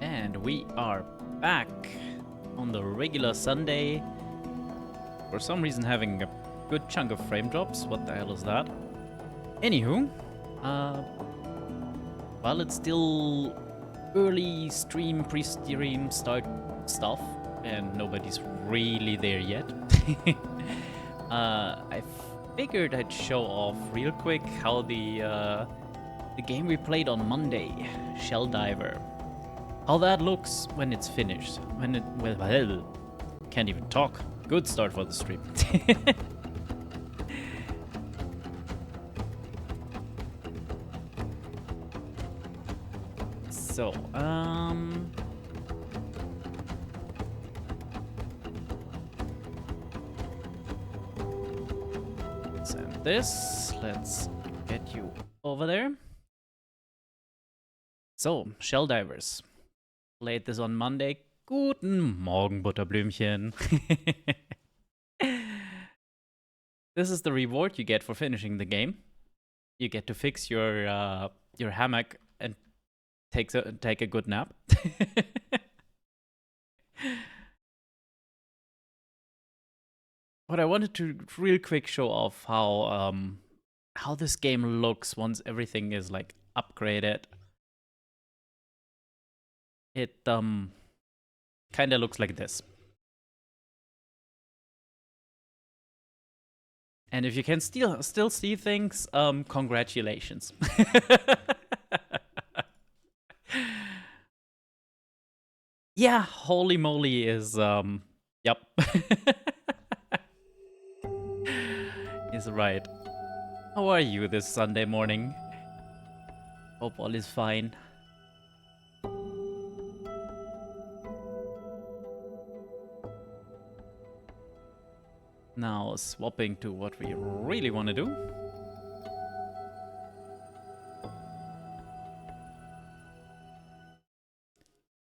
And we are back on the regular Sunday. For some reason having a good chunk of frame drops. What the hell is that? Anywho, while it's still early stream, pre-stream start stuff, and nobody's really there yet, I figured I'd show off real quick how the game we played on Monday, Shell Diver, how that looks when it's finished. When it well, can't even talk. Good start for the stream. So, send this. Let's get you over there. So, Shell Divers. Played this on Monday. Guten Morgen, Butterblümchen. This is the reward you get for finishing the game. You get to fix your hammock and take a good nap. But I wanted to real quick show off how this game looks once everything is like upgraded. It kind of looks like this. And if you can still see things, congratulations. Yeah, holy moly is yep. Is right. How are you this Sunday morning? Hope all is fine. Now swapping to what we really want to do.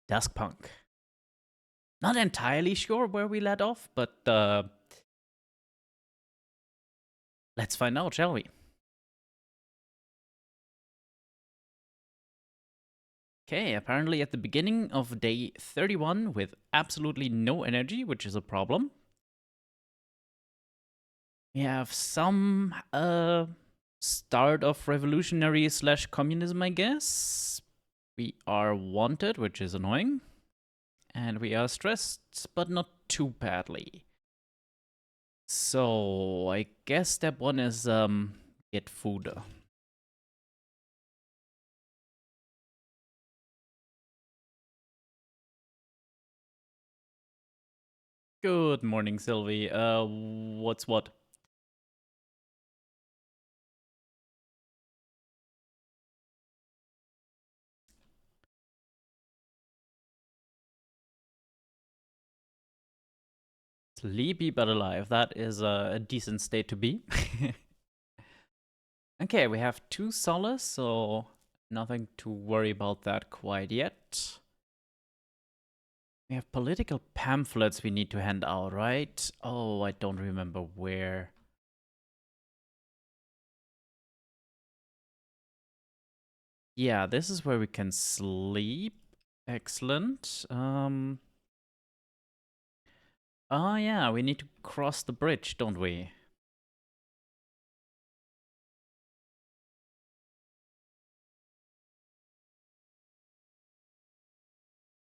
Duskpunk. Not entirely sure where we led off, but let's find out, shall we? Okay, apparently at the beginning of day 31 with absolutely no energy, which is a problem. We have some start of revolutionary / communism, I guess. We are wanted, which is annoying. And we are stressed, but not too badly. So, I guess step 1 is get food. Good morning, Sylvie. What's what? Sleepy but alive. That is a decent state to be. Okay, we have 2 solace, so nothing to worry about that quite yet. We have political pamphlets we need to hand out, right? Oh, I don't remember where. Yeah, this is where we can sleep. Excellent. Oh yeah, we need to cross the bridge, don't we?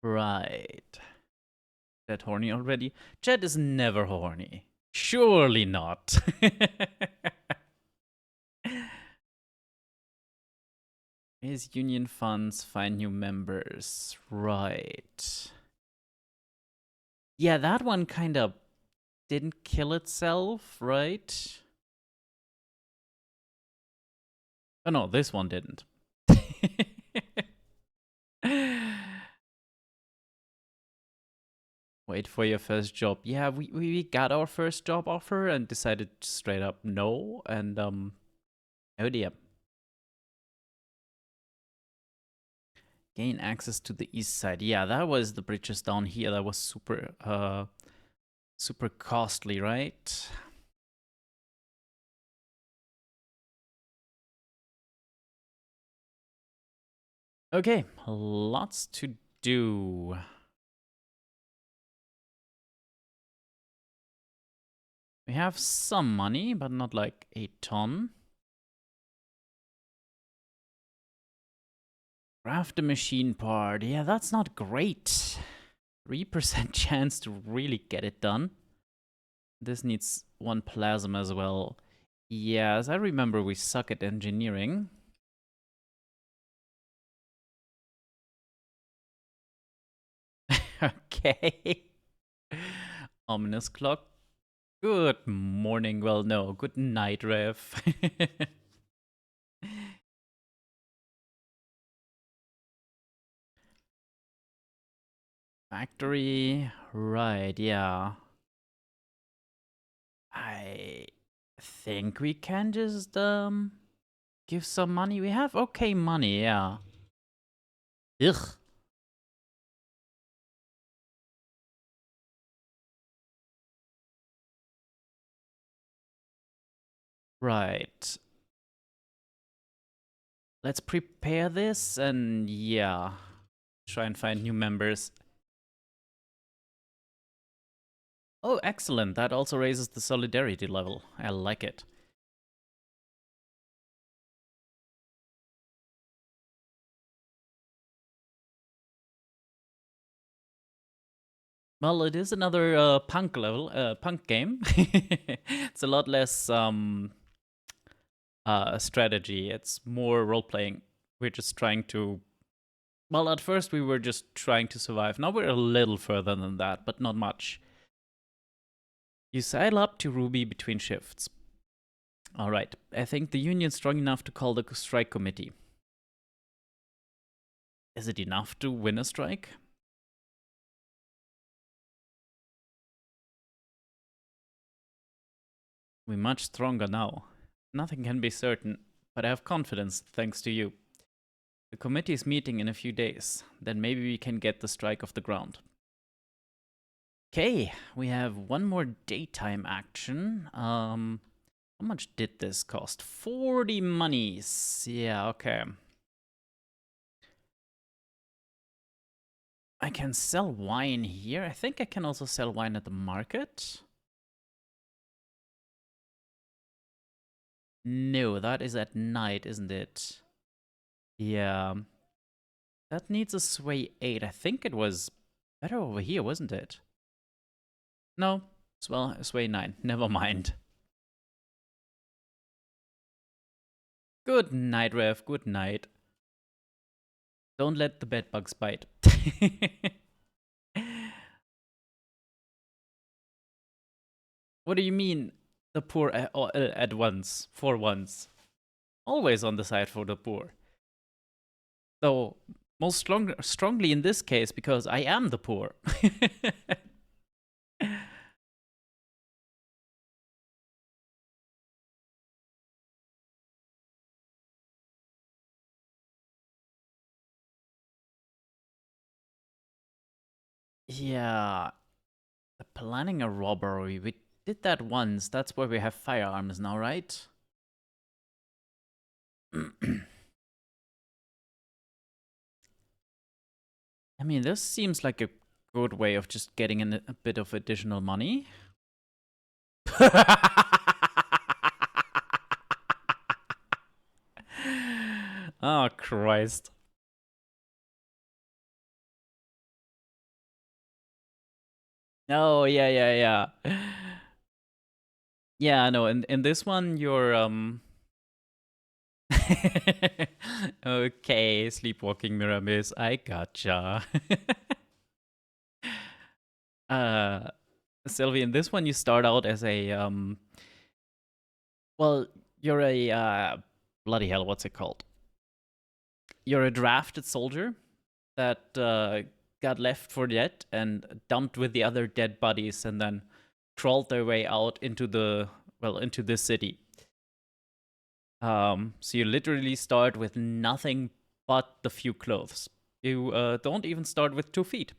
Right. That horny already? Chet is never horny. Surely not. Raise union funds, find new members. Right. Yeah, that one kind of didn't kill itself, right? Oh no, this one didn't. Wait for your first job. Yeah, we got our first job offer and decided straight up no, and oh dear. Gain access to the east side. Yeah, that was the bridges down here. That was super costly, right? Okay, lots to do. We have some money, but not like a ton. Craft a machine part. Yeah, that's not great. 3% chance to really get it done. This needs one plasma as well. Yes, I remember we suck at engineering. Okay. Ominous clock. Good morning. Well, no. Good night, Rev. Factory. Right, yeah. I think we can just give some money. We have okay money, yeah. Ugh. Right. Let's prepare this and yeah, try and find new members. Oh, excellent. That also raises the solidarity level. I like it. Well, it is another punk game. It's a lot less strategy. It's more role playing. We're just trying to. Well, at first we were just trying to survive. Now we're a little further than that, but not much. You sail up to Ruby between shifts. All right. I think the union's strong enough to call the strike committee. Is it enough to win a strike? We're much stronger now. Nothing can be certain, but I have confidence thanks to you. The committee is meeting in a few days. Then maybe we can get the strike off the ground. Okay, we have one more daytime action. How much did this cost? 40 monies. Yeah, okay. I can sell wine here. I think I can also sell wine at the market. No, that is at night, isn't it? Yeah. That needs a sway 8. I think it was better over here, wasn't it? No, well, sway 9. Never mind. Good night, Rev. Good night. Don't let the bedbugs bite. What do you mean, the poor at once, for once? Always on the side for the poor. Though, most strongly in this case, because I am the poor. Yeah, planning a robbery. We did that once. That's why we have firearms now, right? I mean, this seems like a good way of just getting in a bit of additional money. Oh, Christ. Oh, yeah. Yeah, no, in this one, you're, Okay, sleepwalking Miramis, I gotcha. Sylvie, in this one, you start out as a, well, you're a, bloody hell, what's it called? You're a drafted soldier that got left for dead and dumped with the other dead bodies and then crawled their way out into into this city. So you literally start with nothing but the few clothes. You don't even start with 2 feet.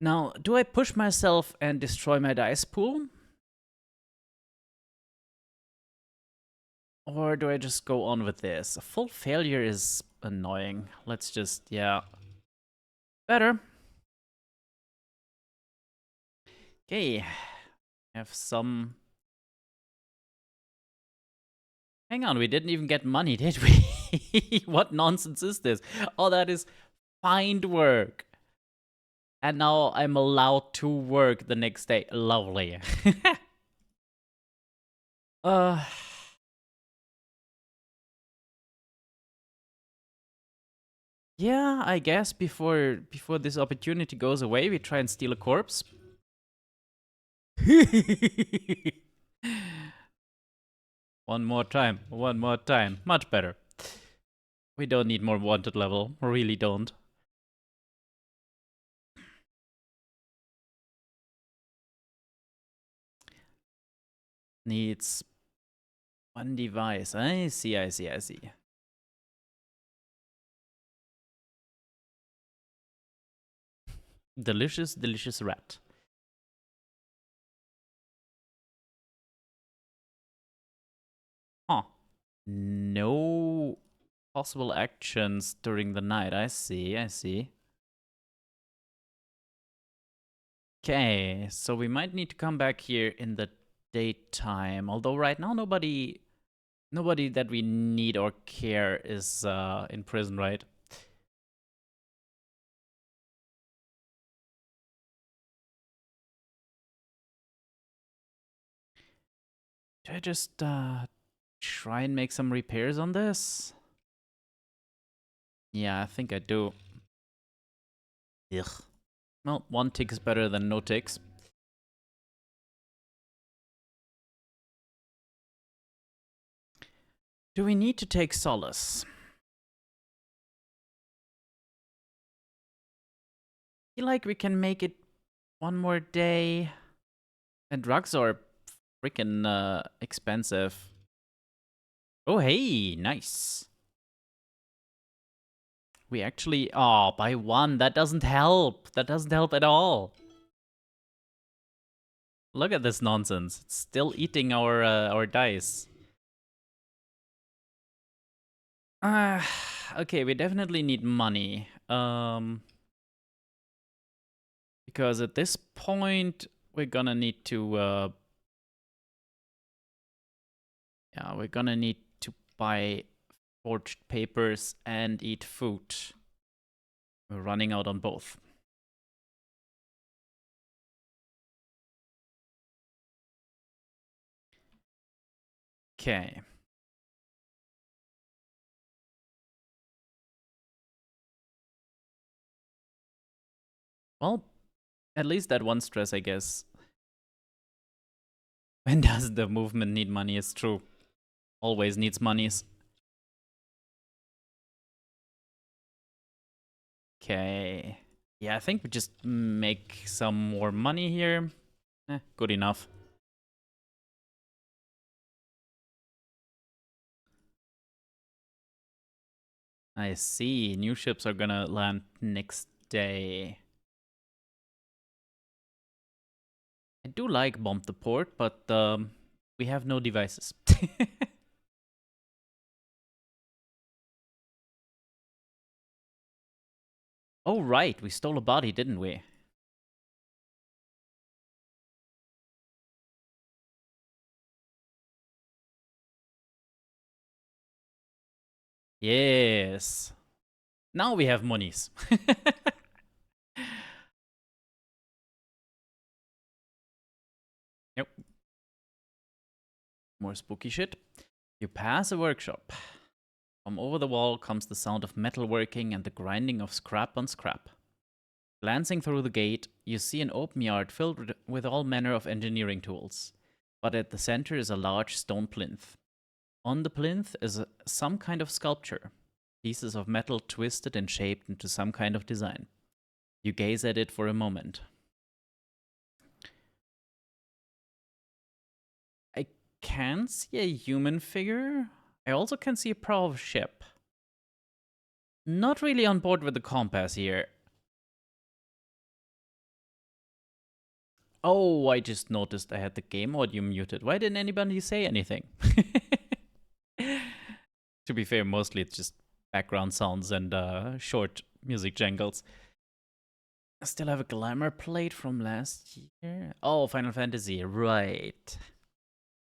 Now, do I push myself and destroy my dice pool? Or do I just go on with this? A full failure is annoying. Let's just, yeah. Better. Okay. Have some... Hang on, we didn't even get money, did we? What nonsense is this? Oh, that is find work. And now I'm allowed to work the next day. Lovely. uh... Yeah, I guess before this opportunity goes away, we try and steal a corpse. One more time. Much better. We don't need more wanted level. We really don't. Needs one device. I see. Delicious rat. Huh. No possible actions during the night. I see. Okay, so we might need to come back here in the daytime. Although right now nobody that we need or care is in prison, right? Do I just try and make some repairs on this? Yeah, I think I do. Ugh. Well, 1 tick is better than no ticks. Do we need to take solace? I feel like we can make it one more day. And drugs are freaking expensive. Oh, hey, nice. We actually... Oh, by 1. That doesn't help. That doesn't help at all. Look at this nonsense. It's still eating our dice. Okay, we definitely need money. Because at this point, we're gonna need to... yeah, we're gonna need to buy forged papers and eat food. We're running out on both. Okay. Well, at least that one stress, I guess. When does the movement need money? It's true. Always needs monies. Okay. Yeah, I think we just make some more money here. Good enough. I see. New ships are gonna land next day. I do like Bomb the Port, but we have no devices. Oh, right. We stole a body, didn't we? Yes. Now we have monies. Yep. More spooky shit. You pass a workshop. From over the wall comes the sound of metalworking and the grinding of scrap on scrap. Glancing through the gate, you see an open yard filled with all manner of engineering tools. But at the center is a large stone plinth. On the plinth is some kind of sculpture. Pieces of metal twisted and shaped into some kind of design. You gaze at it for a moment. I can see a human figure. I also can see a prow of a ship. Not really on board with the compass here. Oh, I just noticed I had the game audio muted. Why didn't anybody say anything? To be fair, mostly it's just background sounds and short music jangles. I still have a glamour plate from last year. Oh, Final Fantasy, right.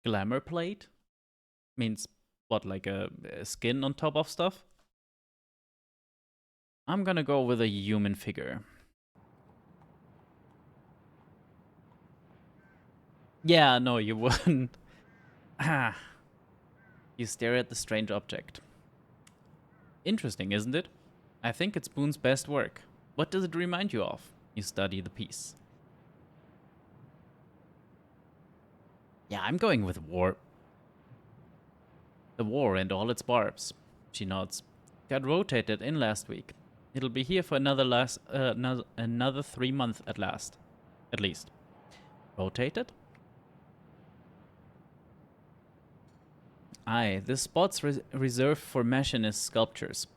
Glamour plate? Means what, like a skin on top of stuff? I'm gonna go with a human figure. Yeah, no, you wouldn't. Ah. You stare at the strange object. Interesting, isn't it? I think it's Boone's best work. What does it remind you of? You study the piece. Yeah, I'm going with war. The war and all its barbs. She nods. Got rotated in last week. It'll be here for another 3 months at least. Rotated? Aye, this spot's reserved for machinist sculptures.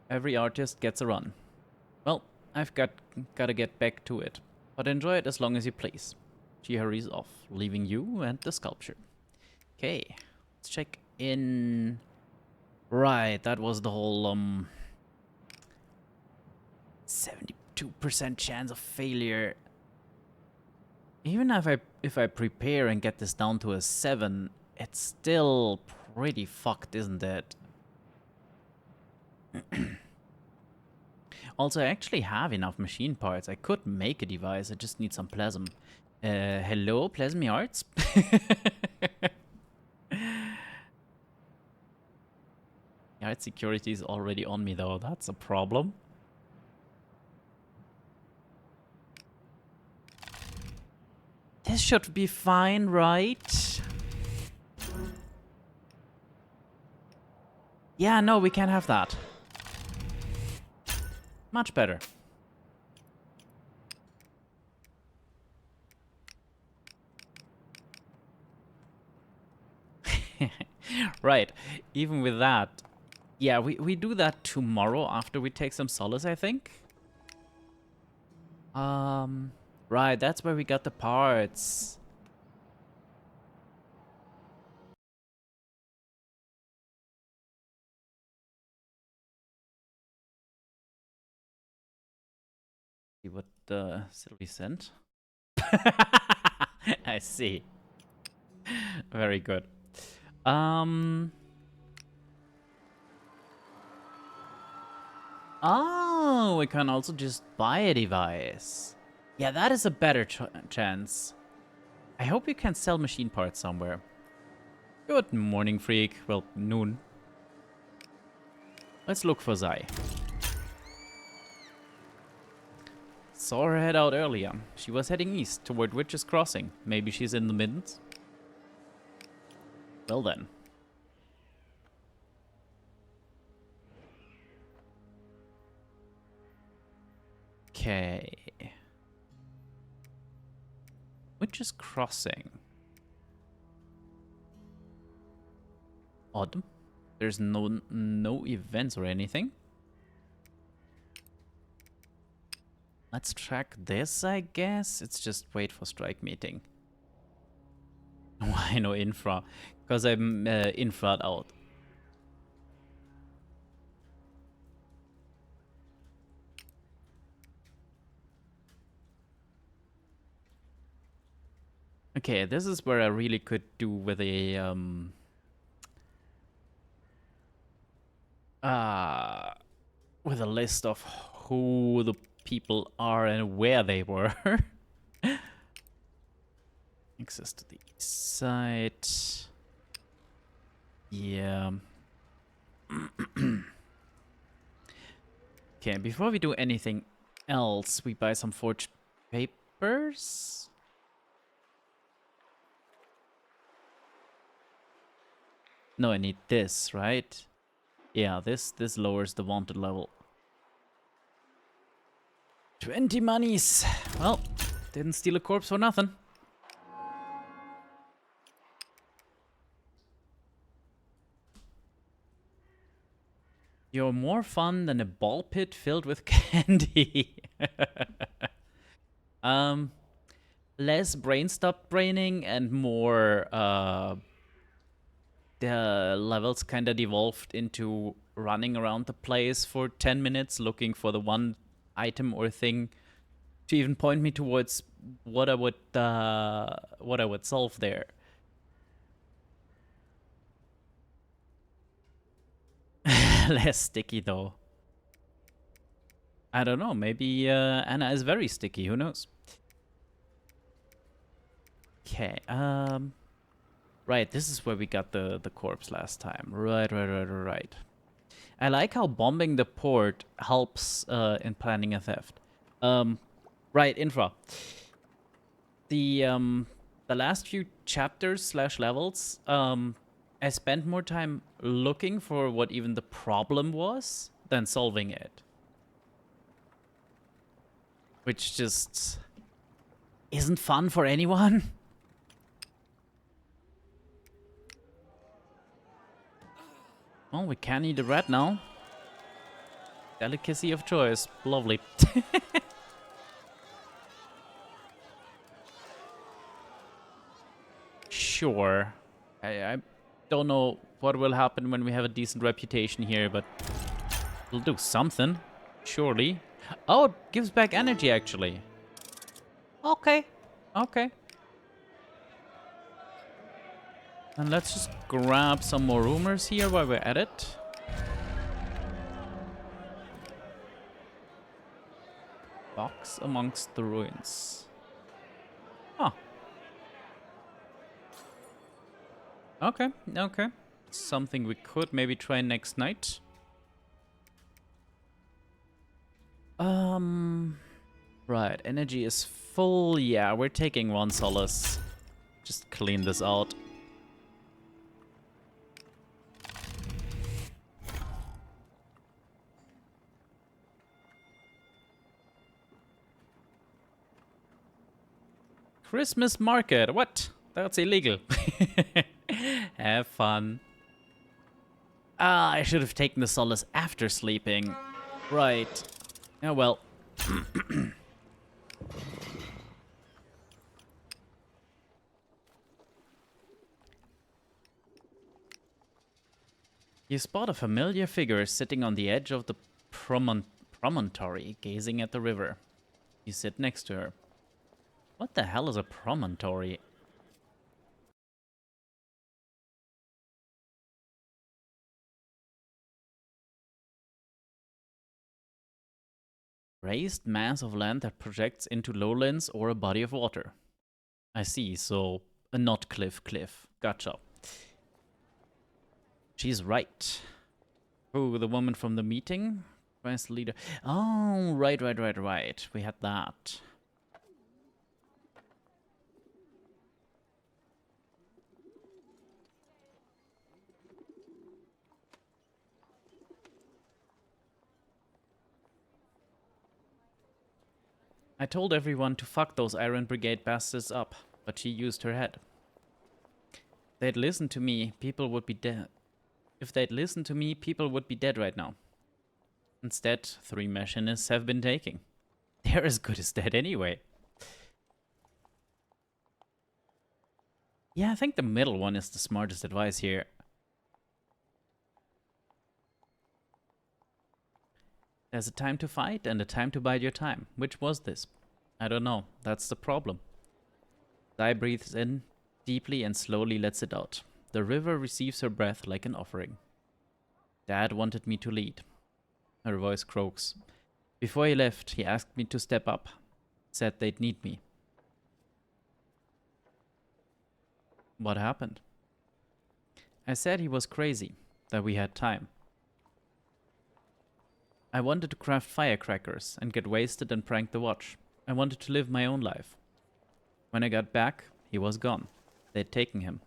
Every artist gets a run. Well, I've gotta get back to it, but enjoy it as long as you please. She hurries off, leaving you and the sculpture. Okay, let's check in. Right, that was the whole 72% chance of failure. Even if I prepare and get this down to a 7, it's still pretty fucked, isn't it? Also, I actually have enough machine parts. I could make a device. I just need some plasm. Hello, Plasmy Arts? Art security is already on me, though. That's a problem. This should be fine, right? Yeah, no, we can't have that. Much better. Right, even with that. Yeah, we do that tomorrow after we take some solace, I think. Right, that's where we got the parts. See what Sylvie sent. I see. Very good. Oh, we can also just buy a device. Yeah, that is a better chance. I hope you can sell machine parts somewhere. Good morning, freak. Well, noon. Let's look for Zai. Saw her head out earlier. She was heading east toward Witch's Crossing. Maybe she's in the Middens? Well then. Okay. Witch's Crossing. Odd. There's no events or anything. Let's track this, I guess. It's just wait for strike meeting. Why no infra? Because I'm infra'd out. Okay, this is where I really could do with a with a list of who the people are and where they were. Access to the east side. Yeah. Okay, before we do anything else, we buy some forged papers. No, I need this, right? Yeah, this lowers the wanted level. 20 monies. Well, didn't steal a corpse for nothing. You're more fun than a ball pit filled with candy. um, less brain stop braining and more the levels kind of devolved into running around the place for 10 minutes looking for the one item or thing to even point me towards what I would solve there. Less sticky though. I don't know. Maybe Anna is very sticky. Who knows? Okay. Right. This is where we got the corpse last time. Right. I like how bombing the port helps in planning a theft. Right. Infra. The last few chapters slash levels. I spent more time looking for what even the problem was than solving it. Which just isn't fun for anyone. Well, we can eat a rat now. Delicacy of choice. Lovely. Sure. I don't know what will happen when we have a decent reputation here, but we'll do something. Surely. Oh, it gives back energy, actually. Okay. Okay. And let's just grab some more rumors here while we're at it. Box amongst the ruins. Huh. Okay, okay. Something we could maybe try next night. Right, energy is full. Yeah, we're taking one solace. Just clean this out. Christmas market. What? That's illegal. Have fun. Ah, I should have taken the solace after sleeping. Right. Oh well. You spot a familiar figure sitting on the edge of the promontory, gazing at the river. You sit next to her. What the hell is a promontory? Raised mass of land that projects into lowlands or a body of water. I see, so a not cliff. Gotcha. She's right. Oh, the woman from the meeting? Vice leader. Oh, right. We had that. I told everyone to fuck those Iron Brigade bastards up, but she used her head. If they'd listened to me, people would be dead. If they'd listened to me, people would be dead right now. Instead, 3 machinists have been taking. They're as good as dead anyway. Yeah, I think the middle one is the smartest advice here. There's a time to fight and a time to bide your time. Which was this? I don't know. That's the problem. Zai breathes in deeply and slowly lets it out. The river receives her breath like an offering. Dad wanted me to lead. Her voice croaks. Before he left, he asked me to step up. Said they'd need me. What happened? I said he was crazy, that we had time. I wanted to craft firecrackers and get wasted and prank the watch. I wanted to live my own life. When I got back, he was gone. They'd taken him.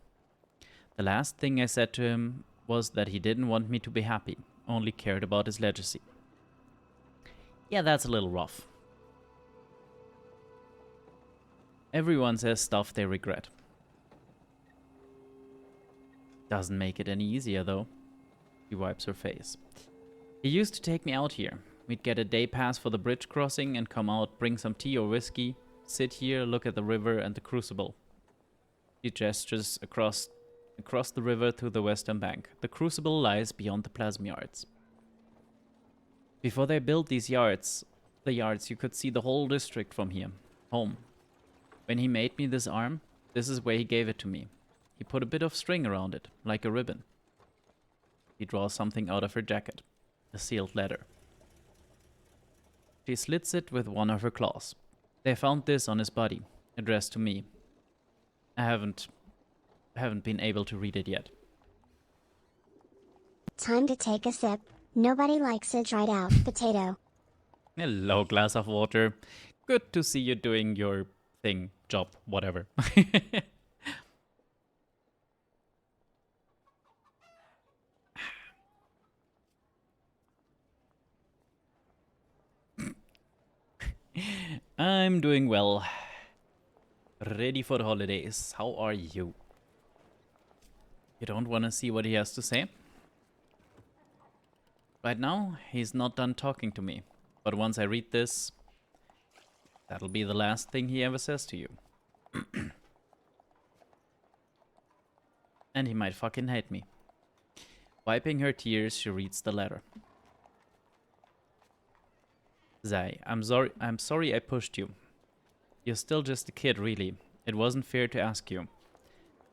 The last thing I said to him was that he didn't want me to be happy, only cared about his legacy. Yeah, that's a little rough. Everyone says stuff they regret. Doesn't make it any easier, though. She wipes her face. He used to take me out here. We'd get a day pass for the bridge crossing and come out, bring some tea or whiskey, sit here, look at the river and the crucible. He gestures across the river to the western bank. The crucible lies beyond the plasma yards. Before they built these yards, you could see the whole district from here, home. When he made me this arm, this is where he gave it to me. He put a bit of string around it, like a ribbon. He draws something out of her jacket, a sealed letter. She slits it with one of her claws. They found this on his body, addressed to me. I haven't been able to read it yet. Time to take a sip. Nobody likes a dried out potato. Hello, glass of water. Good to see you doing your thing, job, whatever. I'm doing well. Ready for the holidays. How are you? You don't want to see what he has to say? Right now, he's not done talking to me. But once I read this, that'll be the last thing he ever says to you. And he might fucking hate me. Wiping her tears, she reads the letter. Zai, I'm sorry I pushed you. You're still just a kid, really. It wasn't fair to ask you.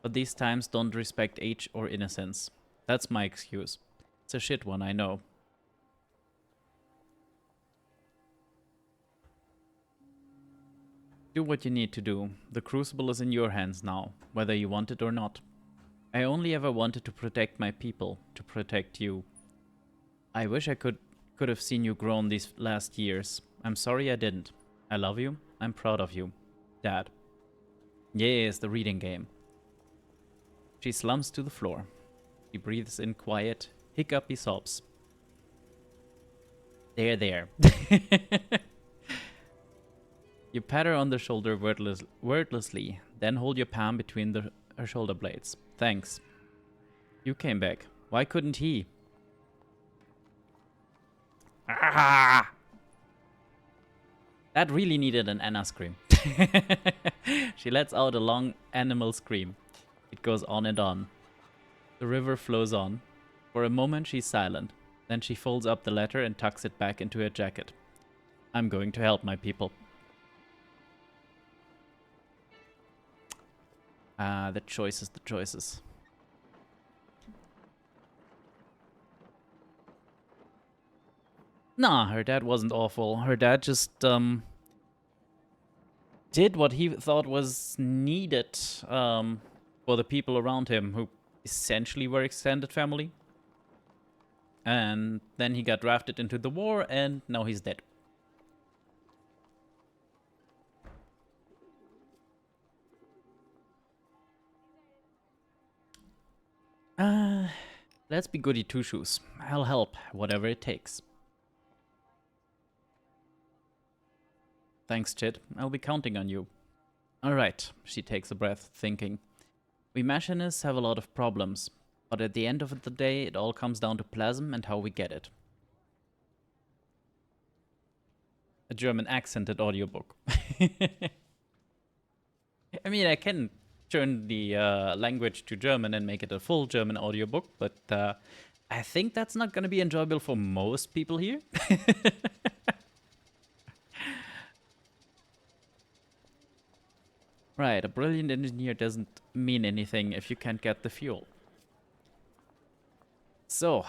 But these times don't respect age or innocence. That's my excuse. It's a shit one, I know. Do what you need to do. The crucible is in your hands now, whether you want it or not. I only ever wanted to protect my people, to protect you. I wish I could have seen you grown these last years. I'm sorry I didn't. I love you. I'm proud of you. Dad. Yes, the reading game. She slumps to the floor. She breathes in quiet, hiccupy sobs. There. You pat her on the shoulder wordlessly, then hold your palm between her shoulder blades. Thanks. You came back. Why couldn't he? Ah! That really needed an Anna scream. She lets out a long animal scream. It goes on and on. The river flows on. For a moment she's silent. Then she folds up the letter and tucks it back into her jacket. I'm going to help my people. The choices. Nah, her dad wasn't awful. Her dad just, did what he thought was needed, for the people around him, who essentially were extended family. And then he got drafted into the war, and now he's dead. Let's be goody two-shoes. I'll help, whatever it takes. Thanks, Chid. I'll be counting on you. Alright, she takes a breath, thinking. We machinists have a lot of problems, but at the end of the day, it all comes down to plasm and how we get it. A German accented audiobook. I mean, I can turn the language to German and make it a full German audiobook, but I think that's not going to be enjoyable for most people here. Right, a brilliant engineer doesn't mean anything if you can't get the fuel. So,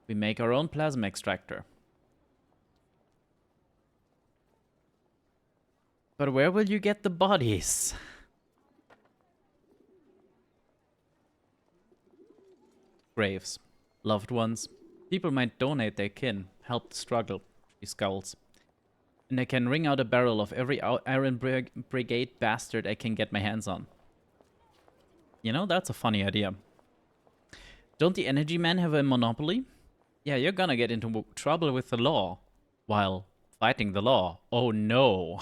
we make our own plasma extractor. But where will you get the bodies? Graves. Loved ones. People might donate their kin, help the struggle. She scowls. And I can wring out a barrel of every Iron Brigade bastard I can get my hands on. You know, that's a funny idea. Don't the energy men have a monopoly? Yeah, you're gonna get into trouble with the law while fighting the law. Oh no.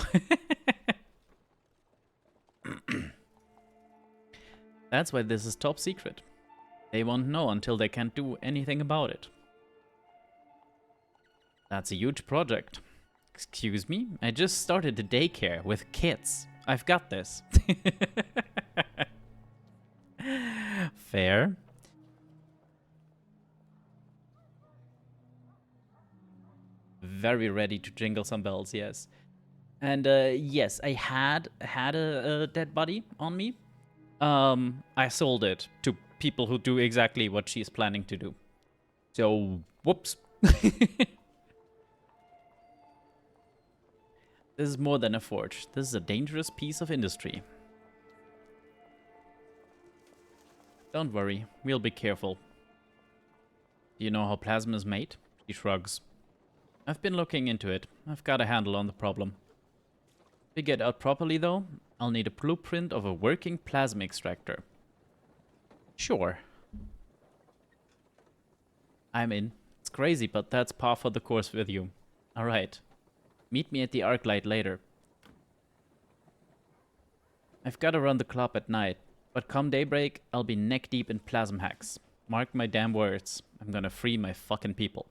That's why this is top secret. They won't know until they can't do anything about it. That's a huge project. Excuse me? I just started a daycare with kids. I've got this. Fair. Very ready to jingle some bells, yes. And yes, I had a dead body on me. I sold it to people who do exactly what she's planning to do. So, whoops. This is more than a forge. This is a dangerous piece of industry. Don't worry, we'll be careful. Do you know how plasma is made? He shrugs. I've been looking into it. I've got a handle on the problem. To get out properly, though, I'll need a blueprint of a working plasma extractor. Sure. I'm in. It's crazy, but that's par for the course with you. Alright. Meet me at the arc light later. I've got to run the club at night, but come daybreak, I'll be neck deep in plasm hacks. Mark my damn words. I'm gonna free my fucking people.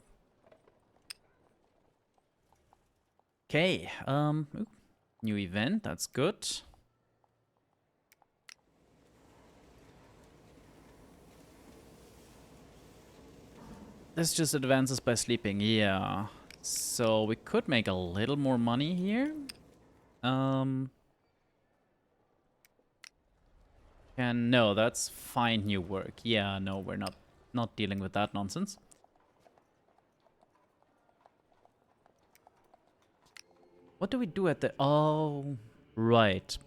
Okay, new event, that's good. This just advances by sleeping, yeah. So we could make a little more money here. No, that's find new work. Yeah, no, we're not dealing with that nonsense. What do we do at the... Oh, right.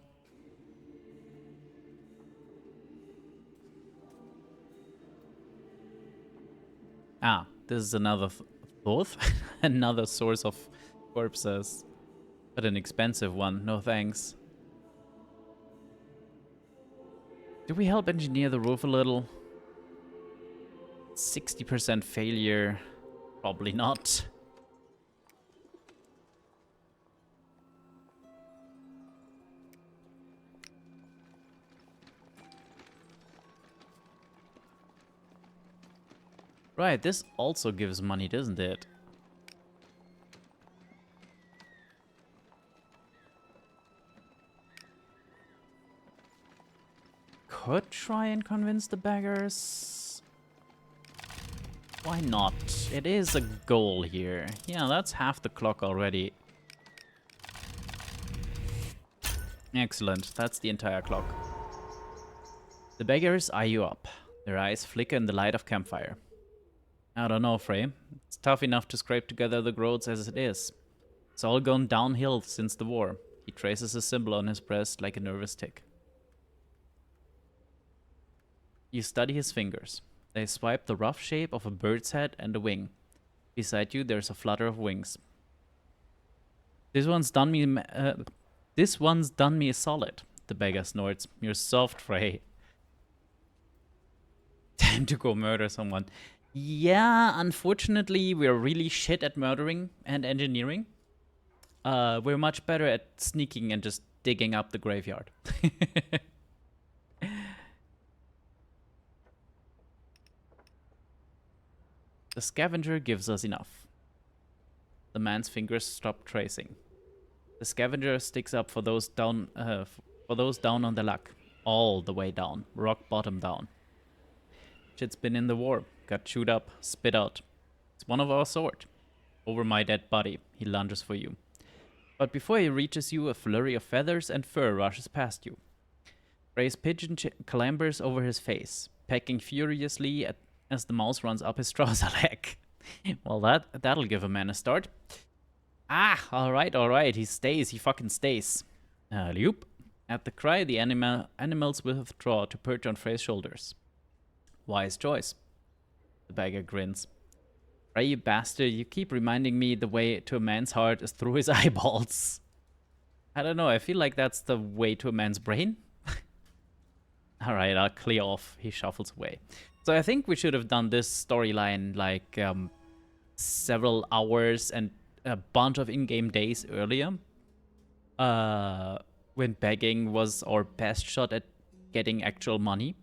Ah, this is another both another source of corpses, but an expensive one. No thanks. Do we help engineer the roof a little? 60% failure. Probably not. Right, this also gives money, doesn't it? Could try and convince the beggars. Why not? It is a goal here. Yeah, that's half the clock already. Excellent, that's the entire clock. The beggars eye you up. Their eyes flicker in the light of campfire. I don't know, Frey. It's tough enough to scrape together the groats as it is. It's all gone downhill since the war. He traces a symbol on his breast like a nervous tick. You study his fingers. They swipe the rough shape of a bird's head and a wing. Beside you, there's a flutter of wings. This one's done me a solid, the beggar snorts. You're soft, Frey. Time to go murder someone. Yeah, unfortunately, we're really shit at murdering and engineering. We're much better at sneaking and just digging up the graveyard. The scavenger gives us enough. The man's fingers stop tracing. The scavenger sticks up for those down on the luck, all the way down, rock bottom down. Shit's been in the war. Got chewed up, spit out. It's one of our sort. Over my dead body, he lunges for you. But before he reaches you, a flurry of feathers and fur rushes past you. Ray's pigeon clambers over his face, pecking furiously as the mouse runs up his trouser leg. Well, that'll give a man a start. Ah, alright, he stays, he fucking stays. Loop. At the cry, the animals withdraw to perch on Frey's shoulders. Wise choice. The beggar grins. Ray, you bastard, you keep reminding me the way to a man's heart is through his eyeballs. I don't know, I feel like that's the way to a man's brain. Alright, I'll clear off. He shuffles away. So I think we should have done this storyline like several hours and a bunch of in-game days earlier. When begging was our best shot at getting actual money.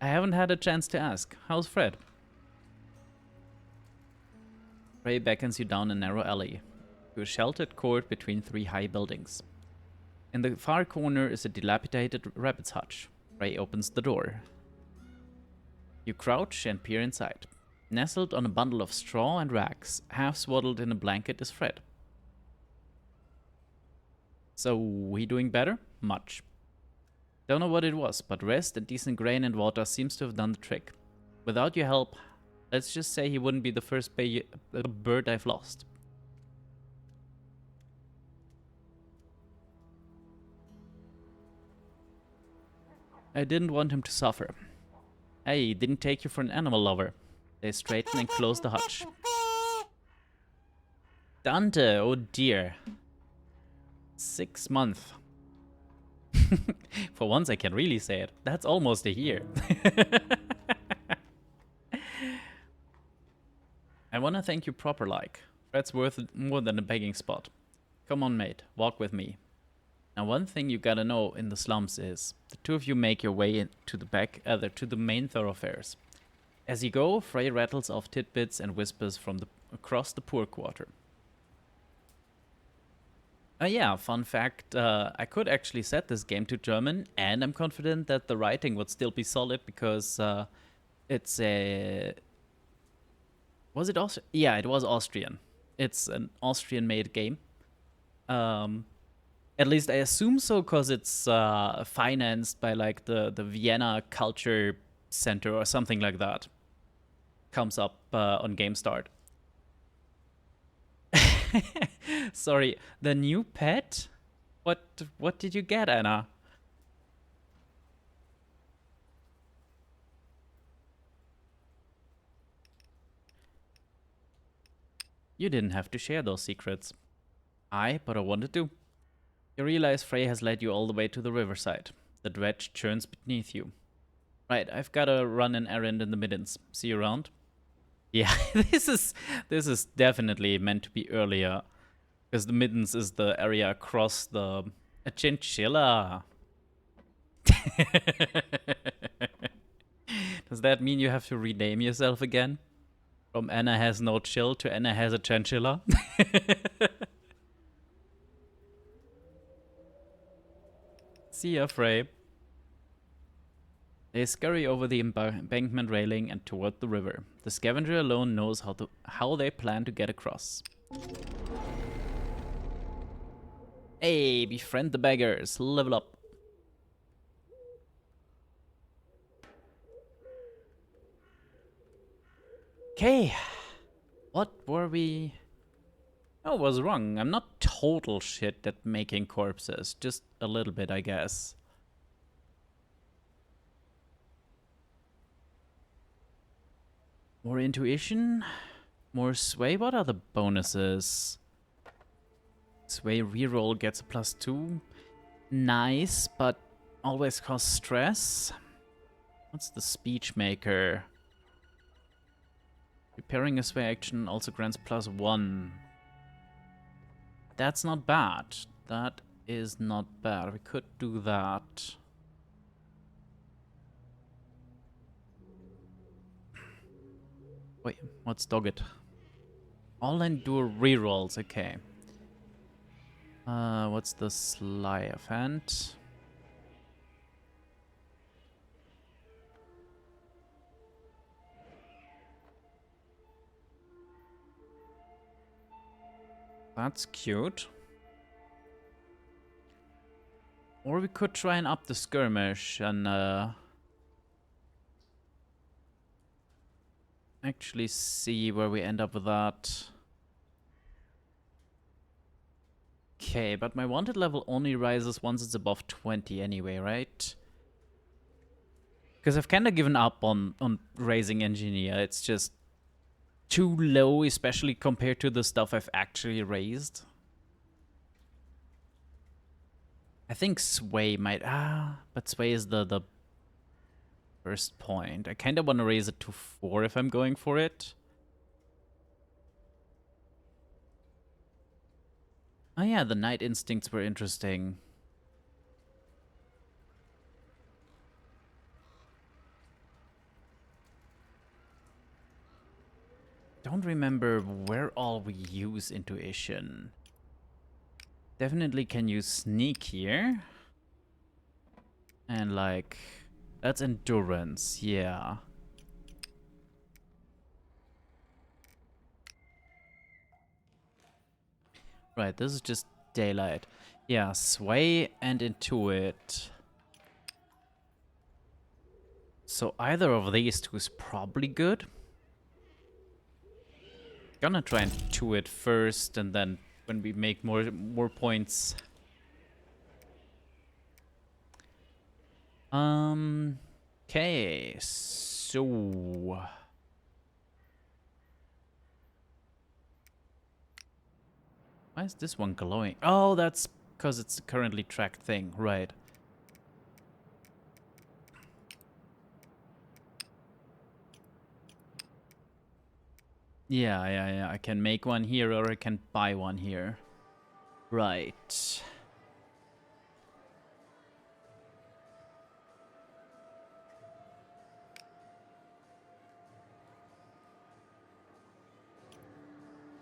I haven't had a chance to ask. How's Fred? Frey beckons you down a narrow alley to a sheltered court between 3 high buildings. In the far corner is a dilapidated rabbit's hutch. Frey opens the door. You crouch and peer inside. Nestled on a bundle of straw and rags, half swaddled in a blanket, is Fred. So, we doing better? Much. Don't know what it was, but rest and decent grain and water seems to have done the trick. Without your help, let's just say he wouldn't be the first bird I've lost. I didn't want him to suffer. Hey, didn't take you for an animal lover. They straighten and close the hutch. Dante, oh dear. 6 months. For once I can really say it. That's almost a year. I wanna thank you proper like. Fred's worth more than a begging spot. Come on mate, walk with me. Now one thing you gotta know in the slums is, the two of you make your way to the main thoroughfares. As you go, Frey rattles off tidbits and whispers from across the poor quarter. Yeah, fun fact, I could actually set this game to German, and I'm confident that the writing would still be solid because it's a... Was it Austrian? Yeah, it was Austrian. It's an Austrian-made game. At least I assume so, because it's financed by like the Vienna Culture Center or something like that. Comes up on GameStart. Sorry, the new pet? What did you get, Anna? You didn't have to share those secrets. But I wanted to. You realize Frey has led you all the way to the riverside. The dredge churns beneath you. Right, I've gotta run an errand in the middens. See you around? Yeah, this is definitely meant to be earlier. Because the middens is the area across the... A chinchilla! Does that mean you have to rename yourself again? From Anna has no chill to Anna has a chinchilla? See ya, Frey. They scurry over the embankment railing and toward the river. The scavenger alone knows how they plan to get across. Hey, befriend the beggars. Level up. Okay. What were we... I was wrong. I'm not total shit at making corpses. Just a little bit, I guess. More intuition? More sway? What are the bonuses? Sway reroll gets a +2. Nice, but always cause stress. What's the speech maker? Preparing a sway action also grants +1. That's not bad. That is not bad. We could do that. Wait, what's Dogged? All endure rerolls, okay. What's the Sleight of Hand? That's cute. Or we could try and up the skirmish and actually see where we end up with that. Okay, but my wanted level only rises once it's above 20 anyway, right? Because I've kind of given up on raising engineer. It's just too low, especially compared to the stuff I've actually raised. I think sway might... but sway is the first point. I kind of want to raise it to 4 if I'm going for it. Oh yeah, the night instincts were interesting. don't remember where all we use intuition. Definitely can use sneak here. And like, that's endurance, yeah. Right, this is just daylight. Yeah, sway and intuit. So either of these two is probably good. Gonna try and intuit first, and then when we make more points. Okay, so why is this one glowing? Oh, that's because it's a currently tracked thing, right? Yeah. I can make one here, or I can buy one here. Right.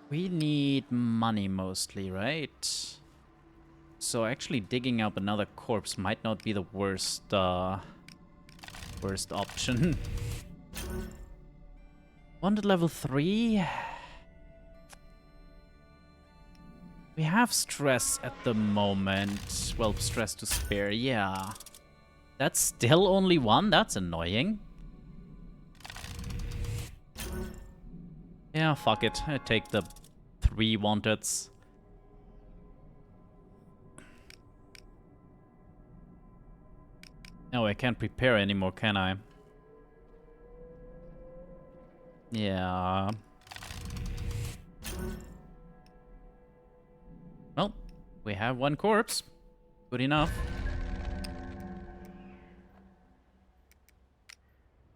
We need money mostly, right? So actually digging up another corpse might not be the worst, worst option. Wanted level 3? We have stress at the moment. Well, stress to spare, yeah. That's still only one? That's annoying. Yeah, fuck it. I take the 3 wanteds. No, I can't prepare anymore, can I? Yeah. Well, we have 1 corpse. Good enough.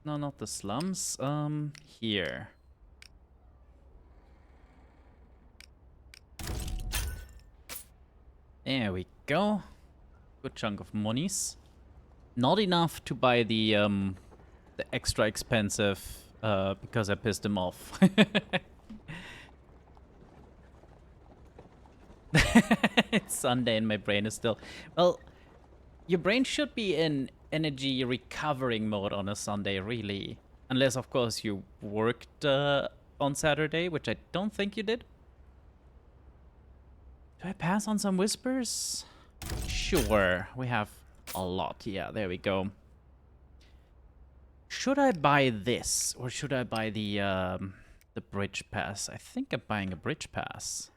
No, not the slums. Here. There we go. Good chunk of monies. Not enough to buy the extra expensive, because I pissed him off. It's Sunday and my brain is still... Well, your brain should be in energy recovering mode on a Sunday, really. Unless, of course, you worked on Saturday, which I don't think you did. Do I pass on some whispers? Sure, we have a lot. Yeah, there we go. Should I buy this, or should I buy the bridge pass? I think I'm buying a bridge pass.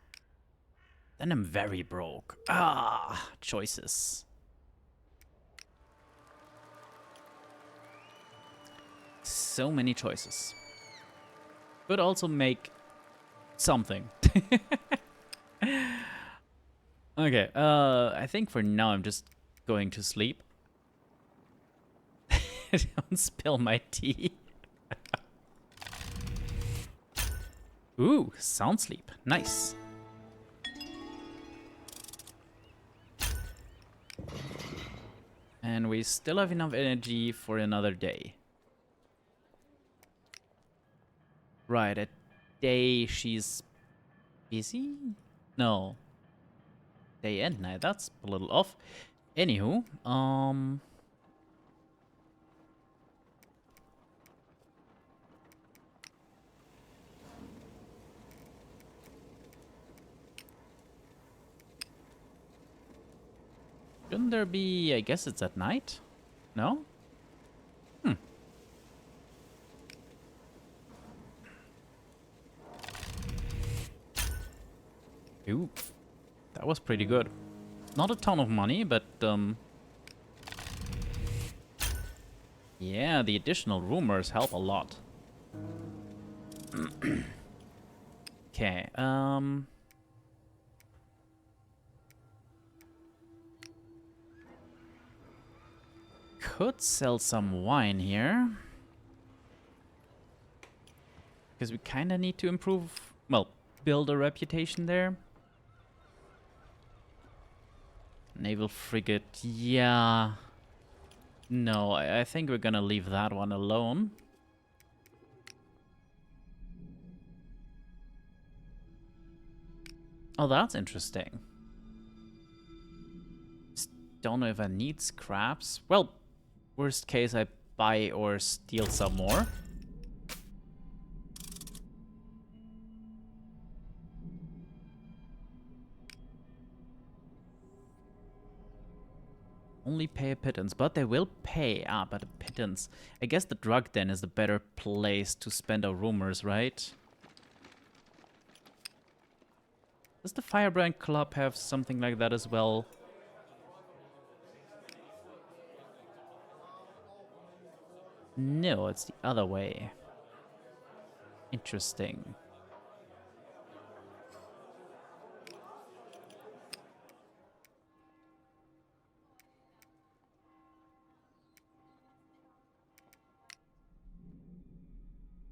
Then I'm very broke. Ah, choices. So many choices. Could also make something. Okay, I think for now I'm just going to sleep. Don't spill my tea. Ooh, sound sleep. Nice. And we still have enough energy for another day. Right, a day she's busy? No. Day and night, that's a little off. Anywho, shouldn't there be... I guess it's at night? No? Ooh, that was pretty good. Not a ton of money, but, yeah, the additional rumors help a lot. Okay, could sell some wine here. Because we kind of need to improve, well, build a reputation there. Naval frigate, yeah. No, I think we're gonna leave that one alone. Oh, that's interesting. Just don't know if I need scraps. Well, worst case, I buy or steal some more. Only pay a pittance, but they will pay. Ah, but a pittance. I guess the drug den is the better place to spend our rumors, right? Does the Firebrand Club have something like that as well? No, it's the other way. Interesting.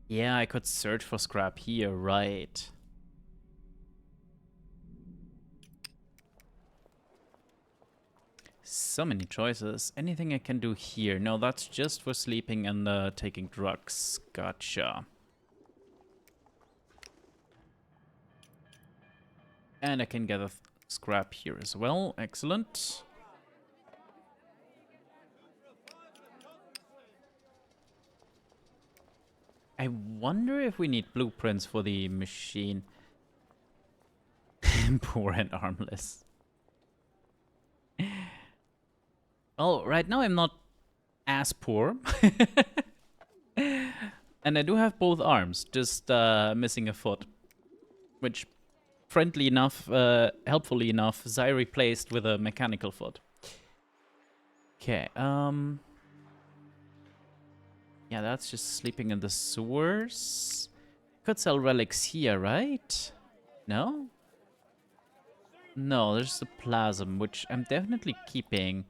Yeah, I could search for scrap here, right. So many choices. Anything I can do here? No, that's just for sleeping and taking drugs. Gotcha. And I can gather scrap here as well. Excellent. I wonder if we need blueprints for the machine. Poor and armless. Well, right now I'm not as poor. And I do have both arms, just missing a foot. Which, friendly enough, helpfully enough, Zai replaced with a mechanical foot. Okay, yeah, that's just sleeping in the sewers. Could sell relics here, right? No? No, there's the plasm, which I'm definitely keeping.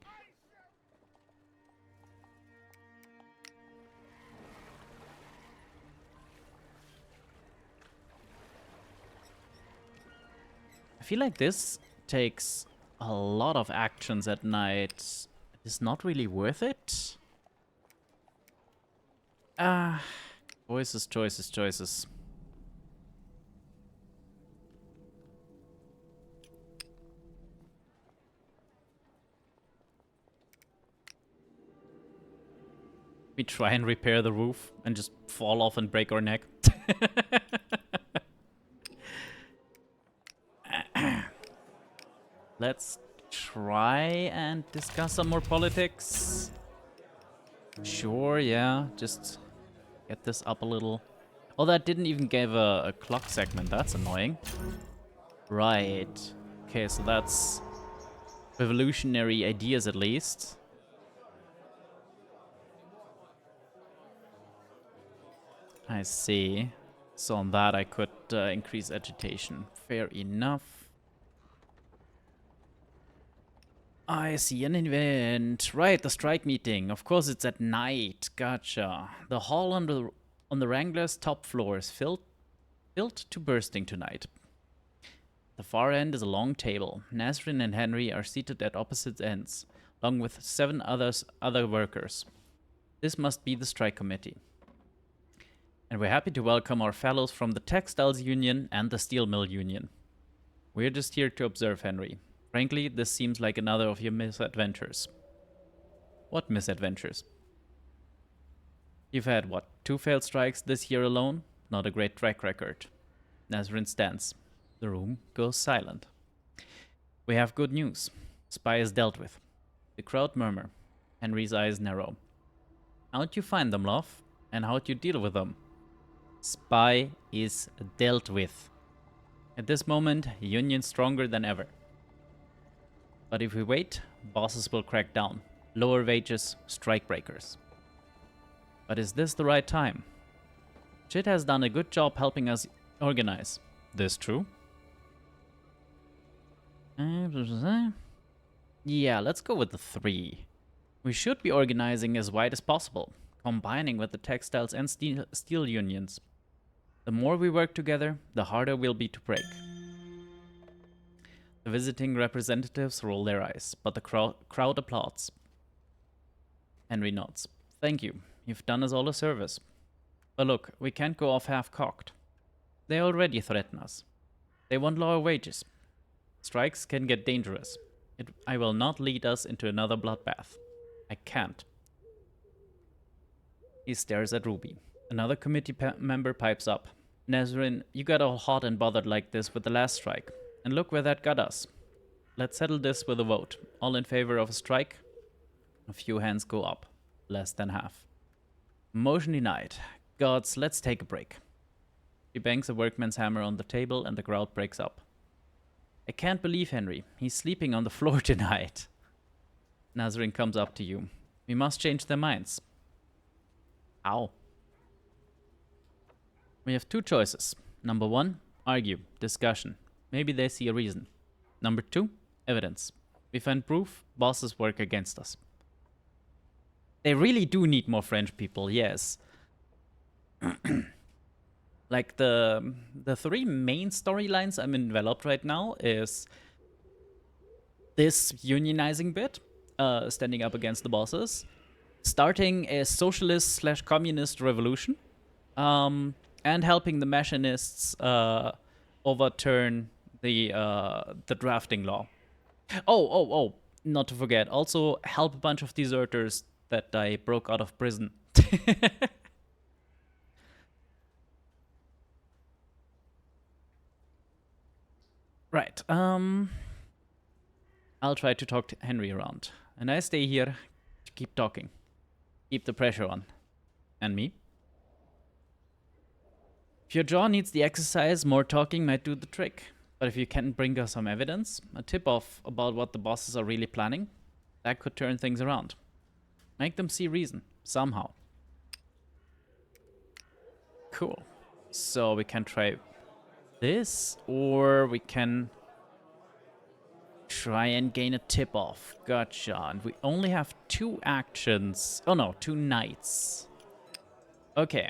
I feel like this takes a lot of actions at night. It's not really worth it. Ah, choices, choices, choices. We try and repair the roof and just fall off and break our neck. Let's try and discuss some more politics. Sure, yeah, just get this up a little. Oh, that didn't even give a clock segment. That's annoying. Right. Okay, so that's revolutionary ideas at least. I see. So on that I could increase agitation. Fair enough. I see an event. Right, the strike meeting. Of course it's at night. Gotcha. The hall on the Wrangler's top floor is filled to bursting tonight. The far end is a long table. Nazrin and Henry are seated at opposite ends, along with 7 other workers. This must be the strike committee. And we're happy to welcome our fellows from the Textiles Union and the Steel Mill Union. We're just here to observe, Henry. Frankly, this seems like another of your misadventures. What misadventures? You've had, what, 2 failed strikes this year alone? Not a great track record. Nazrin stands. The room goes silent. We have good news. Spy is dealt with. The crowd murmur. Henry's eyes narrow. How'd you find them, love? And how'd you deal with them? Spy is dealt with. At this moment, Union's stronger than ever. But if we wait, bosses will crack down. Lower wages, strike breakers. But is this the right time? Chit has done a good job helping us organize. This true? Yeah, let's go with the 3. We should be organizing as wide as possible, combining with the textiles and steel unions. The more we work together, the harder we'll be to break. The visiting representatives roll their eyes, but the crowd applauds. Henry nods. Thank you. You've done us all a service. But look, we can't go off half-cocked. They already threaten us. They want lower wages. Strikes can get dangerous. I will not lead us into another bloodbath. I can't. He stares at Ruby. Another committee member pipes up. Nazrin, you got all hot and bothered like this with the last strike. And look where that got us. Let's settle this with a vote. All in favor of a strike? A few hands go up. Less than half. Motion denied. Gods, let's take a break. He bangs a workman's hammer on the table and the crowd breaks up. I can't believe Henry. He's sleeping on the floor tonight. Nazrin comes up to you. We must change their minds. How? We have two choices. Number one, argue, discussion. Maybe they see a reason. Number two, evidence. We find proof, bosses work against us. They really do need more French people, yes. Like the three main storylines I'm enveloped right now is this unionizing bit, standing up against the bosses, starting a socialist/communist revolution, and helping the machinists overturn the drafting law. Oh, not to forget, also help a bunch of deserters that I broke out of prison. Right, I'll try to talk to Henry around. And I stay here to keep talking. Keep the pressure on. And me? If your jaw needs the exercise, more talking might do the trick. But if you can bring us some evidence, a tip-off about what the bosses are really planning, that could turn things around. Make them see reason, somehow. Cool. So we can try this, or we can try and gain a tip-off. Gotcha. And we only have 2 actions. Oh no, 2 knights. Okay.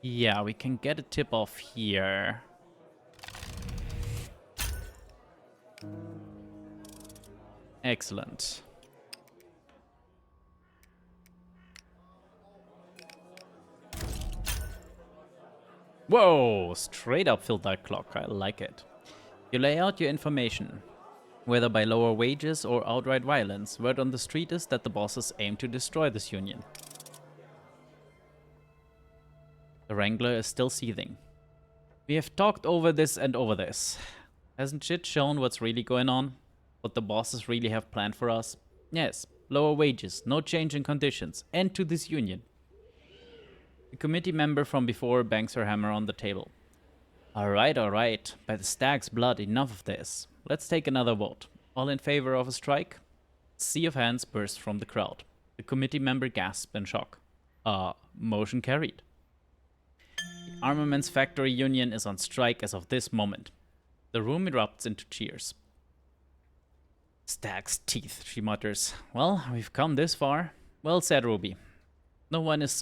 Yeah, we can get a tip-off here. Excellent. Whoa, straight up filled that clock. I like it. You lay out your information. Whether by lower wages or outright violence, word on the street is that the bosses aim to destroy this union. The Wrangler is still seething. We have talked over this and over this. Hasn't shit shown what's really going on? What the bosses really have planned for us? Yes, lower wages, no change in conditions, end to this union. The committee member from before bangs her hammer on the table. Alright. By the stag's blood, enough of this. Let's take another vote. All in favor of a strike? A sea of hands bursts from the crowd. The committee member gasps in shock. Motion carried. The Armaments Factory Union is on strike as of this moment. The room erupts into cheers. Stag's teeth, she mutters. Well, we've come this far. Well said, Ruby. No one is to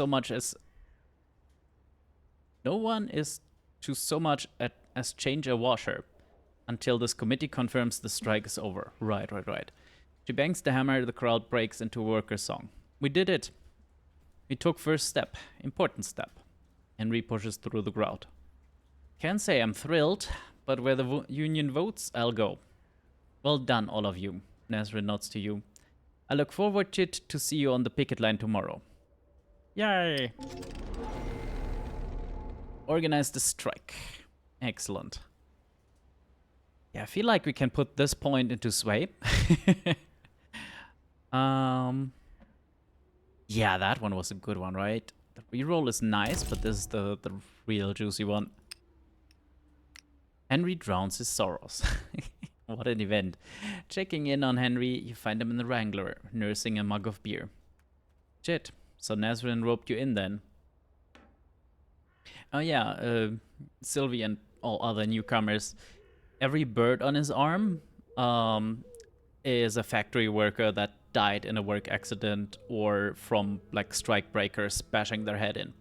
so much as change a washer until this committee confirms the strike is over. Right. She bangs the hammer, the crowd breaks into a worker song. We did it. We took first step. Important step. Henry pushes through the crowd. Can't say I'm thrilled, but where the union votes, I'll go. Well done, all of you. Nazrin nods to you. I look forward, Chit, to see you on the picket line tomorrow. Yay! Organize the strike. Excellent. Yeah, I feel like we can put this point into sway. Yeah, that one was a good one, right? The reroll is nice, but this is the real juicy one. Henry drowns his sorrows. What an event. Checking in on Henry, you find him in the Wrangler, nursing a mug of beer. Shit, so Nazrin roped you in then. Oh yeah, Sylvie and all other newcomers. Every bird on his arm is a factory worker that died in a work accident or from like strike breakers bashing their head in.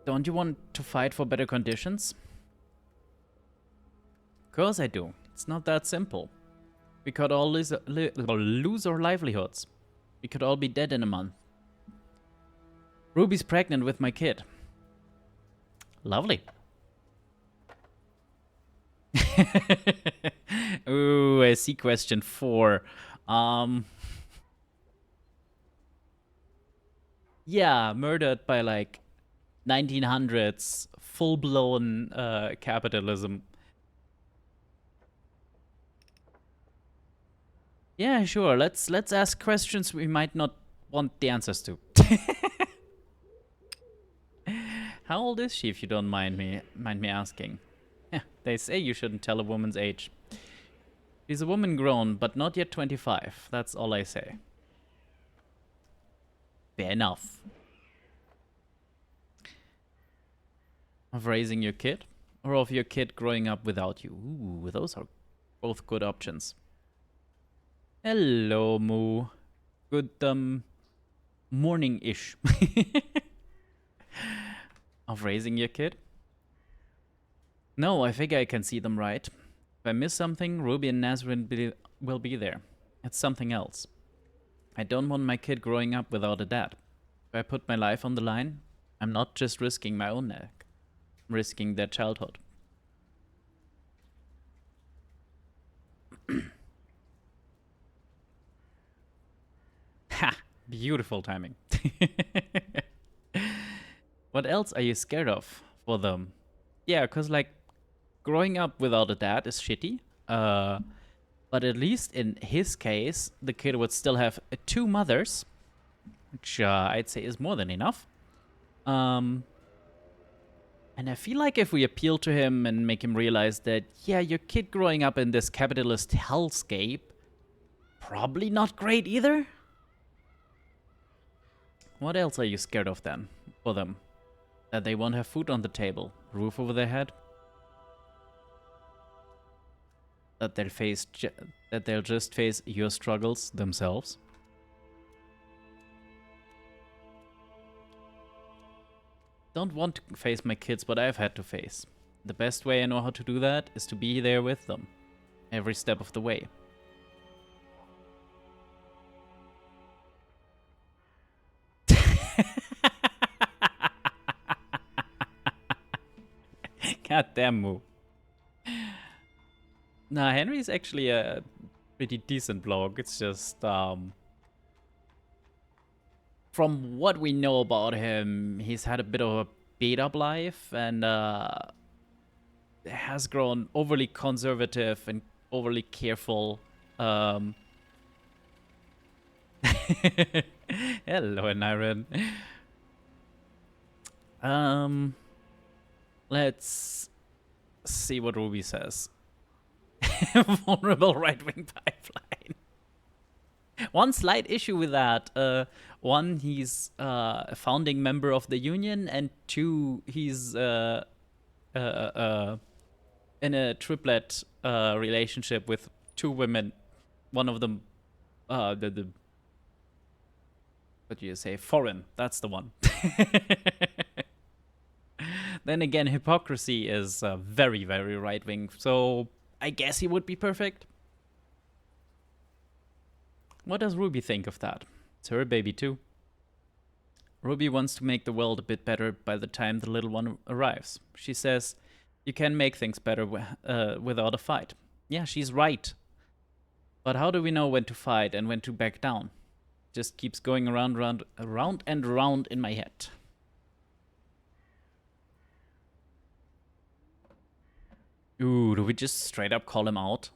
Don't you want to fight for better conditions? Of course I do. It's not that simple. We could all lose our livelihoods. We could all be dead in a month. Ruby's pregnant with my kid. Lovely. Ooh, I see question 4. Yeah, murdered by like 1900s full-blown capitalism. Yeah, sure. Let's ask questions we might not want the answers to. How old is she, if you don't mind me asking? Yeah, they say you shouldn't tell a woman's age. She's a woman grown, but not yet 25. That's all I say. Fair enough. Of raising your kid, or of your kid growing up without you? Ooh, those are both good options. Hello, Moo. Good, morning-ish. Of raising your kid? No, I figure I can see them right. If I miss something, Ruby and Nazrin will be there. It's something else. I don't want my kid growing up without a dad. If I put my life on the line, I'm not just risking my own neck. I'm risking their childhood. Ha! Beautiful timing. What else are you scared of for them? Yeah, because, like, growing up without a dad is shitty. But at least in his case, the kid would still have 2 mothers, which I'd say is more than enough. And I feel like if we appeal to him and make him realize that, yeah, your kid growing up in this capitalist hellscape, probably not great either. What else are you scared of then, for them? That they won't have food on the table, roof over their head? That they'll just face your struggles themselves? Don't want to face my kids what I've had to face. The best way I know how to do that is to be there with them, every step of the way. Goddamn move. Nah, Henry's actually a pretty decent bloke. It's just, from what we know about him, he's had a bit of a beat-up life and has grown overly conservative and overly careful. Hello, Naren. Let's see what Ruby says. Vulnerable right-wing pipeline. One slight issue with that. One, he's a founding member of the union, and 2, he's in a triplet relationship with 2 women. One of them, what do you say? Foreign. That's the one. Then again, hypocrisy is very, very right-wing, so I guess he would be perfect. What does Ruby think of that? It's her baby too. Ruby wants to make the world a bit better by the time the little one arrives. She says, you can make things better without a fight. Yeah, she's right. But how do we know when to fight and when to back down? Just keeps going around and around in my head. Ooh, do we just straight up call him out?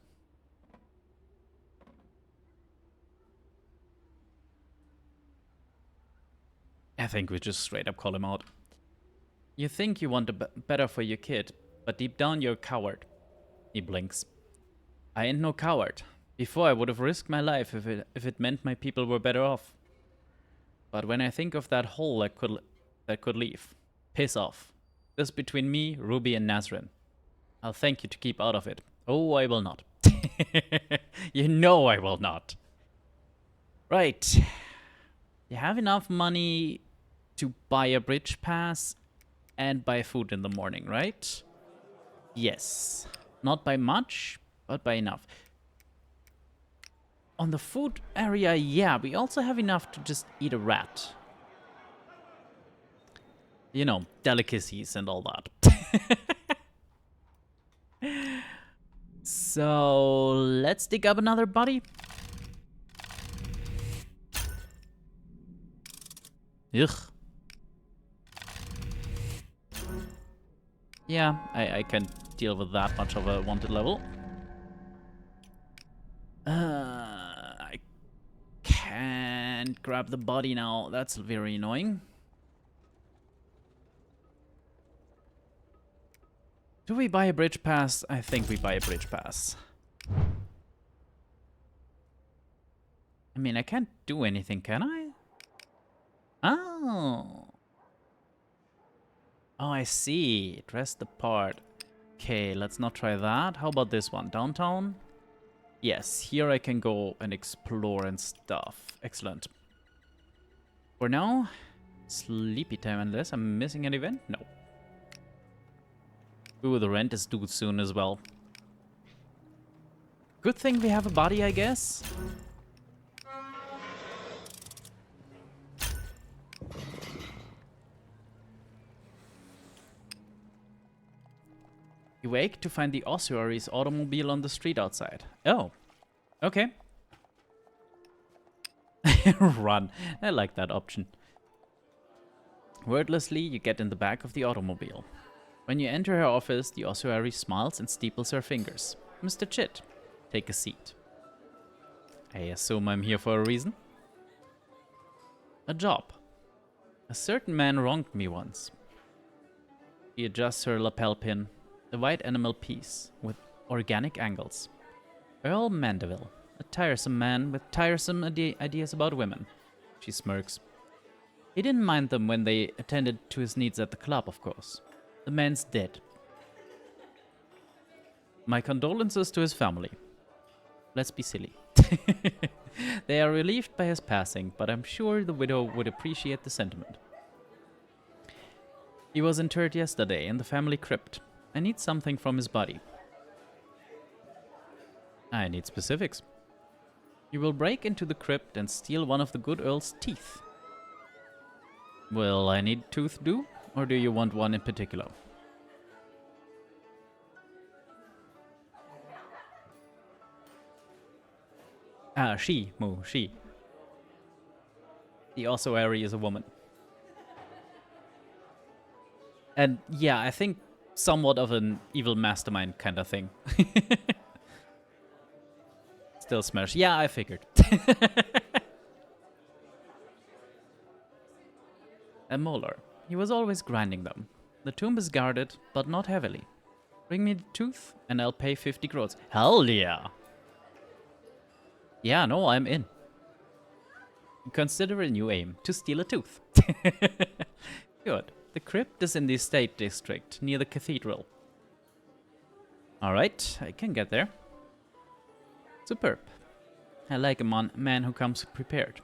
I think we just straight up call him out. You think you want better for your kid, but deep down you're a coward. He blinks. I ain't no coward. Before I would have risked my life if it meant my people were better off. But when I think of that hole that could leave, piss off. This between me, Ruby, and Nazrin. I'll thank you to keep out of it. Oh, I will not. You know I will not. Right. You have enough money to buy a bridge pass and buy food in the morning, right? Yes. Not by much, but by enough. On the food area, yeah, we also have enough to just eat a rat. You know, delicacies and all that. So, let's dig up another body. Ugh. Yeah, I can deal with that much of a wanted level. I can't grab the body now. That's very annoying. Do we buy a bridge pass? I think we buy a bridge pass. I mean, I can't do anything, can I? Oh. Oh, I see. Dress the part. Okay, let's not try that. How about this one? Downtown? Yes, here I can go and explore and stuff. Excellent. For now, sleepy time unless I'm missing an event? No. Ooh, the rent is due soon as well. Good thing we have a body, I guess. You wake to find the ossuary's automobile on the street outside. Oh, okay. Run. I like that option. Wordlessly, you get in the back of the automobile. When you enter her office, the ossuary smiles and steeples her fingers. Mr. Chit, take a seat. I assume I'm here for a reason. A job. A certain man wronged me once. She adjusts her lapel pin, the white enamel piece, with organic angles. Earl Mandeville, a tiresome man with tiresome ideas about women. She smirks. He didn't mind them when they attended to his needs at the club, of course. The man's dead. My condolences to his family. Let's be silly. They are relieved by his passing, but I'm sure the widow would appreciate the sentiment. He was interred yesterday in the family crypt. I need something from his body. I need specifics. You will break into the crypt and steal one of the good Earl's teeth. Will I need tooth do? Or do you want one in particular? She. The ossuary is a woman. And yeah, I think somewhat of an evil mastermind kind of thing. Still smash. Yeah, I figured. A molar. He was always grinding them. The tomb is guarded, but not heavily. Bring me the tooth, and I'll pay 50 groats. Hell yeah! Yeah, no, I'm in. Consider a new aim, to steal a tooth. Good. The crypt is in the estate district, near the cathedral. Alright, I can get there. Superb. I like a man who comes prepared.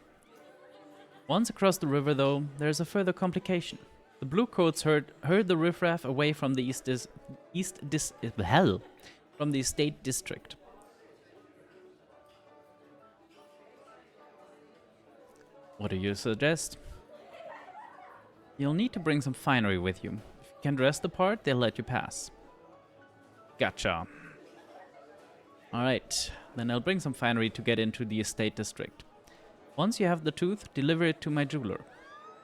Once across the river, though, there's a further complication. The bluecoats herd the riffraff away from the from the estate district. What do you suggest? You'll need to bring some finery with you. If you can dress the part, they'll let you pass. Gotcha. Alright, then I'll bring some finery to get into the estate district. Once you have the tooth, deliver it to my jeweler.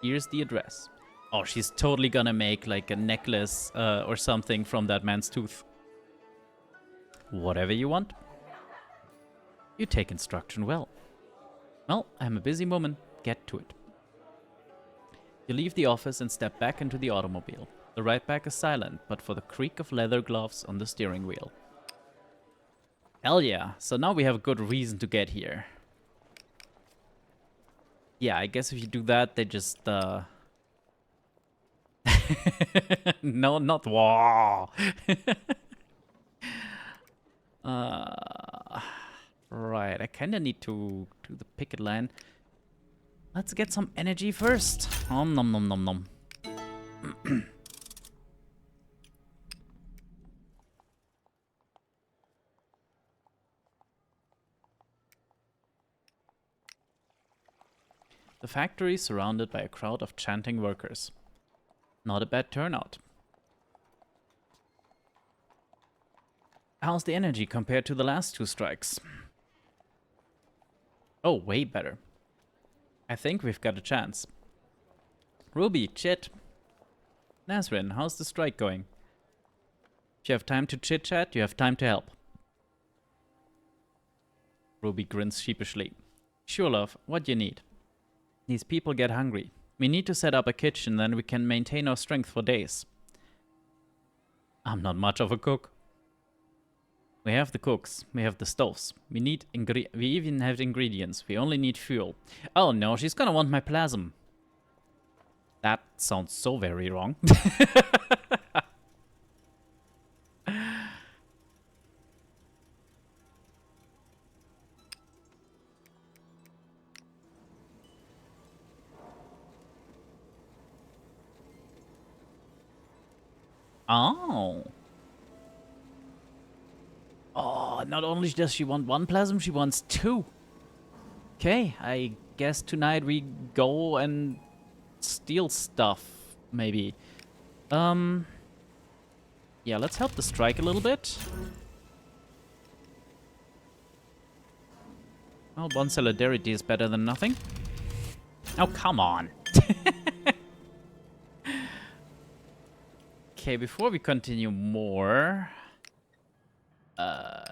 Here's the address. Oh, she's totally gonna make like a necklace or something from that man's tooth. Whatever you want. You take instruction well. Well, I'm a busy woman. Get to it. You leave the office and step back into the automobile. The ride back is silent, but for the creak of leather gloves on the steering wheel. Hell yeah, so now we have a good reason to get here. Yeah, I guess if you do that, they just, no, not wow. Right, I kinda need to do the picket line. Let's get some energy first. Nom nom nom nom nom. The factory is surrounded by a crowd of chanting workers. Not a bad turnout. How's the energy compared to the last 2 strikes? Oh, way better. I think we've got a chance. Ruby, chit. Nazrin, how's the strike going? If you have time to chit-chat, you have time to help. Ruby grins sheepishly. Sure, love, what do you need? These people get hungry. We need to set up a kitchen, then we can maintain our strength for days. I'm not much of a cook. We have the cooks, we have the stoves. We even have ingredients. We only need fuel. Oh no, she's gonna want my plasm. That sounds so very wrong. Oh. Oh, not only does she want 1 plasm, she wants 2. Okay, I guess tonight we go and steal stuff, maybe. Yeah, let's help the strike a little bit. Well, 1 solidarity is better than nothing. Oh, come on. Okay, before we continue more...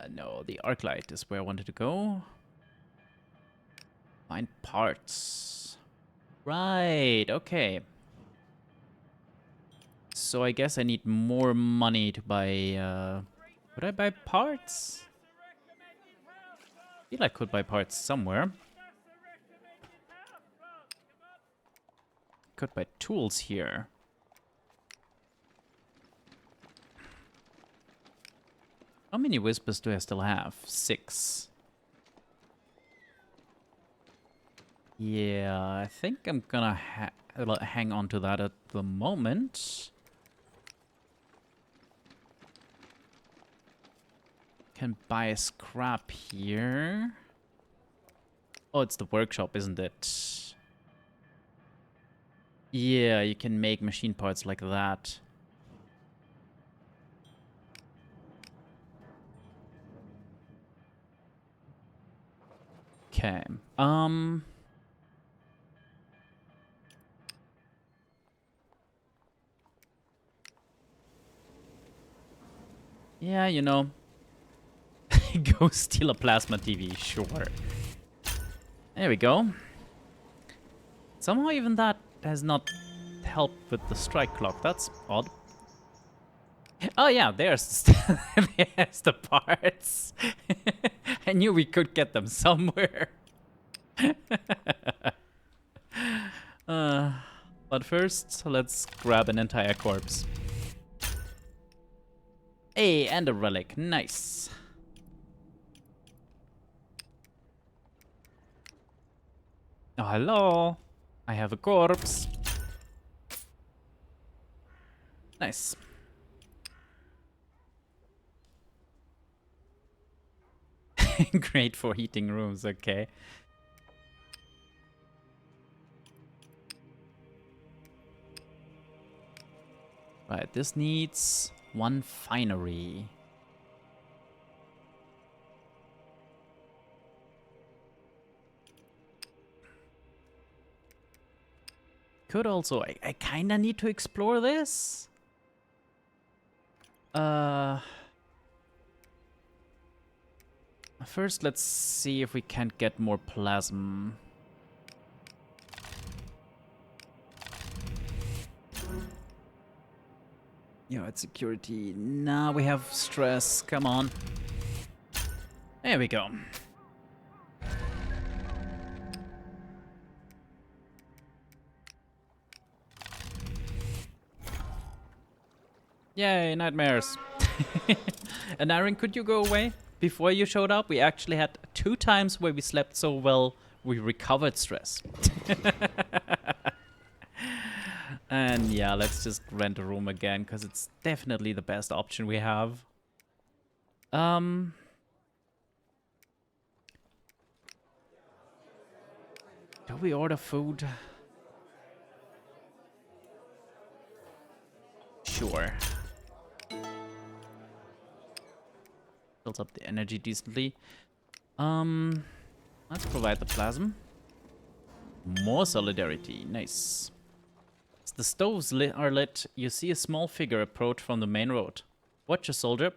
no, the arc light is where I wanted to go. Find parts. Right, okay. So I guess I need more money to buy, Could I buy parts? I feel I could buy parts somewhere. Could buy tools here. How many whispers do I still have? 6. Yeah, I think I'm gonna hang on to that at the moment. Can buy a scrap here. Oh, it's the workshop, isn't it? Yeah, you can make machine parts like that. Okay. Yeah, you know. Go steal a plasma TV, sure. There we go. Somehow even that has not helped with the strike clock. That's odd. Oh yeah, there's the parts. I knew we could get them somewhere. But first, let's grab an entire corpse. Hey, and a relic. Nice. Oh, hello. I have a corpse. Nice. Great for heating rooms, okay. Right, this needs 1 finery. Could also... I kinda need to explore this. First, let's see if we can't get more plasm. Yeah, it's security. Nah, we have stress. Come on. There we go. Yay, nightmares. And Aaron, could you go away? Before you showed up, we actually had 2 times where we slept so well, we recovered stress. And yeah, let's just rent a room again, because it's definitely the best option we have. Do we order food? Sure. Builds up the energy decently. Let's provide the plasm. More solidarity. Nice. As the stoves are lit, you see a small figure approach from the main road. Watch a soldier.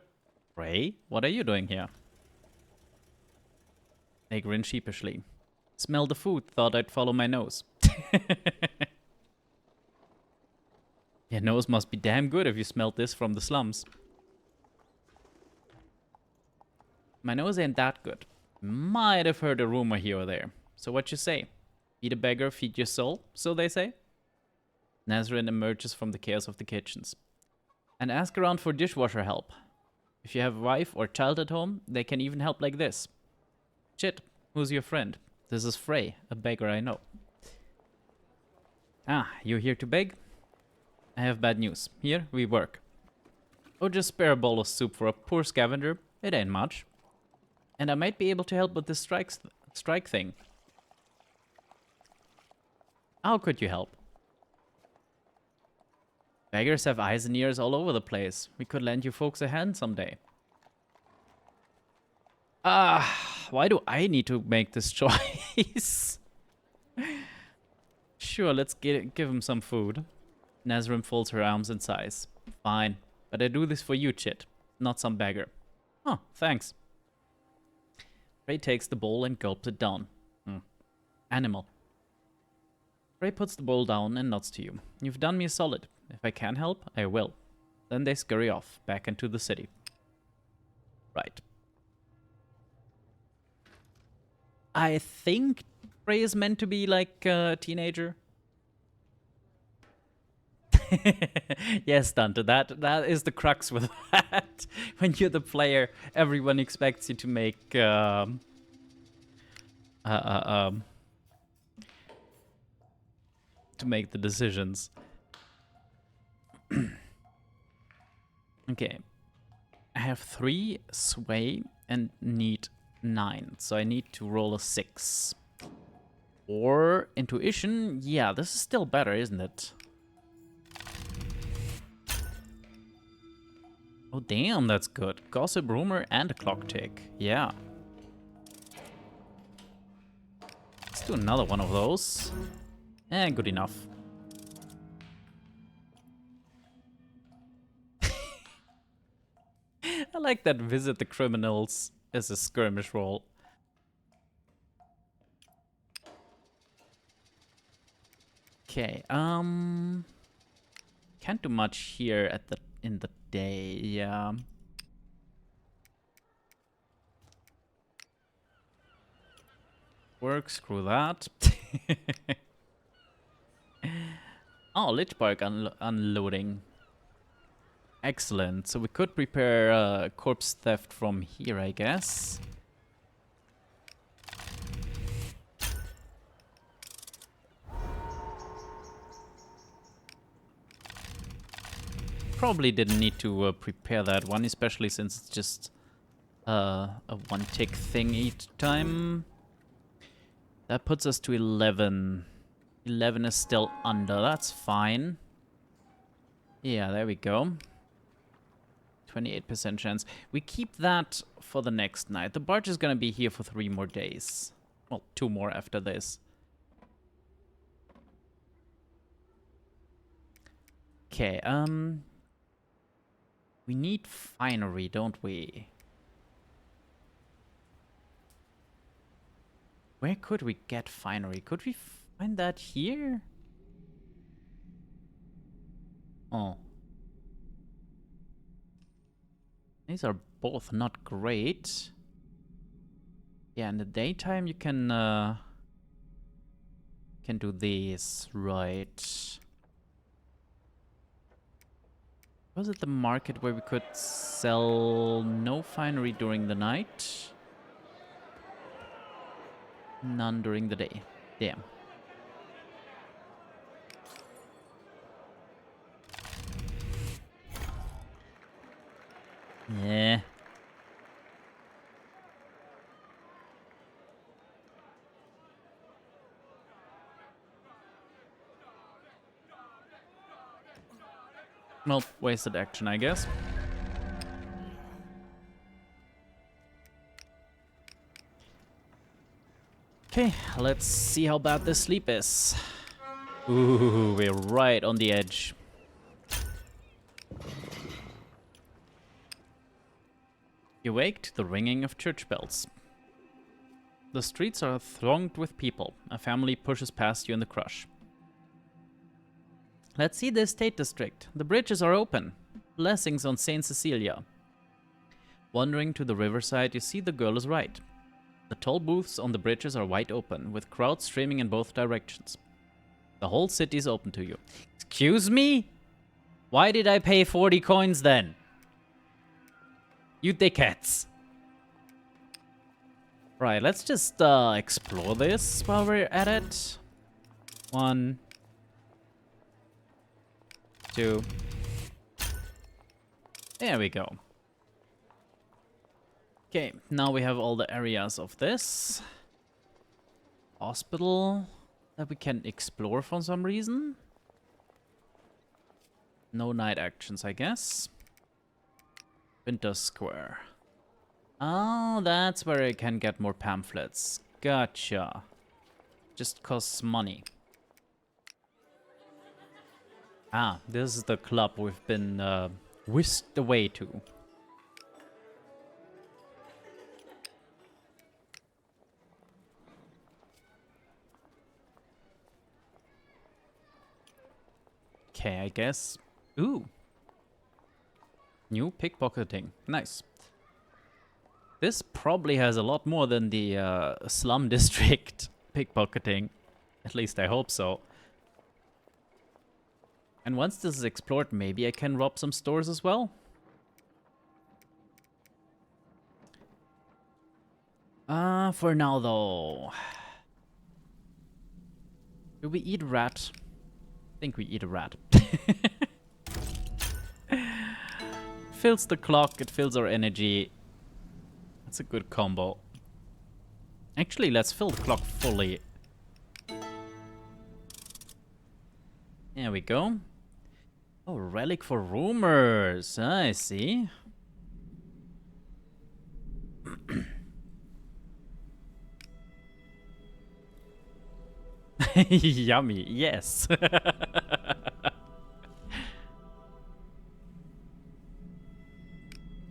Ray, what are you doing here? They grin sheepishly. Smell the food, thought I'd follow my nose. Your nose must be damn good if you smelled this from the slums. My nose ain't that good. Might have heard a rumor here or there. So what you say? Feed a beggar, feed your soul, so they say? Nazarene emerges from the chaos of the kitchens. And ask around for dishwasher help. If you have a wife or child at home, they can even help like this. Shit, who's your friend? This is Frey, a beggar I know. Ah, you here to beg? I have bad news. Here, we work. Oh, just spare a bowl of soup for a poor scavenger. It ain't much. And I might be able to help with this strike thing. How could you help? Beggars have eyes and ears all over the place. We could lend you folks a hand someday. Why do I need to make this choice? Sure, let's give him some food. Nazarene folds her arms and sighs. Fine, but I do this for you, Chit, not some beggar. Oh, thanks. Ray takes the bowl and gulps it down. Animal. Ray puts the bowl down and nods to you. You've done me a solid. If I can help, I will. Then they scurry off, back into the city. Right. I think Ray is meant to be like a teenager. Yes, Dante, that is the crux with that. When you're the player, everyone expects you to make to make the decisions. Okay. I have 3 sway and need 9, so I need to roll a 6. Or intuition. Yeah, this is still better, isn't it? Oh, damn, that's good. Gossip, rumor, and a clock tick. Yeah. Let's do another one of those. Good enough. I like that visit the criminals as a skirmish roll. Okay, can't do much here at in the day, yeah. Work, screw that. Oh, Lich Park unloading. Excellent. So we could prepare corpse theft from here, I guess. Probably didn't need to prepare that one, especially since it's just a one-tick thing each time. That puts us to 11. 11 is still under. That's fine. Yeah, there we go. 28% chance. We keep that for the next night. The barge is gonna be here for 3 more days. Well, 2 more after this. Okay, we need finery, don't we? Where could we get finery? Could we find that here? Oh. These are both not great. Yeah, in the daytime you can do these, right? Was it the market where we could sell no finery during the night? None during the day. Damn. Yeah. Well, wasted action, I guess. Okay, let's see how bad this sleep is. Ooh, we're right on the edge. You wake to the ringing of church bells. The streets are thronged with people. A family pushes past you in the crush. Let's see the estate district. The bridges are open. Blessings on Saint Cecilia. Wandering to the riverside, you see the girl is right. The toll booths on the bridges are wide open, with crowds streaming in both directions. The whole city is open to you. Excuse me? Why did I pay 40 coins then? You dickheads. Right, let's just explore this while we're at it. 1, 2. There we go. Okay, now we have all the areas of this. Hospital that we can explore for some reason. No night actions, I guess. Winter Square. Oh, that's where I can get more pamphlets. Gotcha. Just costs money. Ah, this is the club we've been whisked away to. Okay, I guess. Ooh. New pickpocketing. Nice. This probably has a lot more than the slum district pickpocketing. At least I hope so. And once this is explored, maybe I can rob some stores as well? For now though. Do we eat rat? I think we eat a rat. Fills the clock, it fills our energy. That's a good combo. Actually, let's fill the clock fully. There we go. Oh, relic for rumors. I see. Yummy, yes.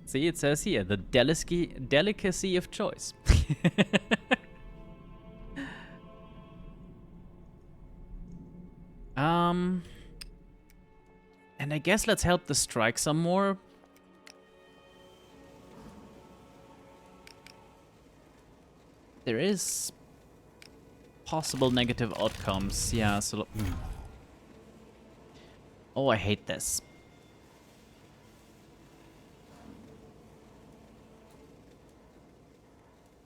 See, it says here, the delicacy of choice. And I guess let's help the strike some more. There is possible negative outcomes, yeah, so... Oh, I hate this.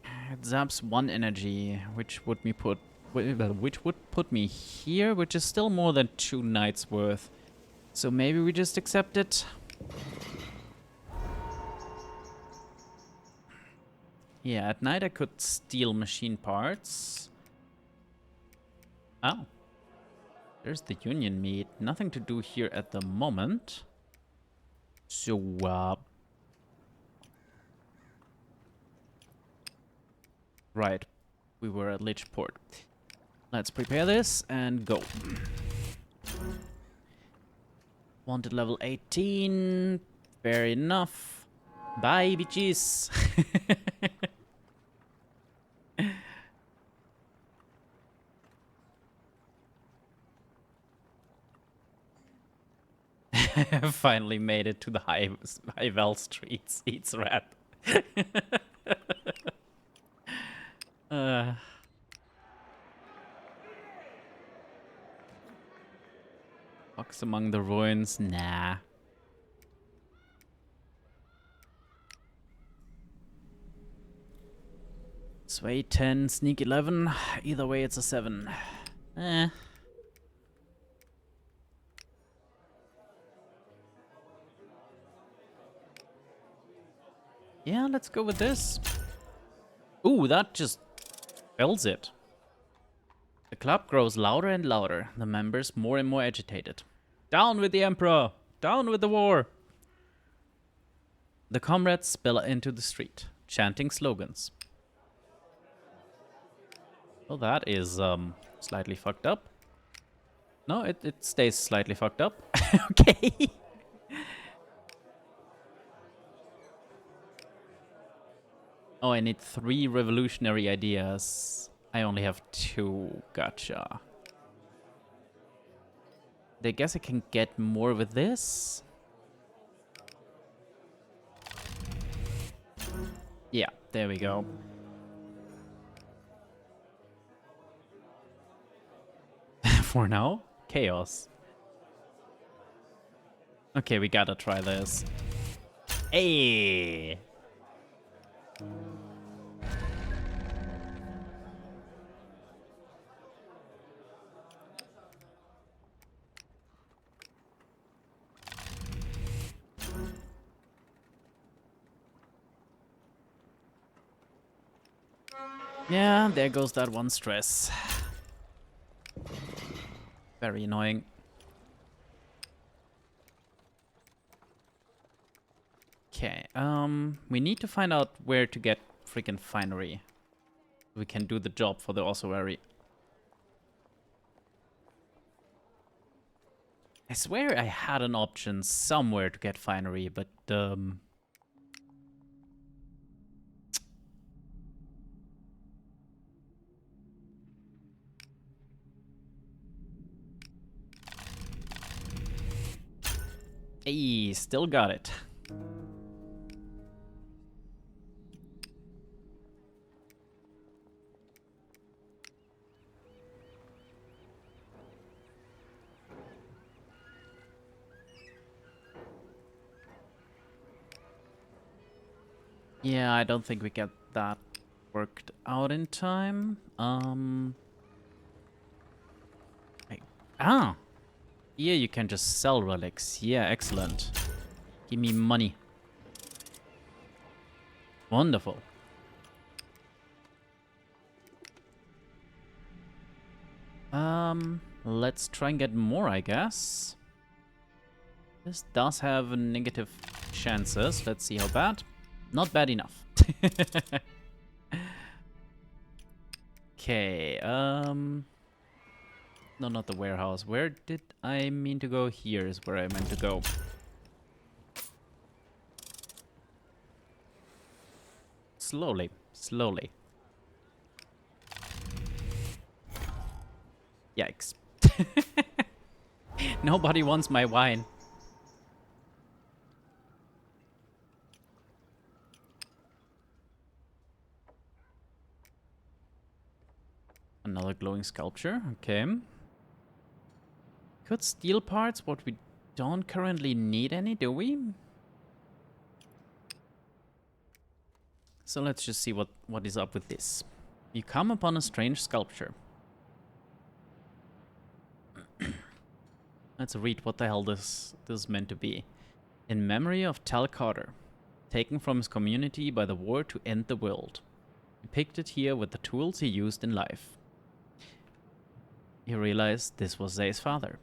It zaps 1 energy, which would put me here, which is still more than 2 nights worth. So maybe we just accept it. Yeah, at night I could steal machine parts. Oh. There's the union meet. Nothing to do here at the moment. So, right. We were at Lichport. Let's prepare this and go. Wanted level 18. Fair enough. Bye, bitches. Finally made it to the Highvale streets. Eats rat. Fox among the ruins? Nah. Sway 10, sneak 11. Either way, it's a 7. Eh. Yeah, let's go with this. Ooh, that just fills it. The club grows louder and louder, the members more and more agitated. Down with the Emperor! Down with the war! The comrades spill into the street, chanting slogans. Well, that is slightly fucked up. No, it stays slightly fucked up. Okay. Oh, I need 3 revolutionary ideas. I only have 2. Gotcha. I guess I can get more with this. Yeah, there we go. For now, chaos. Okay, we gotta try this. Hey! Yeah, there goes that one stress. Very annoying. Okay, we need to find out where to get freaking finery. We can do the job for the ossuary. I swear I had an option somewhere to get finery, but hey, still got it. Yeah, I don't think we get that worked out in time. Ah! Here you can just sell relics. Yeah, excellent. Give me money. Wonderful. Let's try and get more, I guess. This does have negative chances. Let's see how bad. Not bad enough. Okay, no, not the warehouse. Where did I mean to go? Here is where I meant to go. Slowly, slowly. Yikes. Nobody wants my wine. Another glowing sculpture, okay. Could steal parts, what we don't currently need any, do we? So let's just see what is up with this. You come upon a strange sculpture. Let's read what the hell this is meant to be. In memory of Tal Carter, taken from his community by the war to end the world. Depicted here with the tools he used in life. You realize this was Zay's father.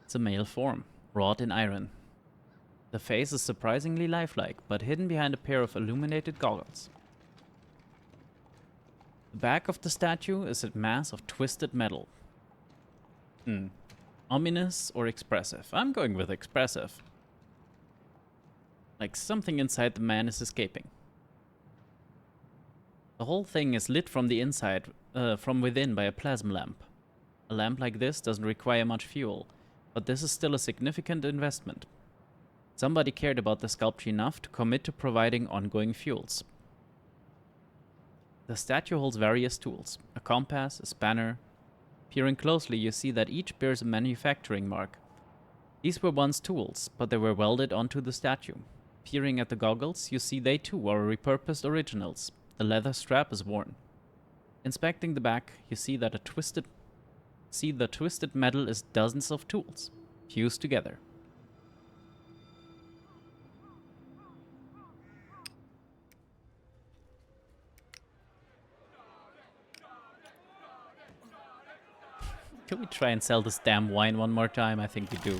It's a male form, wrought in iron. The face is surprisingly lifelike, but hidden behind a pair of illuminated goggles. The back of the statue is a mass of twisted metal. Ominous or expressive? I'm going with expressive. Like something inside the man is escaping. The whole thing is lit from the inside, from within by a plasma lamp. A lamp like this doesn't require much fuel, but this is still a significant investment. Somebody cared about the sculpture enough to commit to providing ongoing fuels. The statue holds various tools, a compass, a spanner. Peering closely, you see that each bears a manufacturing mark. These were once tools, but they were welded onto the statue. Peering at the goggles, you see they too are repurposed originals. The leather strap is worn. Inspecting the back, you see that the twisted metal is dozens of tools, fused together. Can we try and sell this damn wine one more time? I think we do.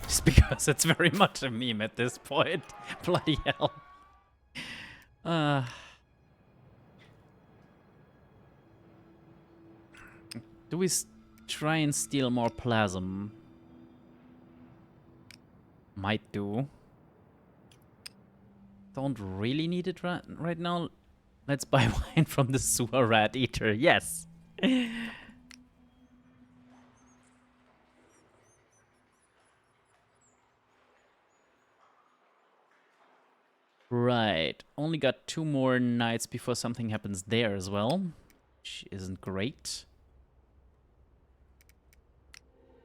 Just because it's very much a meme at this point. Bloody hell. Do we try and steal more plasm? Might do. Don't really need it right now. Let's buy wine from the sewer rat eater. Yes. Right. Only got 2 more nights before something happens there as well. Which isn't great.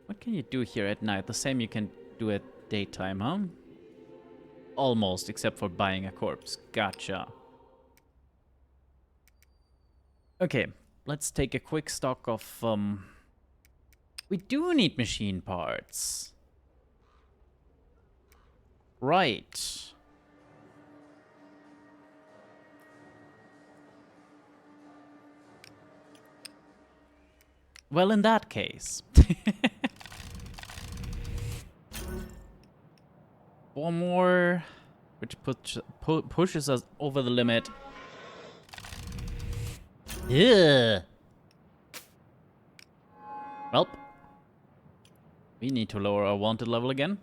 What can you do here at night? The same you can do at daytime, huh? Almost, except for buying a corpse. Gotcha. Okay, let's take a quick stock of, We do need machine parts. Right. Well, in that case. 4 more, which pushes us over the limit. Yeah. Well, we need to lower our wanted level again.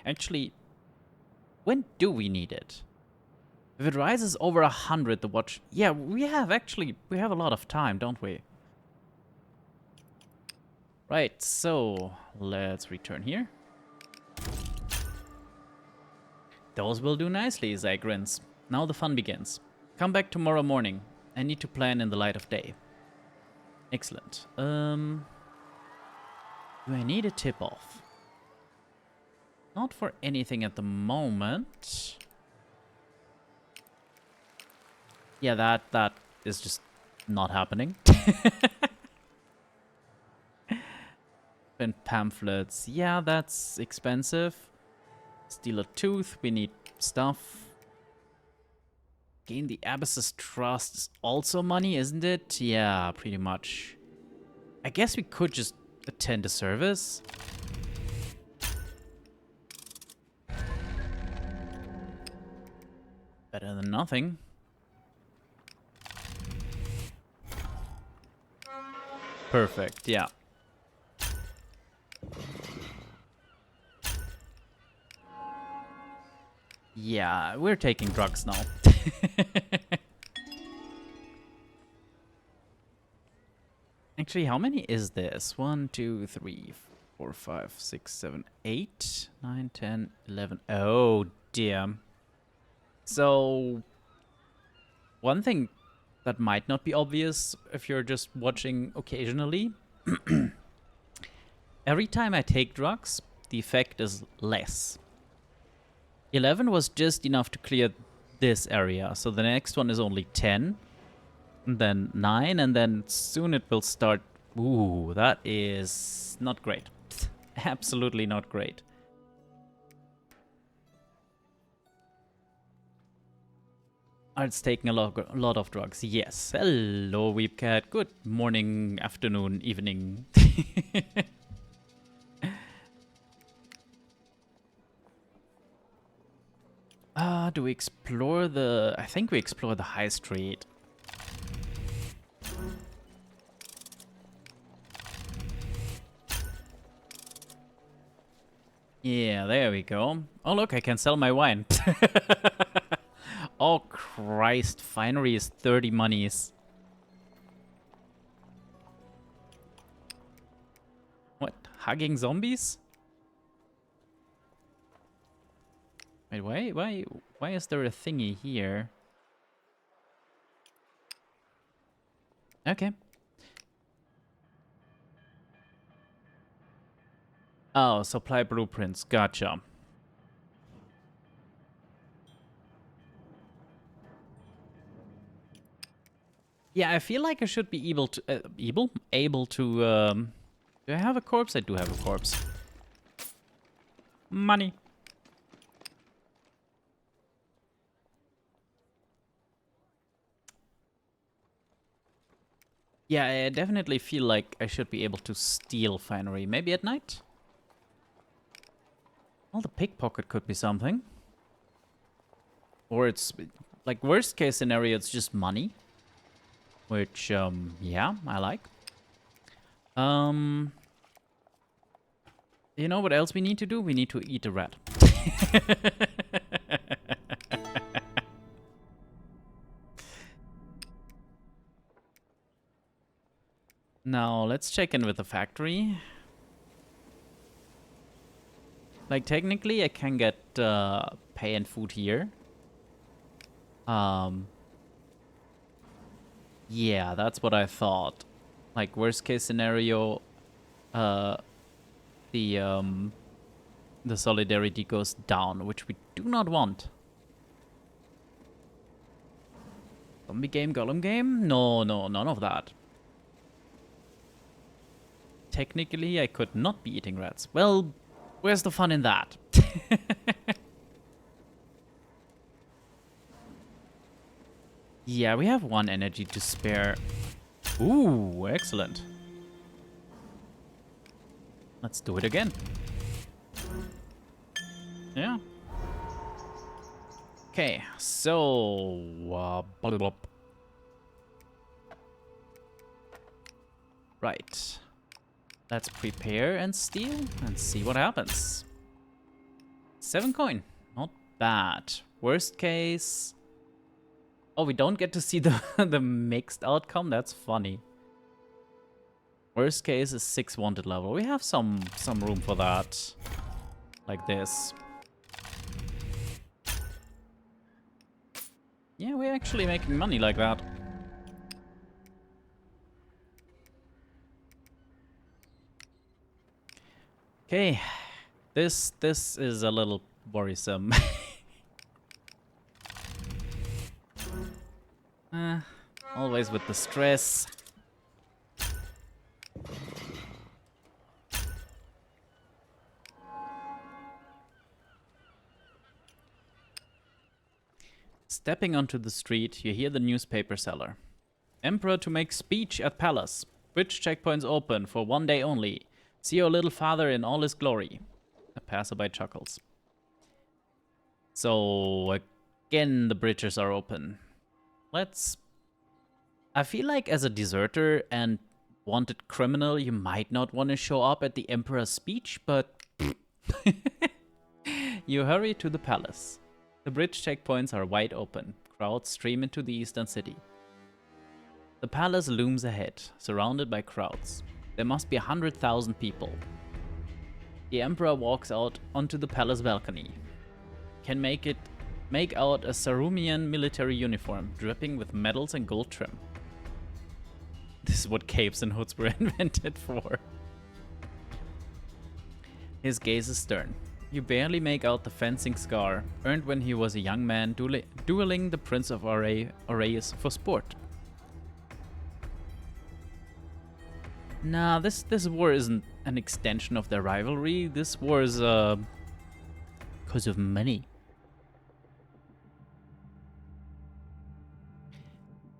Actually, when do we need it? If it rises over 100, the watch... Yeah, we have a lot of time, don't we? Right, so let's return here. Those will do nicely, Zay grins. Now the fun begins. Come back tomorrow morning. I need to plan in the light of day. Excellent. Do I need a tip-off? Not for anything at the moment. Yeah, that is just not happening. And pamphlets. Yeah, that's expensive. Steal a tooth. We need stuff. Gain the Abyss's trust is also money, isn't it? Yeah, pretty much. I guess we could just attend a service. Better than nothing. Perfect, yeah. Yeah, we're taking drugs now. Actually, how many is this? 1, 2, 3, 4, 5, 6, 7, 8, 9, 10, 11. Oh, dear. So, one thing that might not be obvious if you're just watching occasionally. Every time I take drugs, the effect is less. 11 was just enough to clear this area, so the next one is only 10, and then 9, and then soon it will start. Ooh, that is not great. Absolutely not great. It's taking a lot of drugs. Yes. Hello, Weepcat. Good morning, afternoon, evening. Do we explore the... I think we explore the high street. Yeah, there we go. Oh, look, I can sell my wine. Oh, Christ. Finery is 30 monies. What? Hugging zombies? Wait, why is there a thingy here? Okay. Oh, supply blueprints. Gotcha. Yeah, I feel like I should be able to... able to... Do I have a corpse? I do have a corpse. Money. Yeah, I definitely feel like I should be able to steal finally. Maybe at night? Well, the pickpocket could be something. Or it's, like, worst case scenario, it's just money. Which, yeah, I like. You know what else we need to do? We need to eat a rat. Now, let's check in with the factory. Like, technically, I can get pay and food here. Yeah, that's what I thought. Like, worst case scenario, the solidarity goes down, which we do not want. Zombie game, golem game? No, none of that. Technically, I could not be eating rats. Well, where's the fun in that? Yeah, we have 1 energy to spare. Ooh, excellent. Let's do it again. Yeah. Okay, so... right. Let's prepare and steal and see what happens. 7 coin. Not bad. Worst case... Oh, we don't get to see the, the mixed outcome? That's funny. Worst case is 6 wanted level. We have some room for that. Like this. Yeah, we're actually making money like that. Okay. This is a little worrisome. Always with the stress. Stepping onto the street, you hear the newspaper seller. Emperor to make speech at palace. Bridge checkpoints open for 1 day only. See your little father in all his glory. A passerby chuckles. So, again, the bridges are open. I feel like as a deserter and wanted criminal, you might not want to show up at the Emperor's speech, but... You hurry to the palace. The bridge checkpoints are wide open. Crowds stream into the eastern city. The palace looms ahead, surrounded by crowds. There must be 100,000 people. The Emperor walks out onto the palace balcony. Can make out a Sarumian military uniform, dripping with medals and gold trim. This is what capes and hoods were invented for. His gaze is stern. You barely make out the fencing scar, earned when he was a young man dueling the Prince of Aureus for sport. Nah, this war isn't an extension of their rivalry. This war is, because of money.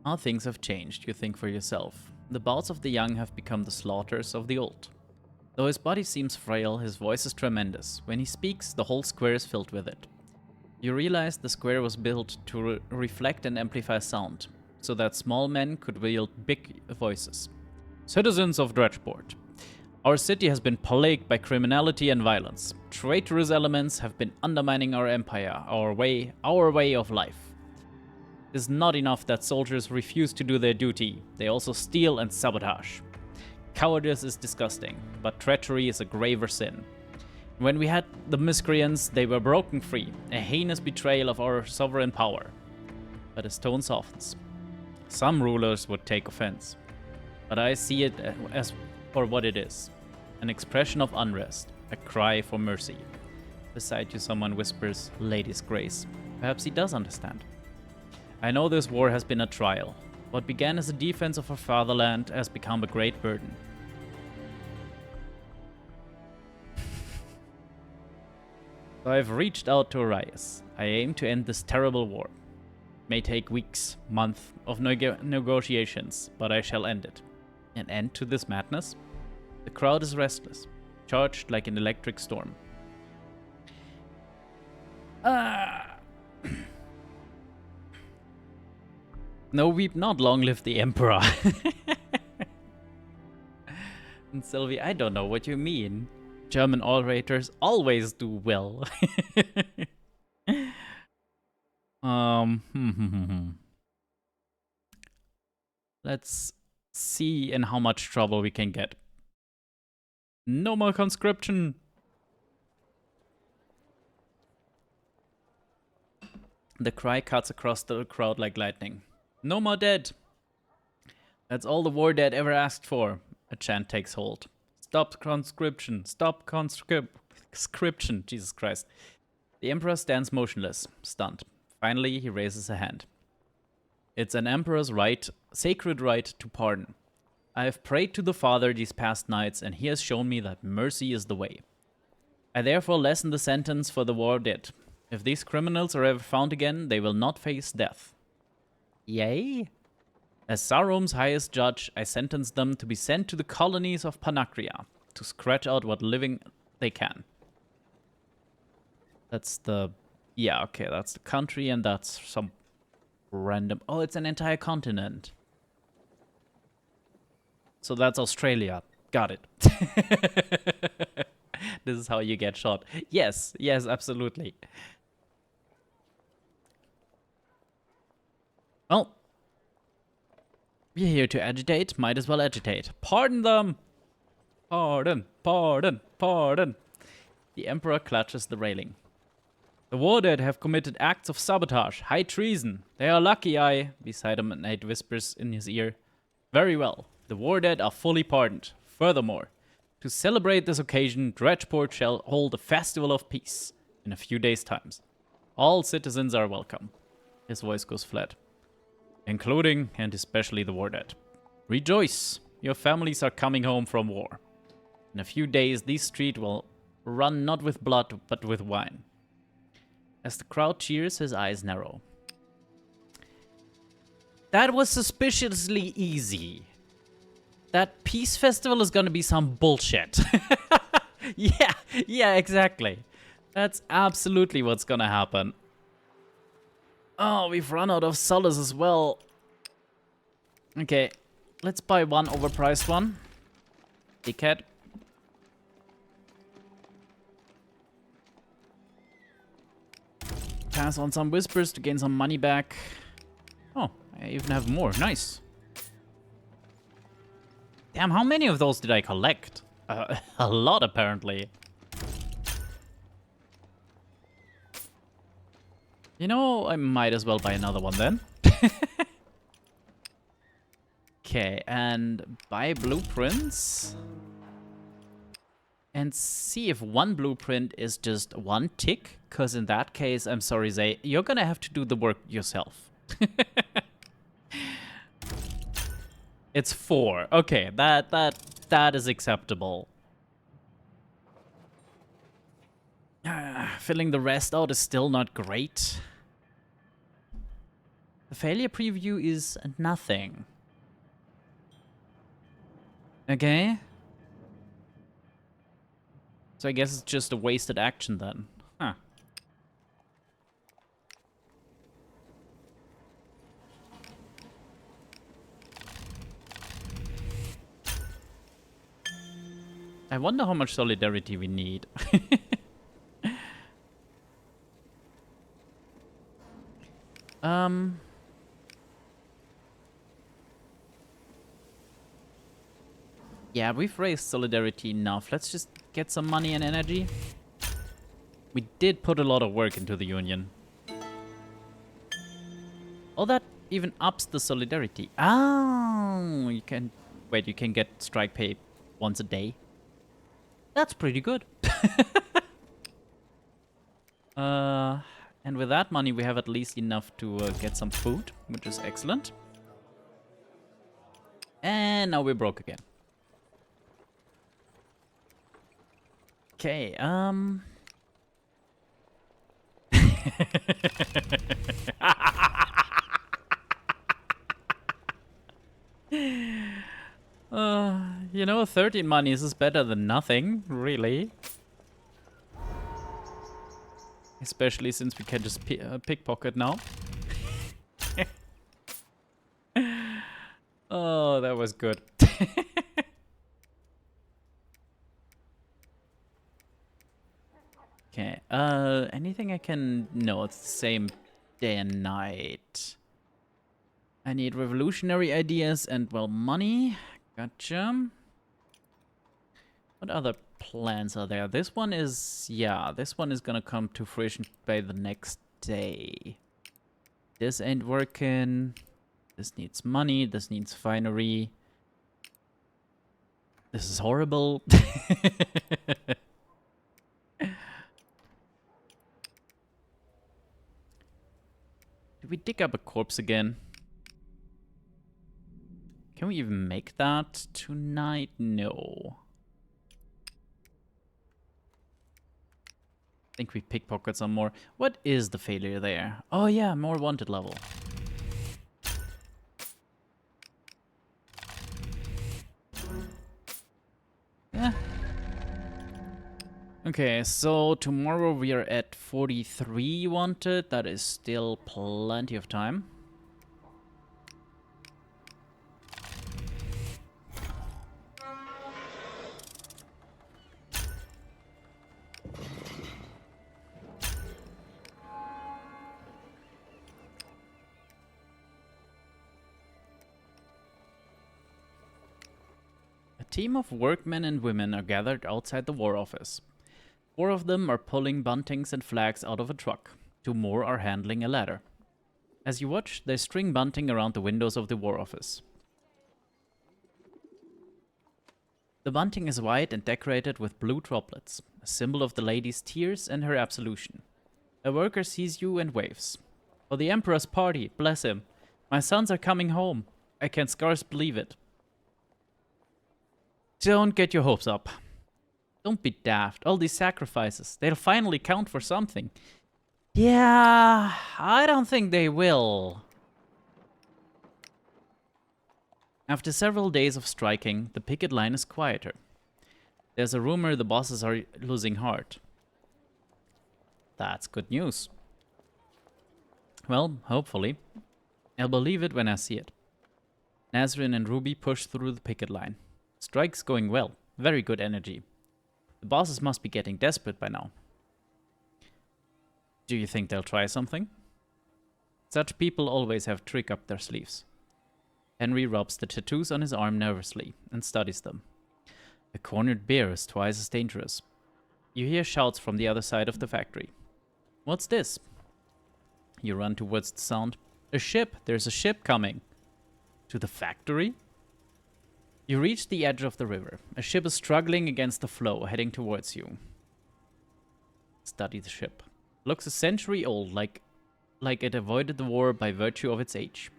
How things have changed, you think for yourself. The bouts of the young have become the slaughters of the old. Though his body seems frail, his voice is tremendous. When he speaks, the whole square is filled with it. You realize the square was built to reflect and amplify sound, so that small men could wield big voices. Citizens of Dredgeport, our city has been plagued by criminality and violence. Traitorous elements have been undermining our empire, our way of life. It is not enough that soldiers refuse to do their duty, they also steal and sabotage. Cowardice is disgusting, but treachery is a graver sin. When we had the miscreants, they were broken free, a heinous betrayal of our sovereign power. But his tone softens. Some rulers would take offense, but I see it as for what it is. An expression of unrest, a cry for mercy. Beside you someone whispers, Lady's Grace. Perhaps he does understand. I know this war has been a trial. What began as a defense of our fatherland has become a great burden. So I've reached out to Arias. I aim to end this terrible war. It may take weeks, months of negotiations, but I shall end it. An end to this madness? The crowd is restless, charged like an electric storm. No, weep not, long live the Emperor. And Sylvie, I don't know what you mean. German orators always do well. Let's see in how much trouble we can get. No more conscription. The cry cuts across the crowd like lightning. No more dead. That's all the war dead ever asked for. A chant takes hold. Stop conscription. Stop conscription. Jesus Christ. The Emperor stands motionless, stunned. Finally, he raises a hand. It's an Emperor's right, sacred right to pardon. I have prayed to the Father these past nights, and he has shown me that mercy is the way. I therefore lessen the sentence for the war dead. If these criminals are ever found again, they will not face death. Yea? As Sarum's highest judge, I sentence them to be sent to the colonies of Panacria, to scratch out what living they can. That's the... Yeah, okay, that's the country, and that's some random... Oh, it's an entire continent. So that's Australia. Got it. This is how you get shot. Yes, yes, absolutely. Well, we're here to agitate, might as well agitate. Pardon them! Pardon, pardon, pardon. The Emperor clutches the railing. The war dead have committed acts of sabotage, high treason. They are lucky beside him, a knight whispers in his ear. Very well, the war dead are fully pardoned. Furthermore, to celebrate this occasion, Dredgeport shall hold a festival of peace in a few days' time. All citizens are welcome. His voice goes flat. Including and especially the war dead. Rejoice! Your families are coming home from war. In a few days, this street will run not with blood, but with wine. As the crowd cheers, his eyes narrow. That was suspiciously easy. That peace festival is gonna be some bullshit. Yeah, exactly. That's absolutely what's gonna happen. Oh, we've run out of solace as well. Okay, let's buy one overpriced one. Dickhead. Pass on some whispers to gain some money back. Oh, I even have more. Nice. Damn, how many of those did I collect? A lot, apparently. You know, I might as well buy another one then. Okay, and buy blueprints. And see if one blueprint is just one tick. Because in that case, I'm sorry, Zay, you're gonna have to do the work yourself. It's 4. Okay, that is acceptable. Filling the rest out is still not great. The failure preview is nothing. Okay. So I guess it's just a wasted action then. Huh. I wonder how much solidarity we need. Yeah, we've raised solidarity enough. Let's just get some money and energy. We did put a lot of work into the union. Oh, that even ups the solidarity. Oh, you can... Wait, you can get strike pay once a day. That's pretty good. And with that money, we have at least enough to get some food, which is excellent. And now we're broke again. Okay, You know, 13 monies is better than nothing, really. Especially since we can just pickpocket now. Oh, that was good. Okay, anything I can... No, it's the same day and night. I need revolutionary ideas and, well, money. Gotcha. What other plans are there? This one is... Yeah, this one is gonna come to fruition by the next day. This ain't working. This needs money. This needs finery. This is horrible. Did we dig up a corpse again? Can we even make that tonight? No. I think we pickpocket some more. What is the failure there? Oh yeah, more wanted level. Yeah. Okay, so tomorrow we are at 43 wanted. That is still plenty of time. A team of workmen and women are gathered outside the War Office. 4 of them are pulling buntings and flags out of a truck. 2 more are handling a ladder. As you watch, they string bunting around the windows of the War Office. The bunting is white and decorated with blue droplets, a symbol of the lady's tears and her absolution. A worker sees you and waves. For the Emperor's party, bless him. My sons are coming home. I can scarce believe it. Don't get your hopes up. Don't be daft. All these sacrifices, they'll finally count for something. Yeah, I don't think they will. After several days of striking, the picket line is quieter. There's a rumor the bosses are losing heart. That's good news. Well, hopefully. I'll believe it when I see it. Nazrin and Ruby push through the picket line. Strike's going well. Very good energy. The bosses must be getting desperate by now. Do you think they'll try something? Such people always have trick up their sleeves. Henry rubs the tattoos on his arm nervously and studies them. A cornered bear is twice as dangerous. You hear shouts from the other side of the factory. What's this? You run towards the sound. A ship! There's a ship coming! To the factory? You reach the edge of the river. A ship is struggling against the flow, heading towards you. Study the ship. Looks a century old, like it avoided the war by virtue of its age.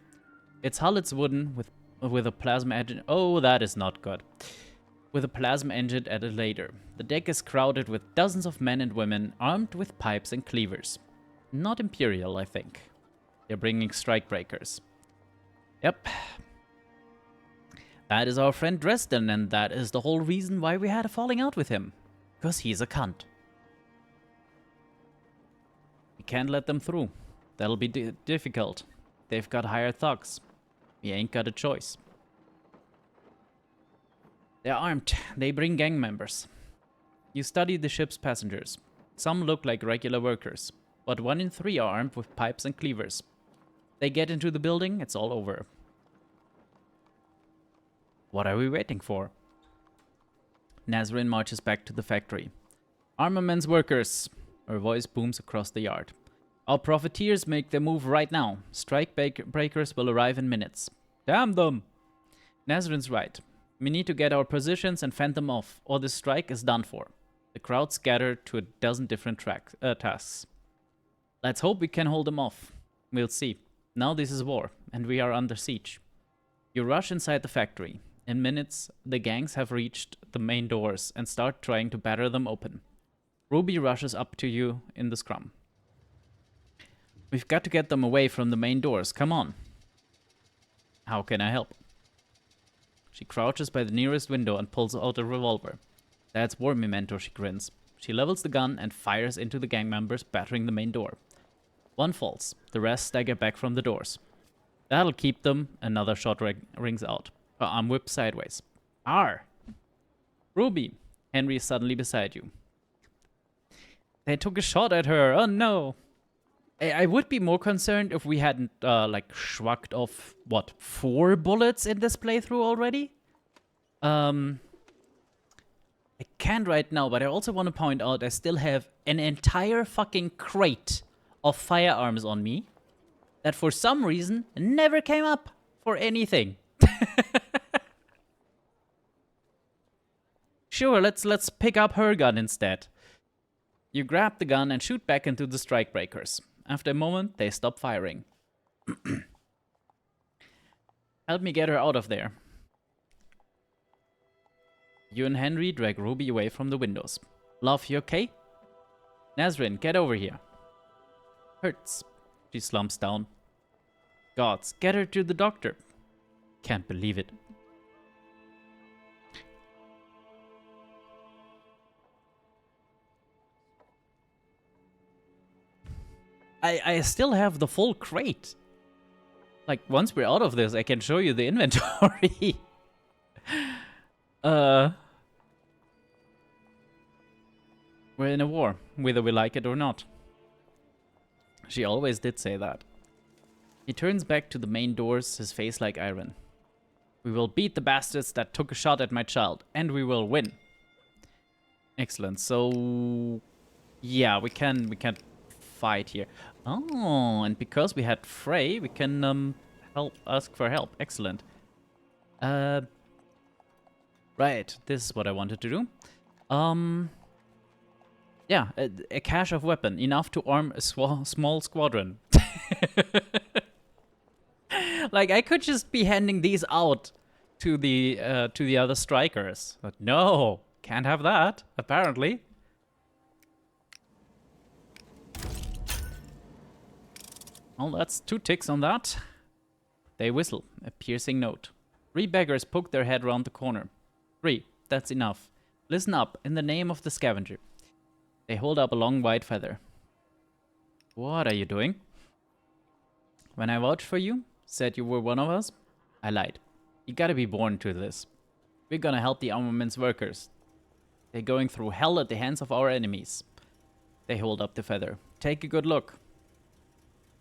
Its hull is wooden, with a plasma engine. Oh, that is not good. With a plasma engine added later. The deck is crowded with dozens of men and women, armed with pipes and cleavers. Not Imperial, I think. They're bringing strikebreakers. Yep. That is our friend Dresden, and that is the whole reason why we had a falling out with him. Because he's a cunt. We can't let them through. That'll be difficult. They've got hired thugs. We ain't got a choice. They're armed. They bring gang members. You study the ship's passengers. Some look like regular workers, but 1 in 3 are armed with pipes and cleavers. They get into the building, it's all over. What are we waiting for? Nazrin marches back to the factory. Armaments workers! Her voice booms across the yard. Our profiteers make their move right now. Strike breakers will arrive in minutes. Damn them! Nazrin's right. We need to get our positions and fend them off, or this strike is done for. The crowd scattered to a dozen different tasks. Let's hope we can hold them off. We'll see. Now this is war, and we are under siege. You rush inside the factory. In minutes, the gangs have reached the main doors and start trying to batter them open. Ruby rushes up to you in the scrum. We've got to get them away from the main doors. Come on. How can I help? She crouches by the nearest window and pulls out a revolver. That's war memento, she grins. She levels the gun and fires into the gang members, battering the main door. One falls. The rest stagger back from the doors. That'll keep them. Another shot rings out. Her arm whips sideways. R. Ruby. Henry is suddenly beside you. They took a shot at her. Oh no. I would be more concerned if we hadn't, like, shrugged off, what, 4 bullets in this playthrough already? I can't right now, but I also want to point out I still have an entire fucking crate of firearms on me that for some reason never came up for anything. Sure, let's pick up her gun instead. You grab the gun and shoot back into the strikebreakers. After a moment, they stop firing. Help me get her out of there. You and Henry drag Ruby away from the windows. Love, you okay? Nazrin, get over here. Hurts. She slumps down. Gods, get her to the doctor. Can't believe it. I still have the full crate. Like, once we're out of this, I can show you the inventory. We're in a war, whether we like it or not. She always did say that. He turns back to the main doors, his face like iron. We will beat the bastards that took a shot at my child, and we will win. Excellent. So, yeah, we can fight here. Oh, and because we had Frey, we can ask for help. Excellent. Right, this is what I wanted to do. Yeah, a cache of weapon, enough to arm a small squadron. Like, I could just be handing these out to the other strikers, but no, can't have that, apparently. Well, that's 2 ticks on that. They whistle, a piercing note. 3 beggars poke their head round the corner. 3, that's enough. Listen up, in the name of the scavenger. They hold up a long white feather. What are you doing? When I vouched for you, said you were one of us, I lied. You gotta be born to this. We're gonna help the armaments workers. They're going through hell at the hands of our enemies. They hold up the feather. Take a good look.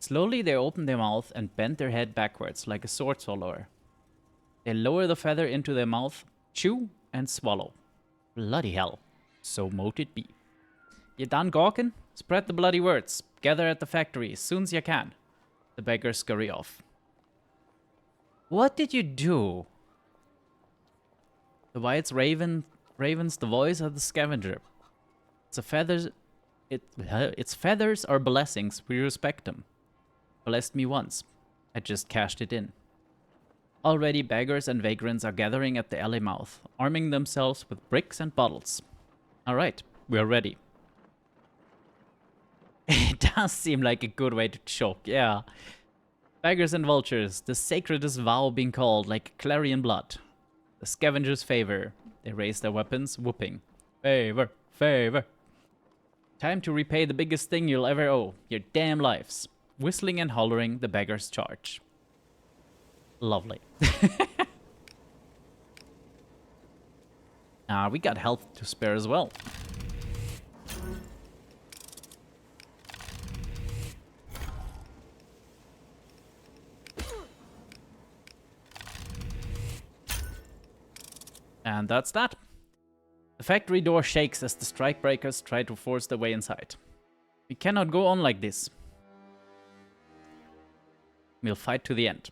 Slowly they open their mouth and bend their head backwards like a sword swallower. They lower the feather into their mouth, chew, and swallow. Bloody hell. So mote it be. You done gawking? Spread the bloody words. Gather at the factory as soon as you can. The beggars scurry off. What did you do? The whites ravens the voice of the scavenger. Its feathers are blessings. We respect them. Blessed me once. I just cashed it in. Already beggars and vagrants are gathering at the alley mouth, arming themselves with bricks and bottles. Alright, we are ready. It does seem like a good way to choke, yeah. Beggars and vultures, the sacredest vow being called like clarion blood. The scavengers favor. They raise their weapons, whooping. Favor, favor. Time to repay the biggest thing you'll ever owe, your damn lives. Whistling and hollering, the beggars charge. Lovely. We got health to spare as well. And that's that. The factory door shakes as the strikebreakers try to force their way inside. We cannot go on like this. We'll fight to the end.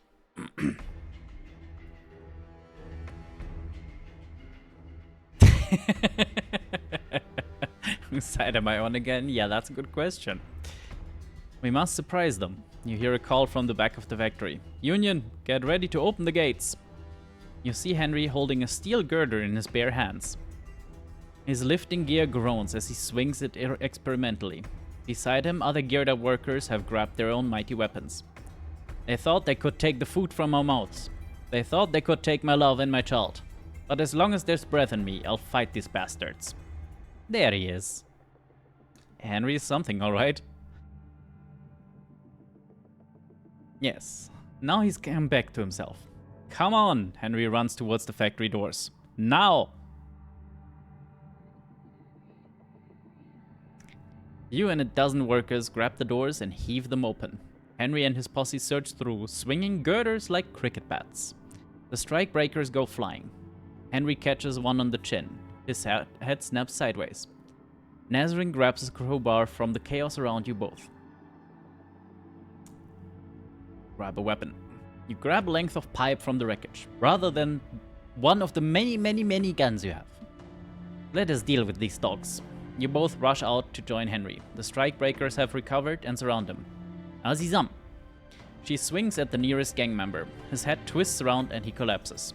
Whose side am I on again? Yeah, that's a good question. We must surprise them. You hear a call from the back of the factory. Union, get ready to open the gates. You see Henry holding a steel girder in his bare hands. His lifting gear groans as he swings it experimentally. Beside him, other geared up workers have grabbed their own mighty weapons. They thought they could take the food from our mouths. They thought they could take my love and my child. But as long as there's breath in me, I'll fight these bastards. There he is. Henry is something, alright. Yes. Now he's come back to himself. Come on! Henry runs towards the factory doors. Now! You and a dozen workers grab the doors and heave them open. Henry and his posse surge through, swinging girders like cricket bats. The strike breakers go flying. Henry catches one on the chin. His head snaps sideways. Nazarene grabs a crowbar from the chaos around you both. Grab a weapon. You grab a length of pipe from the wreckage, rather than one of the many guns you have. Let us deal with these dogs. You both rush out to join Henry. The strike breakers have recovered and surround him. Azizam. She swings at the nearest gang member. His head twists around and he collapses.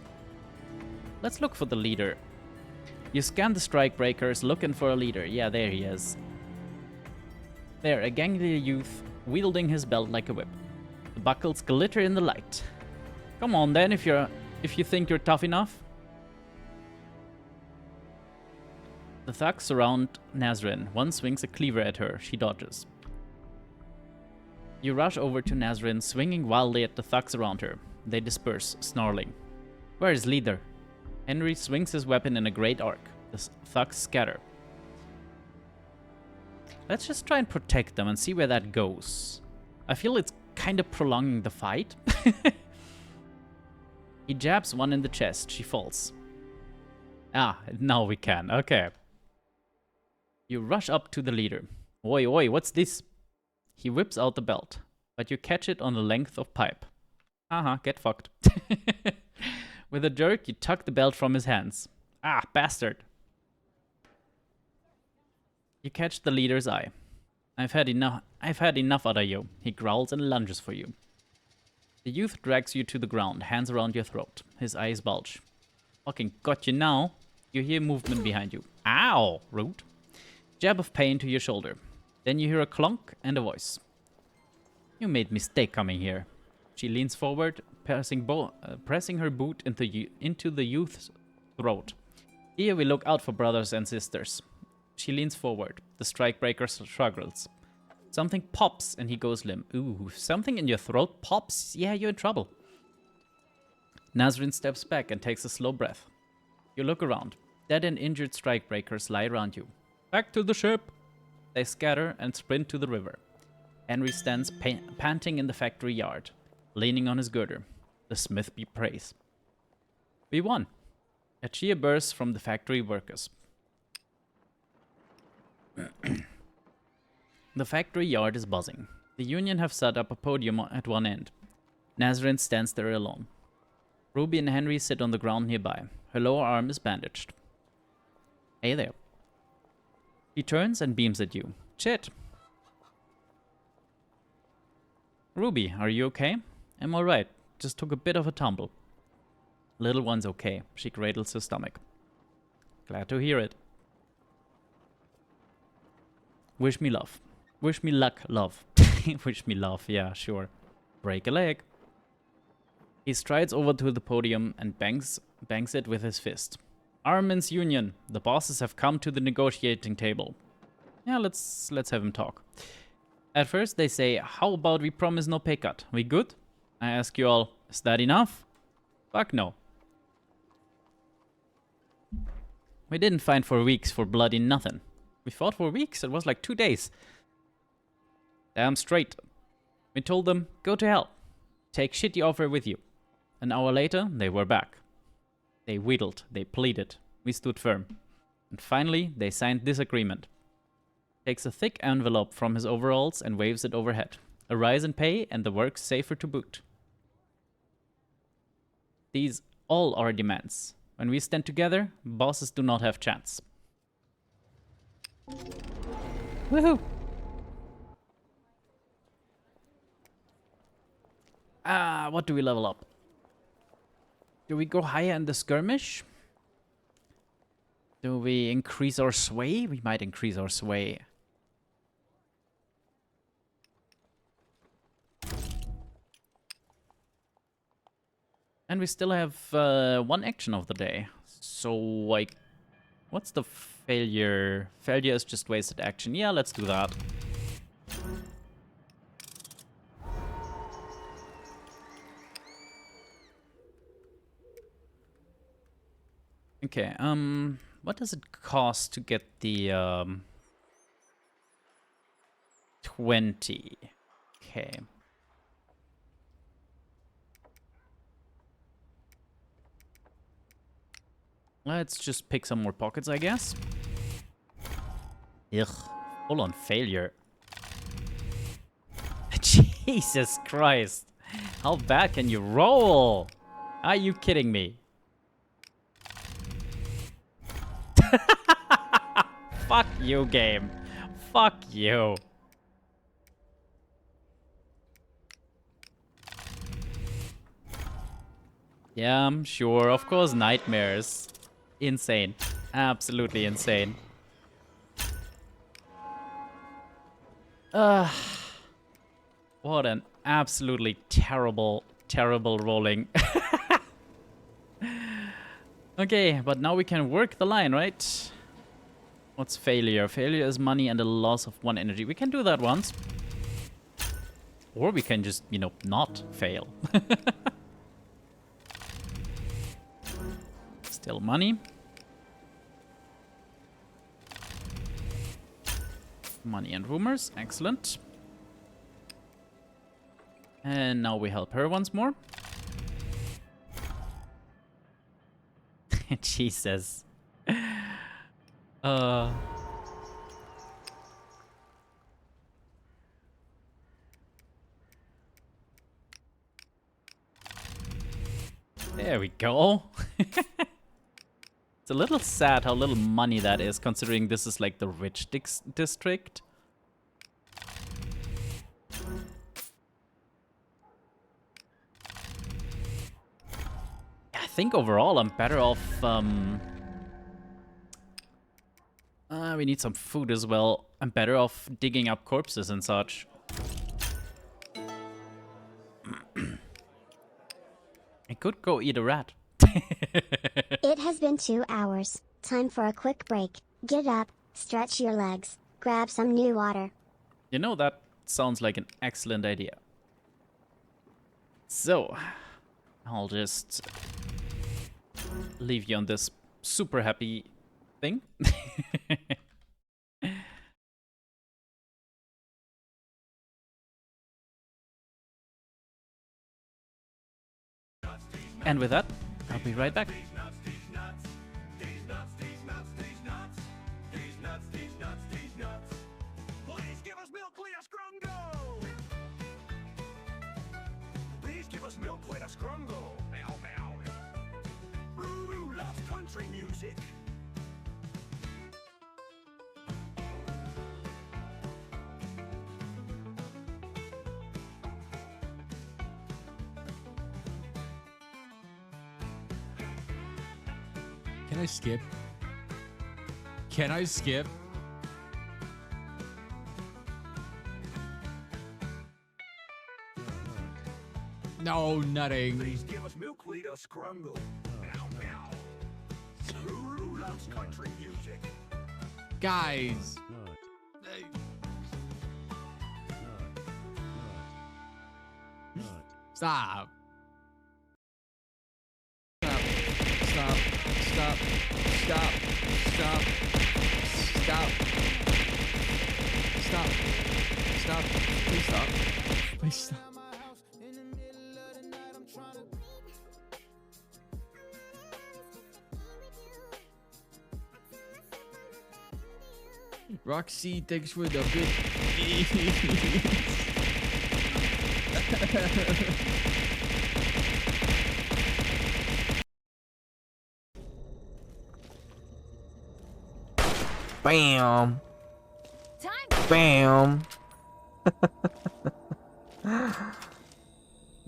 Let's look for the leader. You scan the strike breakers looking for a leader. Yeah, there he is. There, a gangly youth wielding his belt like a whip. The buckles glitter in the light. Come on then, if you think you're tough enough. The thugs surround Nazarene. One swings a cleaver at her. She dodges. You rush over to Nazarene, swinging wildly at the thugs around her. They disperse, snarling. Where is leader? Henry swings his weapon in a great arc. The thugs scatter. Let's just try and protect them and see where that goes. I feel it's kind of prolonging the fight. He jabs one in the chest. She falls. Ah, now we can. Okay. You rush up to the leader. Oi, oi, what's this? He whips out the belt, but you catch it on the length of pipe. Get fucked. With a jerk, you tuck the belt from his hands. Ah, bastard. You catch the leader's eye. I've had enough out of you. He growls and lunges for you. The youth drags you to the ground, hands around your throat. His eyes bulge. Fucking got you now. You hear movement behind you. Ow! Rude. Jab of pain to your shoulder. Then you hear a clunk and a voice. You made mistake coming here. She leans forward, pressing her boot into the youth's throat. Here we look out for brothers and sisters. She leans forward. The strikebreaker struggles. Something pops and he goes limp. Ooh, something in your throat pops? Yeah, you're in trouble. Nazarene steps back and takes a slow breath. You look around. Dead and injured strikebreakers lie around you. Back to the ship! They scatter and sprint to the river. Henry stands panting in the factory yard, leaning on his girder. The smith be praised. We won. A cheer bursts from the factory workers. The factory yard is buzzing. The union have set up a podium at one end. Nazarene stands there alone. Ruby and Henry sit on the ground nearby. Her lower arm is bandaged. Hey there. He turns and beams at you. Shit. Ruby, are you okay? I'm alright. Just took a bit of a tumble. Little one's okay. She cradles her stomach. Glad to hear it. Wish me love. Wish me luck, love. Wish me love, yeah, sure. Break a leg. He strides over to the podium and bangs it with his fist. Armaments Union, the bosses have come to the negotiating table. Yeah, let's have him talk. At first they say, how about we promise no pay cut? We good? I ask you all, is that enough? Fuck no. We didn't fight for weeks for bloody nothing. We fought for weeks, it was like 2 days. Damn straight. We told them, go to hell. Take shitty offer with you. An hour later, they were back. They wheedled, they pleaded. We stood firm. And finally, they signed this agreement. Takes a thick envelope from his overalls and waves it overhead. A rise in pay and the work safer to boot. These all our demands. When we stand together, bosses do not have chance. Woohoo! What do we level up? Do we go higher in the skirmish? Do we increase our sway? We might increase our sway. And we still have one action of the day. So, like, what's the failure? Failure is just wasted action. Yeah, let's do that. Okay, what does it cost to get the, 20? Okay. Let's just pick some more pockets, I guess. Ugh, full on failure. Jesus Christ. How bad can you roll? Are you kidding me? Fuck you, game. Fuck you. Yeah, I'm sure. Of course, nightmares. Insane. Absolutely insane. What an absolutely terrible, terrible rolling. Okay, but now we can work the line, right? What's failure? Failure is money and a loss of 1 energy. We can do that once. Or we can just, you know, not fail. Still money. Money and rumors. Excellent. And now we help her once more. Jesus. There we go. It's a little sad how little money that is, considering this is like the rich district. I think overall I'm better off, we need some food as well. I'm better off digging up corpses and such. I could go eat a rat. It has been 2 hours. Time for a quick break. Get up, stretch your legs, grab some new water. You know, that sounds like an excellent idea. So, I'll just leave you on this super happy thing. And with that, I'll be right back. Country music. Can I skip? Can I skip? No, nutting. Please give us milkweed or scrungle. Meow, meow. Ruru loves country music. Guys. Stop. Stop. Stop. Stop. Stop. Stop. Stop. Stop. Please stop. Please stop. Roxy, thanks for the bit. Bam! Bam!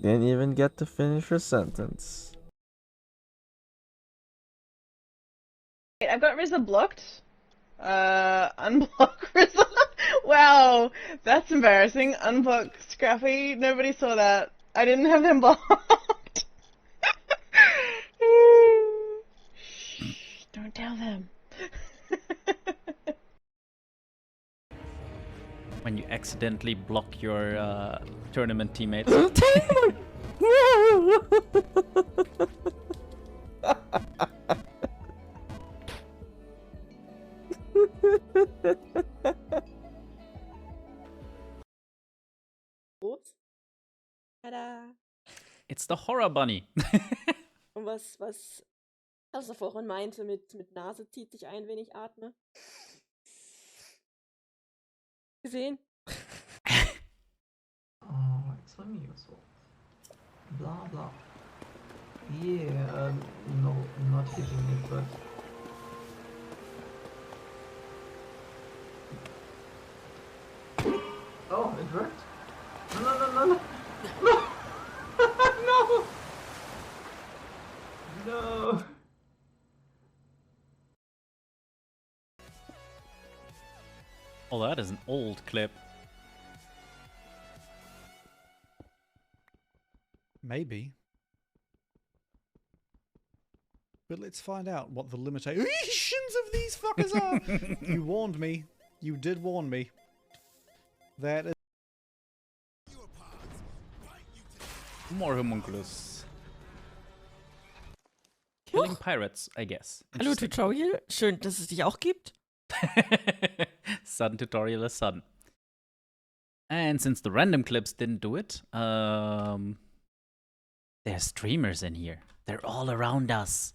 Didn't even get to finish her sentence. Wait, I've got Rizza blocked. Unblock Rizza. Wow, that's embarrassing. Unblock Scrappy. Nobody saw that. I didn't have them blocked. Don't tell them. When you accidentally block your tournament teammates. Ups. Tada. It's the horror bunny. Und was du vorhin meinte mit Nase zieht sich ein, wenn ich atme? Gesehen? Oh, explain me yourself. Blah blah. Yeah, no, not hitting it, but oh, it worked. No. No. No. Oh, that is an old clip. Maybe. But let's find out what the limitations of these fuckers are. You warned me. You did warn me. That is... More homunculus. Killing pirates, I guess. Hallo Tutorial, schön, dass es dich auch gibt. Sudden tutorial is sudden. And since the random clips didn't do it, there's streamers in here. They're all around us.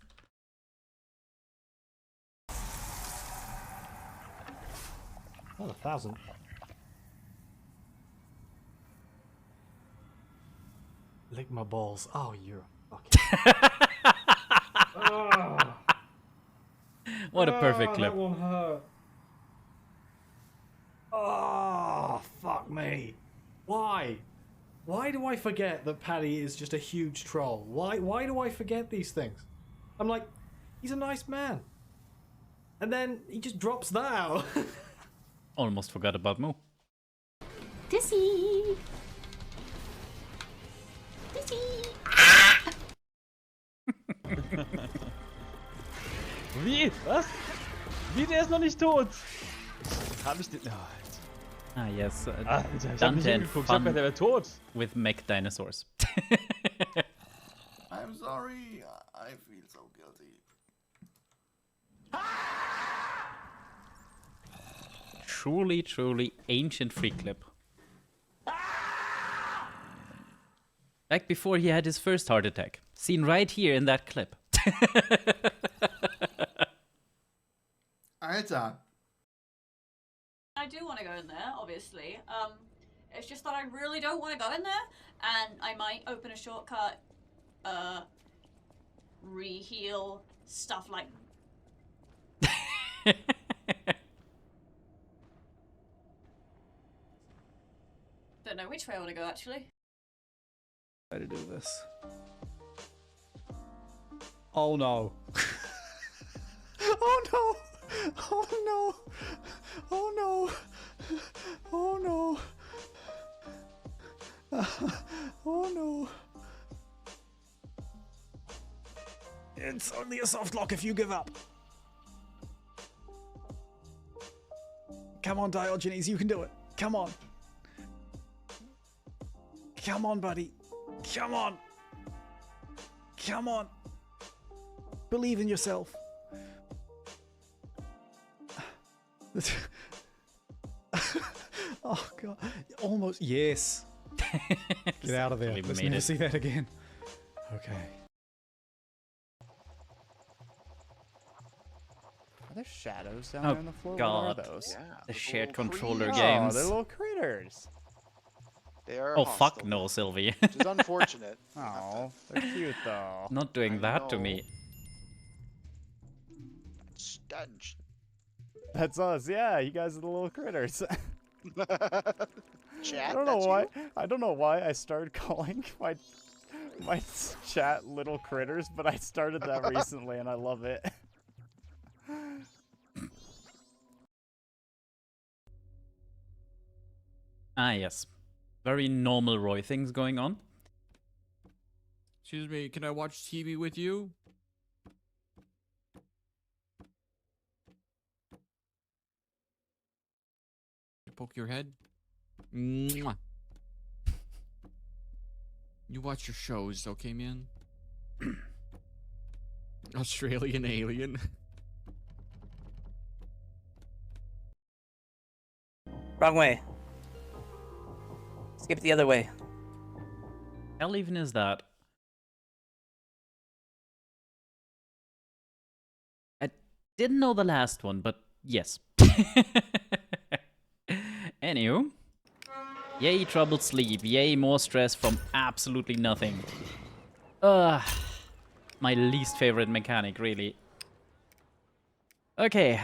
Oh, 1,000. Lick my balls. Oh, you're fucking... What a perfect clip. That one hurt. Oh, fuck me. Why? Why do I forget that Paddy is just a huge troll? Why do I forget these things? I'm like, he's a nice man. And then he just drops that out. Almost forgot about Moo. Dizzy! Wie? Was? Wie? Der ist noch nicht tot. Hab ich den... Oh, Ah, yes. Alter, ich hab Dante nicht and hingeguckt. Ich hab fun gedacht, der wäre tot. with mech dinosaurs. I'm sorry. I feel so guilty. Truly ancient free clip. Back before he had his first heart attack. Seen right here in that clip. Alter. I do want to go in there, obviously. It's just that I really don't want to go in there, and I might open a shortcut, re-heal, stuff like... Don't know which way I want to go, actually. How to do this. Oh no. Oh no. Oh no. Oh no. Oh no. Oh no. It's only a soft lock if you give up. Come on, Diogenes, you can do it. Come on. Come on, buddy. Come on. Come on. Believe in yourself. Oh god. Almost. Yes. Get out of there. We Let's made never it. see that again. Okay. Are there shadows down Oh, there on the floor? God. What are those? The shared controller Oh, games. they're little critters. They are Oh, hostile, fuck no, Sylvie. which is unfortunate. Oh, they're cute though. Not doing I that to know. me. Stench. That's us. Yeah, you guys are the little critters. Chat, I don't know that's why. you? I don't know why I started calling my chat little critters, but I started that recently and I love it. Ah, yes. Very normal Roy things going on. Excuse me, can I watch TV with you? poke your head? Mwah. You watch your shows, okay, man? Australian alien. Wrong way. Skip the other way. Hell even is that? I didn't know the last one, but yes. Anywho. Yay, troubled sleep. Yay, more stress from absolutely nothing. Ugh. My least favorite mechanic, really. Okay,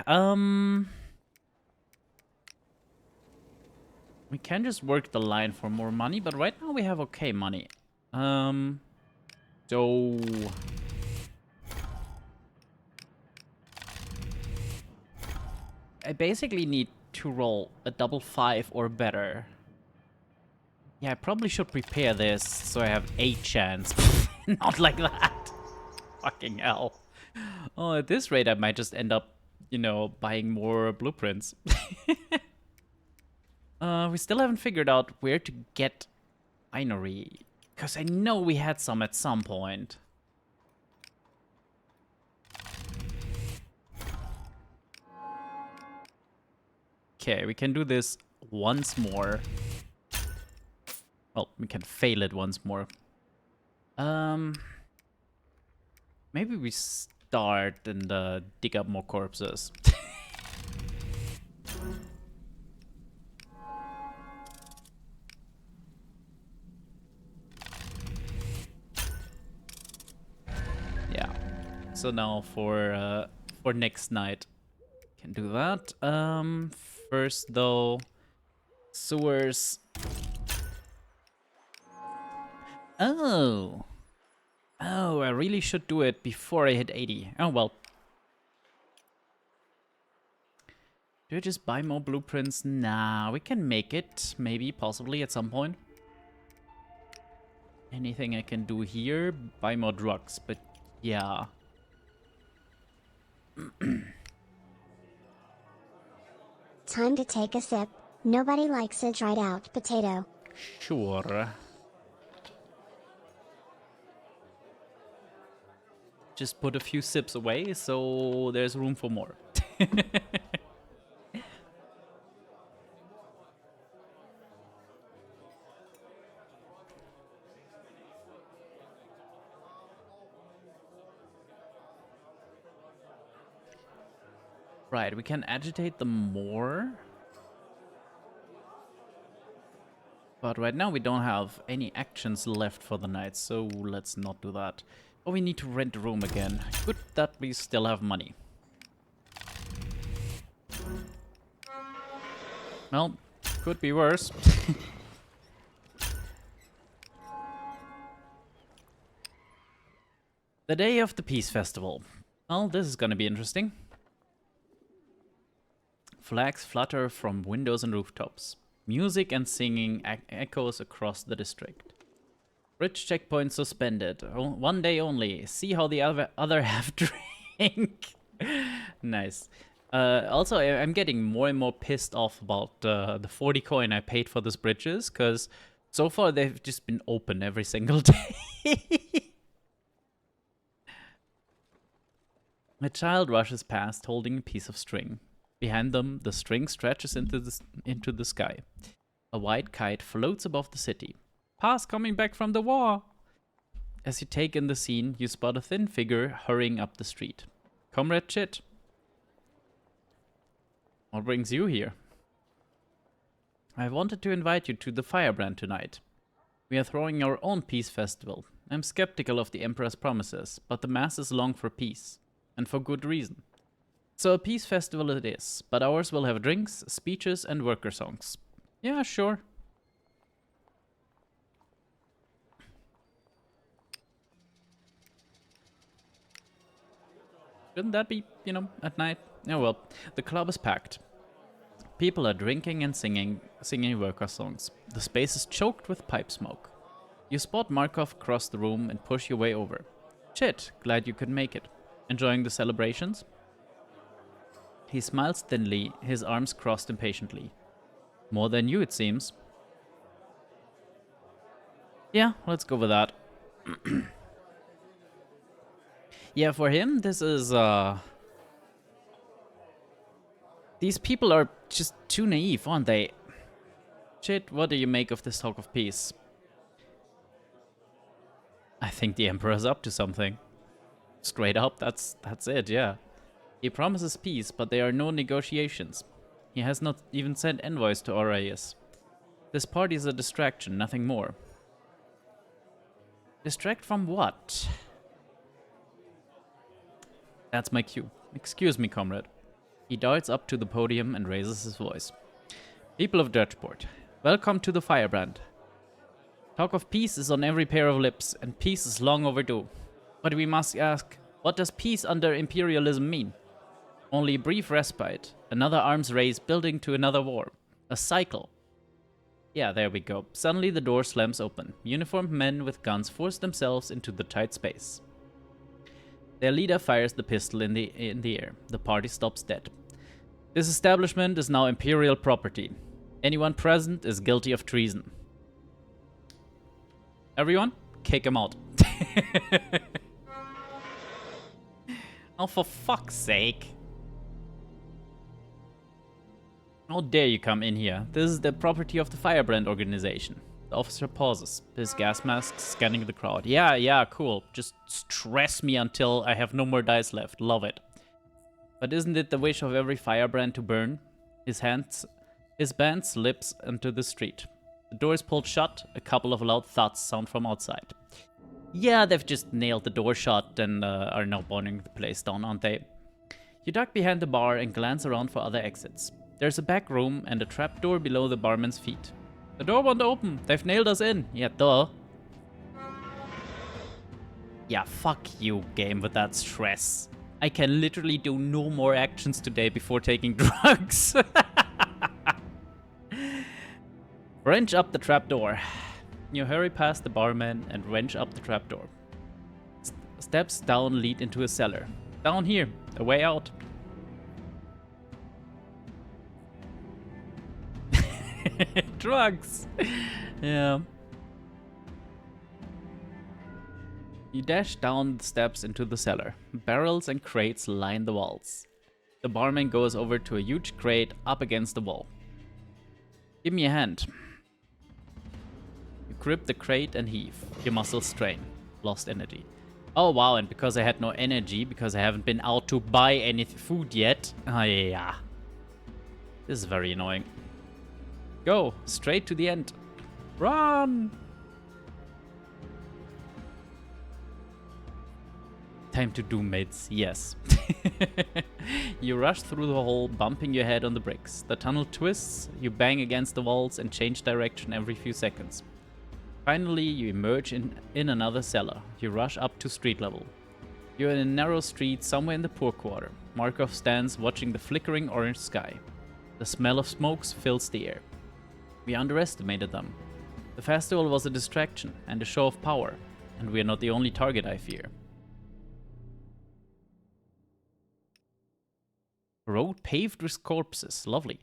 we can just work the line for more money, but right now we have okay money. So... I basically need to roll a double 5 or better. Yeah, I probably should prepare this so I have a chance. Not like that. Fucking hell. Oh, at this rate I might just end up, you know, buying more blueprints. We still haven't figured out where to get binary. Because I know we had some at some point. Okay, we can do this once more. Well, we can fail it once more. Maybe we start and dig up more corpses. Yeah. So now for next night, can do that. First though, sewers. Oh, I really should do it before I hit 80. Oh well. Do I just buy more blueprints? Nah, we can make it. Maybe, possibly at some point. Anything I can do here? Buy more drugs, but yeah. Time to take a sip. Nobody likes a dried out potato. Sure. Just put a few sips away, so there's room for more. Right, we can agitate them more. But right now we don't have any actions left for the night, so let's not do that. Oh, we need to rent a room again. Good that we still have money. Well, could be worse. The day of the Peace Festival. Well, this is gonna be interesting. Flags flutter from windows and rooftops. Music and singing echoes across the district. Bridge checkpoint suspended. One day only. See how the other half drink. Nice. Also, I'm getting more and more pissed off about the 40 coin I paid for these bridges, because so far they've just been open every single day. A child rushes past holding a piece of string. Behind them, the string stretches into the sky. A white kite floats above the city. Pa's coming back from the war! As you take in the scene, you spot a thin figure hurrying up the street. Comrade Chit. What brings you here? I wanted to invite you to the Firebrand tonight. We are throwing our own peace festival. I'm skeptical of the Emperor's promises, but the masses long for peace. And for good reason. So a peace festival it is, but ours will have drinks, speeches, and worker songs. Yeah, sure. Shouldn't that be, you know, at night? Oh well, the club is packed. People are drinking and singing worker songs. The space is choked with pipe smoke. You spot Markov across the room and push your way over. Chit, glad you could make it. Enjoying the celebrations? He smiles thinly, his arms crossed impatiently. More than you, it seems. Yeah, let's go with that. Yeah, for him, this is, these people are just too naive, aren't they? Shit, what do you make of this talk of peace? I think the Emperor's up to something. Straight up, that's it, yeah. He promises peace, but there are no negotiations. He has not even sent envoys to Orius. This party is a distraction, nothing more. Distract from what? That's my cue. Excuse me, comrade. He darts up to the podium and raises his voice. People of Dirtport, welcome to the Firebrand. Talk of peace is on every pair of lips, and peace is long overdue. But we must ask, what does peace under imperialism mean? Only a brief respite, another arms race building to another war. A cycle. Yeah, there we go. Suddenly the door slams open. Uniformed men with guns force themselves into the tight space. Their leader fires the pistol in the air. The party stops dead. This establishment is now imperial property. Anyone present is guilty of treason. Everyone, kick him out. Oh, for fuck's sake. How dare you come in here? This is the property of the Firebrand organization. The officer pauses, his gas mask scanning the crowd. Yeah, cool. Just stress me until I have no more dice left. Love it. But isn't it the wish of every Firebrand to burn? His band slips into the street. The door is pulled shut. A couple of loud thuds sound from outside. Yeah, they've just nailed the door shut and are now burning the place down, aren't they? You duck behind the bar and glance around for other exits. There's a back room and a trapdoor below the barman's feet. The door won't open. They've nailed us in. Yeah, duh. Yeah, fuck you, game, with that stress. I can literally do no more actions today before taking drugs. Wrench up the trapdoor. You hurry past the barman and wrench up the trapdoor. Steps down lead into a cellar. Down here, a way out. Drugs! Yeah. You dash down the steps into the cellar. Barrels and crates line the walls. The barman goes over to a huge crate up against the wall. Give me a hand. You grip the crate and heave. Your muscles strain. Lost energy. Oh wow, and because I had no energy, because I haven't been out to buy any food yet. Ah, yeah. This is very annoying. Go, straight to the end. Run! Time to do, mates, yes. You rush through the hole, bumping your head on the bricks. The tunnel twists, you bang against the walls and change direction every few seconds. Finally, you emerge in another cellar. You rush up to street level. You're in a narrow street somewhere in the poor quarter. Markov stands watching the flickering orange sky. The smell of smokes fills the air. We underestimated them. The festival was a distraction and a show of power, and we are not the only target, I fear. Road paved with corpses. Lovely.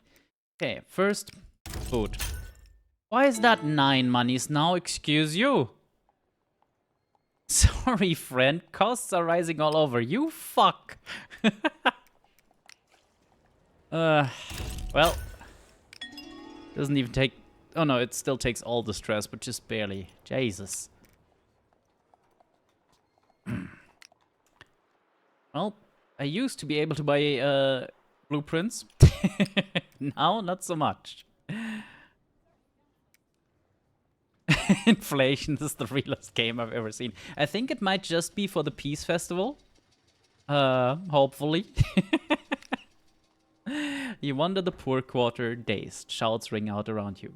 Okay, first, food. Why is that 9 monies now? Excuse you. Sorry, friend. Costs are rising all over. You fuck. Well. Doesn't even take... Oh no, it still takes all the stress, but just barely. Jesus. Well, I used to be able to buy blueprints. Now, not so much. Inflation is the realest game I've ever seen. I think it might just be for the Peace Festival. Hopefully. You wander the poor quarter, dazed. Shouts ring out around you.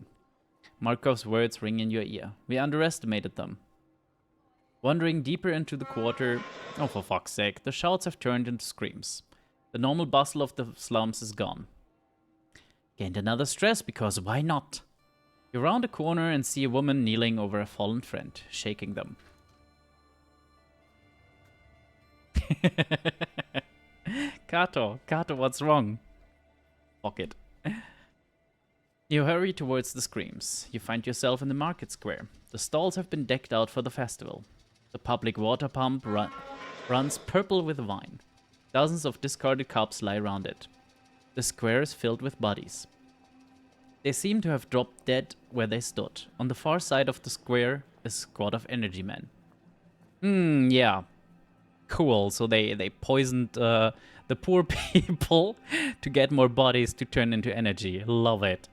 Markov's words ring in your ear. We underestimated them. Wandering deeper into the quarter... Oh, for fuck's sake. The shouts have turned into screams. The normal bustle of the slums is gone. Gained another stress because why not? You round a corner and see a woman kneeling over a fallen friend, shaking them. Kato, what's wrong? Fuck it. You hurry towards the screams. You find yourself in the market square. The stalls have been decked out for the festival. The public water pump runs purple with wine. Dozens of discarded cups lie around it. The square is filled with bodies. They seem to have dropped dead where they stood. On the far side of the square, a squad of energy men. Yeah. Cool. So they poisoned the poor people to get more bodies to turn into energy. Love it.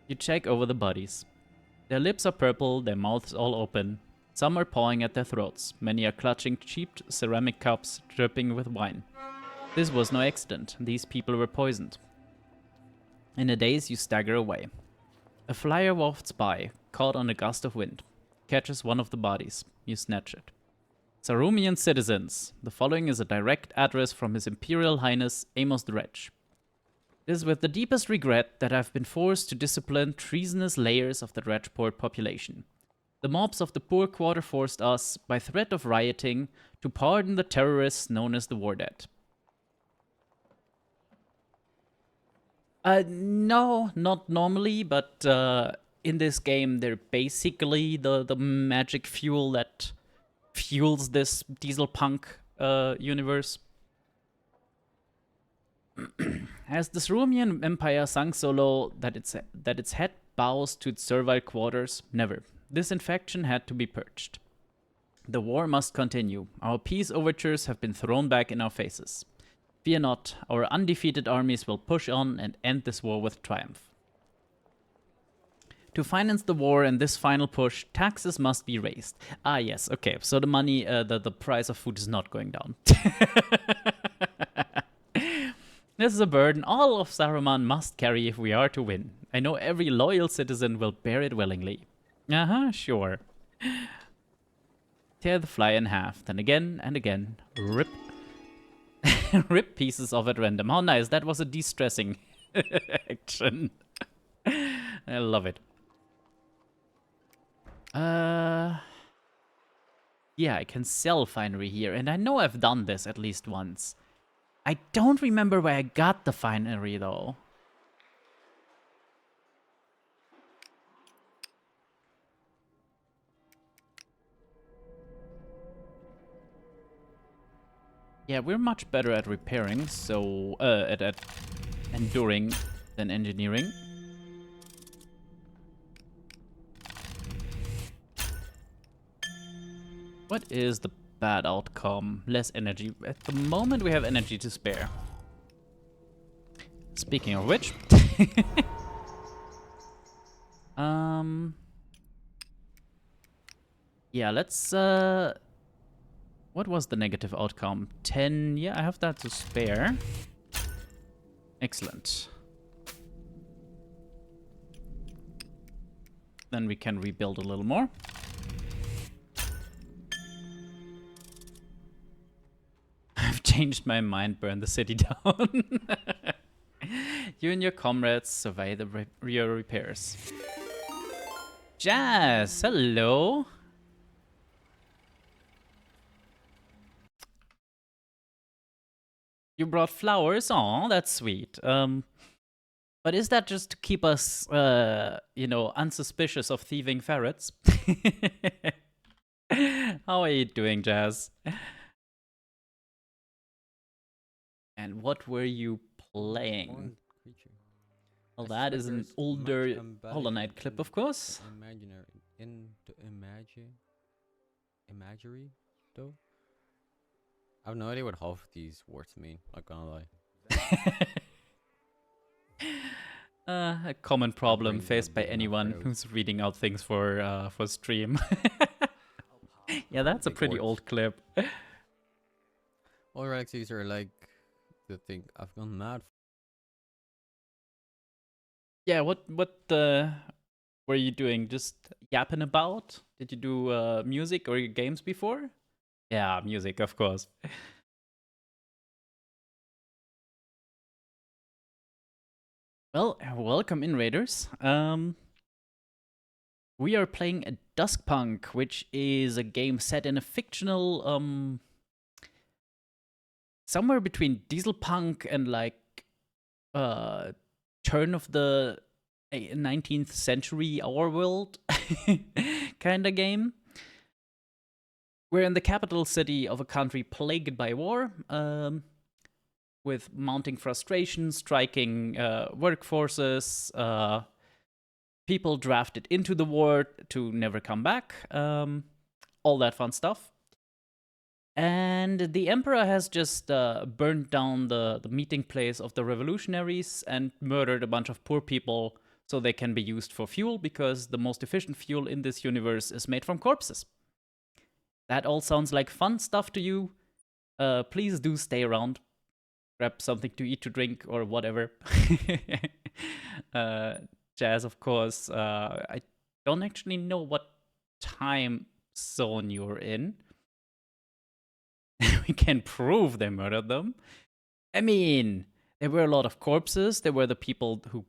You check over the bodies. Their lips are purple, their mouths all open. Some are pawing at their throats. Many are clutching cheap ceramic cups dripping with wine. This was no accident. These people were poisoned. In a daze, you stagger away. A flyer wafts by, caught on a gust of wind. Catches one of the bodies. You snatch it. Sarumian citizens. The following is a direct address from His Imperial Highness Amos the Wretch. It is with the deepest regret that I have been forced to discipline treasonous layers of the Dredgeport population. The mobs of the poor quarter forced us, by threat of rioting, to pardon the terrorists known as the War Dead. No, not normally, but in this game they're basically the magic fuel that fuels this Duskpunk universe. As the Sarumian Empire sunk so low that its head bows to its servile quarters, never. This infection had to be purged. The war must continue. Our peace overtures have been thrown back in our faces. Fear not, our undefeated armies will push on and end this war with triumph. To finance the war and this final push, taxes must be raised. Ah, yes, okay, so the money, the price of food is not going down. This is a burden all of Saruman must carry if we are to win. I know every loyal citizen will bear it willingly. Sure. Tear the fly in half, then again and again. Rip. Rip pieces off at random. How nice. That was a de-stressing action. I love it. Yeah, I can sell finery here. And I know I've done this at least once. I don't remember where I got the finery, though. Yeah, we're much better at repairing, so at enduring than engineering. What is the bad outcome? Less energy. At the moment, we have energy to spare. Speaking of which, yeah, let's what was the negative outcome? 10. Yeah, I have that to spare. Excellent. Then we can rebuild a little more. I've changed my mind, burn the city down. You and your comrades survey the rear repairs. Jazz, hello. You brought flowers? Aw, that's sweet. But is that just to keep us, you know, unsuspicious of thieving ferrets? How are you doing, Jazz? And what were you playing? Well, that is an older Hollow Knight clip, of course. Imagery, though? I have no idea what half of these words mean, not gonna lie. A common problem faced by anyone who's reading out things for stream. Yeah, that's a pretty old clip. All Rexys are like the thing I've gone mad. Yeah, what were you doing? Just yapping about? Did you do music or games before? Yeah, music, of course. Well, welcome in, Raiders. We are playing a Duskpunk, which is a game set in a fictional, somewhere between Dieselpunk and like, turn of the 19th century our world kind of game. We're in the capital city of a country plagued by war, with mounting frustration, striking workforces, people drafted into the war to never come back, all that fun stuff. And the emperor has just burned down the meeting place of the revolutionaries and murdered a bunch of poor people so they can be used for fuel, because the most efficient fuel in this universe is made from corpses. That all sounds like fun stuff to you. Please do stay around. Grab something to eat, to drink, or whatever. Jazz, of course. I don't actually know what time zone you're in. We can prove they murdered them. I mean, there were a lot of corpses. There were the people who,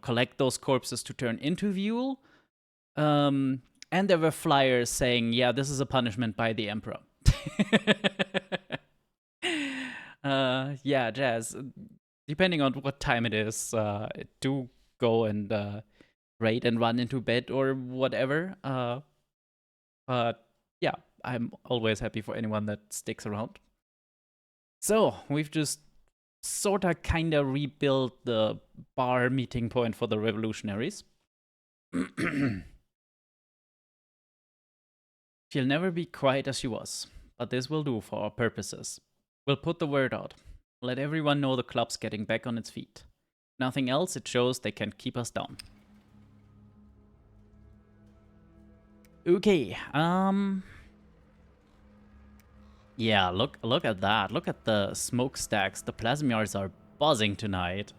collect those corpses to turn into fuel. And there were flyers saying, yeah, this is a punishment by the emperor. Yeah, Jazz, depending on what time it is, do go and raid and run into bed or whatever. But yeah, I'm always happy for anyone that sticks around. So, we've just sorta kinda rebuilt the bar meeting point for the revolutionaries. She'll never be quite as she was, but this will do for our purposes. We'll put the word out. Let everyone know the club's getting back on its feet. Nothing else, it shows they can keep us down. Okay, yeah, look at that. Look at the smokestacks. The plasmiars are buzzing tonight.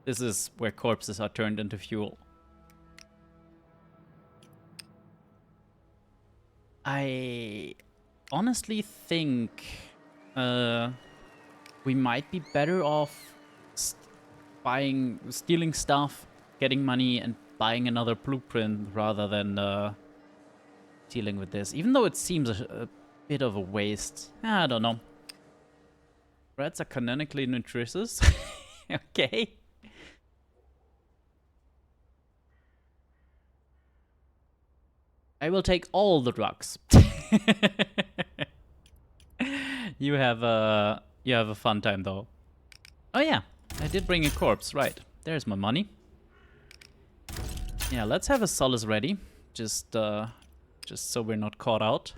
This is where corpses are turned into fuel. I honestly think we might be better off stealing stuff, getting money, and buying another blueprint rather than dealing with this. Even though it seems a bit of a waste. I don't know. Rats are canonically nutritious. Okay. I will take all the drugs. You have a fun time though. Oh yeah, I did bring a corpse, right. There's my money. Yeah, let's have a solace ready. Just so we're not caught out.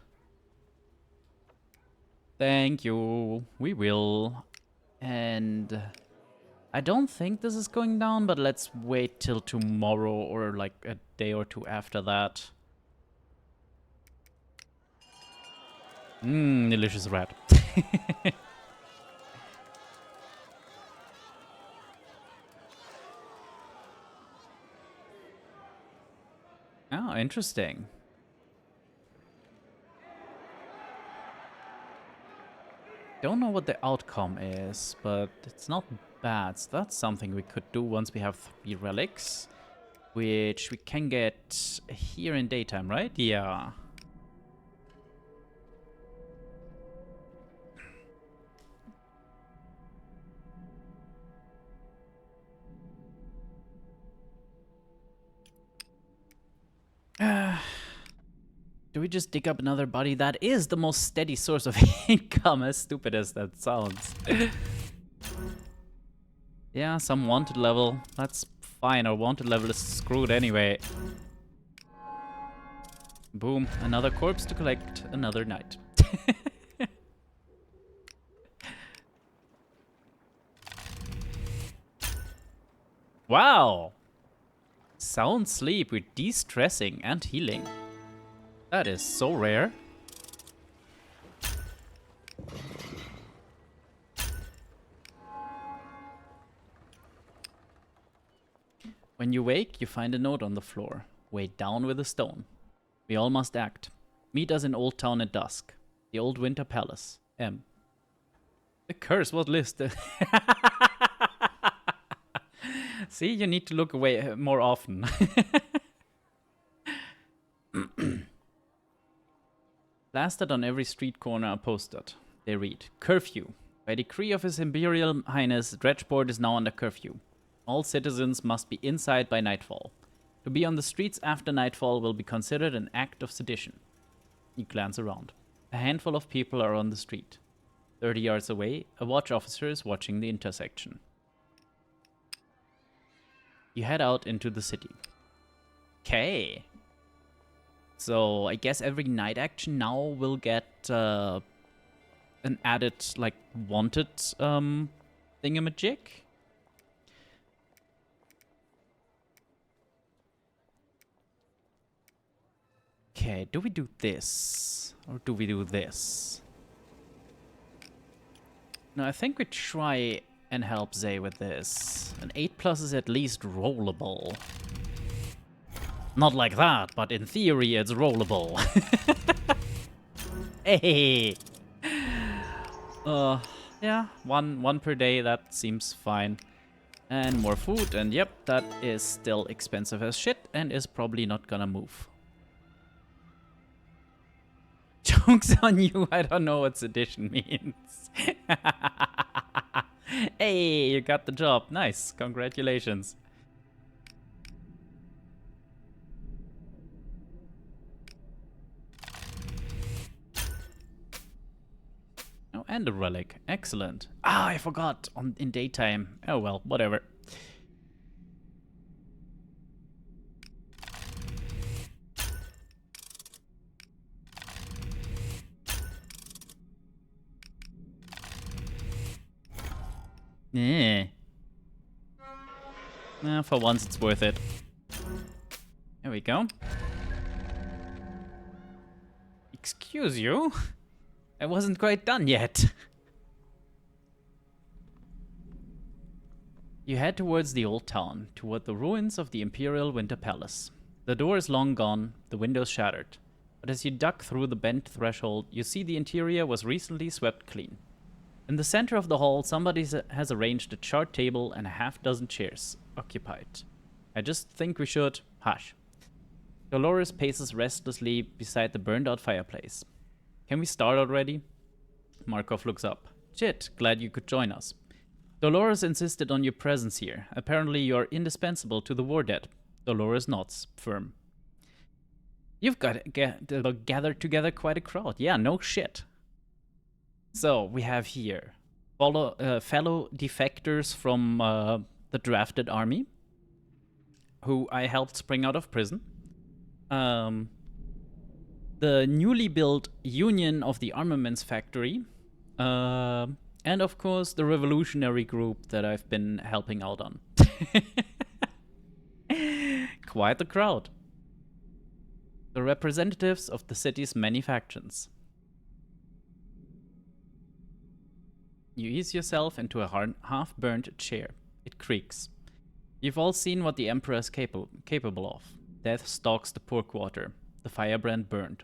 Thank you. We will. And I don't think this is going down, but let's wait till tomorrow or like a day or two after that. Delicious rat. Oh, interesting. Don't know what the outcome is, but it's not bad. So that's something we could do once we have 3 relics, which we can get here in daytime, right? Yeah. Do we just dig up another body? That is the most steady source of income, as stupid as that sounds. Yeah, some wanted level. That's fine, our wanted level is screwed anyway. Boom, another corpse to collect another night. Wow! Sound sleep with de-stressing and healing. That is so rare. When you wake, you find a note on the floor, weighed down with a stone. We all must act. Meet us in Old Town at dusk. The Old Winter Palace. M. The curse was listed. See, you need to look away more often. Plastered on every street corner are posted. They read, Curfew. By decree of His Imperial Highness, Dredgeport is now under curfew. All citizens must be inside by nightfall. To be on the streets after nightfall will be considered an act of sedition. You glance around. A handful of people are on the street. 30 yards away, a watch officer is watching the intersection. You head out into the city. Okay. So I guess every night action now will get an added, like, wanted thingamajig. Okay, do we do this? Or do we do this? No, I think we try and help Zay with this. An 8+ is at least rollable. Not like that, but in theory it's rollable. Hey! Yeah, one per day, that seems fine. And more food, and yep, that is still expensive as shit and is probably not gonna move. Joke's on you, I don't know what sedition means. Hey, you got the job. Nice, congratulations. Oh, and a relic. Excellent. Ah, I forgot. In daytime. Oh well, whatever. Yeah. For once it's worth it. There we go. Excuse you? I wasn't quite done yet. You head towards the old town, toward the ruins of the Imperial Winter Palace. The door is long gone, the windows shattered. But as you duck through the bent threshold, you see the interior was recently swept clean. In the center of the hall, somebody has arranged a chart table and a half-dozen chairs occupied. I just think we should... Hush. Dolores paces restlessly beside the burned-out fireplace. Can we start already? Markov looks up. Shit, glad you could join us. Dolores insisted on your presence here. Apparently you are indispensable to the war dead. Dolores nods, firm. You've gathered together quite a crowd. Yeah, no shit. So, we have here fellow defectors from the drafted army, who I helped spring out of prison. The newly built Union of the Armaments Factory, and of course the revolutionary group that I've been helping out on. Quite the crowd. The representatives of the city's many factions. You ease yourself into a half-burnt chair. It creaks. You've all seen what the Emperor is capable of. Death stalks the poor quarter. The firebrand burned.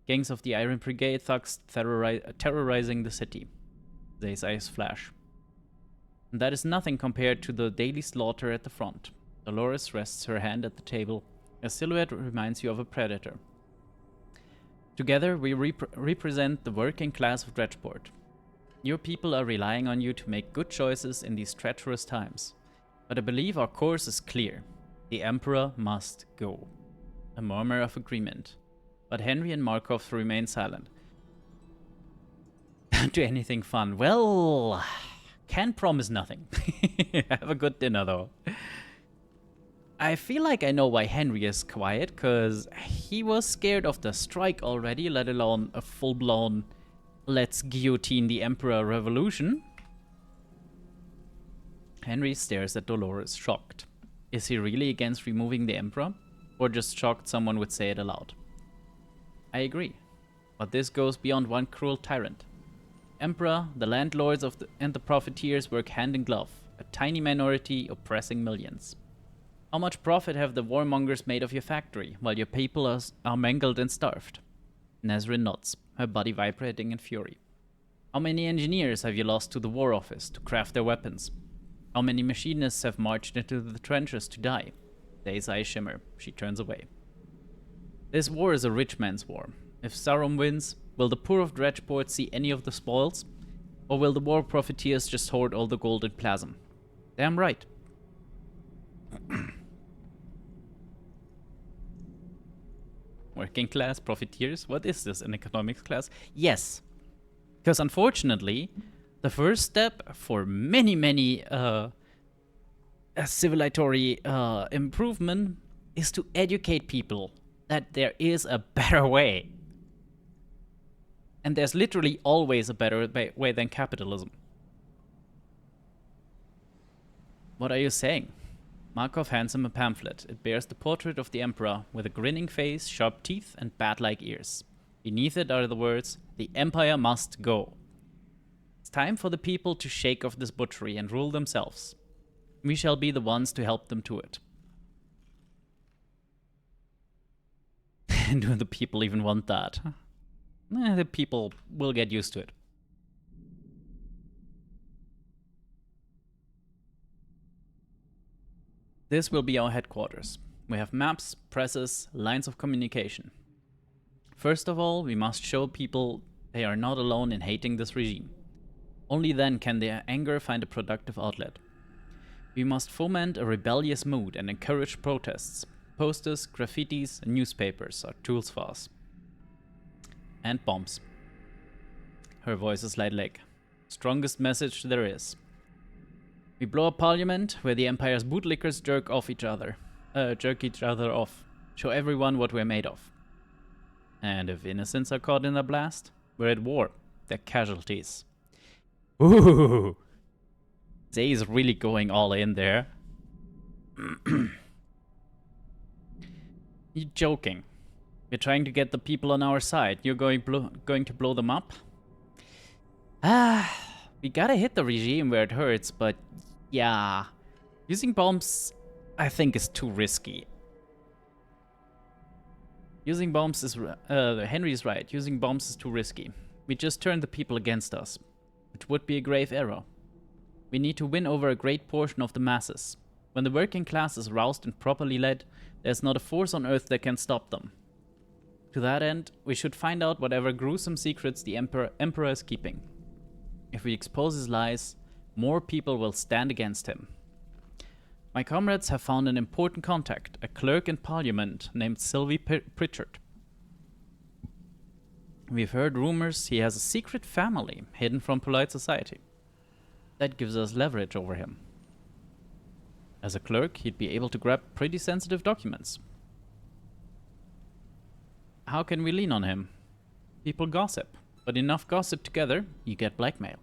Gangs of the Iron Brigade thugs terrorizing the city. Zay's eyes flash. And that is nothing compared to the daily slaughter at the front. Dolores rests her hand at the table. A silhouette reminds you of a predator. Together we represent the working class of Dredgeport. Your people are relying on you to make good choices in these treacherous times. But I believe our course is clear. The Emperor must go. A murmur of agreement. But Henry and Markov remain silent. Do anything fun? Well, can't promise nothing. Have a good dinner though. I feel like I know why Henry is quiet, cause he was scared of the strike already, let alone a full-blown let's guillotine the Emperor revolution. Henry stares at Dolores, shocked. Is he really against removing the Emperor? Or just shocked someone would say it aloud? I agree. But this goes beyond one cruel tyrant. Emperor, the landlords and the profiteers work hand in glove, a tiny minority oppressing millions. How much profit have the warmongers made of your factory, while your people are mangled and starved? Nazrin nods, her body vibrating in fury. How many engineers have you lost to the War Office to craft their weapons? How many machinists have marched into the trenches to die? Day's eyes shimmer. She turns away. This war is a rich man's war. If Sauron wins, will the poor of Dredgeport see any of the spoils? Or will the war profiteers just hoard all the gold and plasm? Damn right. Working class, profiteers. What is this, an economics class? Yes. Because unfortunately, the first step for many civilizatory improvement is to educate people that there is a better way. And there's literally always a better way than capitalism. What are you saying? Markov hands him a pamphlet. It bears the portrait of the Emperor with a grinning face, sharp teeth, and bat-like ears. Beneath it are the words, "The Empire must go." It's time for the people to shake off this butchery and rule themselves. We shall be the ones to help them to it. Do the people even want that? The people will get used to it. This will be our headquarters. We have maps, presses, lines of communication. First of all, we must show people they are not alone in hating this regime. Only then can their anger find a productive outlet. We must foment a rebellious mood and encourage protests. Posters, graffitis, and newspapers are tools for us. And bombs. Her voice is light. Strongest message there is. We blow up Parliament, where the Empire's bootlickers jerk each other off. Show everyone what we're made of. And if innocents are caught in a blast, we're at war. They're casualties. Ooh! Zay is really going all in there. You're joking. We're trying to get the people on our side. You're going to blow them up? We gotta hit the regime where it hurts, but yeah. Using bombs, I think, is too risky. Using bombs is... Henry's right. Using bombs is too risky. We just turn the people against us. Which would be a grave error. We need to win over a great portion of the masses. When the working class is roused and properly led, there's not a force on earth that can stop them. To that end, we should find out whatever gruesome secrets the Emperor is keeping. If we expose his lies, more people will stand against him. My comrades have found an important contact, a clerk in Parliament named Sylvie Pritchard. We've heard rumors he has a secret family hidden from polite society. That gives us leverage over him. As a clerk, he'd be able to grab pretty sensitive documents. How can we lean on him? People gossip, but enough gossip together, you get blackmail.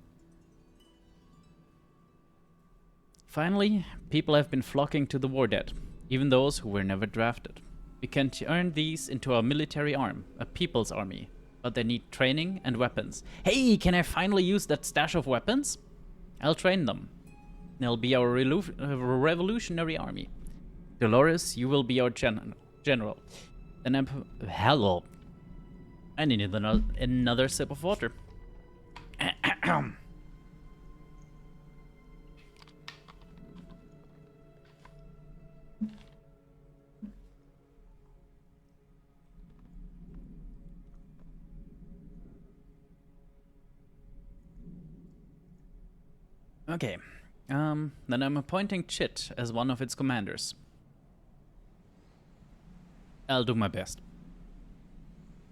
Finally, people have been flocking to the war dead, even those who were never drafted. We can turn these into our military arm, a people's army, but they need training and weapons. Hey, can I finally use that stash of weapons? I'll train them. They'll be our revolutionary army. Dolores, you will be our general. And hello. I need another sip of water. Okay. Then I'm appointing Chit as one of its commanders. I'll do my best.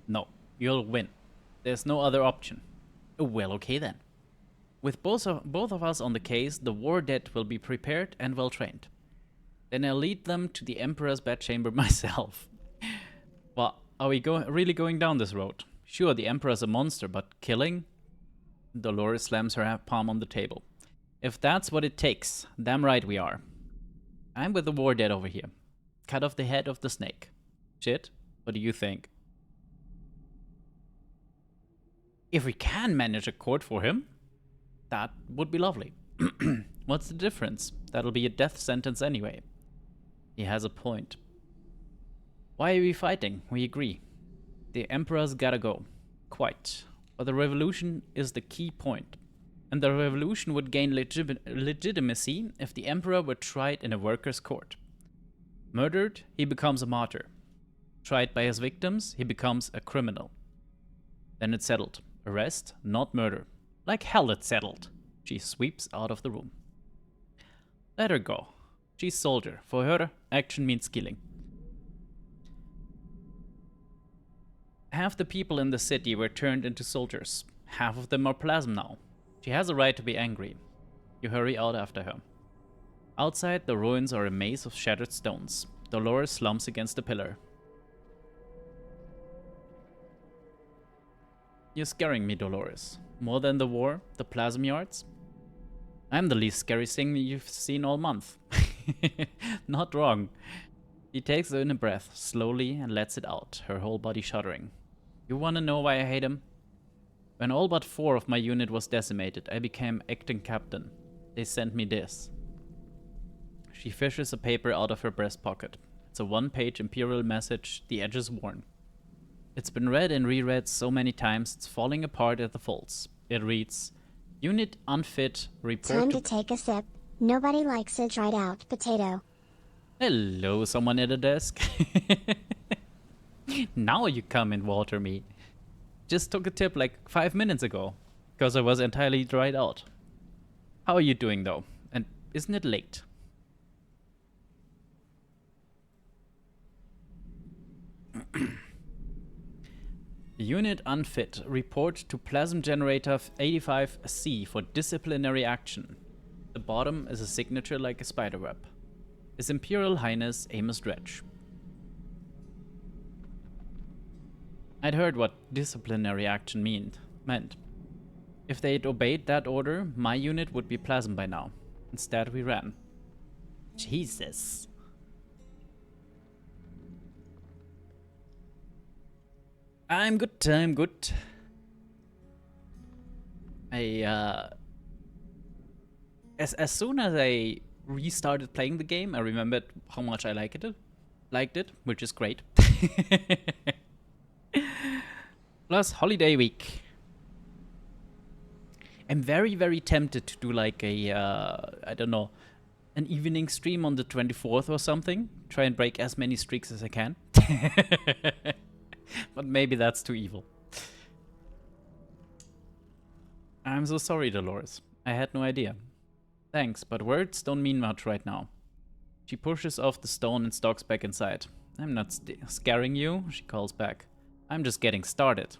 No, you'll win. There's no other option. Well, okay then. With both of us on the case, the war dead will be prepared and well trained. Then I'll lead them to the Emperor's bedchamber myself. Well, are we really going down this road? Sure, the Emperor's a monster, but killing? Dolores slams her palm on the table. If that's what it takes, damn right we are. I'm with the war dead over here. Cut off the head of the snake. Chit, what do you think? If we can manage a court for him, that would be lovely. What's the difference? That'll be a death sentence anyway. He has a point. Why are we fighting? We agree. The Emperor's gotta go. Quite. But the revolution is the key point. And the revolution would gain legitimacy if the Emperor were tried in a workers' court. Murdered, he becomes a martyr. Tried by his victims, he becomes a criminal. Then it's settled. Arrest, not murder. Like hell it's settled. She sweeps out of the room. Let her go. She's soldier. For her, action means killing. Half the people in the city were turned into soldiers. Half of them are plasm now. She has a right to be angry. You hurry out after her. Outside, the ruins are a maze of shattered stones. Dolores slumps against a pillar. You're scaring me, Dolores. More than the war, the plasm yards? I'm the least scary thing you've seen all month. Not wrong. She takes in a breath, slowly, and lets it out, her whole body shuddering. You wanna know why I hate him? When all but 4 of my unit was decimated, I became acting captain. They sent me this. She fishes a paper out of her breast pocket. It's a 1-page Imperial message, the edge is worn. It's been read and reread so many times, it's falling apart at the folds. It reads, Unit unfit, report Time to take a sip. Nobody likes a dried out potato. Hello, someone at the desk. Now you come and water me. Just took a tip like 5 minutes ago, because I was entirely dried out. How are you doing though? And isn't it late? Unit unfit. Report to Plasm Generator 85C for disciplinary action. The bottom is a signature like a spiderweb. His Imperial Highness Amos Dredge. I'd heard what disciplinary action meant. If they'd obeyed that order, my unit would be plasm by now. Instead, we ran. Jesus. I'm good, I'm good. As soon as I restarted playing the game, I remembered how much I liked it, which is great. Plus holiday week. I'm very, very tempted to do like a, I don't know, an evening stream on the 24th or something. Try and break as many streaks as I can. But maybe that's too evil. I'm so sorry, Dolores. I had no idea. Thanks, but words don't mean much right now. She pushes off the stone and stalks back inside. I'm not scaring you, she calls back. I'm just getting started.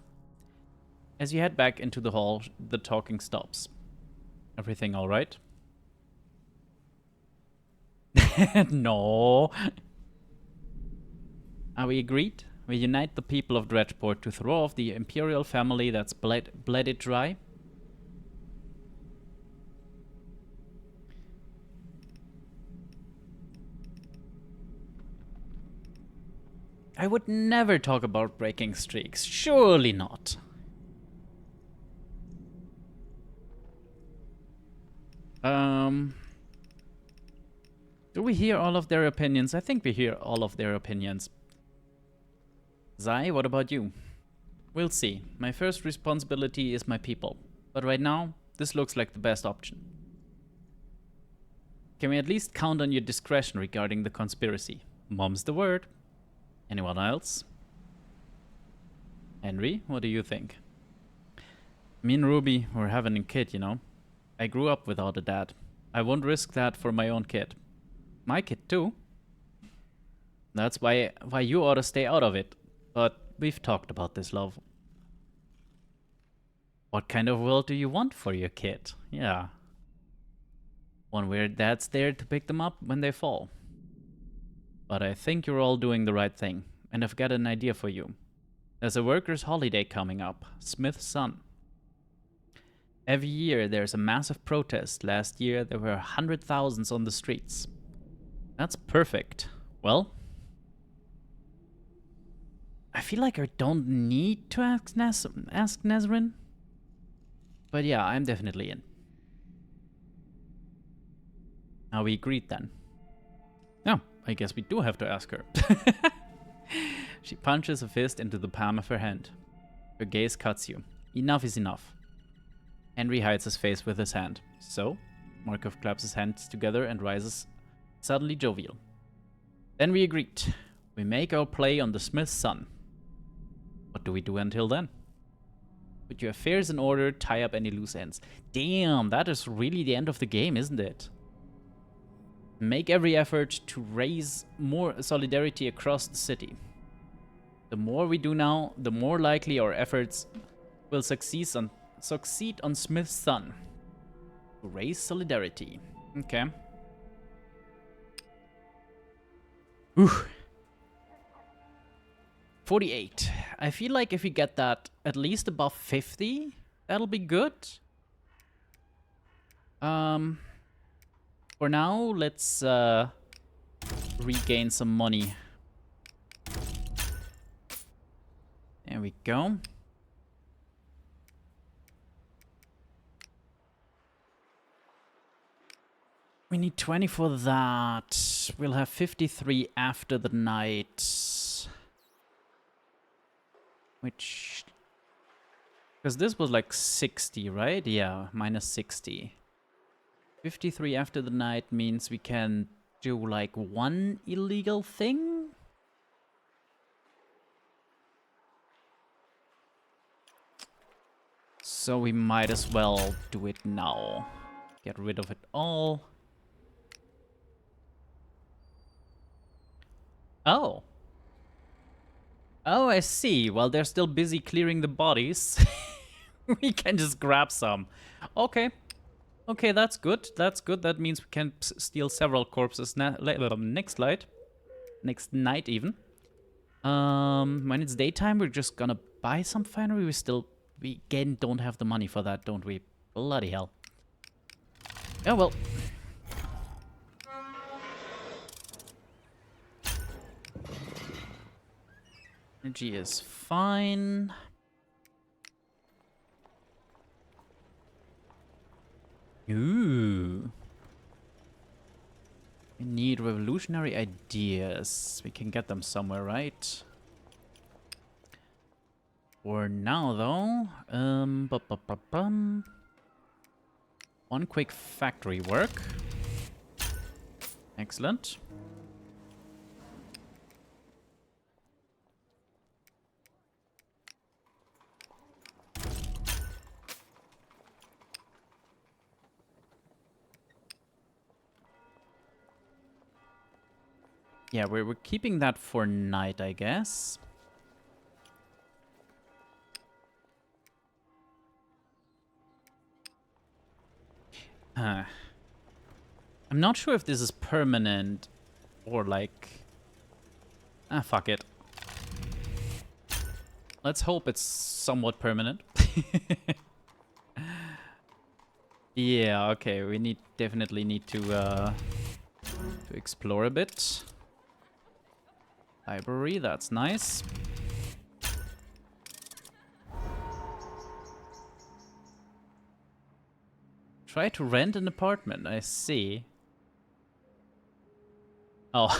As you head back into the hall, the talking stops. Everything alright? No. Are we agreed? We unite the people of Dredgeport to throw off the Imperial family that's bled it dry? I would never talk about breaking streaks. Surely not. Do we hear all of their opinions? I think we hear all of their opinions. Zai, what about you? We'll see. My first responsibility is my people. But right now, this looks like the best option. Can we at least count on your discretion regarding the conspiracy? Mom's the word. Anyone else? Henry, what do you think? Me and Ruby were having a kid, you know. I grew up without a dad. I won't risk that for my own kid. My kid too. That's why you ought to stay out of it. But we've talked about this, love. What kind of world do you want for your kid? Yeah. One where dad's there to pick them up when they fall. But I think you're all doing the right thing, and I've got an idea for you. There's a workers' holiday coming up, Smith's Son. Every year there's a massive protest. Last year there were 100,000 on the streets. That's perfect. Well, I feel like I don't need to ask Nazrin. But yeah, I'm definitely in. Now we agreed then. No, I guess we do have to ask her. She punches a fist into the palm of her hand. Her gaze cuts you. Enough is enough. Henry hides his face with his hand. So, Markov claps his hands together and rises, suddenly jovial. Then we agreed. We make our play on the Smith's Son. What do we do until then? Put your affairs in order, tie up any loose ends. Damn, that is really the end of the game, isn't it? Make every effort to raise more solidarity across the city. The more we do now, the more likely our efforts will succeed on Smith's son. To raise solidarity. Okay. Ooh. 48. I feel like if we get that at least above 50, that'll be good. For now, let's regain some money. There we go. We need 20 for that. We'll have 53 after the night. Which... because this was like 60, right? Yeah, minus 60. 53 after the night means we can do like one illegal thing? So we might as well do it now. Get rid of it all. Oh. Oh, I see. While they're still busy clearing the bodies, we can just grab some. Okay. Okay, that's good. That's good. That means we can steal several corpses next night. Next night, even. When it's daytime, we're just gonna buy some finery. We again don't have the money for that, don't we? Bloody hell. Oh well. Energy is fine. Ooh. We need revolutionary ideas. We can get them somewhere, right? For now, though, one quick factory work. Excellent. Yeah, we're keeping that for night, I guess. I'm not sure if this is permanent or like... ah, fuck it. Let's hope it's somewhat permanent. Yeah, okay, we definitely need to explore a bit. Library, that's nice. Try to rent an apartment, I see. Oh,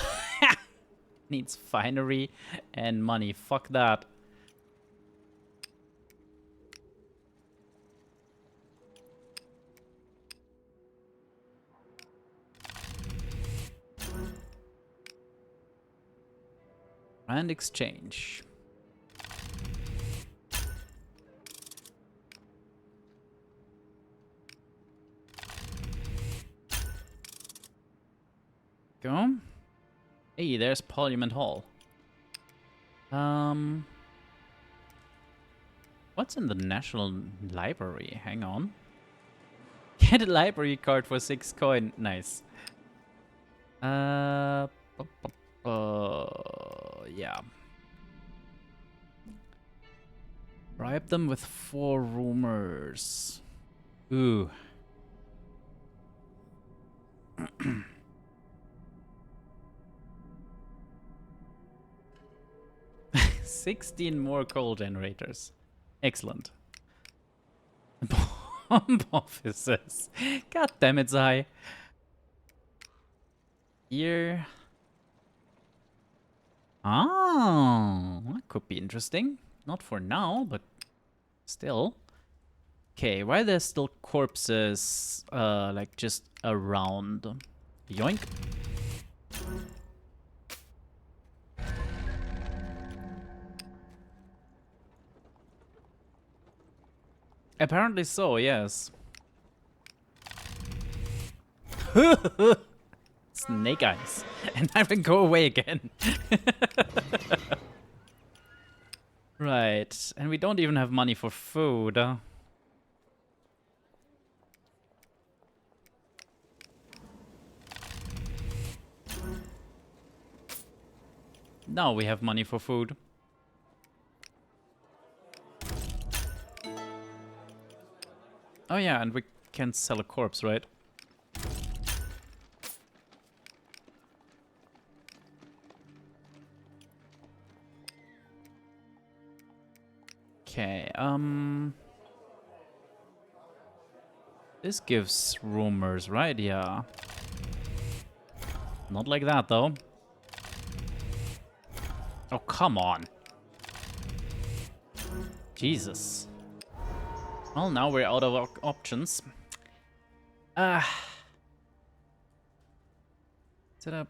needs finery and money. Fuck that. And exchange. Go. Hey, there's Parliament Hall. What's in the National Library? Hang on. Get a library card for 6 coin. Nice. Yeah. Bribe them with 4 rumors. Ooh. 16 more coal generators. Excellent. Bomb offices. God damn it, Zai. Here. Oh, that could be interesting. Not for now, but still. Okay, why are there still corpses, like, just around? Yoink. Apparently so, yes. Snake eyes. And I will go away again. Right, and we don't even have money for food. Now we have money for food. Oh yeah, and we can sell a corpse, right? Okay, this gives rumors, right? Yeah. Not like that, though. Oh, come on. Jesus. Well, now we're out of options. Set up.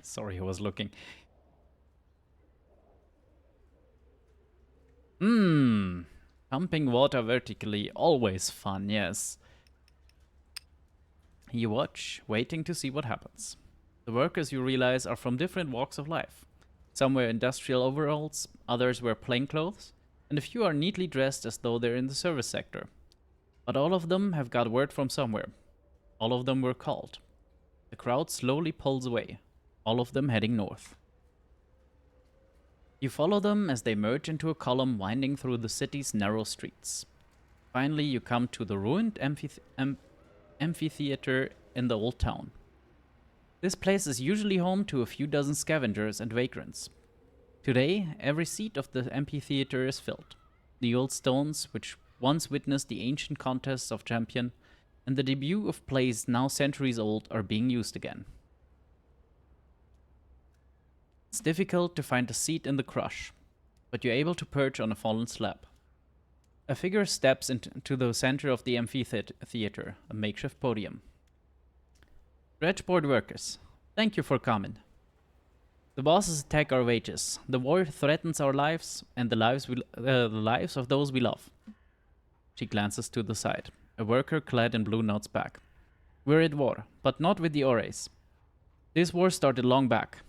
Sorry, I was looking. Pumping water vertically, always fun, yes. You watch, waiting to see what happens. The workers, you realize, are from different walks of life. Some wear industrial overalls, others wear plain clothes, and a few are neatly dressed as though they're in the service sector. But all of them have got word from somewhere. All of them were called. The crowd slowly pulls away, all of them heading north. You follow them as they merge into a column winding through the city's narrow streets. Finally, you come to the ruined amphitheater in the old town. This place is usually home to a few dozen scavengers and vagrants. Today, every seat of the amphitheater is filled. The old stones, which once witnessed the ancient contests of champion, and the debut of plays now centuries old, are being used again. It's difficult to find a seat in the crush, but you're able to perch on a fallen slab. A figure steps into the center of the amphitheater, a makeshift podium. Dredgeboard workers, thank you for coming. The bosses attack our wages. The war threatens our lives and the lives of those we love. She glances to the side. A worker clad in blue nods back. We're at war, but not with the Ores. This war started long back.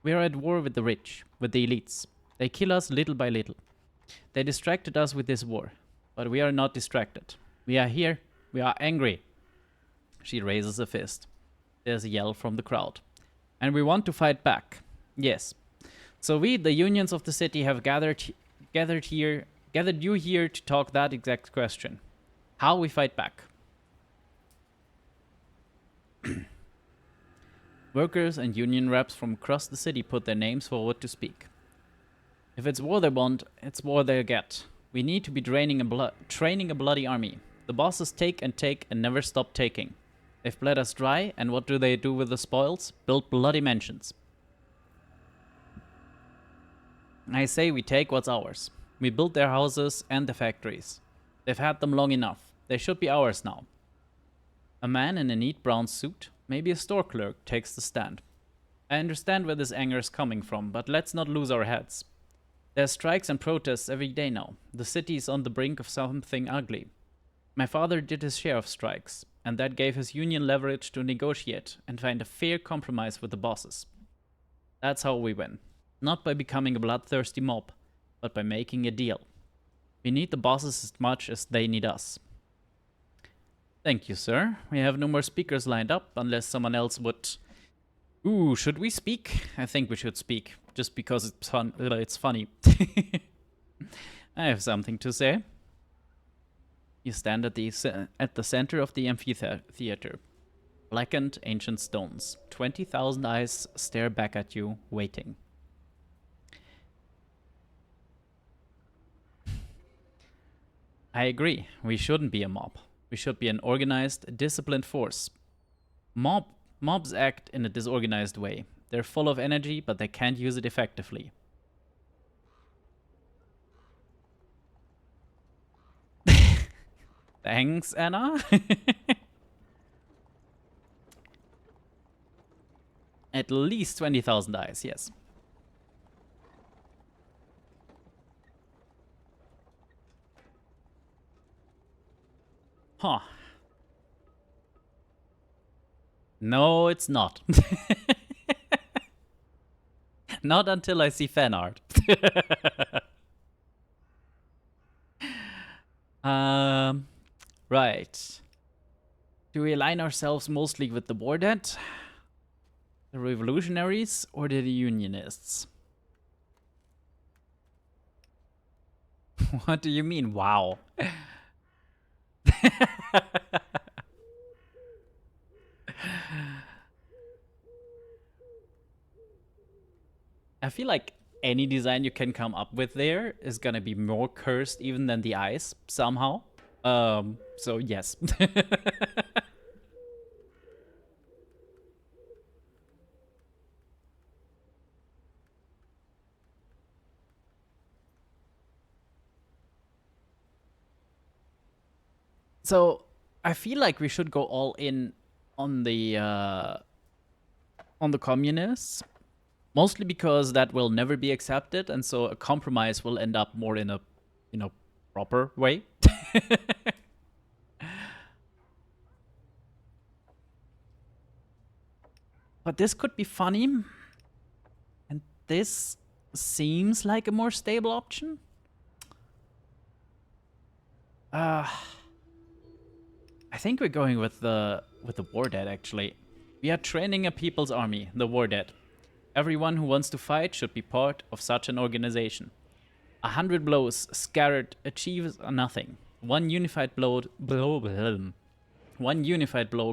We are at war with the rich, with the elites. They kill us little by little. They distracted us with this war, but we are not distracted. We are here. We are angry. She raises a fist. There's a yell from the crowd. And we want to fight back. Yes. So we, the unions of the city, have gathered you here to talk that exact question. How we fight back. Workers and union reps from across the city put their names forward to speak. If it's war they want, it's war they get. We need to be training a bloody army. The bosses take and never stop taking. They've bled us dry, and what do they do with the spoils? Build bloody mansions. I say we take what's ours. We build their houses and the factories. They've had them long enough. They should be ours now. A man in a neat brown suit, maybe a store clerk, takes the stand. I understand where this anger is coming from, but let's not lose our heads. There's strikes and protests every day now. The city is on the brink of something ugly. My father did his share of strikes, and that gave his union leverage to negotiate and find a fair compromise with the bosses. That's how we win. Not by becoming a bloodthirsty mob, but by making a deal. We need the bosses as much as they need us. Thank you, sir. We have no more speakers lined up, unless someone else would... Ooh, should we speak? I think we should speak, just because it's fun. It's funny. I have something to say. You stand at the center of the amphitheater. Blackened ancient stones. 20,000 eyes stare back at you, waiting. I agree. We shouldn't be a mob. We should be an organized, disciplined force. Mobs act in a disorganized way. They're full of energy, but they can't use it effectively. Thanks, Anna. At least 20,000 eyes, yes. Huh. No, it's not. Not until I see fan art. Right. Do we align ourselves mostly with the war dead, the revolutionaries, or the unionists? What do you mean, wow? I feel like any design you can come up with there is gonna be more cursed even than the eyes, somehow. So yes. So I feel like we should go all in on the communists, mostly because that will never be accepted, and so a compromise will end up more in a, proper way. But this could be funny, and this seems like a more stable option. I think we're going with the war dead, actually. We are training a people's army, the war dead. Everyone who wants to fight should be part of such an organization. 100 blows scattered achieves nothing. One unified blow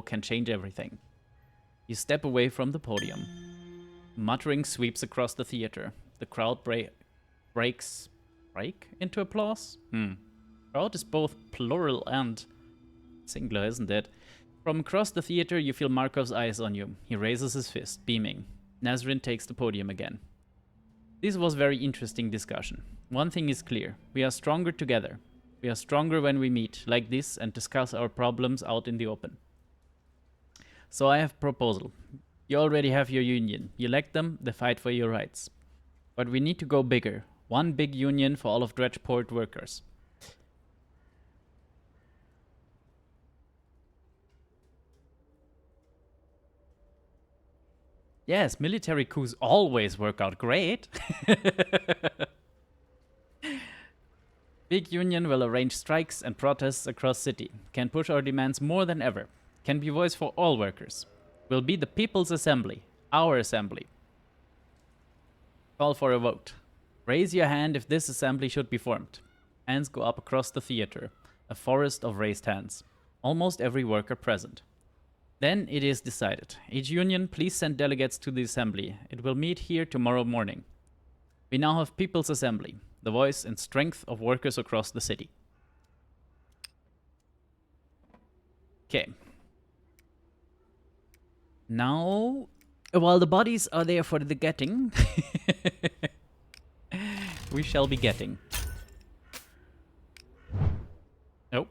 can change everything. You step away from the podium. Muttering sweeps across the theater. The crowd breaks into applause? Crowd is both plural and singular, isn't it? From across the theater, you feel Markov's eyes on you. He raises his fist, beaming. Nazrin takes the podium again. This was very interesting discussion. One thing is clear. We are stronger together. We are stronger when we meet, like this, and discuss our problems out in the open. So I have a proposal. You already have your union. You elect them, they fight for your rights. But we need to go bigger. One big union for all of Dredgeport workers. Yes, military coups always work out great. Big union will arrange strikes and protests across city. Can push our demands more than ever. Can be voice for all workers. Will be the people's assembly. Our assembly. Call for a vote. Raise your hand if this assembly should be formed. Hands go up across the theater. A forest of raised hands. Almost every worker present. Then it is decided. Each union, please send delegates to the assembly. It will meet here tomorrow morning. We now have People's Assembly, the voice and strength of workers across the city. Okay. Now, while the bodies are there for the getting, we shall be getting. Oh.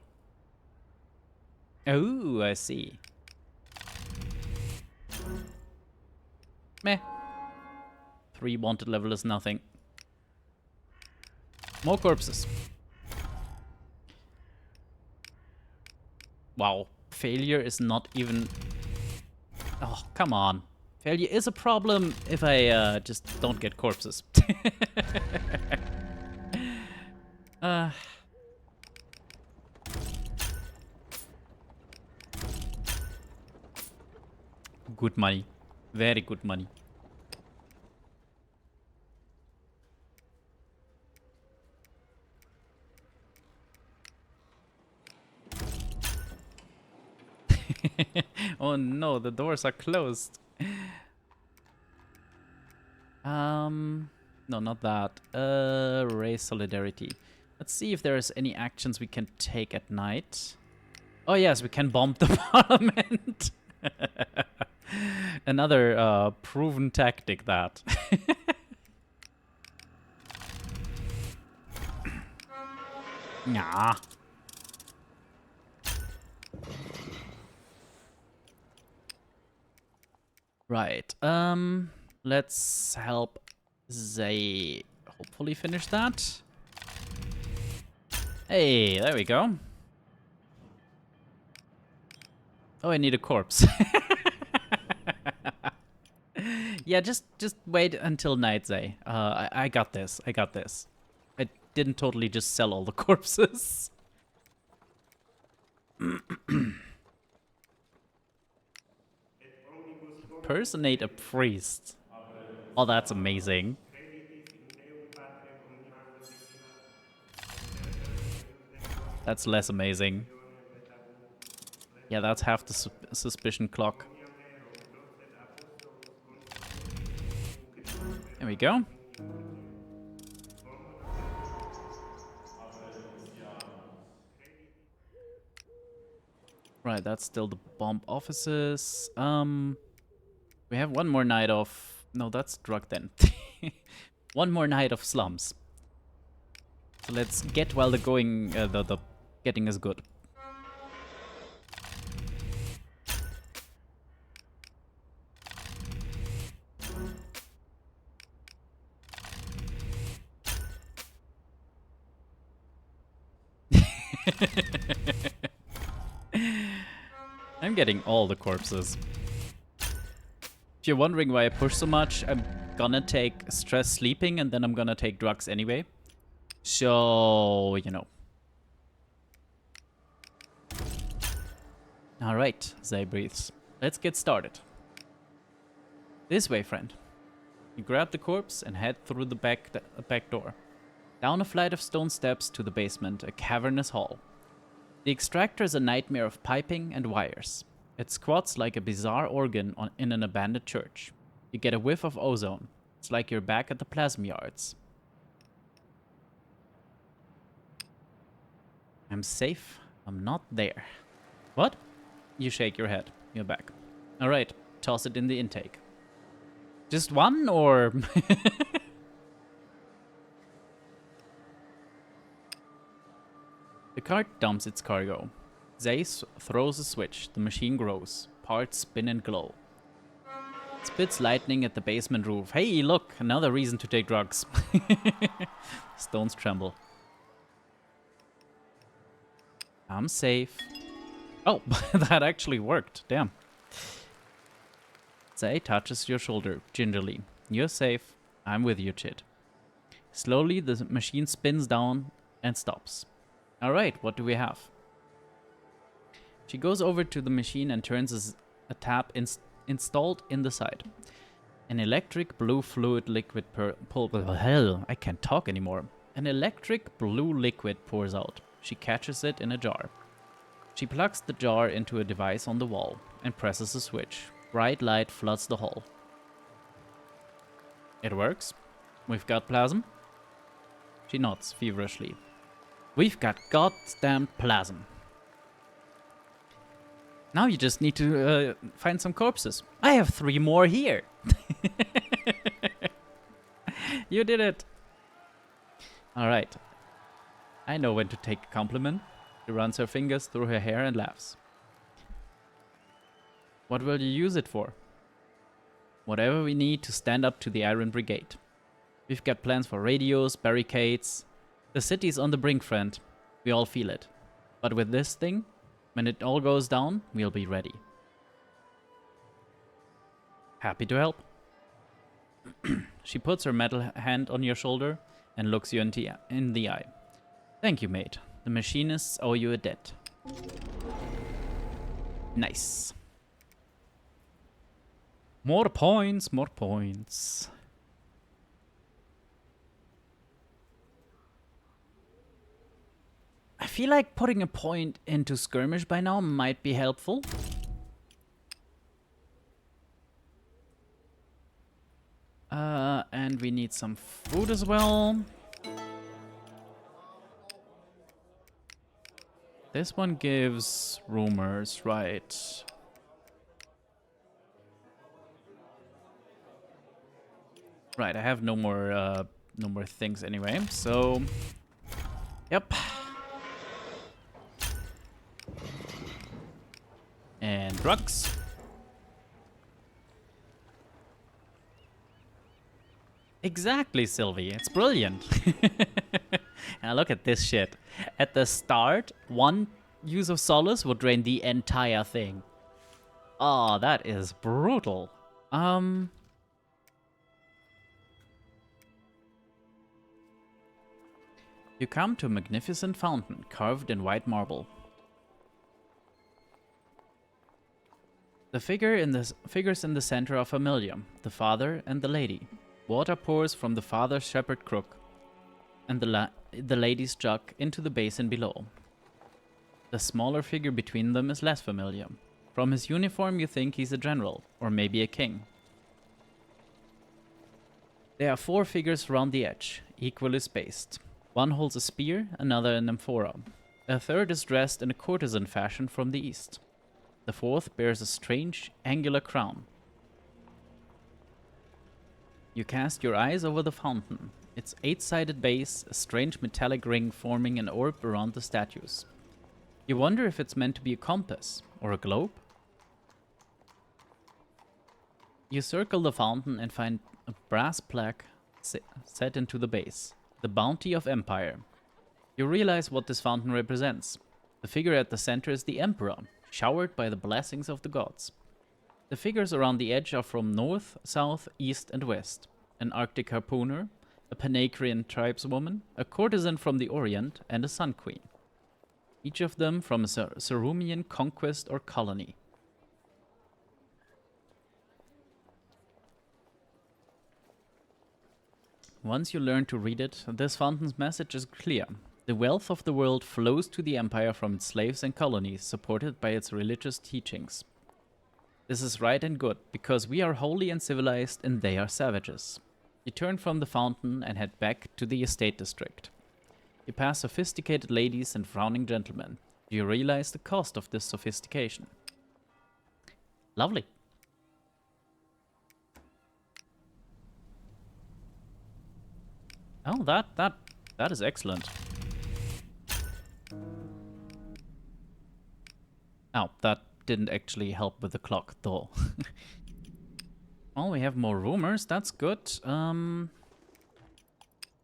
Oh, I see. Meh. 3 wanted level is nothing. More corpses. Wow. Failure is not even... Oh, come on. Failure is a problem if I just don't get corpses. Good money. Very good money. Oh no, the doors are closed. No, not that. Raise solidarity. Let's see if there's any actions we can take at night. Oh yes, we can bomb the parliament. Another proven tactic, that. Nah. Right. Let's help Zay hopefully finish that. Hey, there we go. Oh, I need a corpse. Yeah, just wait until night, Zay. I got this. I got this. I didn't totally just sell all the corpses. Personate a priest. Oh, that's amazing. That's less amazing. Yeah, that's half the suspicion clock. There we go. Right, that's still the bomb offices. We have one more night of... No, that's drug den. One more night of slums. So let's get while the going... the getting is good. I'm getting all the corpses. If you're wondering why I push so much, I'm gonna take stress sleeping and then I'm gonna take drugs anyway. So, you know. Alright, Zay breathes. Let's get started. This way, friend. You grab the corpse and head through the back door. Down a flight of stone steps to the basement, a cavernous hall. The extractor is a nightmare of piping and wires. It squats like a bizarre organ in an abandoned church. You get a whiff of ozone. It's like you're back at the plasma yards. I'm safe. I'm not there. What? You shake your head. You're back. Alright, toss it in the intake. Just one, or... The cart dumps its cargo. Zay throws a switch. The machine grows. Parts spin and glow. It spits lightning at the basement roof. Hey, look! Another reason to take drugs. Stones tremble. I'm safe. Oh, that actually worked. Damn. Zay touches your shoulder gingerly. You're safe. I'm with you, Chid. Slowly, the machine spins down and stops. Alright, what do we have? She goes over to the machine and turns a tap installed in the side. An electric blue fluid liquid hell, I can't talk anymore. An electric blue liquid pours out. She catches it in a jar. She plugs the jar into a device on the wall and presses a switch. Bright light floods the hall. It works. We've got plasm. She nods feverishly. We've got goddamn plasm. Now you just need to find some corpses. I have 3 more here. You did it. Alright. I know when to take a compliment. She runs her fingers through her hair and laughs. What will you use it for? Whatever we need to stand up to the Iron Brigade. We've got plans for radios, barricades. The city's on the brink, friend. We all feel it. But with this thing, when it all goes down, we'll be ready. Happy to help. She puts her metal hand on your shoulder and looks you in the eye. Thank you, mate. The machinists owe you a debt. Nice. More points, more points. I feel like putting a point into skirmish by now might be helpful. And we need some food as well. This one gives rumors, right? Right, I have no more things anyway, so yep. And drugs. Exactly, Sylvie. It's brilliant. Now look at this shit. At the start, 1 use of solace would drain the entire thing. Oh, that is brutal. You come to a magnificent fountain carved in white marble. The figures in the center are familiar, the father and the lady. Water pours from the father's shepherd crook and the lady's jug into the basin below. The smaller figure between them is less familiar. From his uniform you think he's a general, or maybe a king. There are 4 figures around the edge, equally spaced. One holds a spear, another an amphora. A third is dressed in a courtesan fashion from the east. The fourth bears a strange, angular crown. You cast your eyes over the fountain. Its 8-sided base, a strange metallic ring forming an orb around the statues. You wonder if it's meant to be a compass, or a globe? You circle the fountain and find a brass plaque set into the base. The Bounty of Empire. You realize what this fountain represents. The figure at the center is the Emperor, showered by the blessings of the gods. The figures around the edge are from north, south, east, and west. An Arctic harpooner, a Panacrian tribeswoman, a courtesan from the Orient, and a Sun Queen. Each of them from a Cerumean conquest or colony. Once you learn to read it, this fountain's message is clear. The wealth of the world flows to the empire from its slaves and colonies, supported by its religious teachings. This is right and good, because we are holy and civilized and they are savages. You turn from the fountain and head back to the estate district. You pass sophisticated ladies and frowning gentlemen. You realize the cost of this sophistication. Lovely. Oh, that is excellent. Oh, that didn't actually help with the clock, though. Well, we have more rumors. That's good.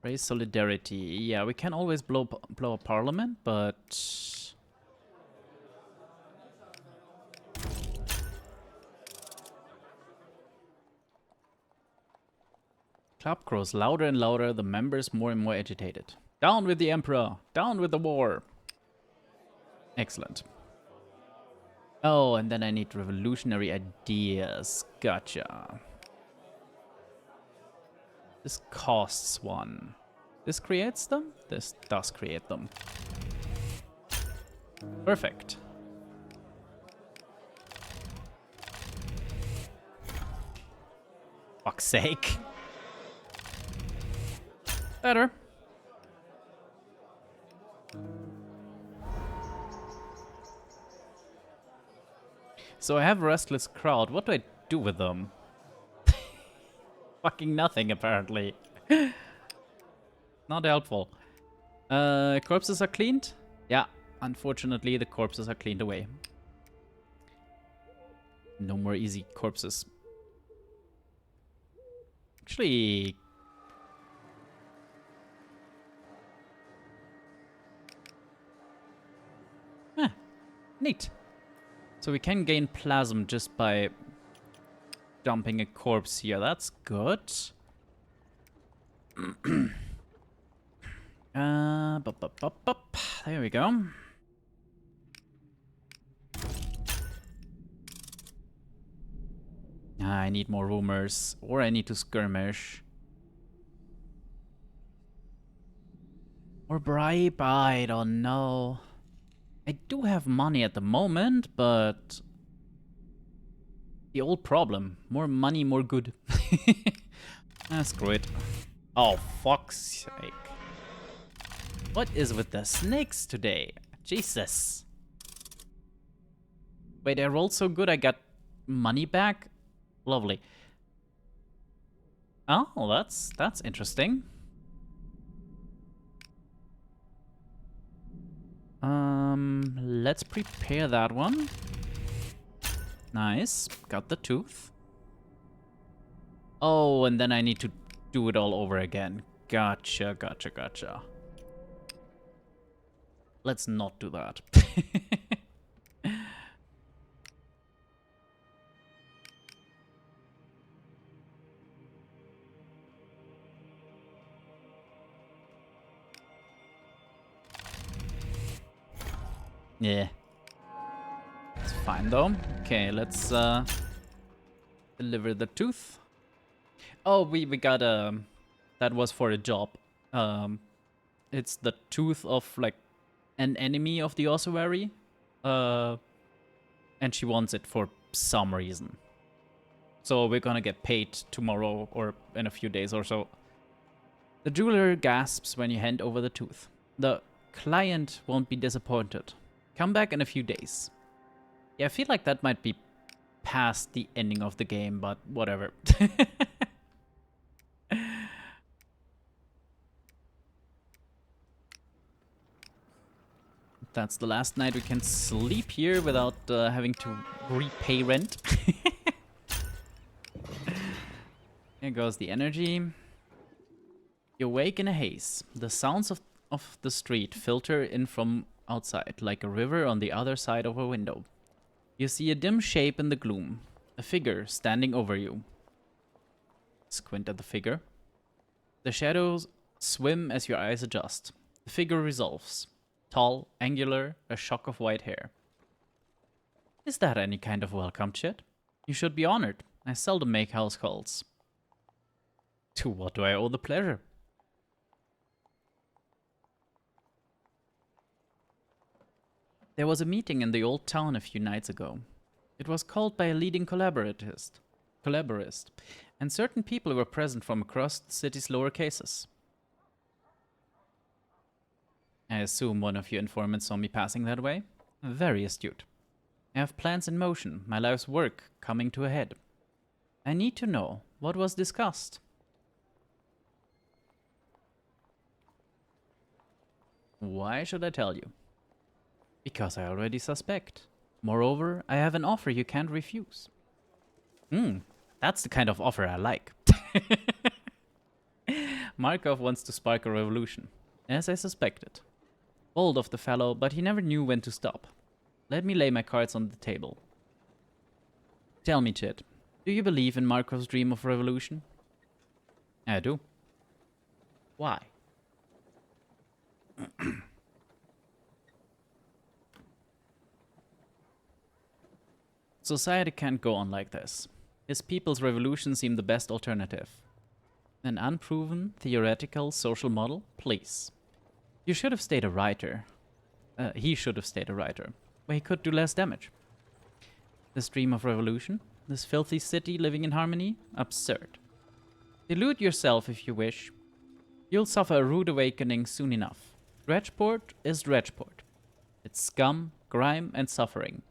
Raise solidarity. Yeah, we can always blow a parliament, but clap grows louder and louder, the members more and more agitated. Down with the Emperor! Down with the war! Excellent. Oh, and then I need revolutionary ideas. Gotcha. This costs 1. This creates them? This does create them. Perfect. Fuck's sake. Better. So I have a restless crowd. What do I do with them? Fucking nothing, apparently. Not helpful. Corpses are cleaned? Yeah, unfortunately the corpses are cleaned away. No more easy corpses. Actually... neat. So we can gain plasm just by dumping a corpse here. That's good. There we go. I need more rumors, or I need to skirmish. Or bribe, I don't know. I do have money at the moment, but the old problem. More money, more good. Screw it. Oh, fuck's sake. What is with the snakes today? Jesus. Wait, I rolled so good I got money back? Lovely. Oh, that's interesting. Let's prepare that one. Nice. Got the tooth. Oh, and then I need to do it all over again. Gotcha, gotcha, gotcha. Let's not do that. Yeah. It's fine though. Okay, let's deliver the tooth. Oh, we got that was for a job. It's the tooth of like an enemy of the ossuary. And she wants it for some reason. So we're gonna get paid tomorrow or in a few days or so. The jeweler gasps when you hand over the tooth. The client won't be disappointed. Come back in a few days. Yeah, I feel like that might be past the ending of the game, but whatever. That's the last night we can sleep here without having to repay rent. Here goes the energy. You wake in a haze. The sounds of the street filter in from outside, like a river on the other side of a window. You see a dim shape in the gloom, a figure standing over you. Squint at the figure. The shadows swim as your eyes adjust. The figure resolves. Tall, angular, a shock of white hair. Is that any kind of welcome, Chit? You should be honored. I seldom make house calls. To what do I owe the pleasure? There was a meeting in the old town a few nights ago. It was called by a leading collaborist, and certain people were present from across the city's lower cases. I assume one of your informants saw me passing that way? Very astute. I have plans in motion, my life's work coming to a head. I need to know what was discussed. Why should I tell you? Because I already suspect. Moreover, I have an offer you can't refuse. That's the kind of offer I like. Markov wants to spark a revolution, as I suspected. Bold of the fellow, but he never knew when to stop. Let me lay my cards on the table. Tell me, Chit, do you believe in Markov's dream of revolution? I do. Why? Society can't go on like this. His people's revolution seemed the best alternative. An unproven, theoretical social model? Please. You should have stayed a writer. He should have stayed a writer, where he could do less damage. This dream of revolution? This filthy city living in harmony? Absurd. Delude yourself if you wish. You'll suffer a rude awakening soon enough. Dredgeport is Dredgeport. It's scum, grime, and suffering.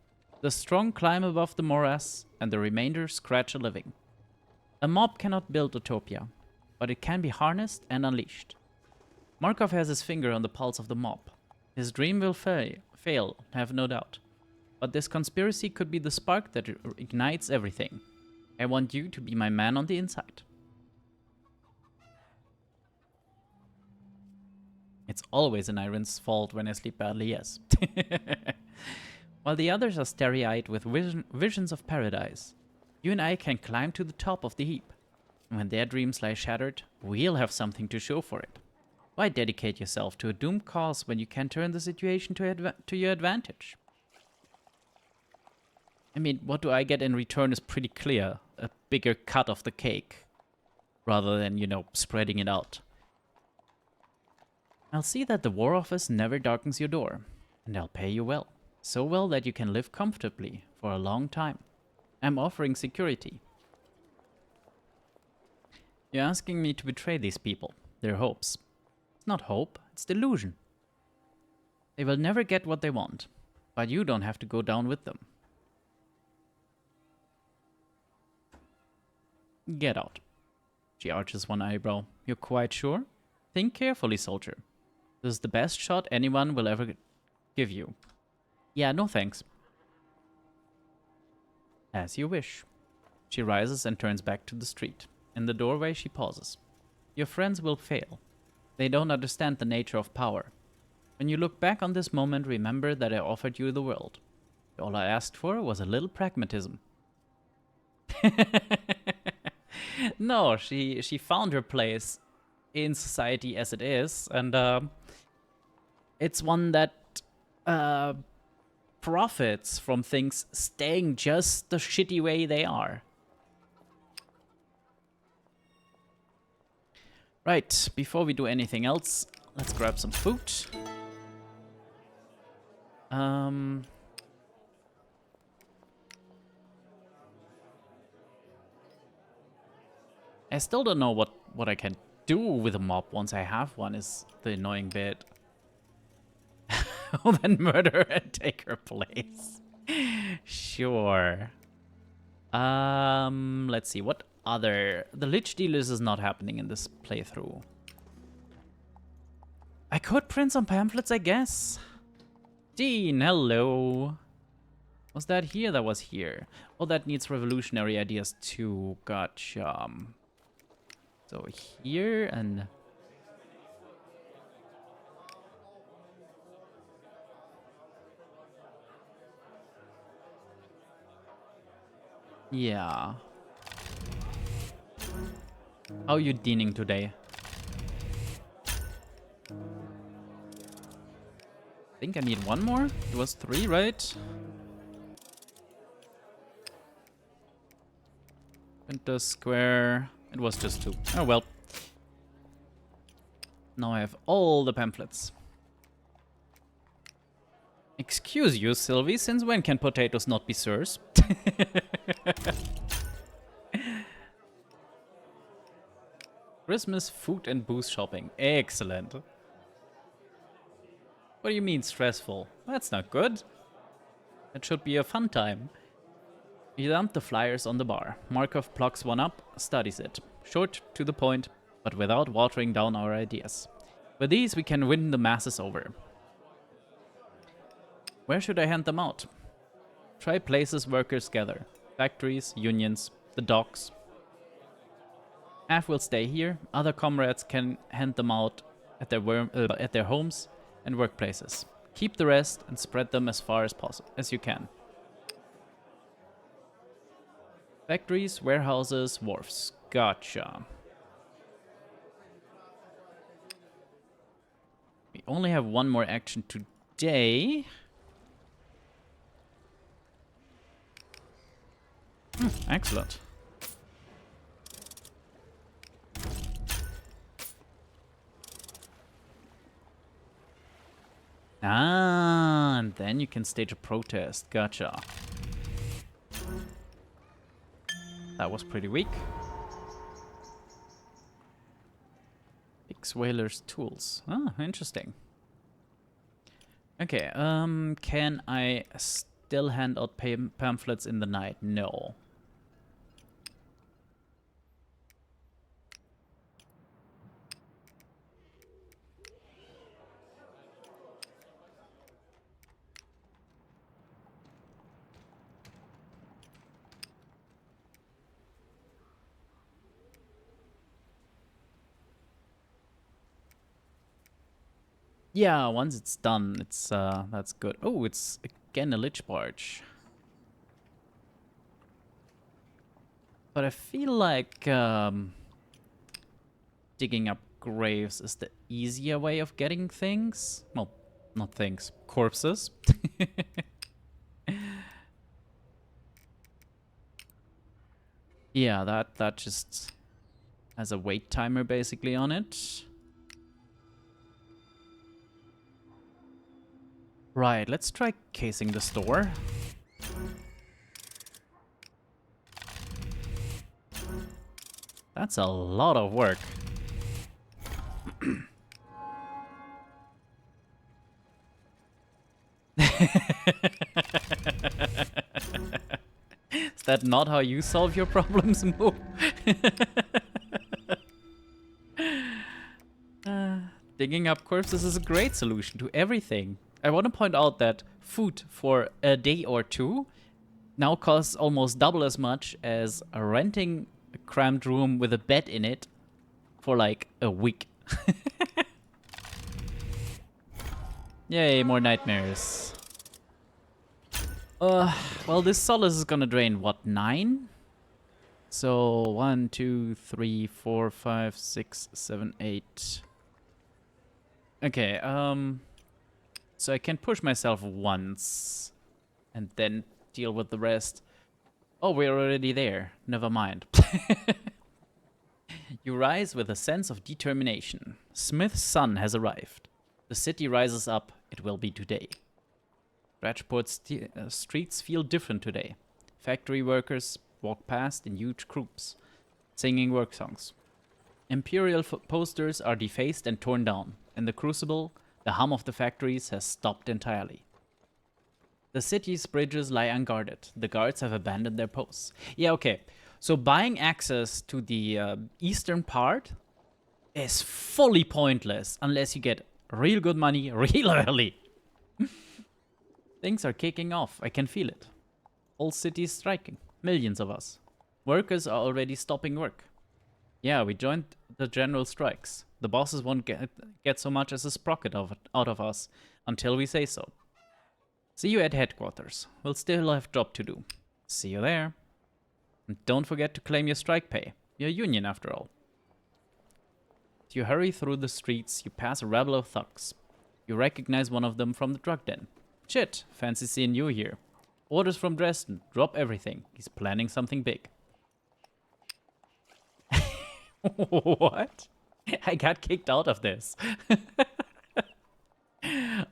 The strong climb above the morass, and the remainder scratch a living. A mob cannot build utopia, but it can be harnessed and unleashed. Markov has his finger on the pulse of the mob. His dream will fail, have no doubt. But this conspiracy could be the spark that ignites everything. I want you to be my man on the inside. It's always an Iron's fault when I sleep badly, yes. While the others are starry-eyed with visions of paradise, you and I can climb to the top of the heap. When their dreams lie shattered, we'll have something to show for it. Why dedicate yourself to a doomed cause when you can turn the situation to your advantage? I mean, what do I get in return is pretty clear. A bigger cut of the cake. Rather than, you know, spreading it out. I'll see that the War Office never darkens your door. And I'll pay you well. So well that you can live comfortably for a long time. I'm offering security. You're asking me to betray these people, their hopes. It's not hope, it's delusion. They will never get what they want, but you don't have to go down with them. Get out. She arches one eyebrow. You're quite sure? Think carefully, soldier. This is the best shot anyone will ever give you. Yeah, no thanks. As you wish. She rises and turns back to the street. In the doorway, she pauses. Your friends will fail. They don't understand the nature of power. When you look back on this moment, remember that I offered you the world. All I asked for was a little pragmatism. No, she found her place in society as it is, and it's one that profits from things staying just the shitty way they are. Right, before we do anything else, let's grab some food. I still don't know what I can do with a mob once I have one is the annoying bit. Well, then murder and take her place. Sure. Let's see, what other... The Lich Dealers is not happening in this playthrough. I could print some pamphlets, I guess. Dean, hello. Was that here? That was here. Well, that needs revolutionary ideas too. Gotcha. So here and... Yeah. How are you deaning today? I think I need one more. It was 3, right? Penta square. It was just 2. Oh well. Now I have all the pamphlets. Excuse you, Sylvie, since when can potatoes not be sirs? Christmas food and booze shopping. Excellent. What do you mean stressful? That's not good. It should be a fun time. You dump the flyers on the bar. Markov plucks one up, studies it. Short, to the point, but without watering down our ideas. With these we can win the masses over. Where should I hand them out? Try places workers gather. Factories, unions, the docks. Half will stay here. Other comrades can hand them out at their homes and workplaces. Keep the rest and spread them as far as possible as you can. Factories, warehouses, wharfs. Gotcha. We only have one more action today. Excellent. Ah, and then you can stage a protest. Gotcha. That was pretty weak. Fix whalers tools. Ah, interesting. Okay, can I still hand out pamphlets in the night? No. Yeah, once it's done, it's that's good. Oh, it's again a lich barge. But I feel like digging up graves is the easier way of getting things. Well, not things, corpses. Yeah, that just has a wait timer basically on it. Right, let's try casing the store. That's a lot of work. Is that not how you solve your problems, Mo? Digging up corpses is a great solution to everything. I want to point out that food for a day or two now costs almost double as much as renting a cramped room with a bed in it for like a week. Yay, more nightmares. Well, this solace is gonna drain, what, 9? So, 1, 2, 3, 4, 5, 6, 7, 8. Okay, so I can push myself once. and then deal with the rest. Oh, we're already there. Never mind. You rise with a sense of determination. Smith's son has arrived. The city rises up. It will be today. Stratchport's streets feel different today. Factory workers walk past in huge groups, singing work songs. Imperial posters are defaced and torn down. In the Crucible, the hum of the factories has stopped entirely. The city's bridges lie unguarded. The guards have abandoned their posts. Yeah, okay. So buying access to the eastern part is fully pointless unless you get real good money real early. Things are kicking off. I can feel it. Whole city is striking. Millions of us. Workers are already stopping work. Yeah, we joined the general strikes. The bosses won't get so much as a sprocket out of us until we say so. See you at headquarters. We'll still have job to do. See you there. And don't forget to claim your strike pay. You're a union after all. As you hurry through the streets, you pass a rabble of thugs. You recognize one of them from the drug den. Shit, fancy seeing you here. Orders from Dresden. Drop everything. He's planning something big. What? I got kicked out of this.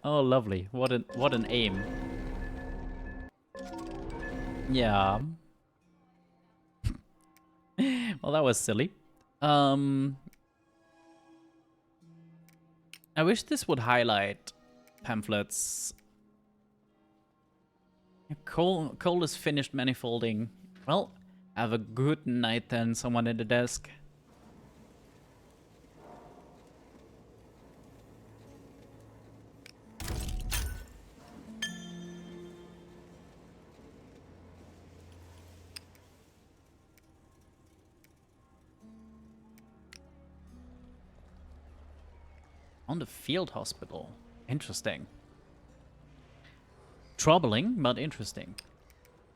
Oh, lovely. What an aim. Yeah. Well, that was silly. I wish this would highlight pamphlets. Cole is finished manifolding. Well, have a good night then, someone at the desk. On the field hospital. Interesting. Troubling, but interesting.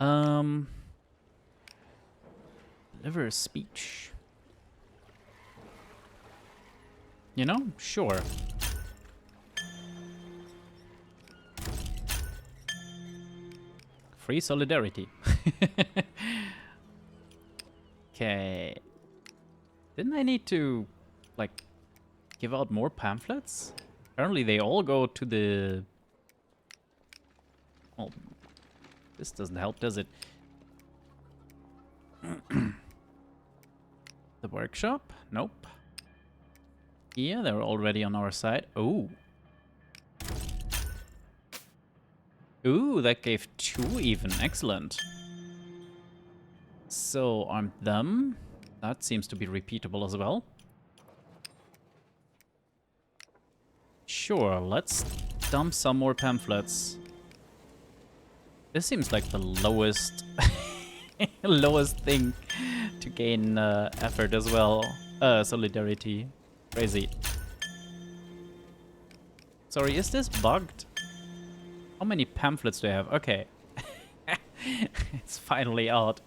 Deliver a speech. You know? Sure. Free solidarity. Okay. Didn't I need to, like, give out more pamphlets? Apparently they all go to the... Oh, this doesn't help, does it? The workshop? Nope. Yeah, they're already on our side. Oh. Ooh, that gave 2 even. Excellent. So, armed them. That seems to be repeatable as well. Sure, let's dump some more pamphlets. This seems like the lowest lowest thing to gain effort as well. Solidarity. Crazy. Sorry, is this bugged? How many pamphlets do I have? Okay. It's finally out.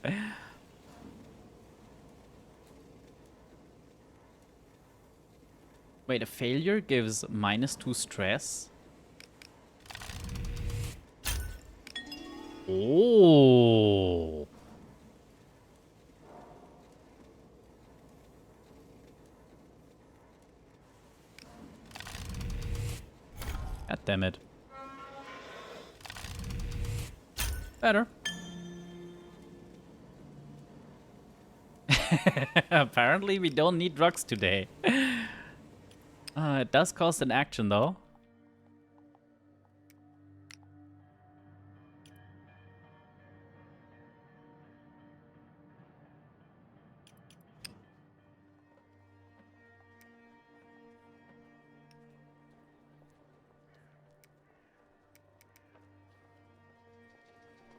Wait, a failure gives -2 stress? Oh. God damn it. Better. Apparently we don't need drugs today. It does cost an action though.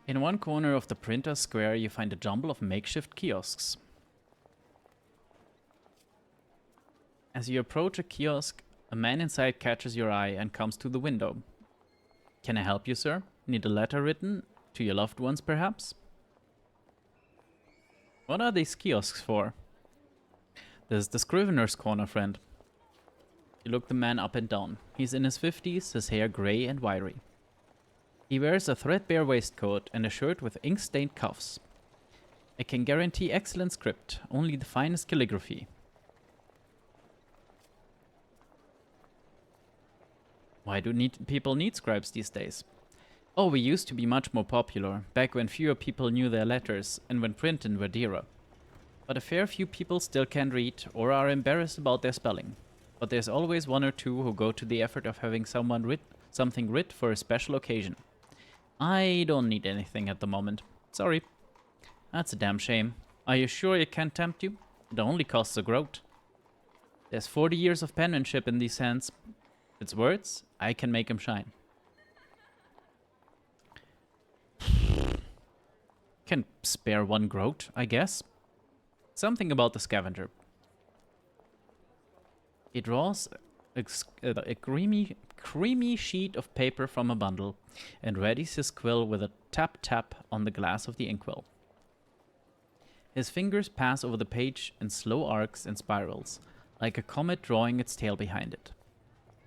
In one corner of the printer square, you find a jumble of makeshift kiosks. As you approach a kiosk, a man inside catches your eye and comes to the window. Can I help you, sir? Need a letter written? To your loved ones, perhaps? What are these kiosks for? This is the Scrivener's Corner, friend. You look the man up and down. He's in his 50s, his hair grey and wiry. He wears a threadbare waistcoat and a shirt with ink-stained cuffs. I can guarantee excellent script, only the finest calligraphy. Why do people need scribes these days? Oh, we used to be much more popular, back when fewer people knew their letters and when printing were dearer. But a fair few people still can't read or are embarrassed about their spelling. But there's always one or two who go to the effort of having something writ for a special occasion. I don't need anything at the moment. Sorry. That's a damn shame. Are you sure it can't tempt you? It only costs a groat. There's 40 years of penmanship in these hands. If it's words, I can make 'em shine. Can spare one groat, I guess. Something about the scavenger. He draws a creamy sheet of paper from a bundle and readies his quill with a tap-tap on the glass of the inkwell. His fingers pass over the page in slow arcs and spirals, like a comet drawing its tail behind it.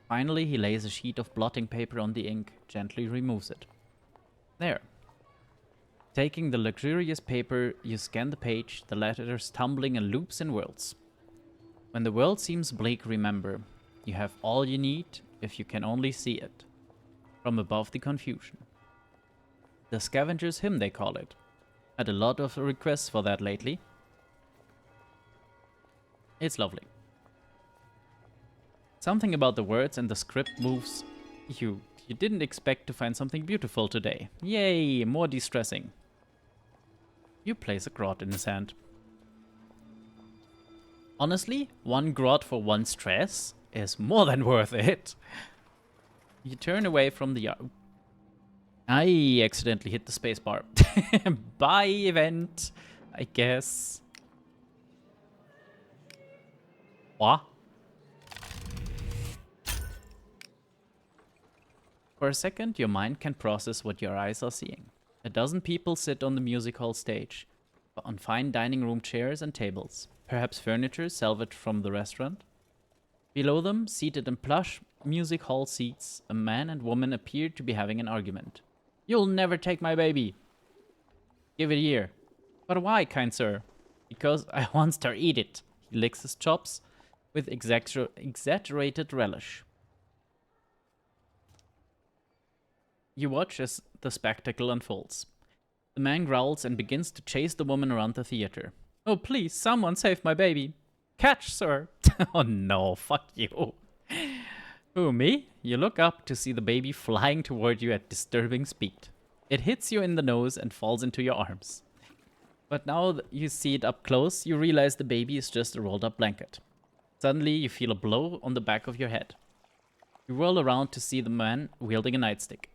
Finally, he lays a sheet of blotting paper on the ink, gently removes it. There. Taking the luxurious paper, you scan the page, the letters tumbling in loops and whirls. When the world seems bleak, remember, you have all you need if you can only see it. From above the confusion. The Scavenger's Hymn, they call it. Had a lot of requests for that lately. It's lovely. Something about the words and the script moves you. You didn't expect to find something beautiful today. Yay, more de-stressing. You place a groat in his hand. Honestly, 1 groat for 1 stress is more than worth it. You turn away from the yard. I accidentally hit the spacebar. Bye, event, I guess. What? For a second, your mind can process what your eyes are seeing. A dozen people sit on the music hall stage, on fine dining room chairs and tables, perhaps furniture salvaged from the restaurant. Below them, seated in plush music hall seats, a man and woman appear to be having an argument. You'll never take my baby. Give it here. But why, kind sir? Because I wants to eat it. He licks his chops with exaggerated relish. You watch as the spectacle unfolds. The man growls and begins to chase the woman around the theater. Oh, please, someone save my baby. Catch, sir. Oh no, fuck you. Who, me? You look up to see the baby flying toward you at disturbing speed. It hits you in the nose and falls into your arms. But now that you see it up close, you realize the baby is just a rolled up blanket. Suddenly, you feel a blow on the back of your head. You whirl around to see the man wielding a nightstick.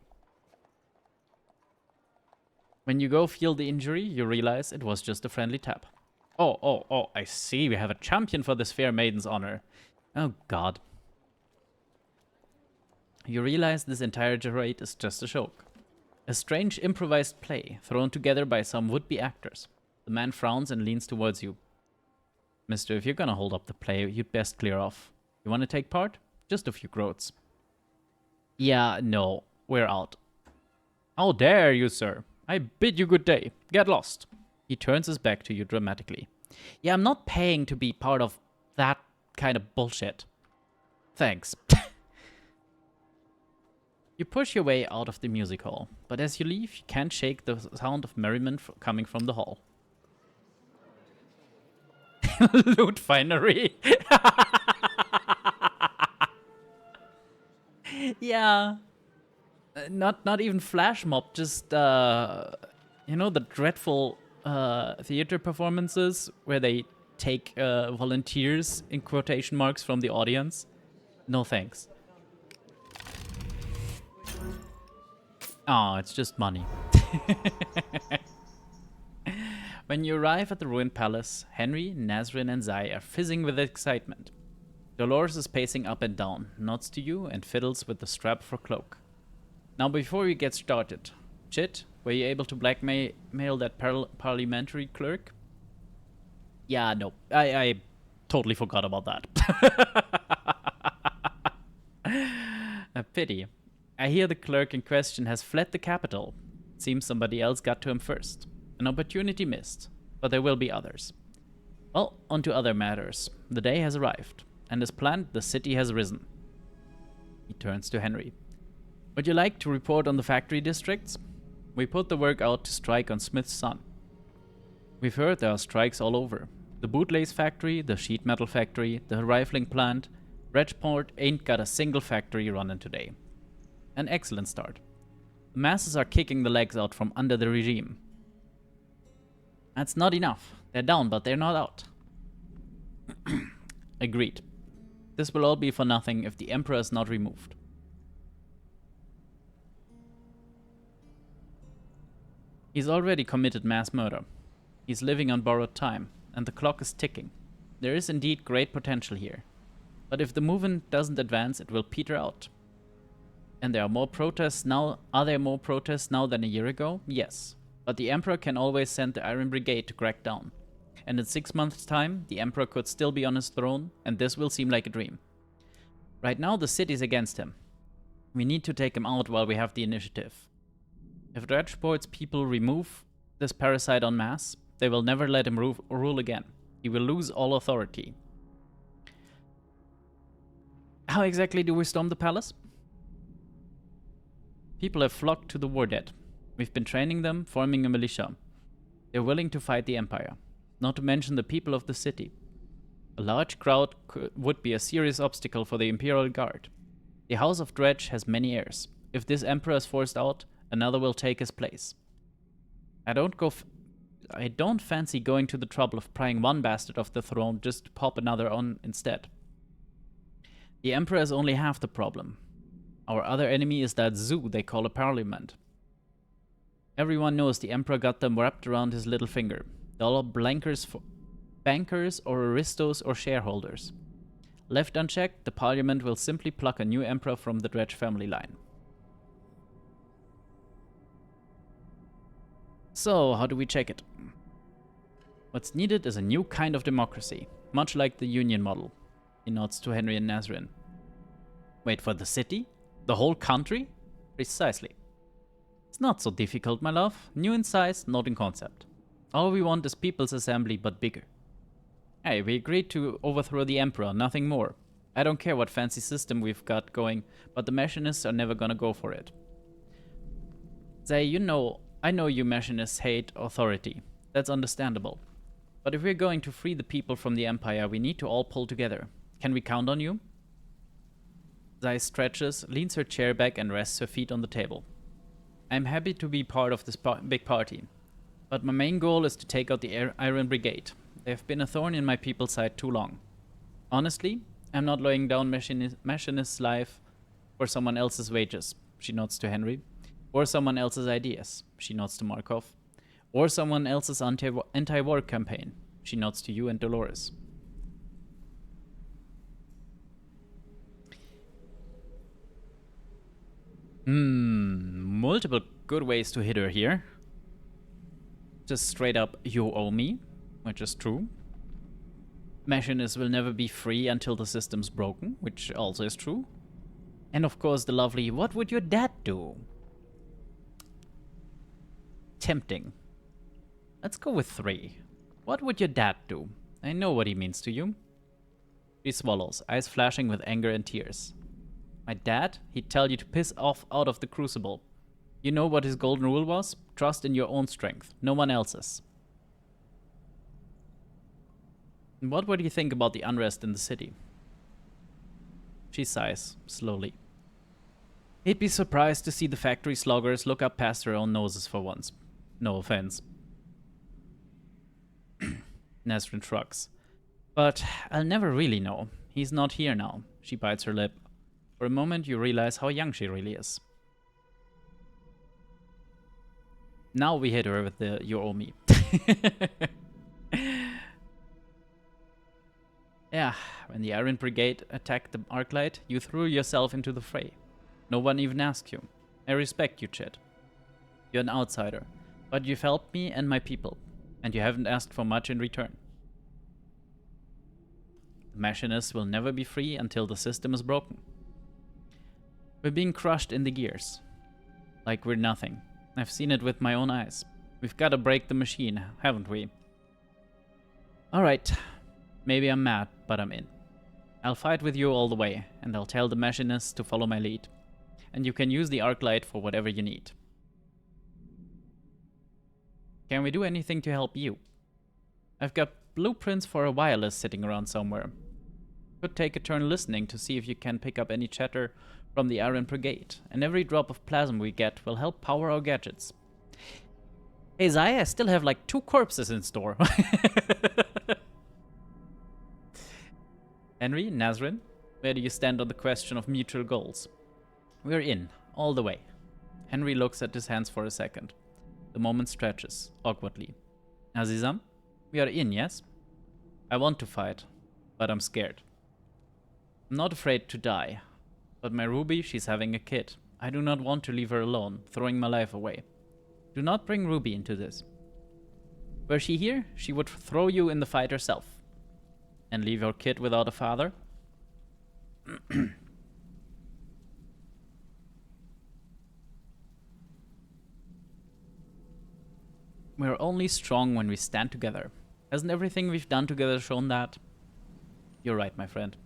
When you go feel the injury, you realize it was just a friendly tap. Oh, I see. We have a champion for this fair maiden's honor. Oh, God. You realize this entire charade is just a joke. A strange improvised play thrown together by some would-be actors. The man frowns and leans towards you. Mister, if you're gonna hold up the play, you'd best clear off. You wanna take part? Just a few groats. Yeah, no. We're out. How dare you, sir? I bid you good day. Get lost. He turns his back to you dramatically. Yeah, I'm not paying to be part of that kind of bullshit. Thanks. You push your way out of the music hall, but as you leave, you can't shake the sound of merriment coming from the hall. Loot finery. Yeah. Not even flash mob, just you know, the dreadful theater performances where they take volunteers in quotation marks from the audience. No thanks. Oh, it's just money. When you arrive at the ruined palace, Henry, Nazrin, and Zai are fizzing with excitement. Dolores is pacing up and down, nods to you, and fiddles with the strap for cloak. Now, before we get started, Chit, were you able to blackmail that parliamentary clerk? Yeah, no, I totally forgot about that. A pity. I hear the clerk in question has fled the capital. Seems somebody else got to him first. An opportunity missed, but there will be others. Well, on to other matters. The day has arrived, and as planned, the city has risen. He turns to Henry. Would you like to report on the factory districts? We put the work out to strike on Smith's son. We've heard there are strikes all over. The bootlace factory, the sheet metal factory, the rifling plant. Bridgeport ain't got a single factory running today. An excellent start. The masses are kicking the legs out from under the regime. That's not enough. They're down, but they're not out. Agreed. This will all be for nothing if the Emperor is not removed. He's already committed mass murder. He's living on borrowed time, and the clock is ticking. There is indeed great potential here. But if the movement doesn't advance, it will peter out. And there are more protests now. Are there more protests now than a year ago? Yes. But the Emperor can always send the Iron Brigade to crack down. And in 6 months' time, the Emperor could still be on his throne, and this will seem like a dream. Right now, the city's against him. We need to take him out while we have the initiative. If Dredgeport's people remove this parasite en masse, they will never let him rule again. He will lose all authority. How exactly do we storm the palace? People have flocked to the war dead. We've been training them, forming a militia. They're willing to fight the Empire, not to mention the people of the city. A large crowd would be a serious obstacle for the Imperial Guard. The House of Dredge has many heirs. If this Emperor is forced out, another will take his place. I don't fancy going to the trouble of prying one bastard off the throne just to pop another on instead. The Emperor is only half the problem. Our other enemy is that zoo they call a parliament. Everyone knows the Emperor got them wrapped around his little finger. They're all bankers or aristos or shareholders. Left unchecked, the parliament will simply pluck a new emperor from the Dredge family line. So, how do we check it? What's needed is a new kind of democracy, much like the Union model. He nods to Henry and Nazrin. Wait, for the city? The whole country? Precisely. It's not so difficult, my love. New in size, not in concept. All we want is People's Assembly, but bigger. Hey, we agreed to overthrow the Emperor, nothing more. I don't care what fancy system we've got going, but the machinists are never gonna go for it. Say, I know you machinists hate authority. That's understandable. But if we're going to free the people from the Empire, we need to all pull together. Can we count on you? Zai stretches, leans her chair back and rests her feet on the table. I'm happy to be part of this big party. But my main goal is to take out the Iron Brigade. They've been a thorn in my people's side too long. Honestly, I'm not laying down machinist's life for someone else's wages. She nods to Henry. Or someone else's ideas. She nods to Markov. Or someone else's anti-war campaign. She nods to you and Dolores. Multiple good ways to hit her here. Just straight up, you owe me, which is true. Machinists will never be free until the system's broken, which also is true. And of course the lovely, what would your dad do? Tempting. Let's go with 3. What would your dad do? I know what he means to you. She swallows, eyes flashing with anger and tears. My dad? He'd tell you to piss off out of the crucible. You know what his golden rule was? Trust in your own strength, no one else's. And what would you think about the unrest in the city? She sighs, slowly. He'd be surprised to see the factory sloggers look up past their own noses for once. No offense. Nazrin shrugs. But I'll never really know. He's not here now. She bites her lip. For a moment you realize how young she really is. Now we hit her with the you owe me. Yeah, when the Iron Brigade attacked the Arclight, you threw yourself into the fray. No one even asked you. I respect you, Chet. You're an outsider, but you've helped me and my people, and you haven't asked for much in return. The machinists will never be free until the system is broken. We're being crushed in the gears. Like we're nothing. I've seen it with my own eyes. We've got to break the machine, haven't we? Alright. Maybe I'm mad, but I'm in. I'll fight with you all the way, and I'll tell the machinists to follow my lead. And you can use the arc light for whatever you need. Can we do anything to help you? I've got blueprints for a wireless sitting around somewhere. Could take a turn listening to see if you can pick up any chatter from the Iron Brigade, and every drop of plasma we get will help power our gadgets. Hey Zaya, I still have like 2 corpses in store. Henry, Nazrin, where do you stand on the question of mutual goals? We're in, all the way. Henry looks at his hands for a second. The moment stretches, awkwardly. Azizam, we are in, yes? I want to fight, but I'm scared. I'm not afraid to die, but my Ruby, she's having a kid. I do not want to leave her alone, throwing my life away. Do not bring Ruby into this. Were she here, she would throw you in the fight herself. And leave your kid without a father? We're only strong when we stand together. Hasn't everything we've done together shown that? You're right, my friend.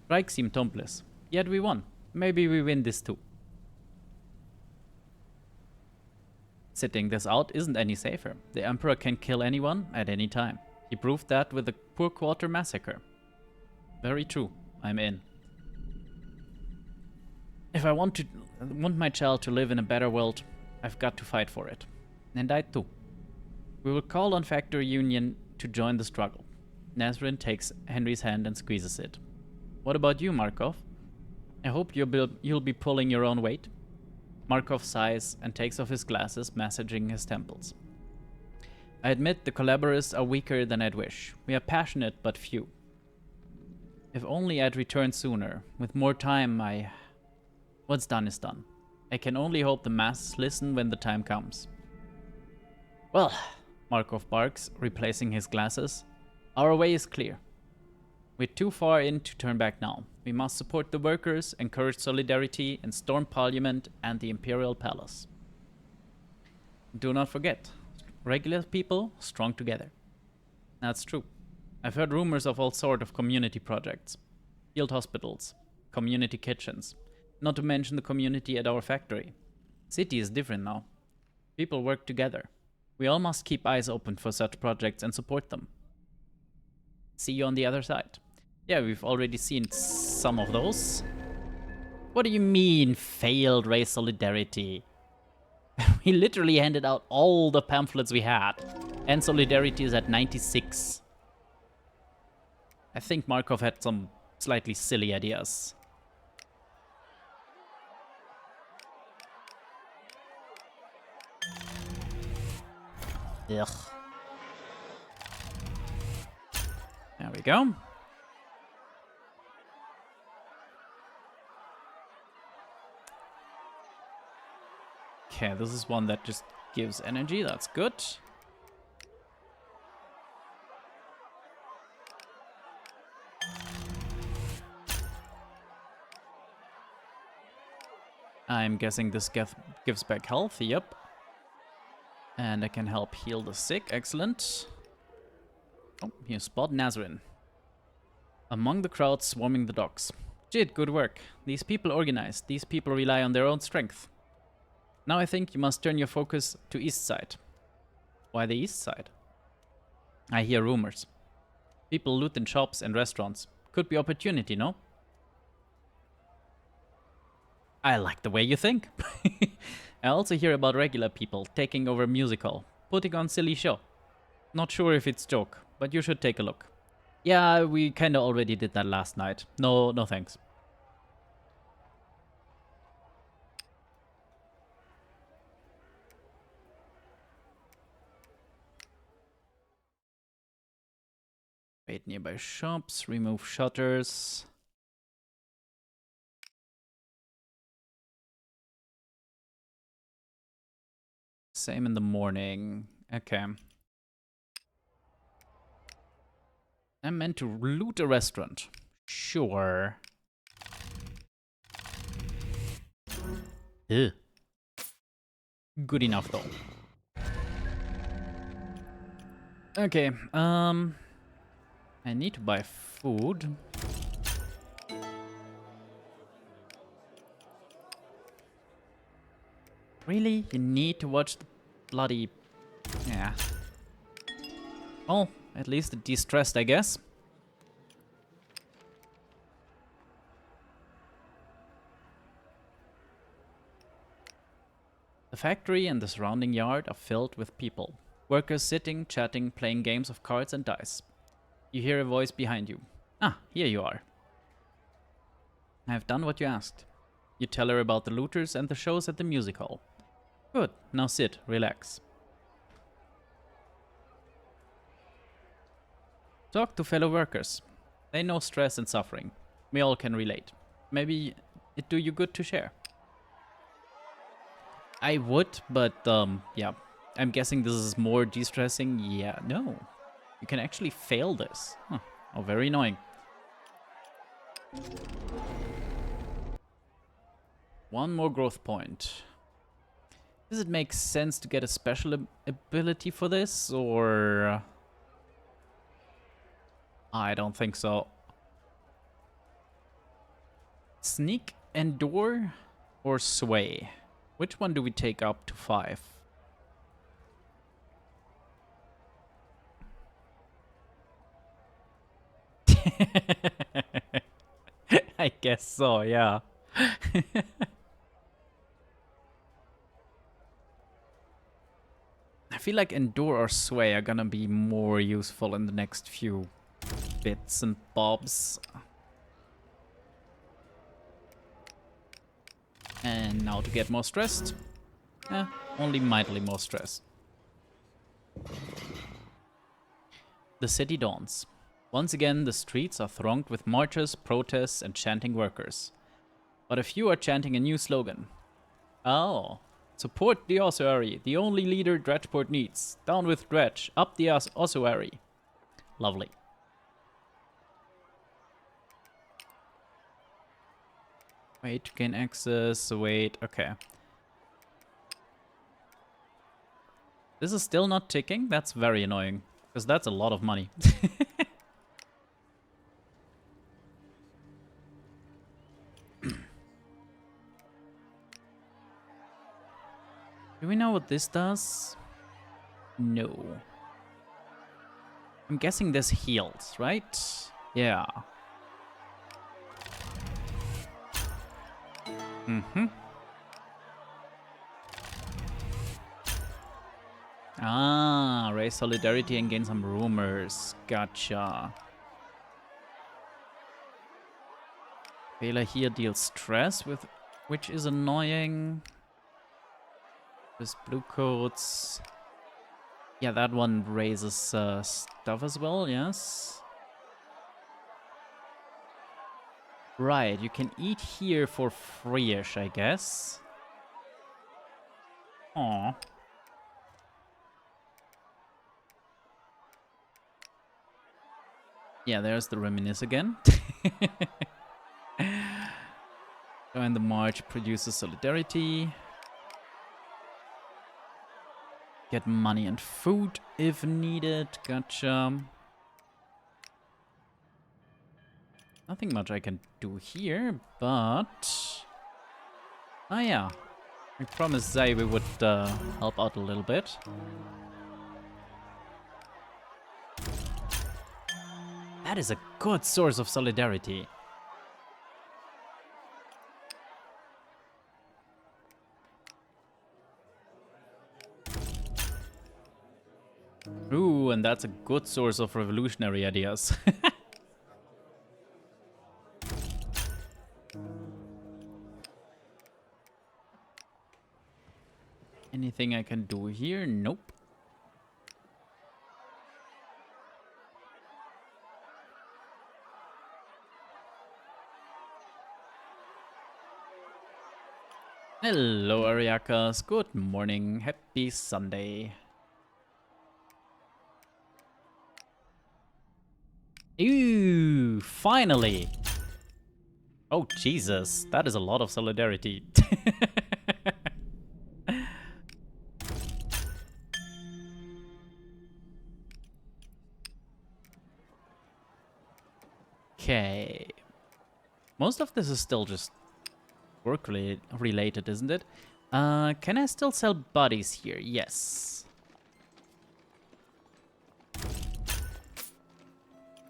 Strike seemed hopeless, yet we won. Maybe we win this too. Sitting this out isn't any safer. The Emperor can kill anyone at any time. He proved that with the Poor Quarter massacre. Very true. I'm in. If I want my child to live in a better world, I've got to fight for it. And I too. We will call on Factory Union to join the struggle. Nazrin takes Henry's hand and squeezes it. What about you, Markov? I hope you'll be pulling your own weight. Markov sighs and takes off his glasses, massaging his temples. I admit the collaborators are weaker than I'd wish. We are passionate, but few. If only I'd returned sooner. With more time, what's done is done. I can only hope the masses listen when the time comes. Well, Markov barks, replacing his glasses. Our way is clear. We're too far in to turn back now. We must support the workers, encourage solidarity, and storm Parliament and the Imperial Palace. Do not forget, regular people strong together. That's true. I've heard rumors of all sorts of community projects. Field hospitals, community kitchens, not to mention the community at our factory. City is different now. People work together. We all must keep eyes open for such projects and support them. See you on the other side. Yeah, we've already seen some of those. What do you mean, failed race solidarity? We literally handed out all the pamphlets we had. And solidarity is at 96. I think Markov had some slightly silly ideas. Ugh. There we go. Okay, this is one that just gives energy. That's good. I'm guessing this gives back health. Yep. And I can help heal the sick. Excellent. Oh, you spot Nazrin. Among the crowd swarming the docks. Jid, good work. These people organized. These people rely on their own strength. Now I think you must turn your focus to east side. Why the east side? I hear rumors. People loot in shops and restaurants. Could be opportunity, no? I like the way you think. I also hear about regular people taking over music hall, putting on silly show. Not sure if it's joke, but you should take a look. Yeah, we kinda already did that last night. No thanks. Raid nearby shops, remove shutters. Same in the morning. Okay. I'm meant to loot a restaurant. Sure. Ugh. Good enough though. Okay, I need to buy food. Really? You need to watch the bloody... Yeah. Oh, at least it de-stressed, I guess. The factory and the surrounding yard are filled with people. Workers sitting, chatting, playing games of cards and dice. You hear a voice behind you. Ah, here you are. I have done what you asked. You tell her about the looters and the shows at the music hall. Good, now sit, relax. Talk to fellow workers. They know stress and suffering. We all can relate. Maybe it do you good to share. I would, but yeah. I'm guessing this is more de-stressing. Yeah, no. You can actually fail this. Huh. Oh, very annoying. One more growth point. Does it make sense to get a special ability for this, or... I don't think so. Sneak, Endure, or Sway? Which one do we take up to 5? I guess so, yeah. I feel like Endure or Sway are gonna be more useful in the next few bits and bobs. And now to get more stressed. Only mightily more stressed. The city dawns. Once again, the streets are thronged with marchers, protests, and chanting workers. But a few are chanting a new slogan. Oh. Support the ossuary, the only leader Dredgeport needs. Down with Dredge, up the ossuary. Lovely. Wait to gain access, wait, okay. This is still not ticking? That's very annoying, because that's a lot of money. Do we know what this does? No. I'm guessing this heals, right? Yeah. Mm-hmm. Ah, raise solidarity and gain some rumors. Gotcha. Failure here deals stress, with which is annoying. This blue coats. Yeah, that one raises stuff as well, yes. Right, you can eat here for free-ish, I guess. Aww. Yeah, there's the reminisce again. Join the march produces solidarity. Get money and food if needed. Gotcha. Nothing much I can do here, but... Ah yeah. We promised Zay we would help out a little bit. That is a good source of solidarity. Ooh, and that's a good source of revolutionary ideas. Anything I can do here? Nope. Hello, Ariakas. Good morning. Happy Sunday. Ooh, finally. Oh, Jesus. That is a lot of solidarity. Okay. Most of this is still just work related, isn't it? Can I still sell bodies here? Yes.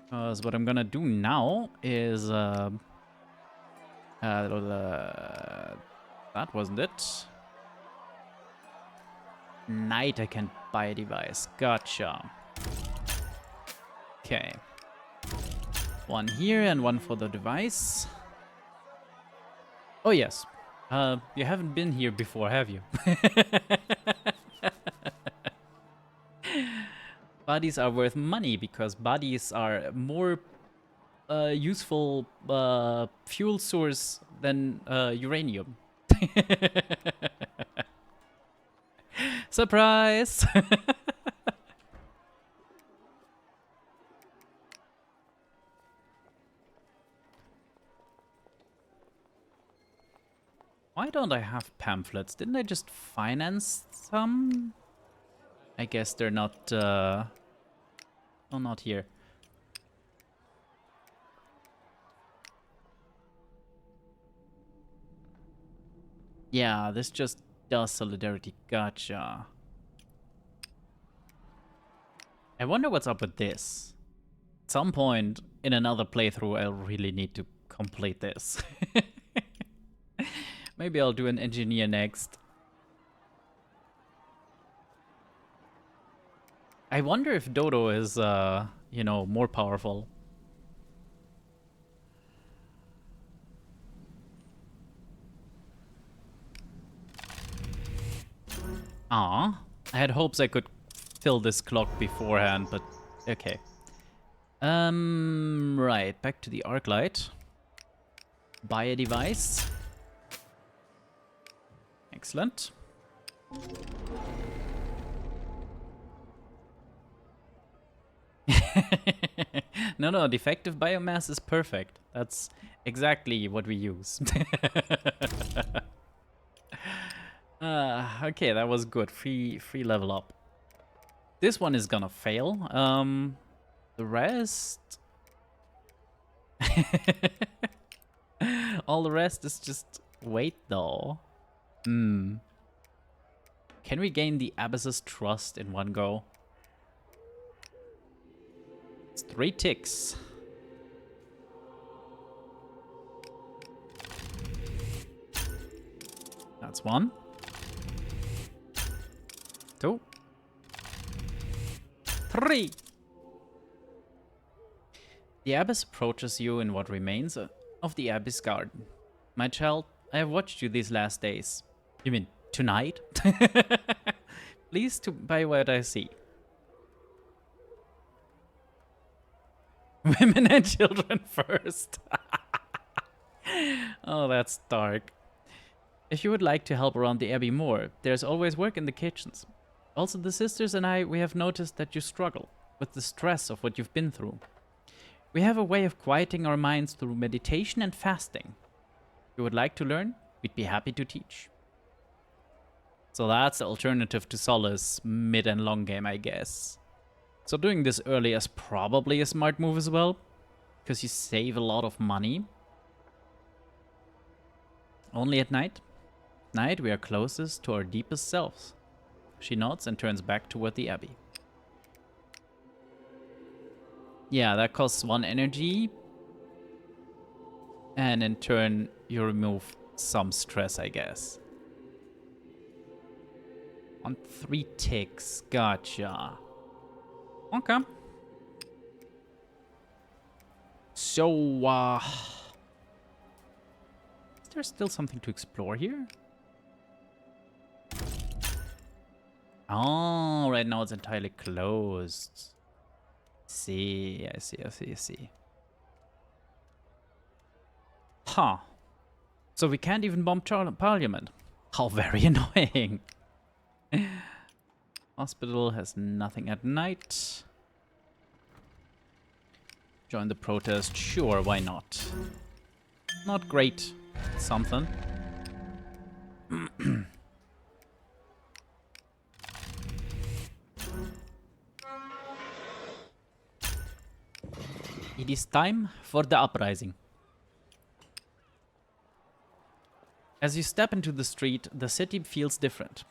Because what I'm gonna do now is... that wasn't it. Night I can buy a device. Gotcha. Okay. One here and one for the device. Oh yes. You haven't been here before, have you? Bodies are worth money because bodies are more useful fuel source than uranium. Surprise! Why don't I have pamphlets? Didn't I just finance some? I guess they're not, oh, not here. Yeah, this just does solidarity. Gotcha. I wonder what's up with this. At some point in another playthrough, I'll really need to complete this. Maybe I'll do an engineer next. I wonder if Dodo is, you know, more powerful. Ah, I had hopes I could fill this clock beforehand, but okay. Right, back to the arc light. Buy a device. Excellent. No, defective biomass is perfect. That's exactly what we use. Okay, that was good. Free level up. This one is gonna fail. The rest... All the rest is just wait, though. Can we gain the Abyss's trust in one go? It's 3 ticks. That's 1. 2. 3. The Abyss approaches you in what remains of the Abyss Garden. My child, I have watched you these last days. You mean tonight? Pleased to by what I see. Women and children first. Oh, that's dark. If you would like to help around the Abbey more, there's always work in the kitchens. Also, the sisters and I, we have noticed that you struggle with the stress of what you've been through. We have a way of quieting our minds through meditation and fasting. If you would like to learn, we'd be happy to teach. So that's the alternative to Solace mid and long game, I guess. So doing this early is probably a smart move as well, because you save a lot of money. Only at night? Night we are closest to our deepest selves. She nods and turns back toward the Abbey. Yeah, that costs 1 energy. And in turn, you remove some stress, I guess. On 3 ticks. Gotcha. Okay. So, is there still something to explore here? Oh, right now it's entirely closed. I see. Huh. So we can't even bomb Parliament. How very annoying. Hospital has nothing at night. Join the protest. Sure, why not? Not great. Something. It is time for the uprising. As you step into the street, the city feels different.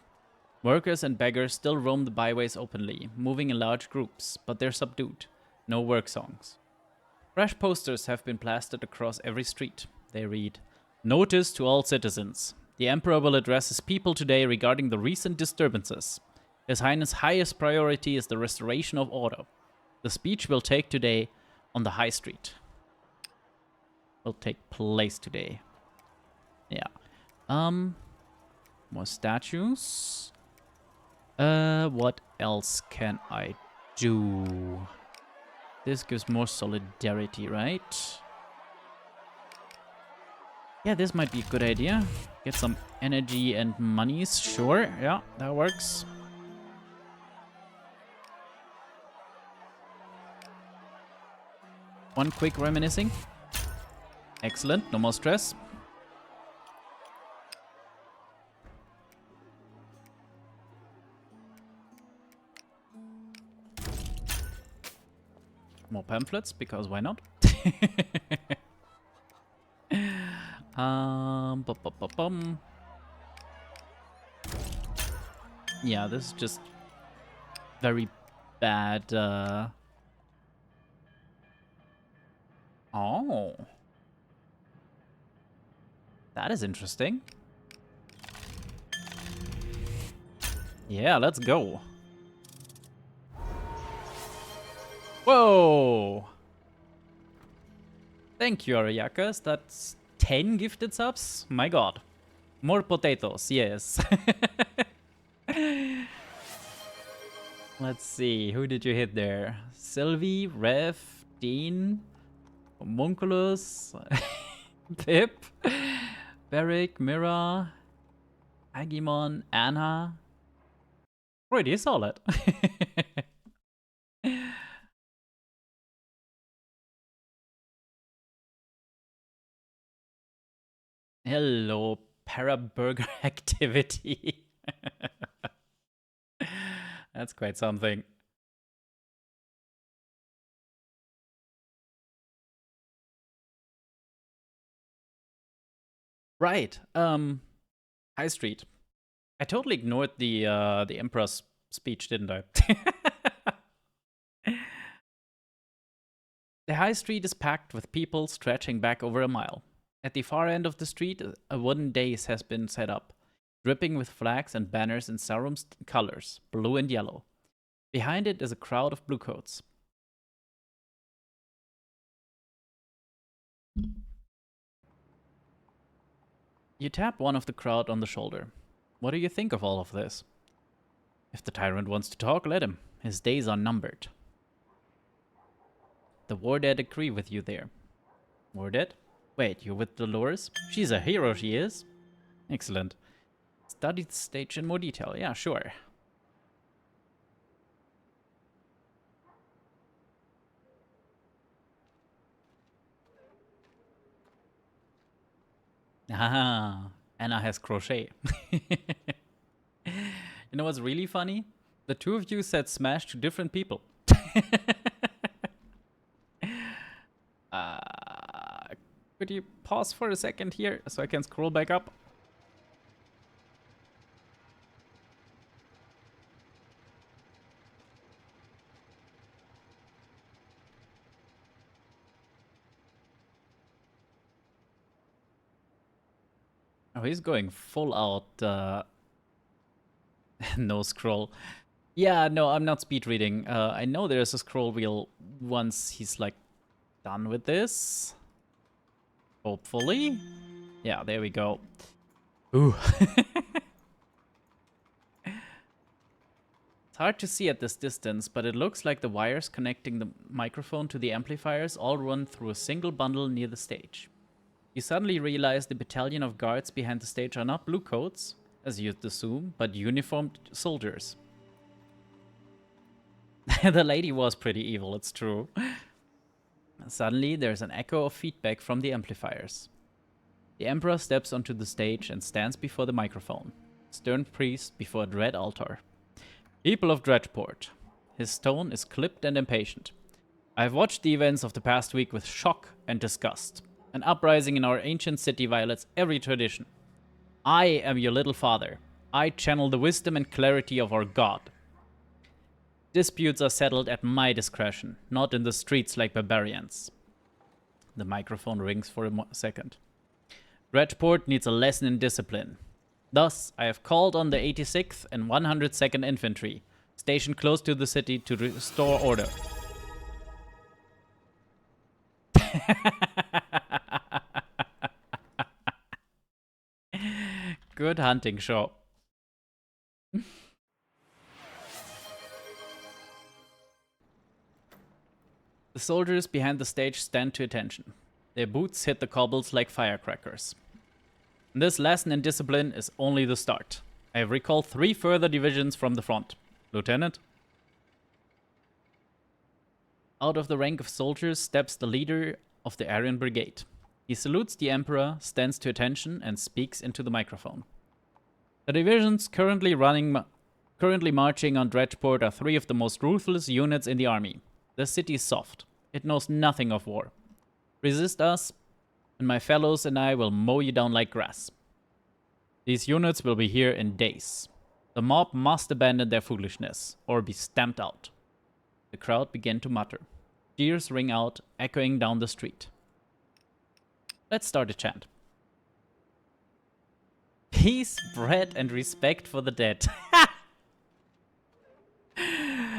Workers and beggars still roam the byways openly, moving in large groups, but they're subdued. No work songs. Fresh posters have been plastered across every street. They read, "Notice to all citizens. The Emperor will address his people today regarding the recent disturbances. His Highness' highest priority is the restoration of order. The speech will take today on the High Street." Will take place today. Yeah. More statues. What else can I do? This gives more solidarity, right? Yeah, this might be a good idea. Get some energy and monies. Sure, yeah, that works. One quick reminiscing. Excellent, no more stress. More pamphlets, because why not? Bum. Yeah, this is just very bad. Oh. That is interesting. Yeah, let's go. Whoa! Thank you, Ariakas. That's 10 gifted subs? My god. More potatoes, yes. Let's see, who did you hit there? Sylvie, Rev, Dean, Homunculus, Pip, Beric, Mira, Agimon, Anna. Pretty solid. Hello, Paraburger activity. That's quite something. Right. High Street. I totally ignored the Emperor's speech, didn't I? The High Street is packed with people stretching back over a mile. At the far end of the street, a wooden dais has been set up, dripping with flags and banners in Sarum's colors, blue and yellow. Behind it is a crowd of bluecoats. You tap one of the crowd on the shoulder. What do you think of all of this? If the tyrant wants to talk, let him. His days are numbered. The Wardead agree with you there. Wardead? Wait, you're with Dolores? She's a hero, she is. Excellent. Study the stage in more detail. Yeah, sure. Ah, Anna has crochet. You know what's really funny? The two of you said smash to different people. Could you pause for a second here so I can scroll back up? Oh, he's going full out no scroll. Yeah, no, I'm not speed reading. I know there's a scroll wheel once he's like done with this. Hopefully. Yeah, there we go. Ooh. It's hard to see at this distance, but it looks like the wires connecting the microphone to the amplifiers all run through a single bundle near the stage. You suddenly realize the battalion of guards behind the stage are not bluecoats, as you'd assume, but uniformed soldiers. The lady was pretty evil, it's true. Suddenly, there's an echo of feedback from the amplifiers. The Emperor steps onto the stage and stands before the microphone, stern priest before a dread altar. People of Dredgeport. His tone is clipped and impatient. I've watched the events of the past week with shock and disgust. An uprising in our ancient city violates every tradition. I am your little father. I channel the wisdom and clarity of our God. Disputes are settled at my discretion, not in the streets like barbarians. The microphone rings for a second. Redport needs a lesson in discipline. Thus, I have called on the 86th and 102nd Infantry, stationed close to the city, to restore order. Good hunting, Shaw. The soldiers behind the stage stand to attention. Their boots hit the cobbles like firecrackers. This lesson in discipline is only the start. I have recalled 3 further divisions from the front. Lieutenant? Out of the rank of soldiers steps the leader of the Aryan Brigade. He salutes the Emperor, stands to attention, and speaks into the microphone. The divisions currently marching on Dredgeport are 3 of the most ruthless units in the army. The city is soft. It knows nothing of war. Resist us, and my fellows and I will mow you down like grass. These units will be here in days. The mob must abandon their foolishness, or be stamped out. The crowd began to mutter. Cheers ring out, echoing down the street. Let's start a chant. Peace, bread, and respect for the dead.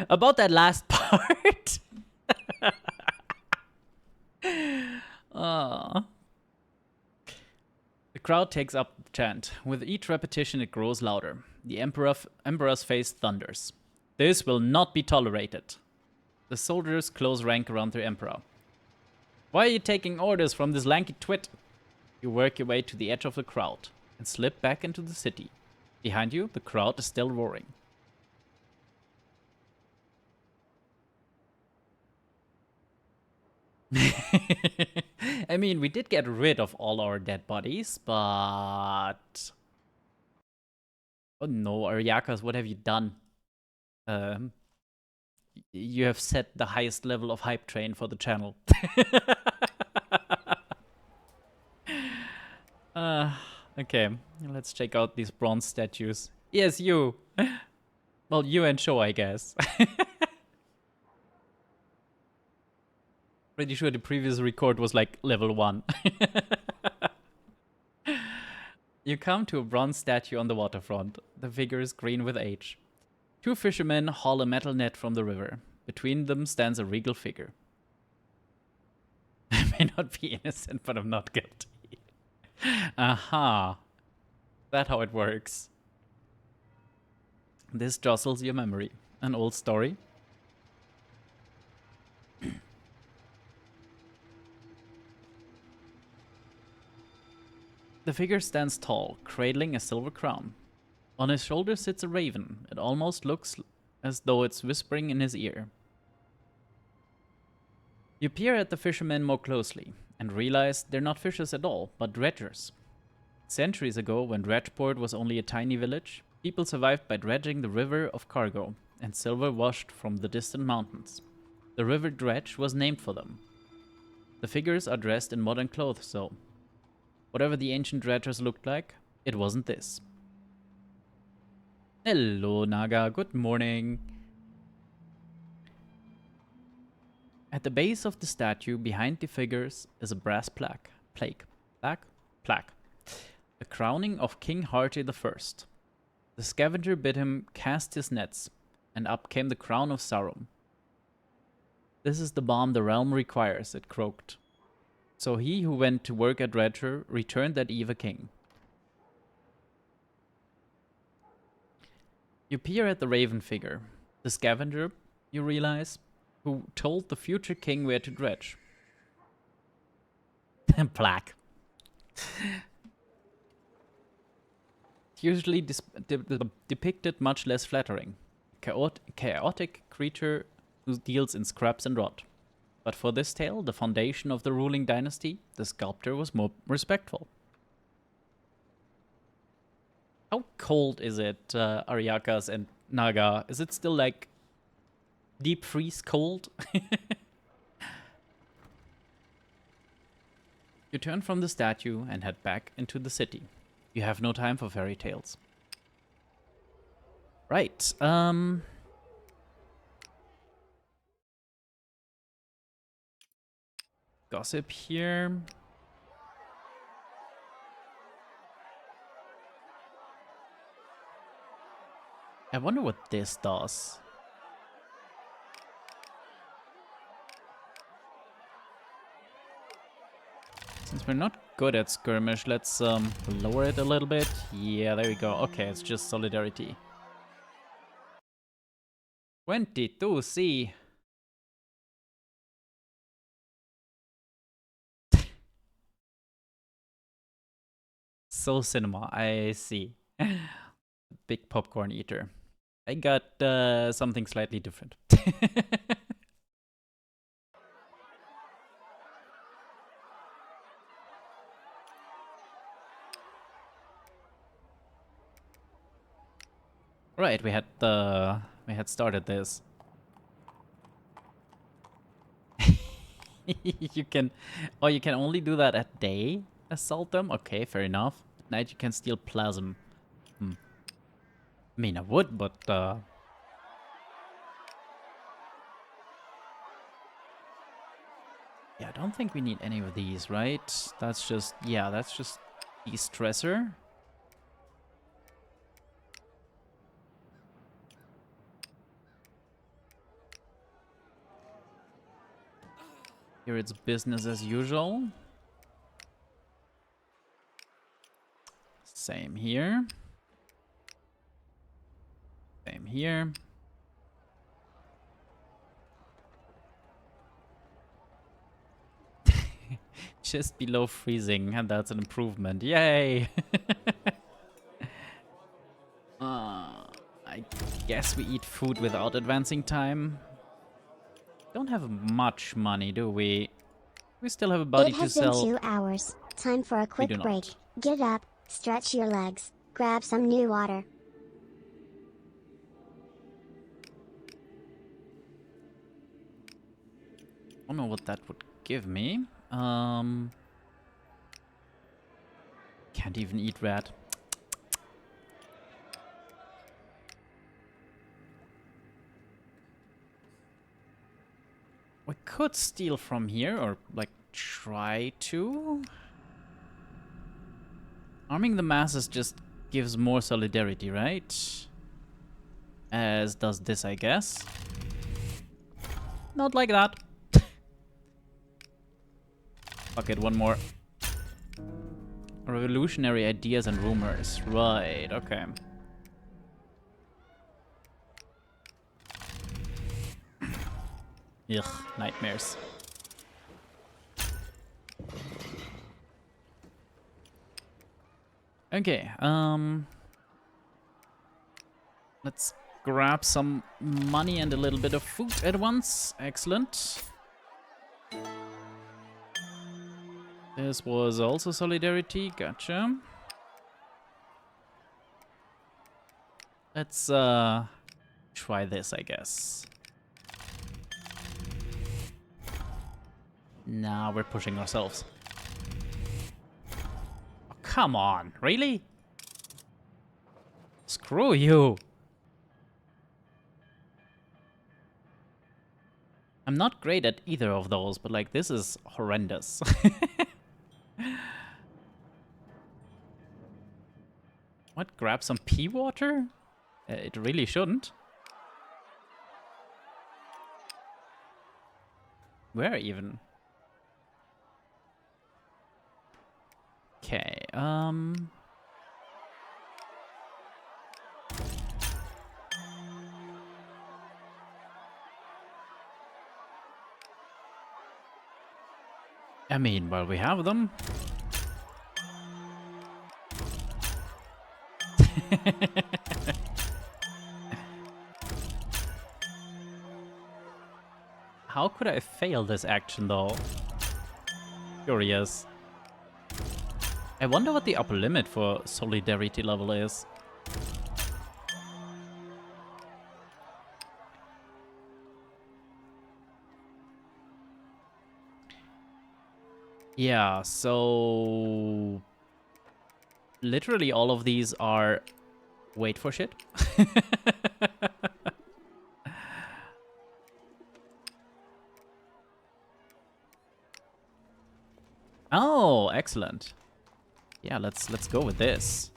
About that last part. The crowd takes up the chant. With each repetition, it grows louder. The Emperor's face thunders. This will not be tolerated. The soldiers close rank around the Emperor. Why are you taking orders from this lanky twit? You work your way to the edge of the crowd and slip back into the city. Behind you, the crowd is still roaring. I mean, we did get rid of all our dead bodies, but... Oh no, Aryakas, what have you done? You have set the highest level of hype train for the channel. Okay, let's check out these bronze statues. Yes, you! Well, you and Sho, I guess. Pretty sure the previous record was like level 1. You come to a bronze statue on the waterfront. The figure is green with age. 2 fishermen haul a metal net from the river. Between them stands a regal figure. I may not be innocent, but I'm not guilty. Aha. That's how it works. This jostles your memory. An old story. The figure stands tall, cradling a silver crown. On his shoulder sits a raven. It almost looks as though it's whispering in his ear. You peer at the fishermen more closely and realize they're not fishers at all, but dredgers. Centuries ago, when Dredgeport was only a tiny village, people survived by dredging the river of cargo and silver washed from the distant mountains. The river Dredge was named for them. The figures are dressed in modern clothes, so whatever the ancient dredgers looked like, it wasn't this. Hello, Naga. Good morning. At the base of the statue, behind the figures, is a brass plaque. Plaque. A crowning of King Harty I. The scavenger bid him cast his nets, and up came the crown of Sarum. This is the balm the realm requires, it croaked. So he who went to work at Dredger returned that eve a king. You peer at the raven figure. The scavenger, you realize, who told the future king where to dredge. Plaque. Usually depicted much less flattering. Chaotic creature who deals in scraps and rot. But for this tale, the foundation of the ruling dynasty, the sculptor was more respectful. How cold is it, Aryakas and Naga? Is it still like deep freeze cold? You turn from the statue and head back into the city. You have no time for fairy tales. Right, gossip here. I wonder what this does. Since we're not good at skirmish, let's lower it a little bit. Yeah, there we go. Okay, it's just solidarity. 22C. So cinema, I see. Big popcorn eater. I got something slightly different. Right, we had started this. You can only do that at day. Assault them. Okay, fair enough. At night you can steal plasm. I mean, I would, but yeah, I don't think we need any of these, right? That's just de-stressor. Here it's business as usual. Same here. Same here. Just below freezing, and that's an improvement. Yay! I guess we eat food without advancing time. Don't have much money, do we? We still have a body It to has sell. been 2 hours. Time for a quick do break. not. Get up, stretch your legs, grab some new water. I don't know what that would give me. Can't even eat rat. We could steal from here, or like try to. Arming the masses just gives more solidarity, right? As does this, I guess. Not like that. Fuck it, one more. Revolutionary ideas and rumors. Right, okay. Ugh, nightmares. Okay, let's grab some money and a little bit of food at once. Excellent. This was also solidarity, gotcha. Let's try this, I guess. Nah, we're pushing ourselves. Oh, come on, really? Screw you. I'm not great at either of those, but like this is horrendous. What? Grab some pea water? It really shouldn't. Where even? Okay, I mean, well, we have them. How could I fail this action, though? Curious. I wonder what the upper limit for solidarity level is. Yeah, so literally all of these are wait for shit. Oh, excellent. Yeah, let's go with this.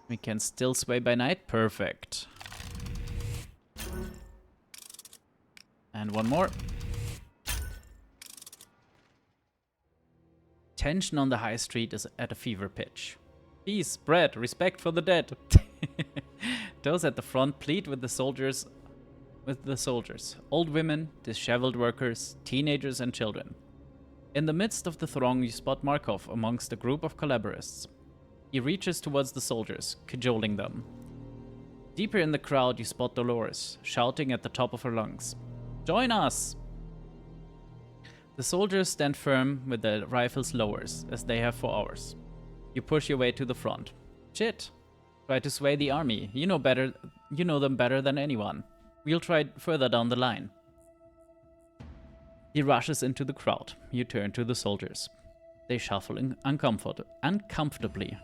We can still sway by night. Perfect. And one more. Tension on the high street is at a fever pitch. Peace, bread, respect for the dead. Those at the front plead with the soldiers. Old women, disheveled workers, teenagers and children. In the midst of the throng you spot Markov amongst a group of collaborators. He reaches towards the soldiers, cajoling them. Deeper in the crowd you spot Dolores, shouting at the top of her lungs. Join us! The soldiers stand firm with their rifles lowers, as they have for hours. You push your way to the front. Shit! Try to sway the army. You know them better than anyone. We'll try further down the line. He rushes into the crowd. You turn to the soldiers. They shuffle uncomfortably.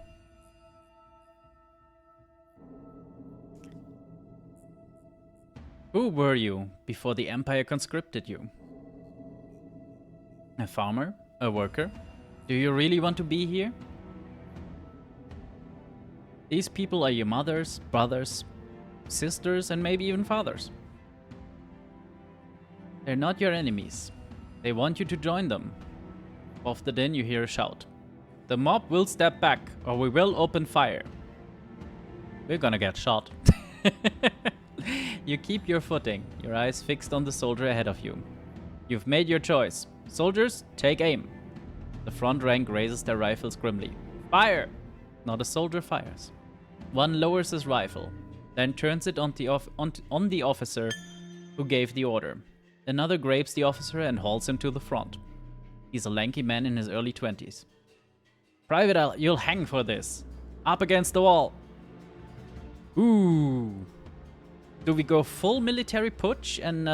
Who were you before the Empire conscripted you? A farmer? A worker? Do you really want to be here? These people are your mothers, brothers, sisters, and maybe even fathers. They're not your enemies. They want you to join them. Off the din you hear a shout. The mob will step back, or we will open fire. We're gonna get shot. You keep your footing, your eyes fixed on the soldier ahead of you. You've made your choice. Soldiers, take aim. The front rank raises their rifles grimly. Fire! Not a soldier fires. One lowers his rifle, then turns it on the officer who gave the order. Another grabs the officer and hauls him to the front. He's a lanky man in his early 20s. Private, you'll hang for this. Up against the wall. Ooh. Do we go full military putsch and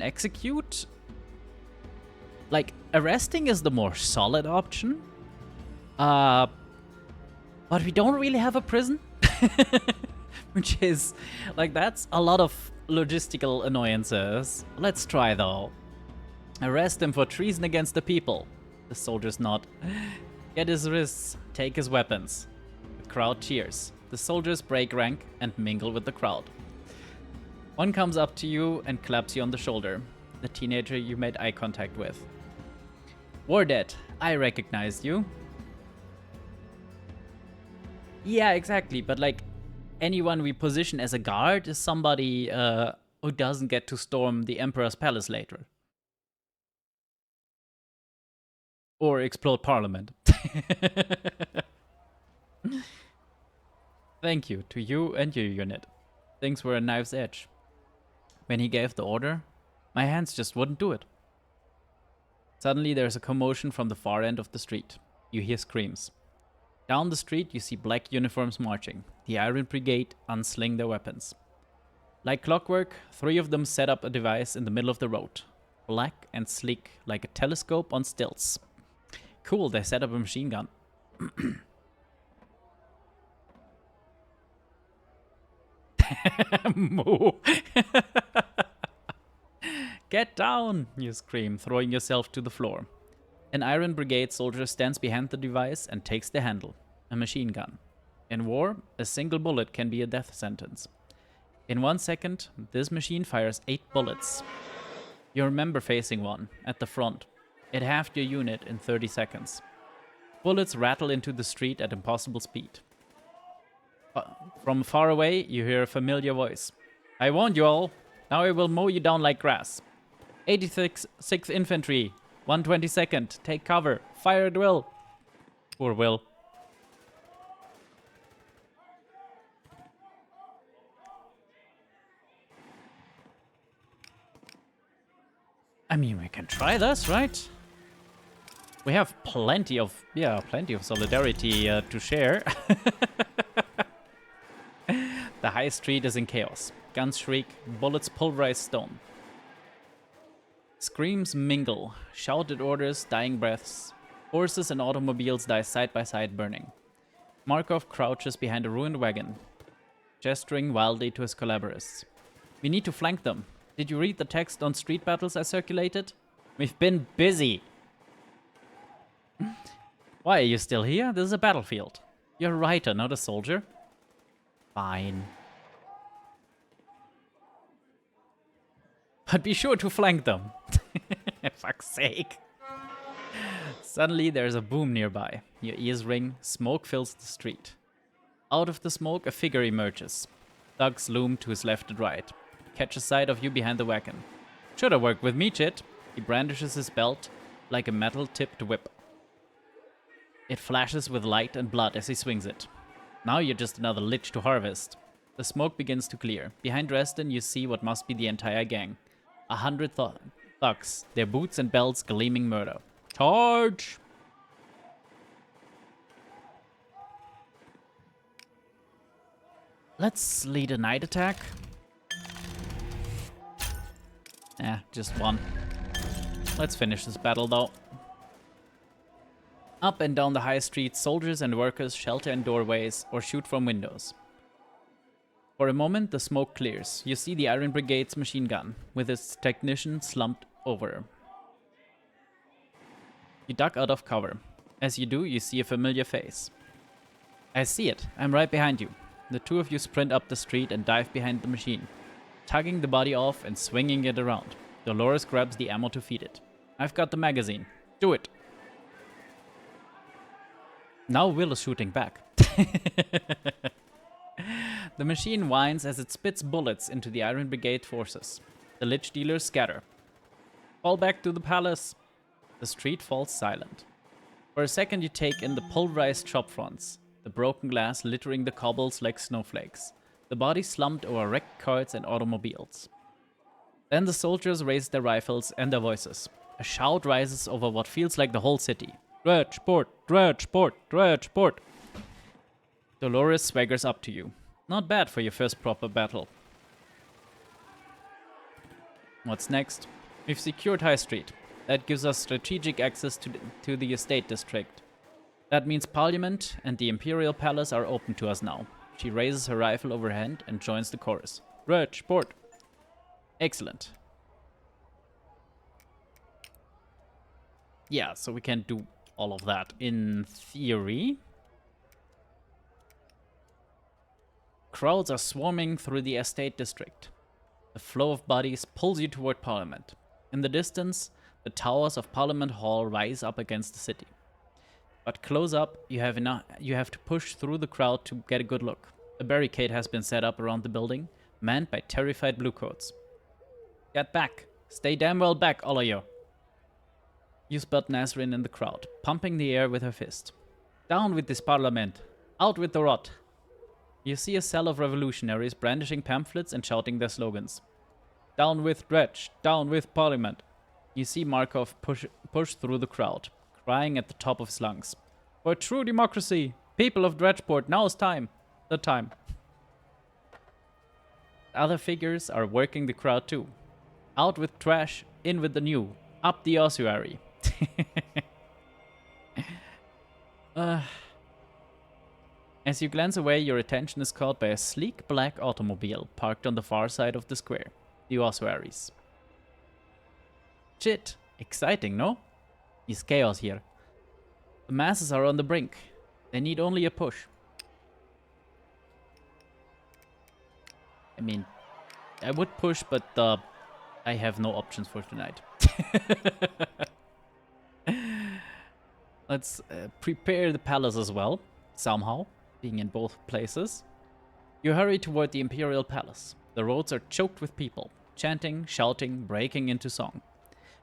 execute? Like, arresting is the more solid option. But we don't really have a prison. Which is, like, that's a lot of logistical annoyances. Let's try, though. Arrest him for treason against the people. The soldiers nod. Get his wrists. Take his weapons. The crowd cheers. The soldiers break rank and mingle with the crowd. One comes up to you and claps you on the shoulder. The teenager you made eye contact with. Wardet, I recognized you. Yeah, exactly, but like, anyone we position as a guard is somebody who doesn't get to storm the Emperor's palace later. Or explode Parliament. Thank you to you and your unit. Things were a knife's edge. When he gave the order, my hands just wouldn't do it. Suddenly there's a commotion from the far end of the street. You hear screams. Down the street you see black uniforms marching. The Iron Brigade unsling their weapons. Like clockwork, 3 of them set up a device in the middle of the road. Black and sleek, like a telescope on stilts. Cool, they set up a machine gun. Moo. Get down, you scream, throwing yourself to the floor. An Iron Brigade soldier stands behind the device and takes the handle. A machine gun. In war, a single bullet can be a death sentence. In 1 second, this machine fires 8 bullets. You remember facing one, at the front. It halved your unit in 30 seconds. Bullets rattle into the street at impossible speed. From far away, you hear a familiar voice. I warned you all. Now I will mow you down like grass. 86th Infantry, 122nd, take cover. Fire at will. Poor Will. I mean, we can try this, right? We have plenty of solidarity to share. The high street is in chaos. Guns shriek, bullets pulverize stone. Screams mingle, shouted orders, dying breaths. Horses and automobiles die side by side, burning. Markov crouches behind a ruined wagon, gesturing wildly to his collaborators. We need to flank them. Did you read the text on street battles I circulated? We've been busy. Why are you still here? This is a battlefield. You're a writer, not a soldier. Fine. But be sure to flank them. Fuck's sake. Suddenly there's a boom nearby. Your ears ring, smoke fills the street. Out of the smoke, a figure emerges. Thugs loom to his left and right. Catches sight of you behind the wagon. Should have worked with me, chit. He brandishes his belt like a metal-tipped whip. It flashes with light and blood as he swings it. Now you're just another lich to harvest. The smoke begins to clear. Behind Dresden, you see what must be the entire gang. 100 thugs, their boots and belts gleaming murder. Charge! Let's lead a night attack. Just one. Let's finish this battle though. Up and down the high street, soldiers and workers shelter in doorways or shoot from windows. For a moment, the smoke clears. You see the Iron Brigade's machine gun, with its technician slumped over. You duck out of cover. As you do, you see a familiar face. I see it. I'm right behind you. The two of you sprint up the street and dive behind the machine, tugging the body off and swinging it around. Dolores grabs the ammo to feed it. I've got the magazine. Do it. Now Will is shooting back. The machine whines as it spits bullets into the Iron Brigade forces. The lich dealers scatter. Fall back to the palace. The street falls silent. For a second you take in the pulverized shop fronts, the broken glass littering the cobbles like snowflakes, the bodies slumped over wrecked carts and automobiles. Then the soldiers raise their rifles and their voices. A shout rises over what feels like the whole city. Dredge port, dredge port, dredge port. Dolores swaggers up to you. Not bad for your first proper battle. What's next? We've secured High Street. That gives us strategic access to the estate district. That means Parliament and the Imperial Palace are open to us now. She raises her rifle overhand and joins the chorus. Dredge port. Excellent. Yeah, so we can do all of that in theory. Crowds are swarming through the estate district. The flow of bodies pulls you toward Parliament. In the distance, the towers of Parliament Hall rise up against the city. But close up, you have to push through the crowd to get a good look. A barricade has been set up around the building, manned by terrified bluecoats. Get back! Stay damn well back, all of you! You spot Nazrin in the crowd, pumping the air with her fist. Down with this Parliament! Out with the rot! You see a cell of revolutionaries brandishing pamphlets and shouting their slogans. Down with Dredge! Down with Parliament! You see Markov push through the crowd, crying at the top of his lungs. For true democracy! People of Dredgeport, now is time! The time. Other figures are working the crowd too. Out with trash, in with the new. Up the ossuary. As you glance away, your attention is caught by a sleek black automobile parked on the far side of the square. The ossuaries. Shit! Exciting, no? It's chaos here. The masses are on the brink. They need only a push. I mean, I would push, but I have no options for tonight. Let's prepare the palace as well, somehow, being in both places. You hurry toward the Imperial Palace. The roads are choked with people, chanting, shouting, breaking into song.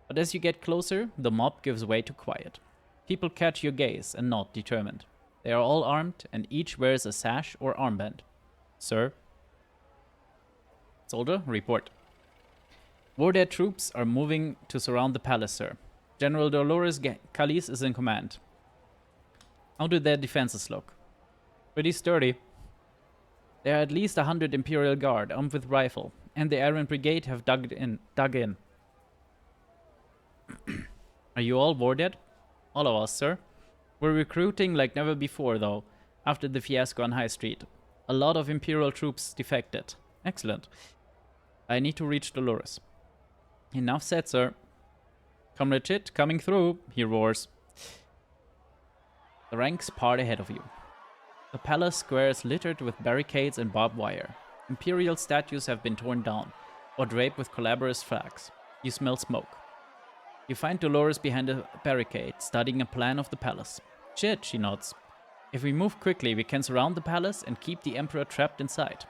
But as you get closer, the mob gives way to quiet. People catch your gaze and nod, determined. They are all armed, and each wears a sash or armband. Sir? Soldier, report. Wardead troops are moving to surround the palace, sir. General Dolores Callis is in command. How do their defenses look? Pretty sturdy. There are at least 100 Imperial Guard armed with rifle, and the Iron Brigade have dug in. Are you all bored yet? All of us, sir. We're recruiting like never before, though, after the fiasco on High Street. A lot of Imperial troops defected. Excellent. I need to reach Dolores. Enough said, sir. Comrade Chit, coming through, he roars. The ranks part ahead of you. The palace square is littered with barricades and barbed wire. Imperial statues have been torn down, or draped with collaborative flags. You smell smoke. You find Dolores behind a barricade, studying a plan of the palace. Chit, she nods. If we move quickly, we can surround the palace and keep the Emperor trapped inside.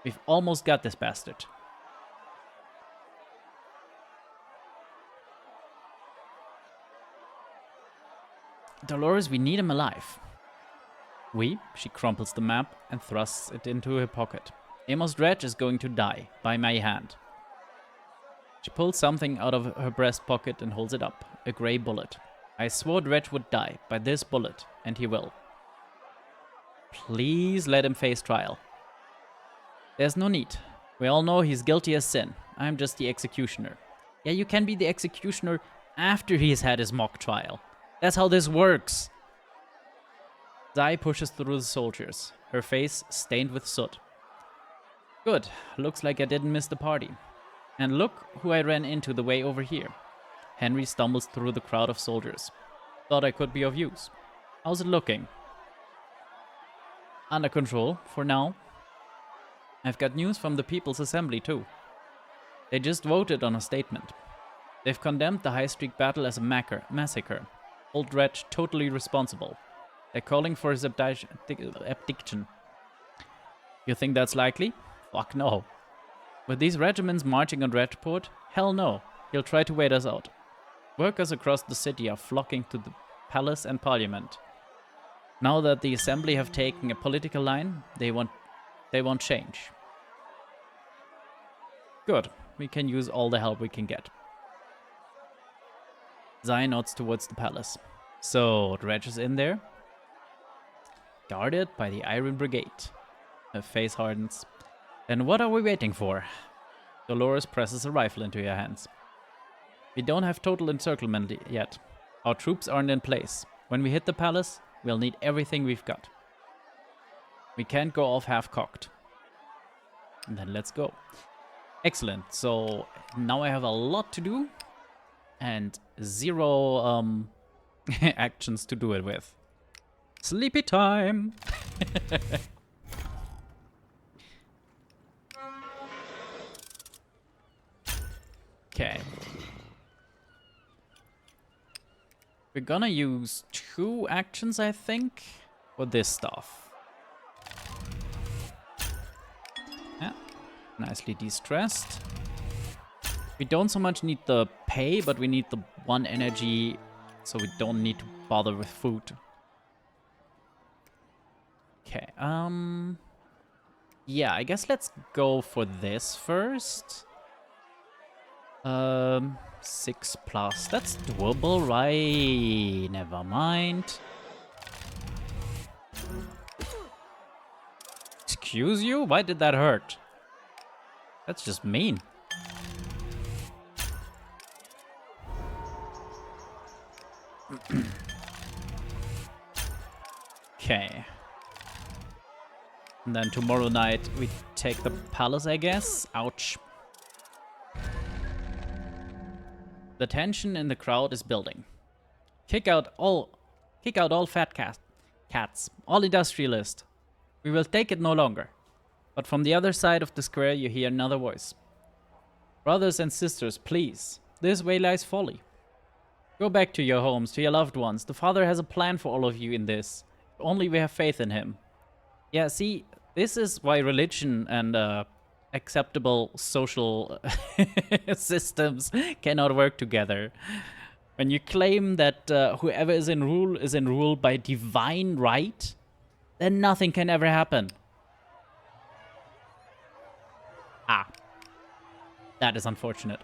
We've almost got this bastard. Dolores, we need him alive. She crumples the map and thrusts it into her pocket. Amos Dredge is going to die, by my hand. She pulls something out of her breast pocket and holds it up. A grey bullet. I swore Dredge would die by this bullet, and he will. Please let him face trial. There's no need. We all know he's guilty as sin. I'm just the executioner. Yeah, you can be the executioner after he's had his mock trial. That's how this works. Zai pushes through the soldiers, her face stained with soot. Good. Looks like I didn't miss the party. And look who I ran into the way over here. Henry stumbles through the crowd of soldiers. Thought I could be of use. How's it looking? Under control, for now. I've got news from the People's Assembly, too. They just voted on a statement. They've condemned the High Street battle as a massacre. Old Dredge totally responsible. They're calling for his abdiction. You think that's likely? Fuck no. With these regiments marching on Dredgeport? Hell no. He'll try to wait us out. Workers across the city are flocking to the palace and parliament. Now that the assembly have taken a political line, they want change. Good. We can use all the help we can get. Zai nods towards the palace. So, Dredge is in there? Guarded by the Iron Brigade. Her face hardens. Then what are we waiting for? Dolores presses a rifle into your hands. We don't have total encirclement yet. Our troops aren't in place. When we hit the palace, we'll need everything we've got. We can't go off half-cocked. And then let's go. Excellent. So now I have a lot to do and 0 actions to do it with. Sleepy time! Okay. We're gonna use 2 actions, I think, for this stuff. Yeah, nicely de-stressed. We don't so much need the pay, but we need the 1 energy, so we don't need to bother with food. Okay, yeah, I guess let's go for this first. 6+. That's doable, right? Never mind. Excuse you? Why did that hurt? That's just mean. Okay. And then tomorrow night we take the palace, I guess. Ouch. The tension in the crowd is building. Kick out all fat cats, all industrialists. We will take it no longer. But from the other side of the square you hear another voice. Brothers and sisters, please. This way lies folly. Go back to your homes, to your loved ones. The Father has a plan for all of you in this. If only we have faith in him. Yeah, see, this is why religion and acceptable social systems cannot work together. When you claim that whoever is in rule by divine right, then nothing can ever happen. Ah. That is unfortunate.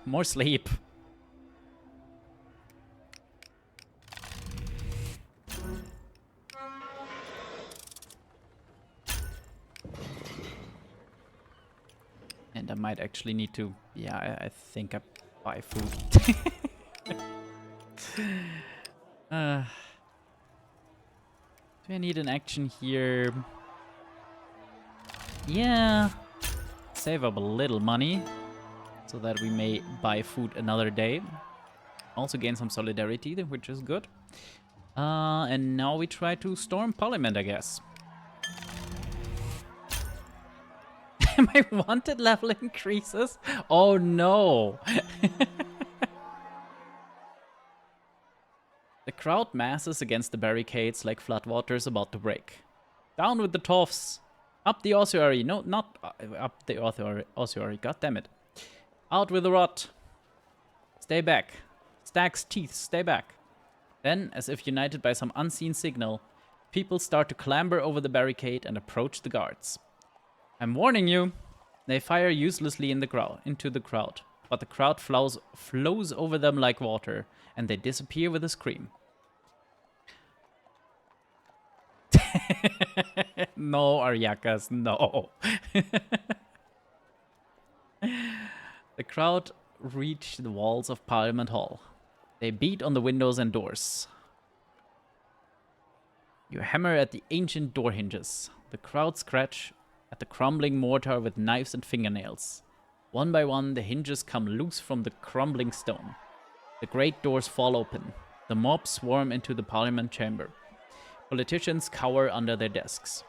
More sleep. And I might actually need to... Yeah, I think I buy food. Do I need an action here? Yeah. Save up a little money so that we may buy food another day. Also gain some solidarity, which is good. And now we try to storm Parliament, I guess. My wanted level increases? Oh no! The crowd masses against the barricades like floodwaters about to break. Down with the toffs! Up the ossuary! No, not up the ossuary, goddammit. Out with the rot! Stay back. Stag's teeth, stay back. Then, as if united by some unseen signal, people start to clamber over the barricade and approach the guards. I'm warning you! They fire uselessly into the crowd, but the crowd flows over them like water, and they disappear with a scream. No, Aryakas, no. The crowd reach the walls of Parliament Hall. They beat on the windows and doors. You hammer at the ancient door hinges. The crowd scratch at the crumbling mortar with knives and fingernails. One by one, the hinges come loose from the crumbling stone. The great doors fall open. The mob swarm into the Parliament chamber. Politicians cower under their desks.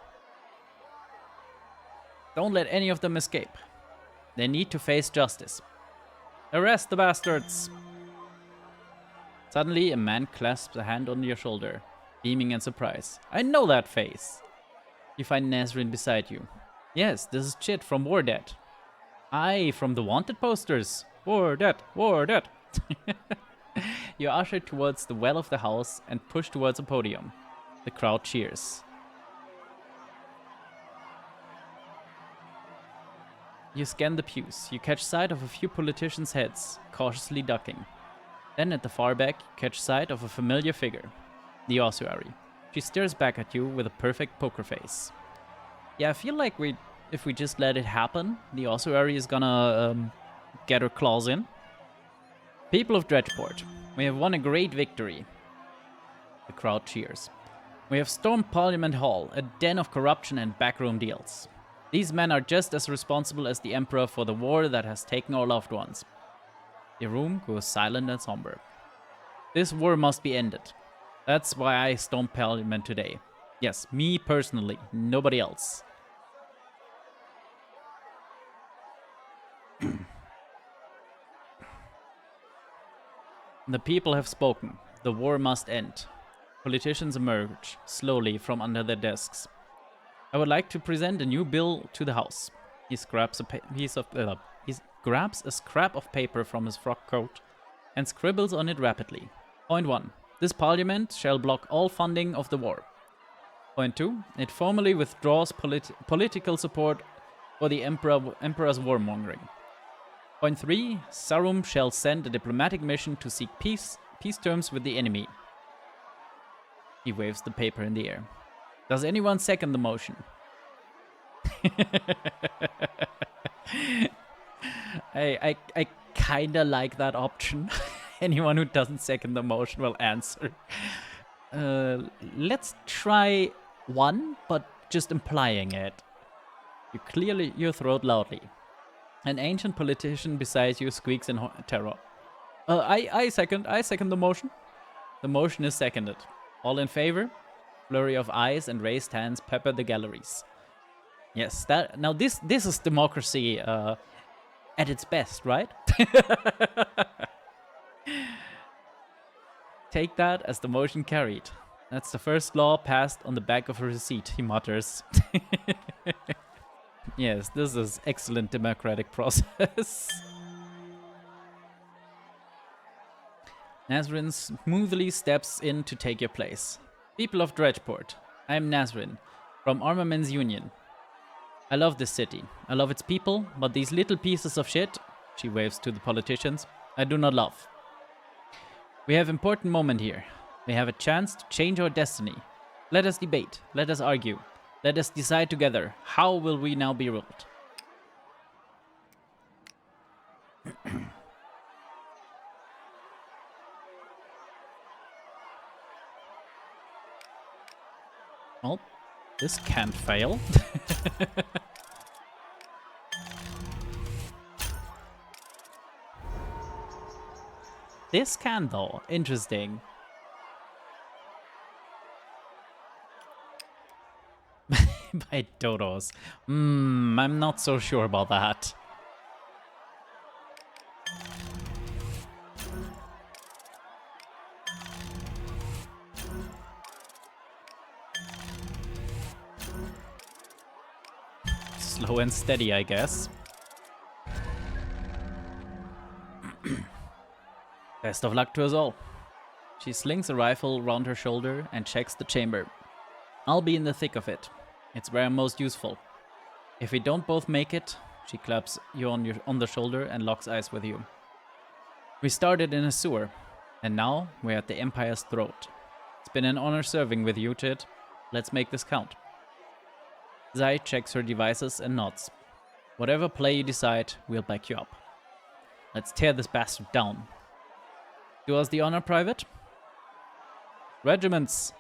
Don't let any of them escape. They need to face justice. Arrest the bastards! Suddenly, a man clasps a hand on your shoulder, beaming in surprise. I know that face! You find Nazrin beside you. Yes, this is Chit from War Dead. Aye, from the wanted posters. War Dead, War Dead. You're ushered towards the well of the house and pushed towards a podium. The crowd cheers. You scan the pews. You catch sight of a few politicians' heads, cautiously ducking. Then at the far back, you catch sight of a familiar figure. The ossuary. She stares back at you with a perfect poker face. Yeah, I feel like if we just let it happen, the ossuary is gonna get her claws in. People of Dredgeport, we have won a great victory. The crowd cheers. We have stormed Parliament Hall, a den of corruption and backroom deals. These men are just as responsible as the Emperor for the war that has taken our loved ones. The room goes silent and somber. This war must be ended. That's why I stormed Parliament today. Yes, me personally, nobody else. The people have spoken. The war must end. Politicians emerge slowly from under their desks. I would like to present a new bill to the House. He grabs a scrap of paper from his frock coat and scribbles on it rapidly. Point 1. This parliament shall block all funding of the war. Point 2. It formally withdraws political support for the Emperor's warmongering. Point 3. Sarum shall send a diplomatic mission to seek peace terms with the enemy. He waves the paper in the air. Does anyone second the motion? I kinda like that option. Anyone who doesn't second the motion will answer. Let's try 1, but just implying it. You clear your throat loudly. An ancient politician beside you squeaks in terror. I second the motion. The motion is seconded. All in favor? Flurry of eyes and raised hands pepper the galleries. Yes, now this is democracy at its best, right? Take that as the motion carried. That's the first law passed on the back of a receipt, he mutters. Yes, this is excellent democratic process. Nazrin smoothly steps in to take your place. People of Dredgeport, I am Nazrin, from Armaments Union. I love this city. I love its people, but these little pieces of shit, she waves to the politicians, I do not love. We have an important moment here. We have a chance to change our destiny. Let us debate. Let us argue. Let us decide together. How will we now be ruled? Well, this can't fail. This can, though. Interesting. By dodos. I'm not so sure about that. Slow and steady, I guess. Best of luck to us all. She slings a rifle round her shoulder and checks the chamber. I'll be in the thick of it. It's where I'm most useful. If we don't both make it, she claps you on the shoulder and locks eyes with you. We started in a sewer, and now we're at the Empire's throat. It's been an honor serving with you, Tid. Let's make this count. Zai checks her devices and nods. Whatever play you decide, we'll back you up. Let's tear this bastard down. Do us the honor, Private. Regiments!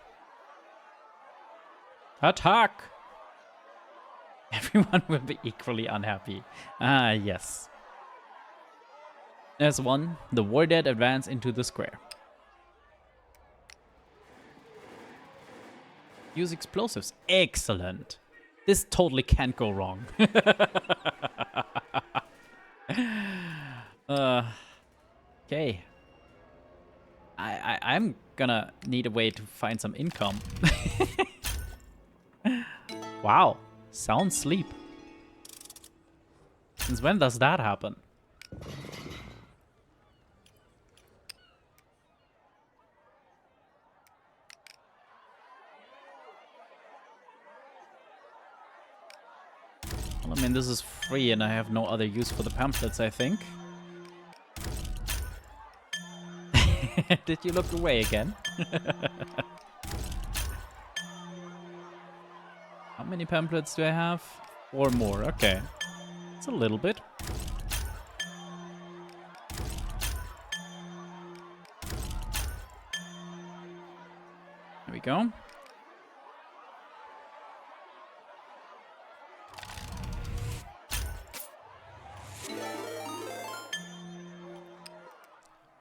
Attack! Everyone will be equally unhappy. Ah, yes. As one, the war dead advance into the square. Use explosives. Excellent. This totally can't go wrong. Okay. I'm gonna need a way to find some income. Wow. Sound sleep. Since when does that happen? Well, I mean, this is free and I have no other use for the pamphlets, I think. Did you look away again? How many pamphlets do I have? 4 more, okay. It's a little bit. There we go.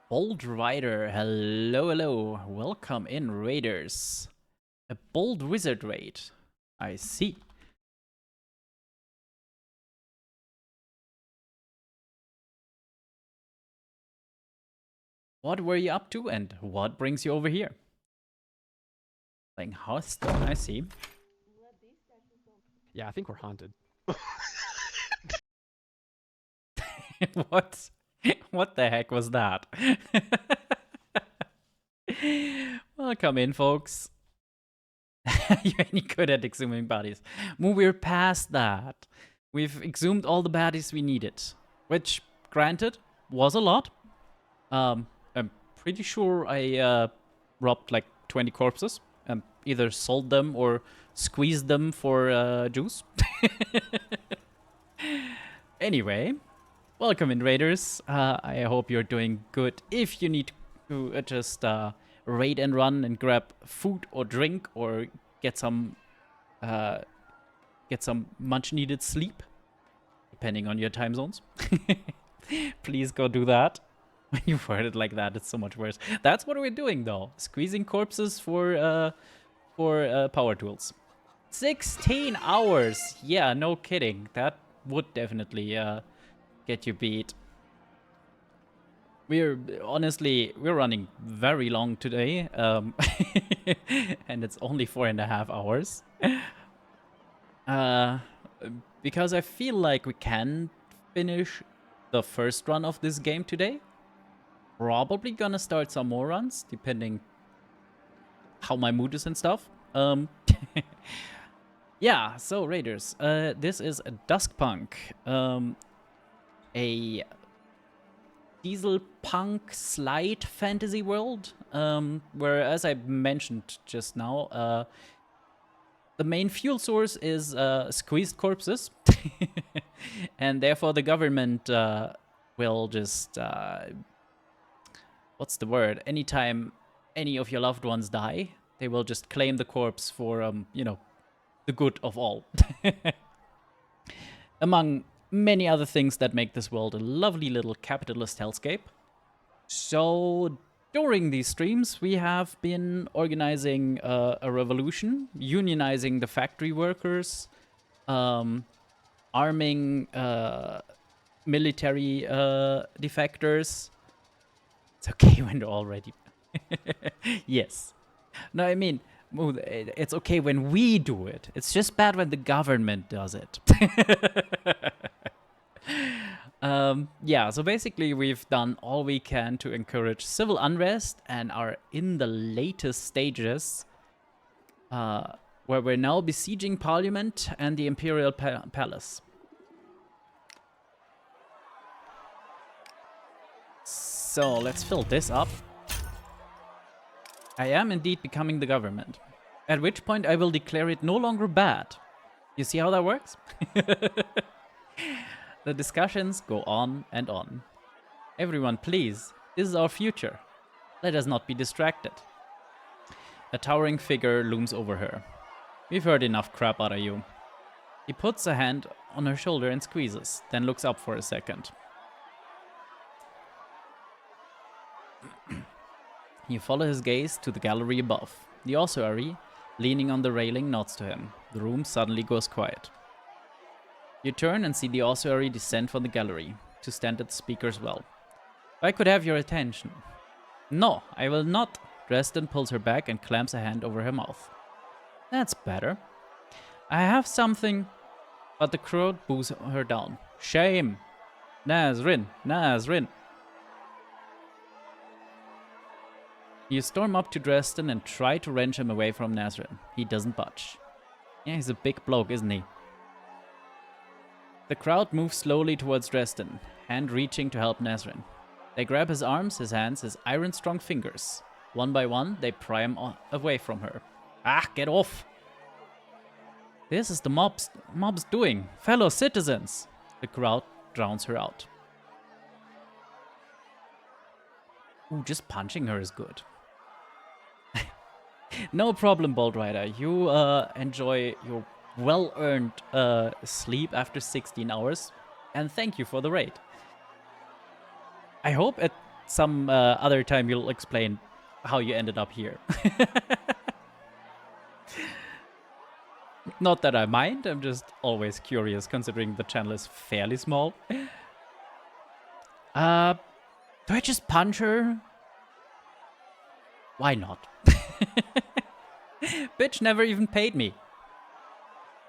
Bold Rider, hello, hello. Welcome in, Raiders. A bold wizard raid. I see. What were you up to and what brings you over here? Playing Hearthstone, I see. Yeah, I think we're haunted. What? What the heck was that? Welcome in, folks. You're any good at exhuming bodies? We're past that. We've exhumed all the bodies we needed, which, granted, was a lot. I'm pretty sure I robbed like 20 corpses and either sold them or squeezed them for juice. Anyway, welcome in, Raiders. I hope you're doing good. If you need to just raid and run and grab food or drink or get some much needed sleep, depending on your time zones, please go do that. When you word it like that, it's so much worse. That's what we're doing, though. Squeezing corpses for power tools. 16 hours. Yeah, no kidding. That would definitely get you beat. We're running very long today, and it's only 4.5 hours. Because I feel like we can finish the first run of this game today. Probably gonna start some more runs, depending how my mood is and stuff. Yeah, so Raiders, this is a Duskpunk, a diesel punk slide fantasy world, where, as I mentioned just now, the main fuel source is squeezed corpses, and therefore the government will just, what's the word? Anytime any of your loved ones die, They will just claim the corpse for, you know, the good of all. Among many other things that make this world a lovely little capitalist hellscape. So, during these streams, we have been organizing a revolution, unionizing the factory workers, arming military defectors. It's okay when they're already... Yes. No, I mean, it's okay when we do it. It's just bad when the government does it. Yeah, so basically we've done all we can to encourage civil unrest and are in the latest stages where we're now besieging Parliament and the Imperial Palace. So let's fill this up. I am indeed becoming the government, at which point I will declare it no longer bad. You see how that works? The discussions go on and on. Everyone, please, this is our future. Let us not be distracted. A towering figure looms over her. We've heard enough crap out of you. He puts a hand on her shoulder and squeezes, then looks up for a second. You follow his gaze to the gallery above. The ossuary, leaning on the railing, nods to him. The room suddenly goes quiet. You turn and see the ossuary descend from the gallery, to stand at the speaker's well. If I could have your attention. No, I will not. Dresden pulls her back and clamps a hand over her mouth. That's better. I have something... But the crowd boos her down. Shame! Nazrin! Nazrin! You storm up to Dresden and try to wrench him away from Nazrin. He doesn't budge. Yeah, he's a big bloke, isn't he? The crowd moves slowly towards Dresden, hand reaching to help Nazrin. They grab his arms, his hands, his iron-strong fingers. One by one, they pry him away from her. Ah, get off! This is the mob's doing. Fellow citizens! The crowd drowns her out. Ooh, just punching her is good. No problem, Bold Rider. You enjoy your well-earned sleep after 16 hours. And thank you for the raid. I hope at some other time you'll explain how you ended up here. Not that I mind, I'm just always curious considering the channel is fairly small. Do I just punch her? Why not? Bitch never even paid me.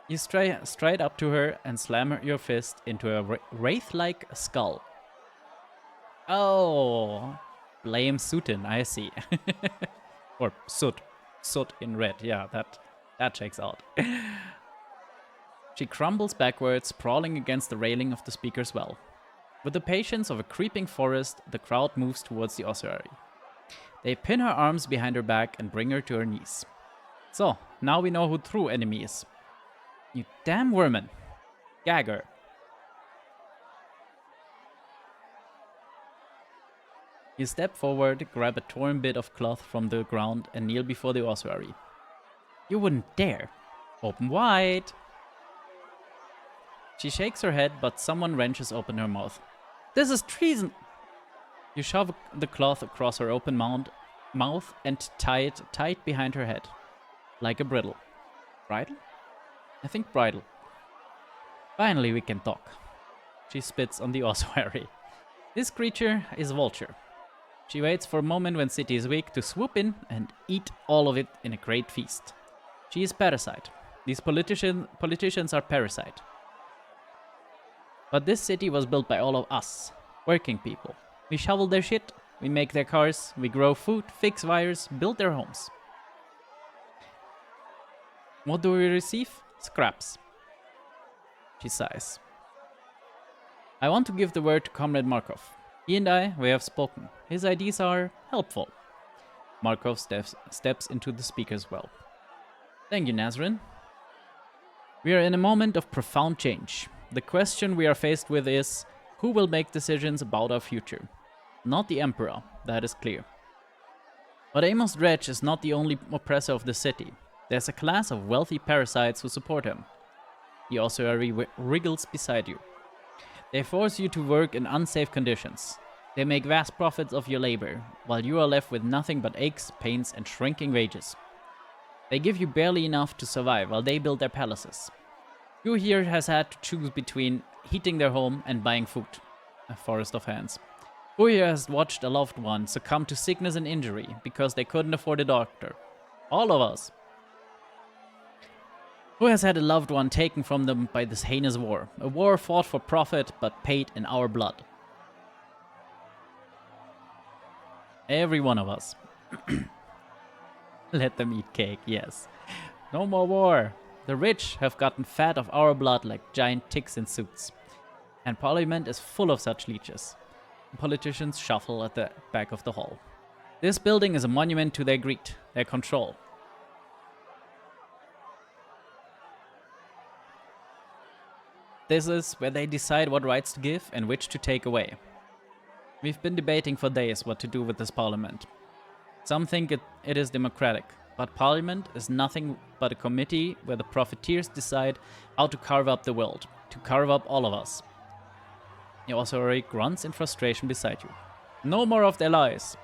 You stride up to her and slam your fist into a wraith-like skull. Oh, blame Sutin, I see. Or Soot. Soot in red, yeah, that checks out. She crumbles backwards, sprawling against the railing of the speaker's well. With the patience of a creeping forest, the crowd moves towards the ossuary. They pin her arms behind her back and bring her to her knees. So, now we know who true enemy is. You damn vermin. Gag her. You step forward, grab a torn bit of cloth from the ground and kneel before the ossuary. You wouldn't dare. Open wide. She shakes her head, but someone wrenches open her mouth. This is treason! You shove the cloth across her open mouth and tie it tight behind her head. Like a bridle. Bridle? I think bridle. Finally we can talk. She spits on the ossuary. This creature is Vulture. She waits for a moment when City is weak to swoop in and eat all of it in a great feast. She is Parasite. These politicians are Parasite. But this city was built by all of us, working people. We shovel their shit, we make their cars, we grow food, fix wires, build their homes. What do we receive? Scraps. She sighs. I want to give the word to Comrade Markov. He and I, we have spoken. His ideas are helpful. Markov steps into the speaker's well. Thank you, Nazrin. We are in a moment of profound change. The question we are faced with is, who will make decisions about our future? Not the Emperor, that is clear. But Amos Dredge is not the only oppressor of the city. There's a class of wealthy parasites who support him. The ossuary wriggles beside you. They force you to work in unsafe conditions. They make vast profits of your labor, while you are left with nothing but aches, pains, and shrinking wages. They give you barely enough to survive while they build their palaces. You here has had to choose between heating their home and buying food. A forest of hands. Who here has watched a loved one succumb to sickness and injury because they couldn't afford a doctor? All of us. Who has had a loved one taken from them by this heinous war? A war fought for profit but paid in our blood. Every one of us. Let them eat cake, yes. No more war. The rich have gotten fat of our blood like giant ticks in suits. And Parliament is full of such leeches. Politicians shuffle at the back of the hall. This building is a monument to their greed, their control. This is where they decide what rights to give and which to take away. We've been debating for days what to do with this parliament. Some think it is democratic, but parliament is nothing but a committee where the profiteers decide how to carve up the world, to carve up all of us. The ossuary grunts in frustration beside you. No more of their lies.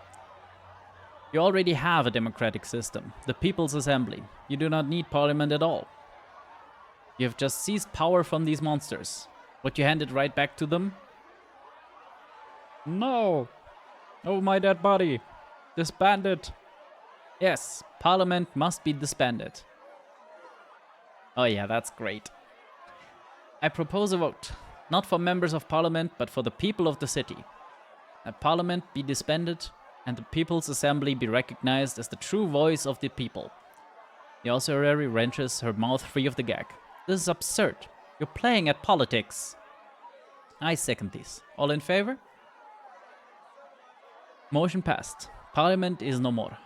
You already have a democratic system, the People's Assembly. You do not need parliament at all. You have just seized power from these monsters. Would you hand it right back to them? No! Oh, my dead body! Disbanded! Yes, Parliament must be disbanded. Oh yeah, that's great. I propose a vote. Not for members of Parliament, but for the people of the city. That Parliament be disbanded, and the People's Assembly be recognized as the true voice of the people. The ossuary wrenches her mouth free of the gag. This is absurd. You're playing at politics. I second this. All in favor? Motion passed. Parliament is no more.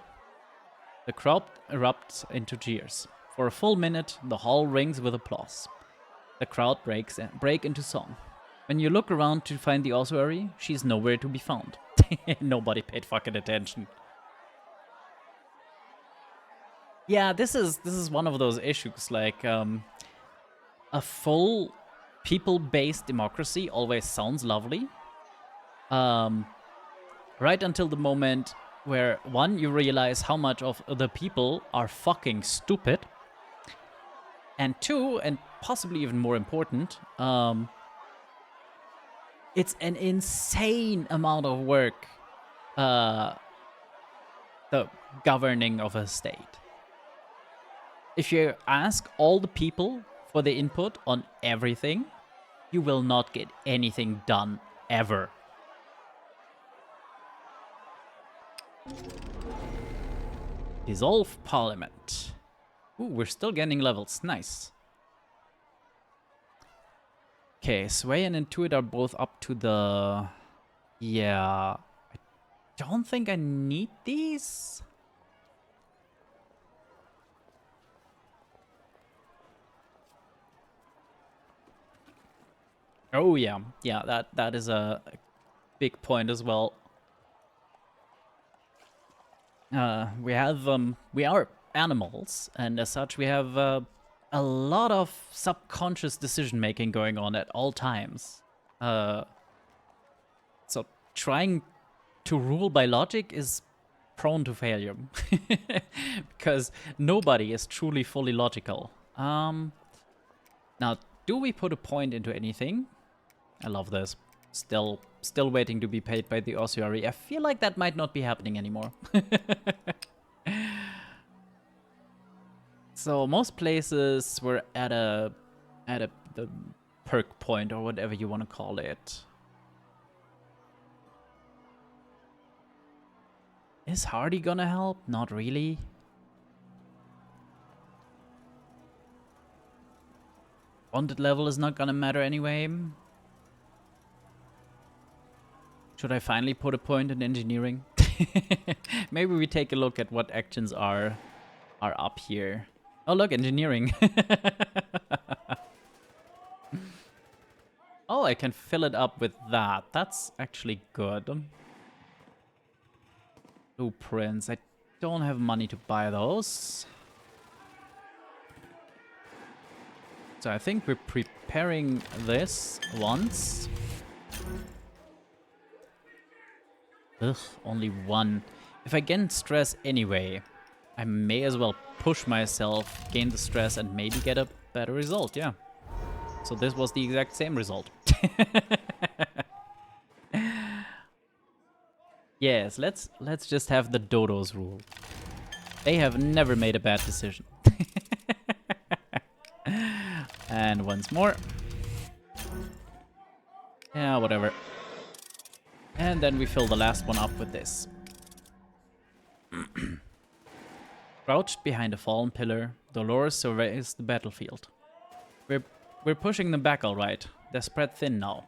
The crowd erupts into cheers. For a full minute, the hall rings with applause. The crowd break into song. When you look around to find the ossuary, she's nowhere to be found. Nobody paid fucking attention. Yeah, this is one of those issues, like, a full people-based democracy always sounds lovely. Right until the moment where, one, you realize how much of the people are fucking stupid. And two, and possibly even more important, it's an insane amount of work, the governing of a state. If you ask all the people for the input on everything, you will not get anything done ever. Dissolve Parliament. Ooh, we're still getting levels. Nice. Okay, Sway and Intuit are both up to the... Yeah... I don't think I need these. Oh yeah, yeah, that is a big point as well. We are animals, and as such we have a lot of subconscious decision making going on at all times. So trying to rule by logic is prone to failure because nobody is truly fully logical. Now, do we put a point into anything? I love this. Still waiting to be paid by the ossuary. I feel like that might not be happening anymore. So most places were at the perk point or whatever you want to call it. Is Hardy gonna help? Not really. Wanted level is not gonna matter anyway. Should I finally put a point in engineering? Maybe we take a look at what actions are up here. Oh look, engineering. Oh, I can fill it up with that. That's actually good. Blueprints. I Don't have money to buy those. So I think we're preparing this once. Ugh, only one. If I gain stress anyway, I may as well push myself, gain the stress, and maybe get a better result, yeah. So this was the exact same result. Yes, let's just have the dodos rule. They have never made a bad decision. And once more. Yeah, whatever. And then we fill the last one up with this. Crouched behind a fallen pillar, Dolores surveys the battlefield. We're pushing them back all right. They're spread thin now.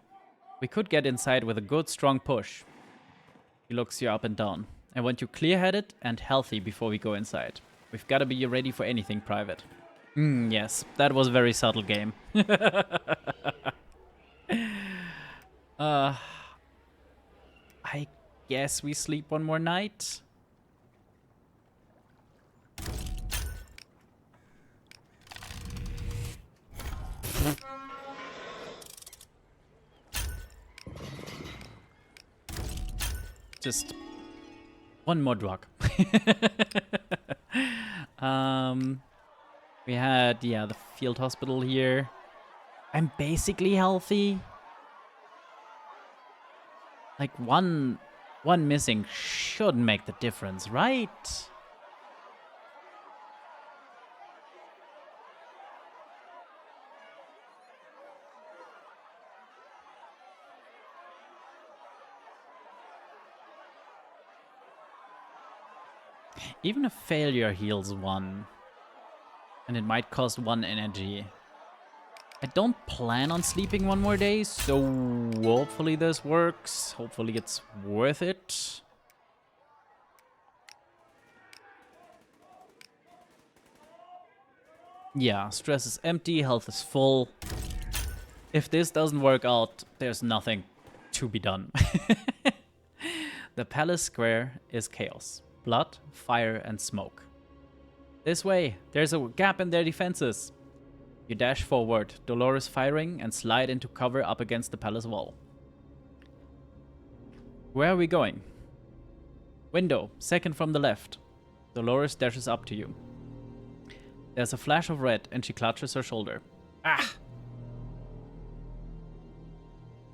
We could get inside with a good strong push. He looks you up and down. I want you clear-headed and healthy before we go inside. We've got to be ready for anything private. Yes, that was a very subtle game. I guess we sleep one more night. Just one more drug. We had, yeah, the field hospital here. I'm basically healthy. Like one missing shouldn't make the difference, right? Even a failure heals one. And it might cost 1 energy. I don't plan on sleeping one more day, so hopefully this works. Hopefully it's worth it. Yeah, stress is empty, health is full. If this doesn't work out, there's nothing to be done. The palace square is chaos. Blood, fire, and smoke. This way! There's a gap in their defenses! You dash forward, Dolores firing, and slide into cover up against the palace wall. Where are we going? Window, second from the left. Dolores dashes up to you. There's a flash of red, and she clutches her shoulder. Ah!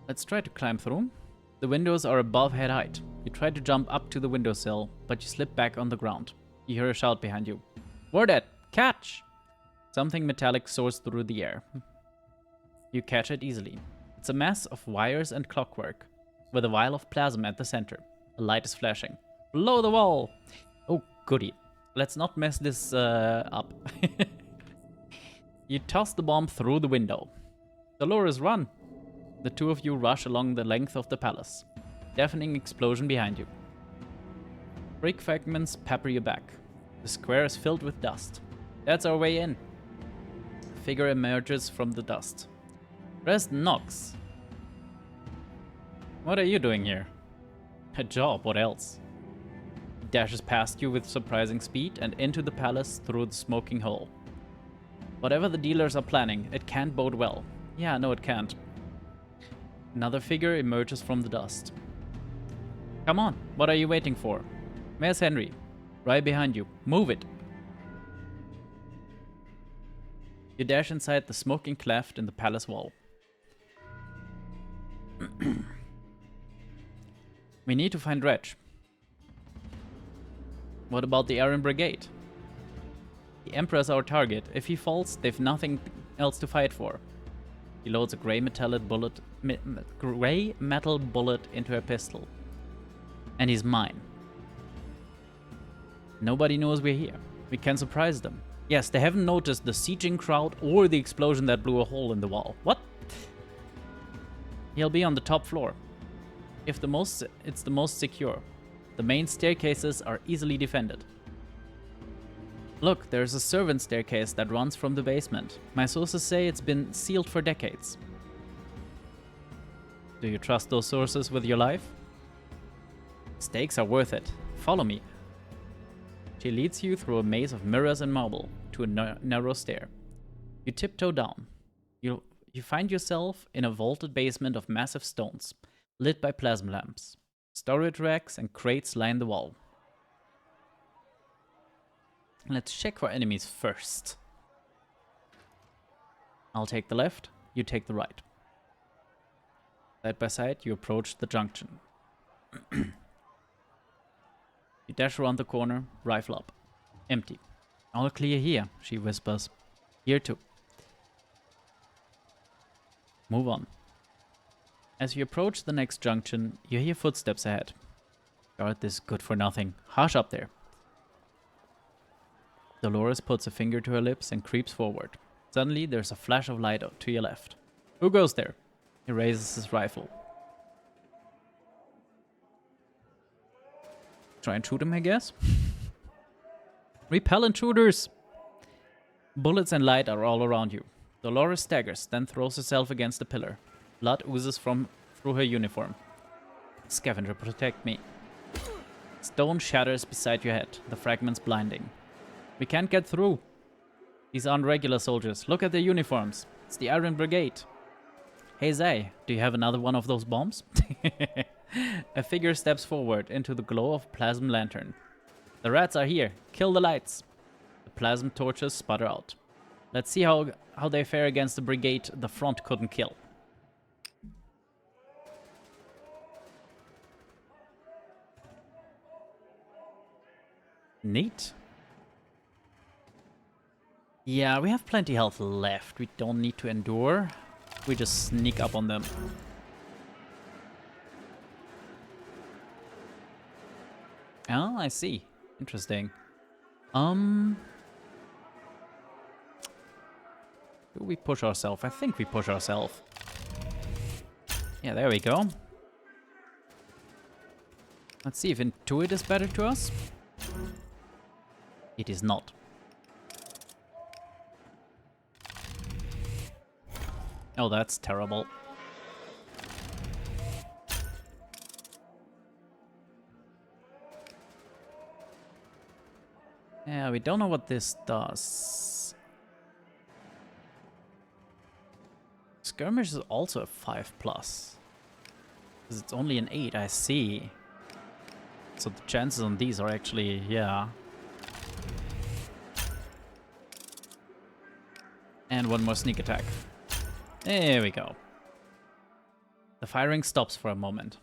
Let's try to climb through. The windows are above head height. You try to jump up to the windowsill, but you slip back on the ground. You hear a shout behind you. Wardet, catch! Something metallic soars through the air. You catch it easily. It's a mass of wires and clockwork, with a vial of plasma at the center. A light is flashing. Blow the wall! Oh, goody. Let's not mess this up. You toss the bomb through the window. Dolores, run! The two of you rush along the length of the palace. Deafening explosion behind you. Brick fragments pepper you back. The square is filled with dust. That's our way in. A figure emerges from the dust. Preston Knox. What are you doing here? A job, what else? He dashes past you with surprising speed and into the palace through the smoking hole. Whatever the dealers are planning, it can't bode well. Yeah, no, it can't. Another figure emerges from the dust. Come on, what are you waiting for? Where's Henry? Right behind you. Move it! You dash inside the smoking cleft in the palace wall. We need to find Reg. What about the Aryan Brigade? The Emperor's our target. If he falls, they've nothing else to fight for. He loads a grey metal bullet into her pistol. And he's mine. Nobody knows we're here. We can surprise them. Yes, they haven't noticed the sieging crowd or the explosion that blew a hole in the wall. What? He'll be on the top floor. It's the most secure. The main staircases are easily defended. Look, there's a servant staircase that runs from the basement. My sources say it's been sealed for decades. Do you trust those sources with your life? Stakes are worth it. Follow me. She leads you through a maze of mirrors and marble to a narrow stair. You tiptoe down. You find yourself in a vaulted basement of massive stones, lit by plasma lamps. Storage racks and crates line the wall. Let's check for enemies first. I'll take the left, you take the right. Side by side, you approach the junction. You dash around the corner, rifle up. Empty. All clear here, she whispers. Here too. Move on. As you approach the next junction, you hear footsteps ahead. Guard this good for nothing. Hush up there. Dolores puts a finger to her lips and creeps forward. Suddenly, there's a flash of light to your left. Who goes there? He raises his rifle. Try and shoot him, I guess? Repel intruders! Bullets and light are all around you. Dolores staggers, then throws herself against a pillar. Blood oozes through her uniform. Scavenger, protect me. Stone shatters beside your head, the fragments blinding. We can't get through. These aren't regular soldiers. Look at their uniforms. It's the Iron Brigade. Hey Zai, do you have another one of those bombs? A figure steps forward into the glow of a plasma lantern. The rats are here. Kill the lights. The plasma torches sputter out. Let's see how they fare against the brigade the front couldn't kill. Neat. Yeah, we have plenty health left. We don't need to endure. We just sneak up on them. Oh, I see. Interesting. Do we push ourselves? I think we push ourselves. Yeah, there we go. Let's see if Intuit is better to us. It is not. Oh, that's terrible. Yeah, we don't know what this does. Skirmish is also a 5+. Because it's only an 8, I see. So the chances on these are actually, yeah. And one more sneak attack. There we go. The firing stops for a moment.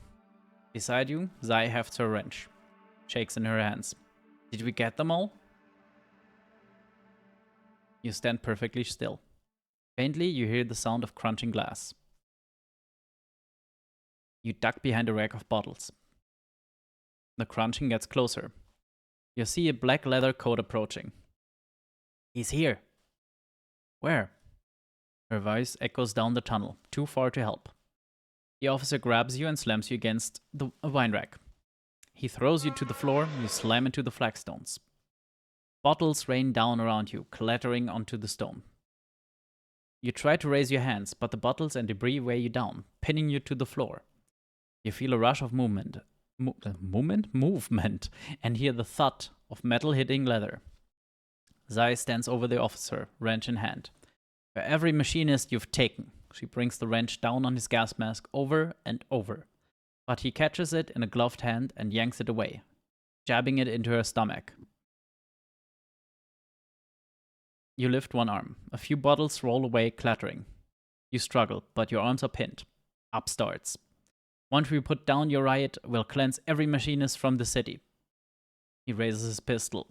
Beside you, Zai hefts her wrench. Shakes in her hands. Did we get them all? You stand perfectly still. Faintly, you hear the sound of crunching glass. You duck behind a rack of bottles. The crunching gets closer. You see a black leather coat approaching. He's here. Where? Her voice echoes down the tunnel, too far to help. The officer grabs you and slams you against a wine rack. He throws you to the floor, you slam into the flagstones. Bottles rain down around you, clattering onto the stone. You try to raise your hands, but the bottles and debris weigh you down, pinning you to the floor. You feel a rush of movement, and hear the thud of metal hitting leather. Zai stands over the officer, wrench in hand. For every machinist you've taken, she brings the wrench down on his gas mask over and over. But he catches it in a gloved hand and yanks it away, jabbing it into her stomach. You lift one arm. A few bottles roll away, clattering. You struggle, but your arms are pinned. Up starts. Once we put down your riot, we'll cleanse every machinist from the city. He raises his pistol.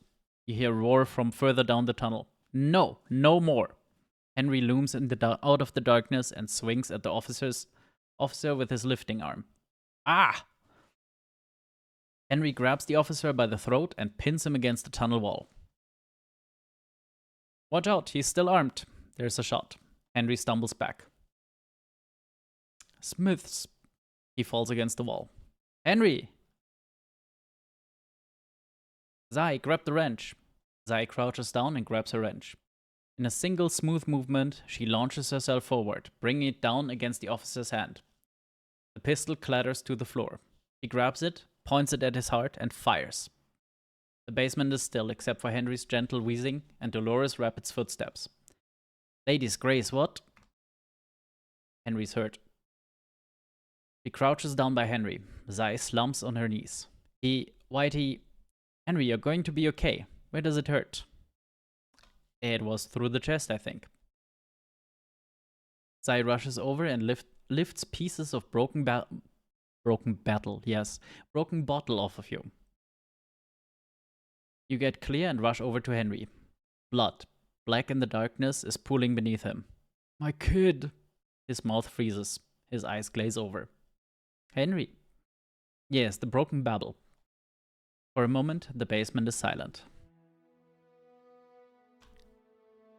You hear a roar from further down the tunnel. No, no more. Henry looms out of the darkness and swings at the officer with his lifting arm. Ah! Henry grabs the officer by the throat and pins him against the tunnel wall. Watch out, he's still armed. There's a shot. Henry stumbles back. Smiths. He falls against the wall. Henry! Zai, grab the wrench. Zai crouches down and grabs her wrench. In a single smooth movement, she launches herself forward, bringing it down against the officer's hand. The pistol clatters to the floor. He grabs it, points it at his heart, and fires. The basement is still, except for Henry's gentle wheezing and Dolores' rapid footsteps. Ladies' grace, what? Henry's hurt. She crouches down by Henry. Zai slumps on her knees. Whitey... Henry, you're going to be okay. Where does it hurt? It was through the chest, I think. Zai rushes over and lifts pieces of broken bottle off of you. You get clear and rush over to Henry. Blood, black in the darkness, is pooling beneath him. My kid! His mouth freezes. His eyes glaze over. Henry. Yes, the broken babble. For a moment, the basement is silent.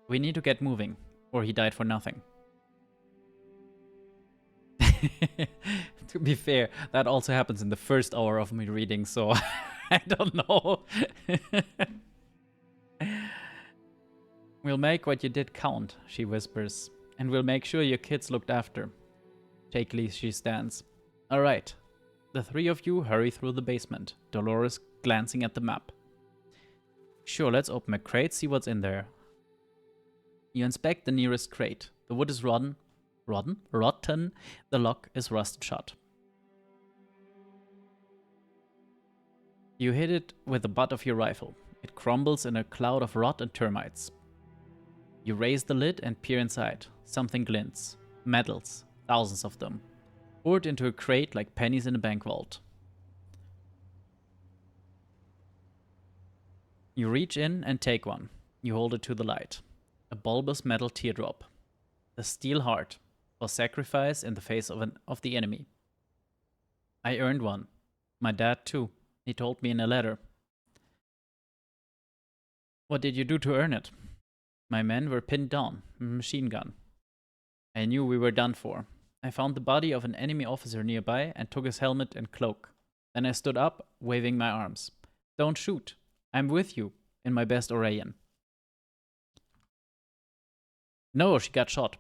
We need to get moving, or he died for nothing. To be fair, that also happens in the first hour of me reading, so I don't know. We'll make what you did count, she whispers, and we'll make sure your kids looked after. Shakily she stands. Alright. The three of you hurry through the basement, Dolores glancing at the map. Sure, let's open a crate, see what's in there. You inspect the nearest crate. The wood is rotten. Rotten. The lock is rusted shut. You hit it with the butt of your rifle. It crumbles in a cloud of rot and termites. You raise the lid and peer inside. Something glints. Medals. Thousands of them. Poured into a crate like pennies in a bank vault. You reach in and take one. You hold it to the light. A bulbous metal teardrop. The steel heart. For sacrifice in the face of the enemy. I earned one. My dad too. He told me in a letter. What did you do to earn it? My men were pinned down. Machine gun. I knew we were done for. I found the body of an enemy officer nearby and took his helmet and cloak. Then I stood up, waving my arms. Don't shoot. I'm with you, in my best Orion. No, she got shot.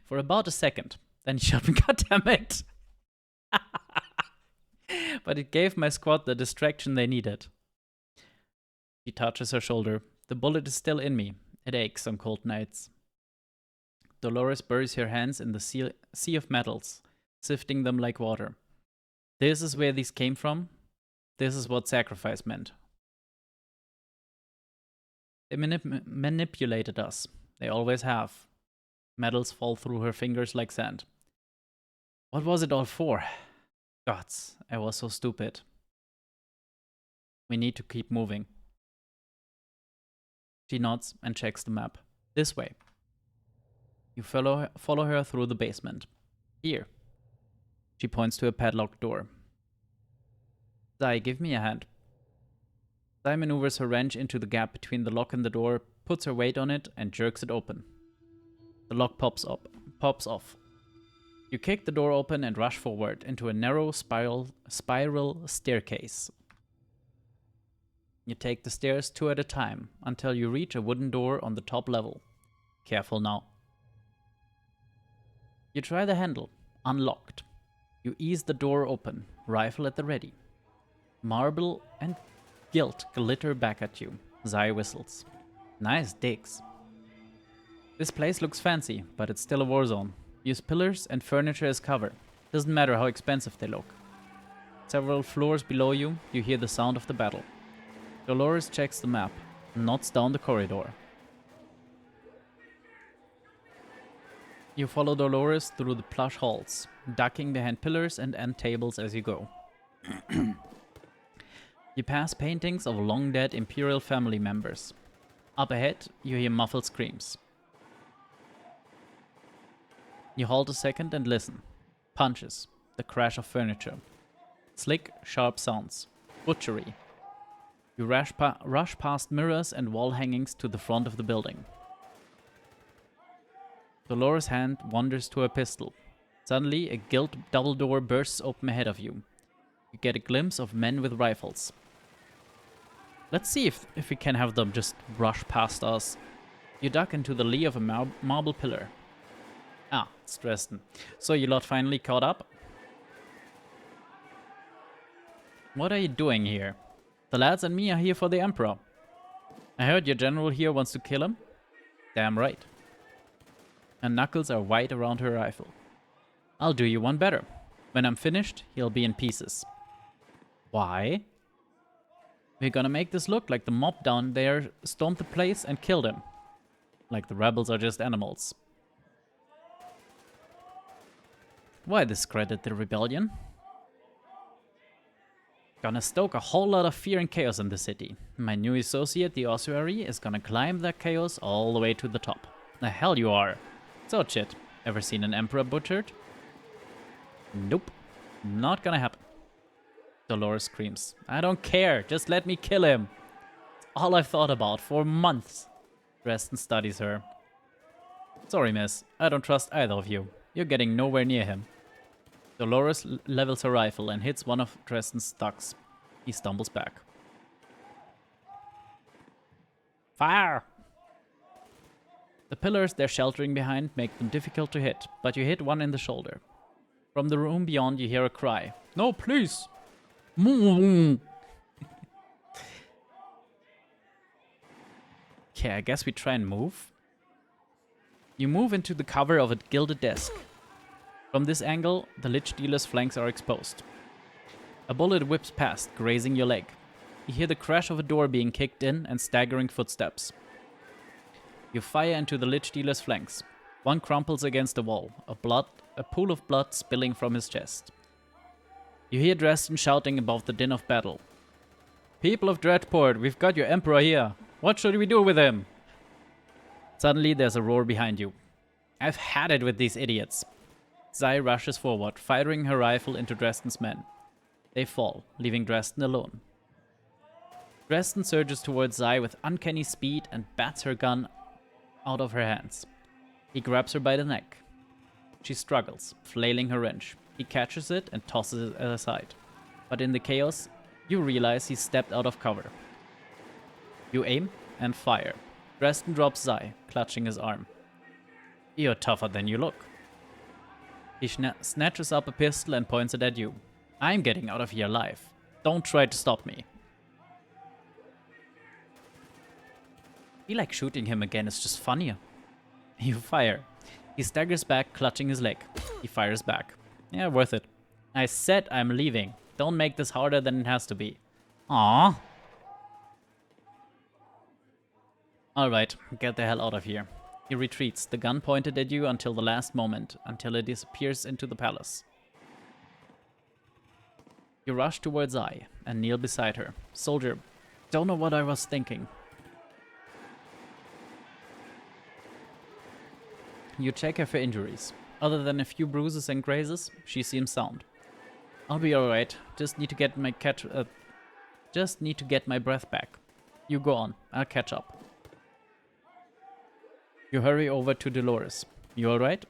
For about a second. Then she shot me. God damn it. But it gave my squad the distraction they needed. She touches her shoulder. The bullet is still in me. It aches some cold nights. Dolores buries her hands in the sea of metals, sifting them like water. This is where these came from. This is what sacrifice meant. They manipulated us. They always have. Metals fall through her fingers like sand. What was it all for? Gods, I was so stupid. We need to keep moving. She nods and checks the map. This way. You follow her through the basement. Here. She points to a padlocked door. Zai, give me a hand. Zai maneuvers her wrench into the gap between the lock and the door, puts her weight on it, and jerks it open. The lock pops off. You kick the door open and rush forward into a narrow spiral staircase. You take the stairs 2 at a time until you reach a wooden door on the top level. Careful now. You try the handle. Unlocked. You ease the door open, rifle at the ready. Marble and gilt glitter back at you. Zai whistles. Nice digs. This place looks fancy, but it's still a war zone. Use pillars and furniture as cover. Doesn't matter how expensive they look. Several floors below you, you hear the sound of the battle. Dolores checks the map, nods down the corridor. You follow Dolores through the plush halls, ducking behind pillars and end tables as you go. You pass paintings of long-dead Imperial family members. Up ahead, you hear muffled screams. You halt a second and listen. Punches. The crash of furniture. Slick, sharp sounds. Butchery. You rush past mirrors and wall hangings to the front of the building. Dolores' hand wanders to a pistol. Suddenly, a gilt double door bursts open ahead of you. You get a glimpse of men with rifles. Let's see if we can have them just rush past us. You duck into the lee of a marble pillar. Ah, it's Dresden. So you lot finally caught up? What are you doing here? The lads and me are here for the Emperor. I heard your general here wants to kill him. Damn right. Her knuckles are white around her rifle. I'll do you one better. When I'm finished, he'll be in pieces. Why? We're gonna make this look like the mob down there stormed the place and killed him. Like the rebels are just animals. Why discredit the rebellion? Gonna stoke a whole lot of fear and chaos in the city. My new associate, the ossuary, is gonna climb that chaos all the way to the top. The hell you are. So Chit, ever seen an emperor butchered? Nope. Not gonna happen. Dolores screams. I don't care, just let me kill him. It's all I've thought about for months. Dresden studies her. Sorry, miss. I don't trust either of you. You're getting nowhere near him. Dolores levels her rifle and hits one of Dresden's stocks. He stumbles back. Fire! The pillars they're sheltering behind make them difficult to hit, but you hit one in the shoulder. From the room beyond you hear a cry. No, please! Okay, I guess we try and move. You move into the cover of a gilded desk. From this angle, the Lich Dealer's flanks are exposed. A bullet whips past, grazing your leg. You hear the crash of a door being kicked in and staggering footsteps. You fire into the Lich Dealer's flanks. One crumples against the wall, a pool of blood spilling from his chest. You hear Dresden shouting above the din of battle. People of Dreadport, we've got your Emperor here. What should we do with him? Suddenly there's a roar behind you. I've had it with these idiots. Zai rushes forward, firing her rifle into Dresden's men. They fall, leaving Dresden alone. Dresden surges towards Zai with uncanny speed and bats her gun out of her hands. He grabs her by the neck. She struggles, flailing her wrench. He catches it and tosses it aside. But in the chaos, you realize he's stepped out of cover. You aim and fire. Dresden drops Zai, clutching his arm. You're tougher than you look. He snatches up a pistol and points it at you. I'm getting out of here alive. Don't try to stop me. I feel like shooting him again is just funnier. You fire. He staggers back, clutching his leg. He fires back. Yeah, worth it. I said I'm leaving. Don't make this harder than it has to be. Aww. Alright, get the hell out of here. He retreats, the gun pointed at you until the last moment, until it disappears into the palace. You rush towards Zai and kneel beside her. Soldier, don't know what I was thinking. You check her for injuries. Other than a few bruises and grazes, she seems sound. I'll be alright. Just need to get my breath back. You go on. I'll catch up. You hurry over to Dolores. You alright?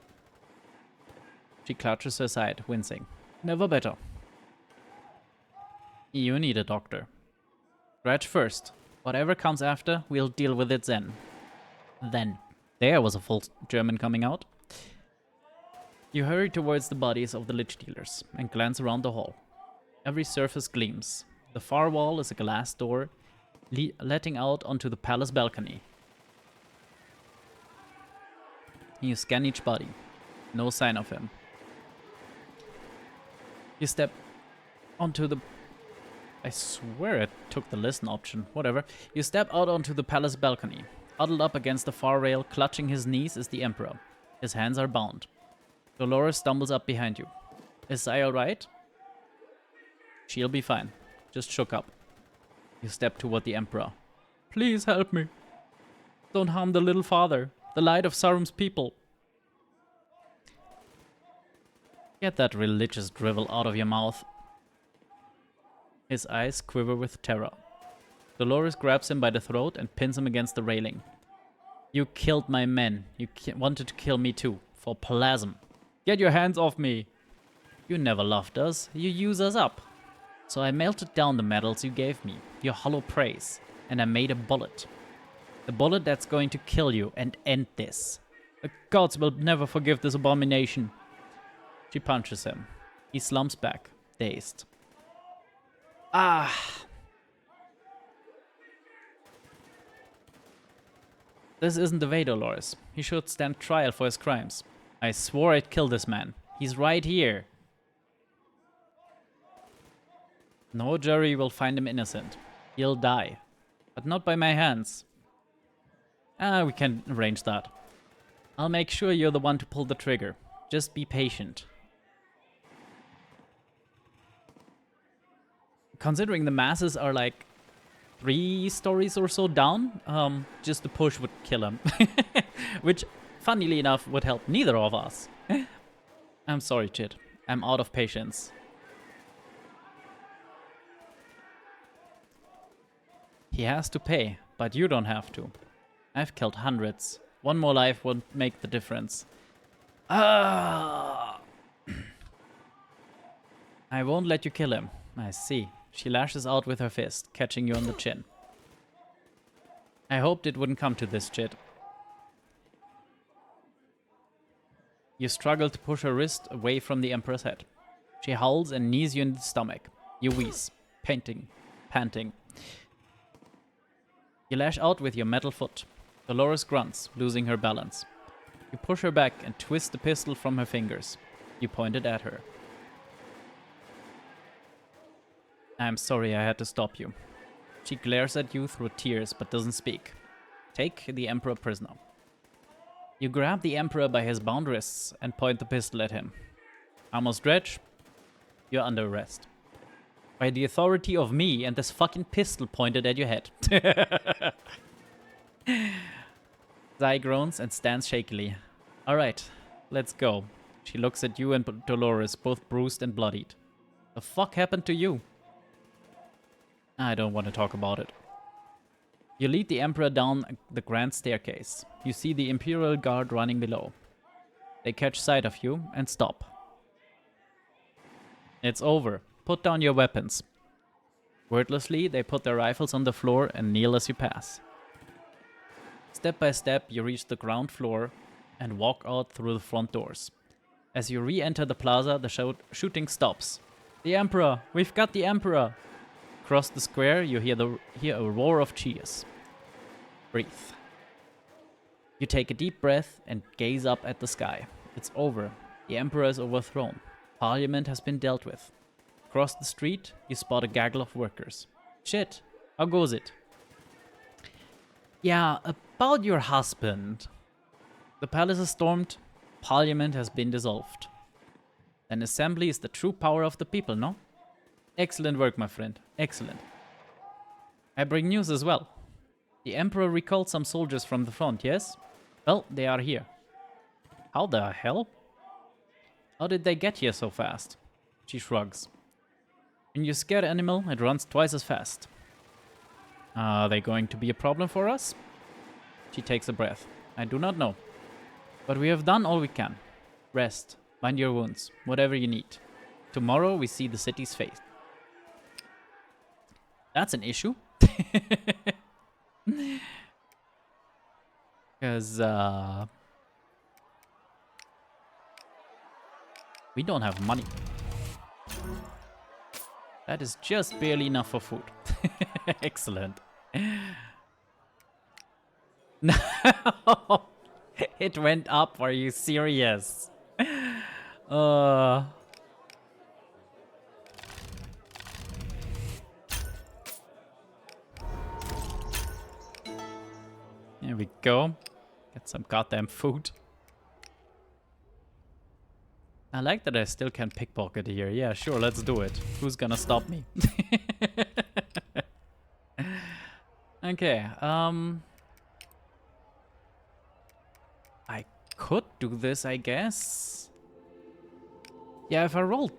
She clutches her side, wincing. Never better. You need a doctor. Scratch first. Whatever comes after, we'll deal with it then. There was a full German coming out. You hurry towards the bodies of the Lich Dealers and glance around the hall. Every surface gleams. The far wall is a glass door, letting out onto the palace balcony. You scan each body. No sign of him. You step onto the... I swear it took the listen option. Whatever. You step out onto the palace balcony. Huddled up against the far rail, clutching his knees, is the Emperor. His hands are bound. Dolores stumbles up behind you. Is Zai alright? She'll be fine. Just shook up. You step toward the Emperor. Please help me. Don't harm the little father. The light of Sarum's people. Get that religious drivel out of your mouth. His eyes quiver with terror. Dolores grabs him by the throat and pins him against the railing. You killed my men. You wanted to kill me too. For plasm. Get your hands off me. You never loved us. You use us up. So I melted down the medals you gave me. Your hollow praise. And I made a bullet. The bullet that's going to kill you and end this. The gods will never forgive this abomination. She punches him. He slumps back, dazed. Ah! This isn't the way, Dolores. He should stand trial for his crimes. I swore I'd kill this man. He's right here. No jury will find him innocent. He'll die. But not by my hands. We can arrange that. I'll make sure you're the one to pull the trigger. Just be patient. Considering the masses are like 3 stories or so down, just a push would kill him. Which, funnily enough, would help neither of us. I'm sorry, Chid. I'm out of patience. He has to pay, but you don't have to. I've killed hundreds. One more life won't make the difference. I won't let you kill him. I see. She lashes out with her fist, catching you on the chin. I hoped it wouldn't come to this, Chid. You struggle to push her wrist away from the Emperor's head. She howls and knees you in the stomach. You wheeze, panting. You lash out with your metal foot. Dolores grunts, losing her balance. You push her back and twist the pistol from her fingers. You point it at her. I'm sorry I had to stop you. She glares at you through tears but doesn't speak. Take the Emperor prisoner. You grab the Emperor by his bound wrists and point the pistol at him. Armor stretch. You're under arrest. By the authority of me and this fucking pistol pointed at your head. Zai groans and stands shakily. Alright, let's go. She looks at you and Dolores, both bruised and bloodied. The fuck happened to you? I don't want to talk about it. You lead the Emperor down the grand staircase. You see the Imperial Guard running below. They catch sight of you and stop. It's over. Put down your weapons. Wordlessly, they put their rifles on the floor and kneel as you pass. Step by step, you reach the ground floor and walk out through the front doors. As you re-enter the plaza, the shooting stops. The Emperor! We've got the Emperor! Across the square, you hear a roar of cheers. Breathe. You take a deep breath and gaze up at the sky. It's over. The Emperor is overthrown. Parliament has been dealt with. Across the street, you spot a gaggle of workers. Shit, how goes it? Yeah, about your husband. The palace is stormed. Parliament has been dissolved. An assembly is the true power of the people, no? Excellent work, my friend. Excellent. I bring news as well. The Emperor recalled some soldiers from the front, yes? Well, they are here. How the hell? How did they get here so fast? She shrugs. When you scare an animal, it runs twice as fast. Are they going to be a problem for us? She takes a breath. I do not know. But we have done all we can. Rest. Mind your wounds. Whatever you need. Tomorrow we see the city's fate. That's an issue. Because, we don't have money. That is just barely enough for food. Excellent. No! It went up. Are you serious? Here we go. Get some goddamn food. I like that I still can pickpocket here. Yeah, sure, let's do it. Who's gonna stop me? Okay, I could do this, I guess. Yeah, if I roll...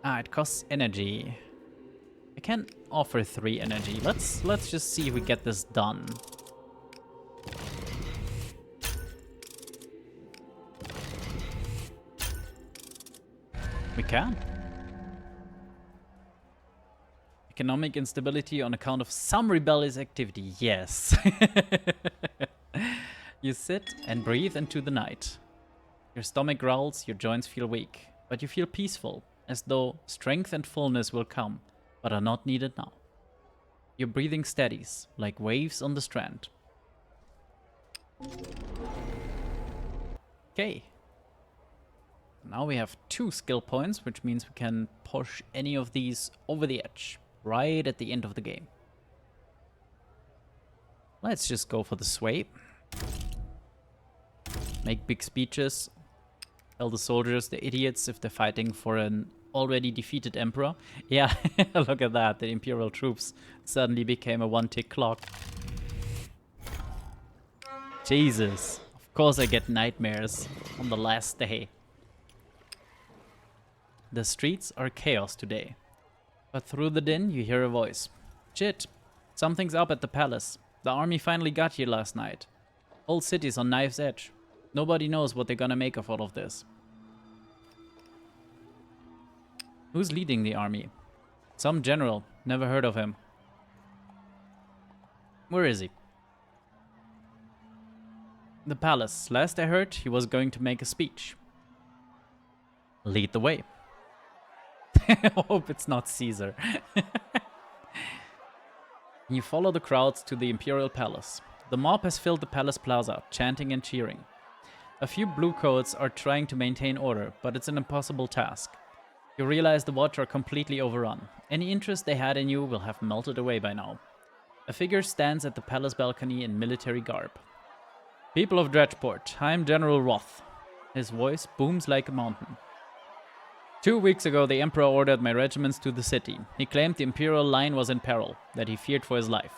it costs energy. I can offer 3 energy. Let's just see if we get this done. We can. Economic instability on account of some rebellious activity. Yes. You sit and breathe into the night. Your stomach growls, your joints feel weak, but you feel peaceful, as though strength and fullness will come, but are not needed now. Your breathing steadies, like waves on the strand. Okay. Now we have 2 skill points, which means we can push any of these over the edge, right at the end of the game. Let's just go for the sway. Make big speeches. Tell the soldiers they're idiots if they're fighting for an already defeated emperor. Yeah, look at that. The imperial troops suddenly became a one-tick clock. Jesus. Of course I get nightmares on the last day. The streets are chaos today. But through the din, you hear a voice. Shit, something's up at the palace. The army finally got here last night. Whole city's on knife's edge. Nobody knows what they're gonna make of all of this. Who's leading the army? Some general. Never heard of him. Where is he? The palace. Last I heard, he was going to make a speech. Lead the way. I hope it's not Caesar. You follow the crowds to the imperial palace. The mob has filled the palace plaza, chanting and cheering. A few bluecoats are trying to maintain order, but it's an impossible task. You realize the watch are completely overrun. Any interest they had in you will have melted away by now. A figure stands at the palace balcony in military garb. People of Dredgeport, I am General Roth. His voice booms like a mountain. 2 weeks ago, the Emperor ordered my regiments to the city. He claimed the Imperial line was in peril, that he feared for his life.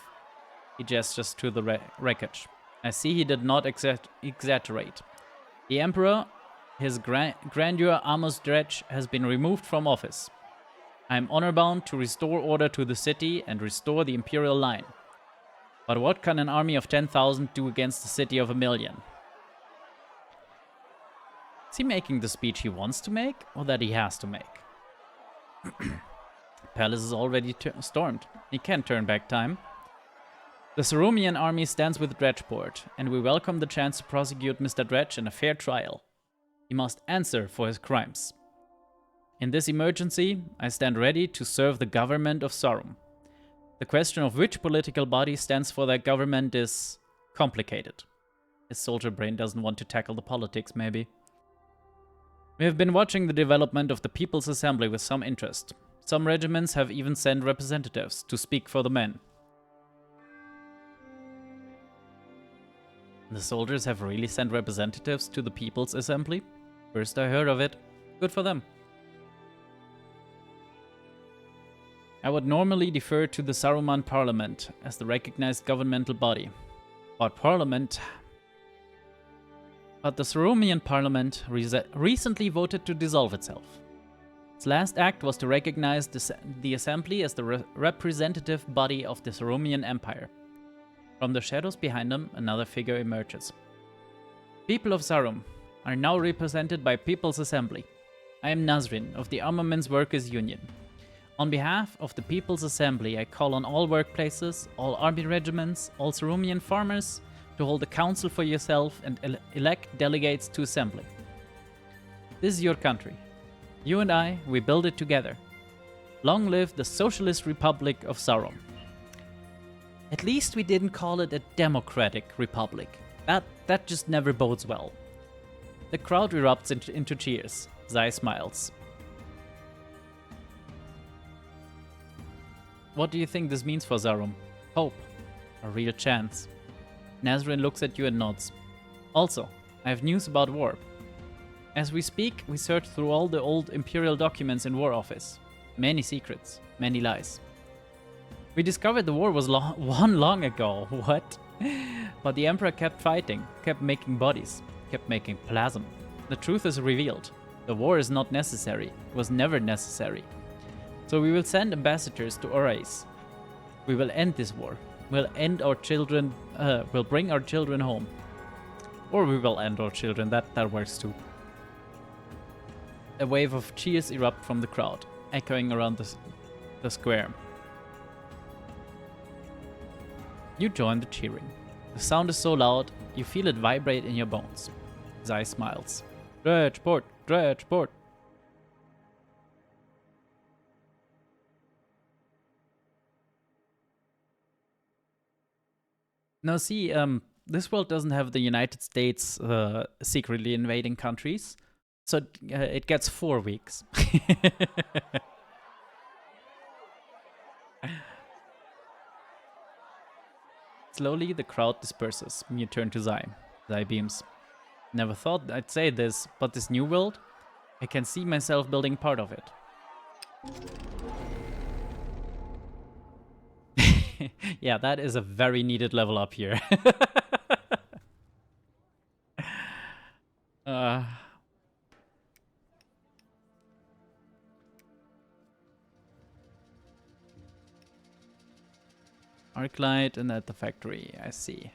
He gestures to the wreckage. I see he did not exaggerate. The Emperor, his grandeur Amos Dredge, has been removed from office. I am honor-bound to restore order to the city and restore the Imperial line. But what can an army of 10,000 do against a city of 1,000,000? Is he making the speech he wants to make, or that he has to make? Palace is already stormed. He can't turn back time. The Sarumian army stands with Dredgeport, and we welcome the chance to prosecute Mr. Dredge in a fair trial. He must answer for his crimes. In this emergency, I stand ready to serve the government of Sarum. The question of which political body stands for that government is complicated. His soldier brain doesn't want to tackle the politics, maybe. We have been watching the development of the People's Assembly with some interest. Some regiments have even sent representatives to speak for the men. The soldiers have really sent representatives to the People's Assembly? First I heard of it. Good for them. I would normally defer to the Saruman Parliament as the recognized governmental body. But the Sarumian Parliament recently voted to dissolve itself. Its last act was to recognize the Assembly as the representative body of the Sarumian Empire. From the shadows behind them, another figure emerges. People of Sarum are now represented by People's Assembly. I am Nazrin of the Armaments Workers Union. On behalf of the People's Assembly, I call on all workplaces, all army regiments, all Sarumian farmers to hold a council for yourself and elect delegates to assembly. This is your country. You and I, we build it together. Long live the Socialist Republic of Sarum. At least we didn't call it a democratic republic. That just never bodes well. The crowd erupts into cheers. Zai smiles. What do you think this means for Sarum? Hope. A real chance. Nazrin looks at you and nods. Also, I have news about war. As we speak, we search through all the old Imperial documents in War Office. Many secrets, many lies. We discovered the war was won long ago. What? But the Emperor kept fighting, kept making bodies, kept making plasm. The truth is revealed. The war is not necessary. It was never necessary. So we will send ambassadors to Orais. We will end this war. We'll end our children. We'll bring our children home. Or we will end our children. That works too. A wave of cheers erupt from the crowd, echoing around the square. You join the cheering. The sound is so loud, you feel it vibrate in your bones. Zai smiles. Dredgeport, Dredgeport. Now see, this world doesn't have the United States secretly invading countries, so it gets 4 weeks. Slowly, the crowd disperses. You turn to Zai. Zai beams. Never thought I'd say this, but this new world, I can see myself building part of it. Yeah, that is a very needed level up here. Arclight and at the factory, I see.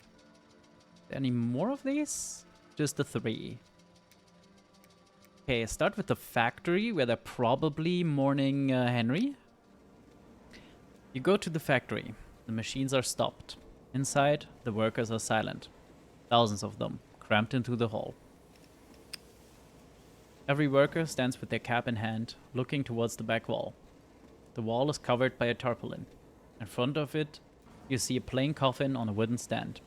Any more of these? Just the 3. Okay, start with the factory, where they're probably mourning Henry. You go to the factory. The machines are stopped. Inside, the workers are silent. Thousands of them, cramped into the hall. Every worker stands with their cap in hand, looking towards the back wall. The wall is covered by a tarpaulin. In front of it, you see a plain coffin on a wooden stand.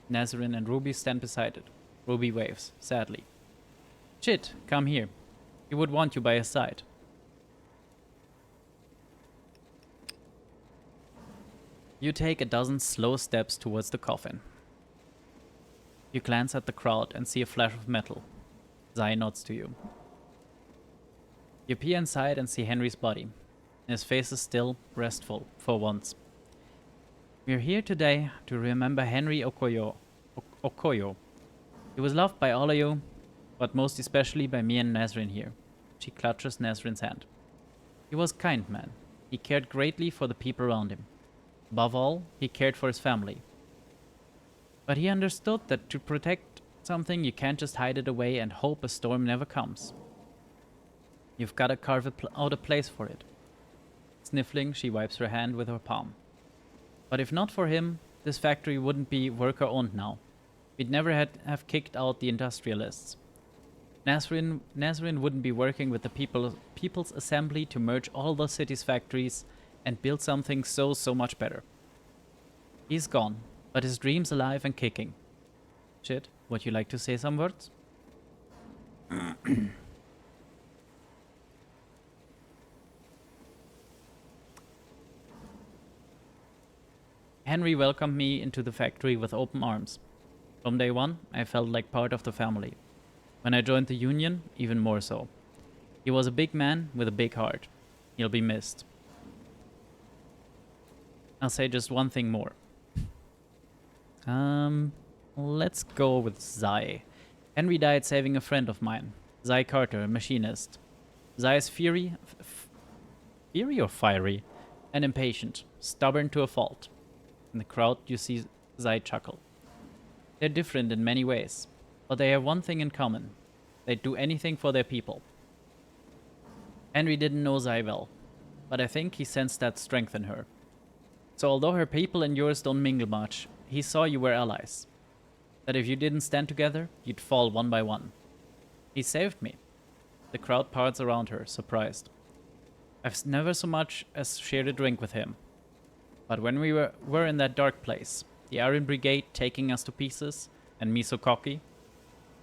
Nazarene and Ruby stand beside it. Ruby waves, sadly. Chit, come here. He would want you by his side. You take a dozen slow steps towards the coffin. You glance at the crowd and see a flash of metal. Zai nods to you. You peer inside and see Henry's body. His face is still, restful, for once. We're here today to remember Henry Okoyo. He was loved by all of you, but most especially by me and Nazarene here. She clutches Nazarene's hand. He was a kind man. He cared greatly for the people around him. Above all, he cared for his family. But he understood that to protect something, you can't just hide it away and hope a storm never comes. You've got to carve out a place for it. Sniffling, she wipes her hand with her palm. But if not for him, this factory wouldn't be worker-owned now. We'd never have kicked out the industrialists. Nazarene wouldn't be working with the People's Assembly to merge all the city's factories and build something so much better. He's gone, but his dream's alive and kicking. Chit, would you like to say some words? Henry welcomed me into the factory with open arms. From day one, I felt like part of the family. When I joined the union, even more so. He was a big man with a big heart. He'll be missed. I'll say just one thing more. Let's go with Zai. Henry died saving a friend of mine. Zai Carter, a machinist. Zai is fiery or fiery? And impatient. Stubborn to a fault. In the crowd, you see Zai chuckle. They're different in many ways, but they have one thing in common. They'd do anything for their people. Henry didn't know Zai well, but I think he sensed that strength in her. So although her people and yours don't mingle much, he saw you were allies. That if you didn't stand together, you'd fall one by one. He saved me. The crowd parts around her, surprised. I've never so much as shared a drink with him. But when we were in that dark place, the Iron Brigade taking us to pieces, and me so cocky,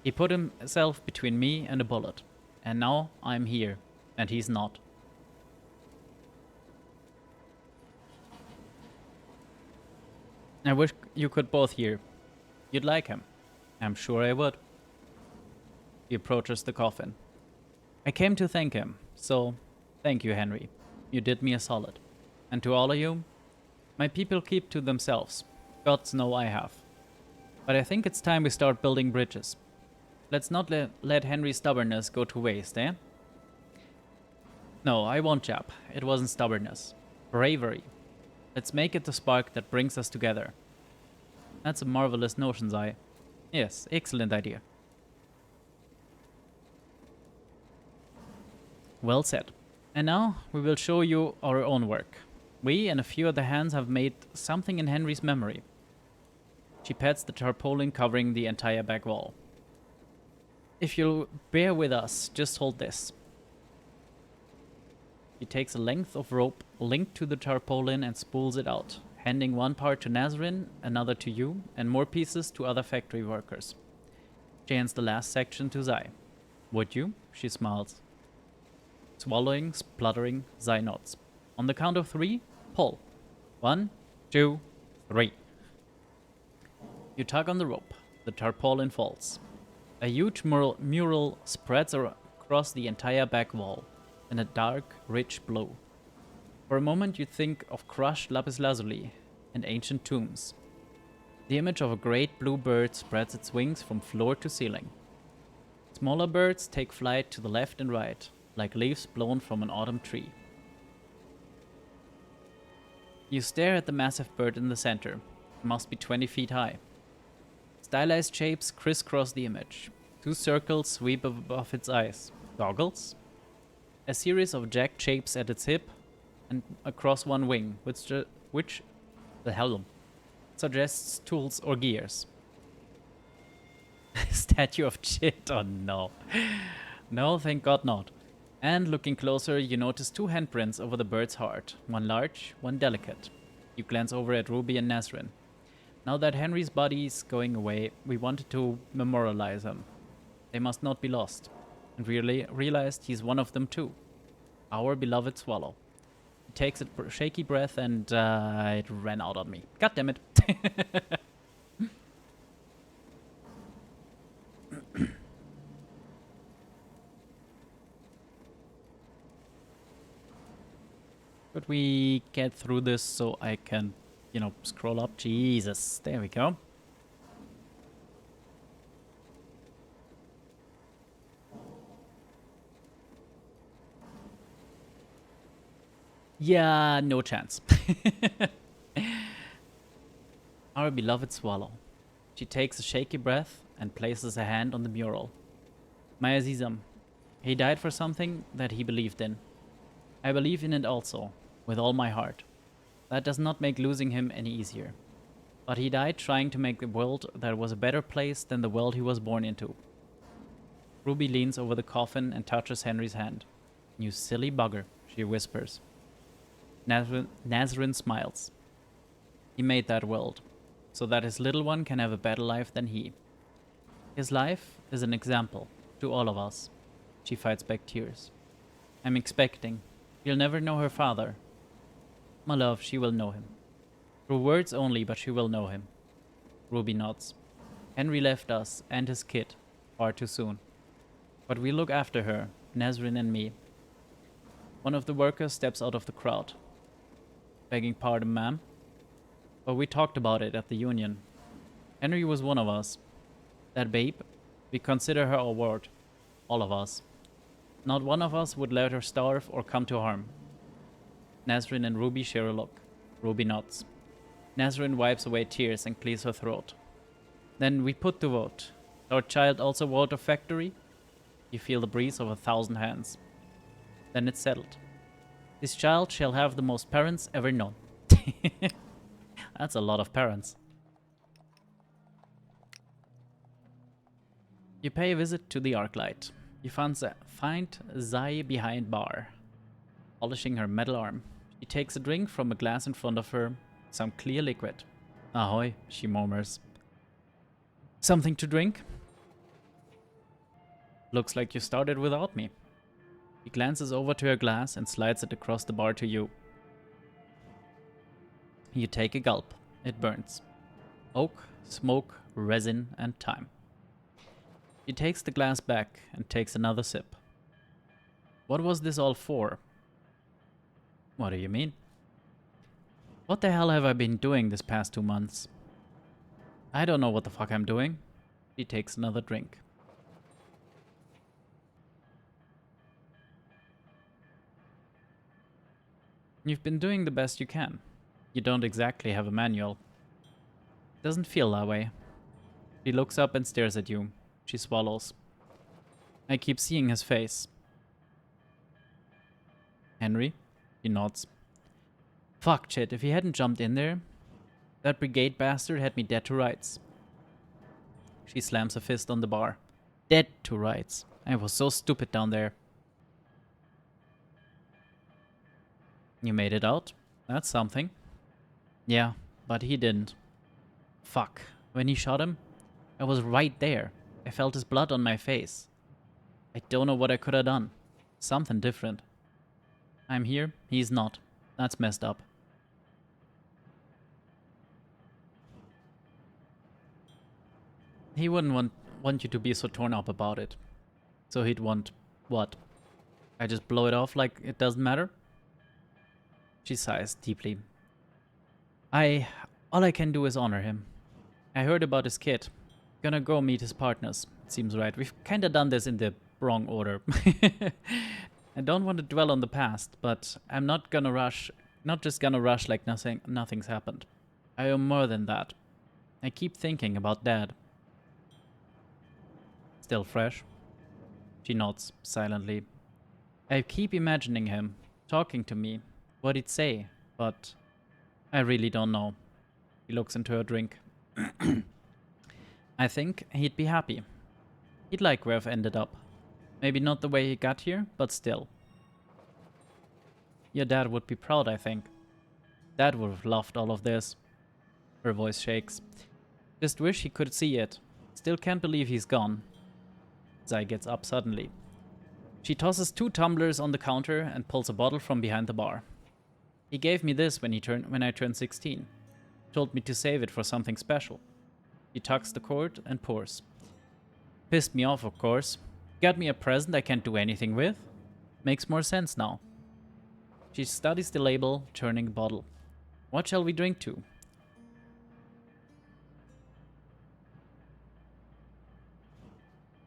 he put himself between me and a bullet. And now I'm here, and he's not. I wish you could both hear. You'd like him. I'm sure I would. He approaches the coffin. I came to thank him, so thank you, Henry. You did me a solid. And to all of you, my people keep to themselves. Gods know I have. But I think it's time we start building bridges. Let's not let Henry's stubbornness go to waste, eh? No, I won't, Jap. It wasn't stubbornness. Bravery. Let's make it the spark that brings us together. That's a marvelous notion, Zai. Yes, excellent idea. Well said. And now we will show you our own work. We and a few other hands have made something in Henry's memory. She pats the tarpaulin covering the entire back wall. If you'll bear with us, just hold this. He takes a length of rope linked to the tarpaulin and spools it out. handing one part to Nazrin, another to you, and more pieces to other factory workers. She hands the last section to Zai. Would you? She smiles. Swallowing, spluttering, Zai nods. On the count of 3, pull. 1, 2, 3. You tug on the rope. The tarpaulin falls. A huge mural spreads across the entire back wall in a dark, rich blue. For a moment you think of crushed lapis lazuli and ancient tombs. The image of a great blue bird spreads its wings from floor to ceiling. Smaller birds take flight to the left and right, like leaves blown from an autumn tree. You stare at the massive bird in the center. It must be 20 feet high. Stylized shapes crisscross the image. 2 circles sweep above its eyes. Goggles? A series of jagged shapes at its hip and across one wing, which the hell suggests tools or gears. Statue of Chit? Oh no. No, thank God not. And looking closer, you notice 2 handprints over the bird's heart. One large, one delicate. You glance over at Ruby and Nazrin. Now that Henry's body's going away, we wanted to memorialize him. They must not be lost. And we realized he's one of them too. Our beloved swallow. He takes a shaky breath and it ran out on me. God damn it. Could we get through this so I can, you know, scroll up? Jesus, there we go. Yeah, no chance. Our beloved swallow. She takes a shaky breath and places a hand on the mural. My Azizam. He died for something that he believed in. I believe in it also, with all my heart. That does not make losing him any easier. But he died trying to make the world that was a better place than the world he was born into. Ruby leans over the coffin and touches Henry's hand. You silly bugger, she whispers. Nazrin smiles. He made that world, so that his little one can have a better life than he. His life is an example to all of us. She fights back tears. I'm expecting. You'll never know her father. My love, she will know him. Through words only, but she will know him. Ruby nods. Henry left us and his kid far too soon. But we look after her, Nazrin and me. One of the workers steps out of the crowd. Begging pardon, ma'am. But we talked about it at the union. Henry was one of us. That babe, we consider her our ward. All of us. Not one of us would let her starve or come to harm. Nazrin and Ruby share a look. Ruby nods. Nazrin wipes away tears and clears her throat. Then we put to vote. Our child also ward of factory? You feel the breeze of 1,000 hands. Then it's settled. This child shall have the most parents ever known. That's a lot of parents. You pay a visit to the Arclight. You find Zai behind bar, polishing her metal arm. She takes a drink from a glass in front of her, some clear liquid. Ahoy, she murmurs. Something to drink? Looks like you started without me. He glances over to her glass and slides it across the bar to you. You take a gulp. It burns. Oak, smoke, resin, and time. He takes the glass back and takes another sip. What was this all for? What do you mean? What the hell have I been doing this past 2 months? I don't know what the fuck I'm doing. He takes another drink. You've been doing the best you can. You don't exactly have a manual. Doesn't feel that way. He looks up and stares at you. She swallows. I keep seeing his face. Henry? He nods. Fuck, Chit, if he hadn't jumped in there, that brigade bastard had me dead to rights. She slams a fist on the bar. Dead to rights. I was so stupid down there. You made it out? That's something. Yeah, but he didn't. Fuck. When he shot him, I was right there. I felt his blood on my face. I don't know what I could have done. Something different. I'm here, he's not. That's messed up. He wouldn't want you to be so torn up about it. So he'd want what? I just blow it off like it doesn't matter? She sighs deeply. All I can do is honor him. I heard about his kid. Gonna go meet his partners. Seems right. We've kinda done this in the wrong order. I don't want to dwell on the past, but I'm not just gonna rush like nothing's happened. I owe more than that. I keep thinking about Dad. Still fresh? She nods silently. I keep imagining him, talking to me, what he'd say, but I really don't know. He looks into her drink. I think he'd be happy. He'd like where I've ended up. Maybe not the way he got here, but still. Your dad would be proud, I think. Dad would have loved all of this. Her voice shakes. Just wish he could see it. Still can't believe he's gone. Zai gets up suddenly. She tosses 2 tumblers on the counter and pulls a bottle from behind the bar. He gave me this when I turned 16. Told me to save it for something special. He tucks the cord and pours. Pissed me off, of course. Got me a present I can't do anything with. Makes more sense now. She studies the label, turning the bottle. What shall we drink to?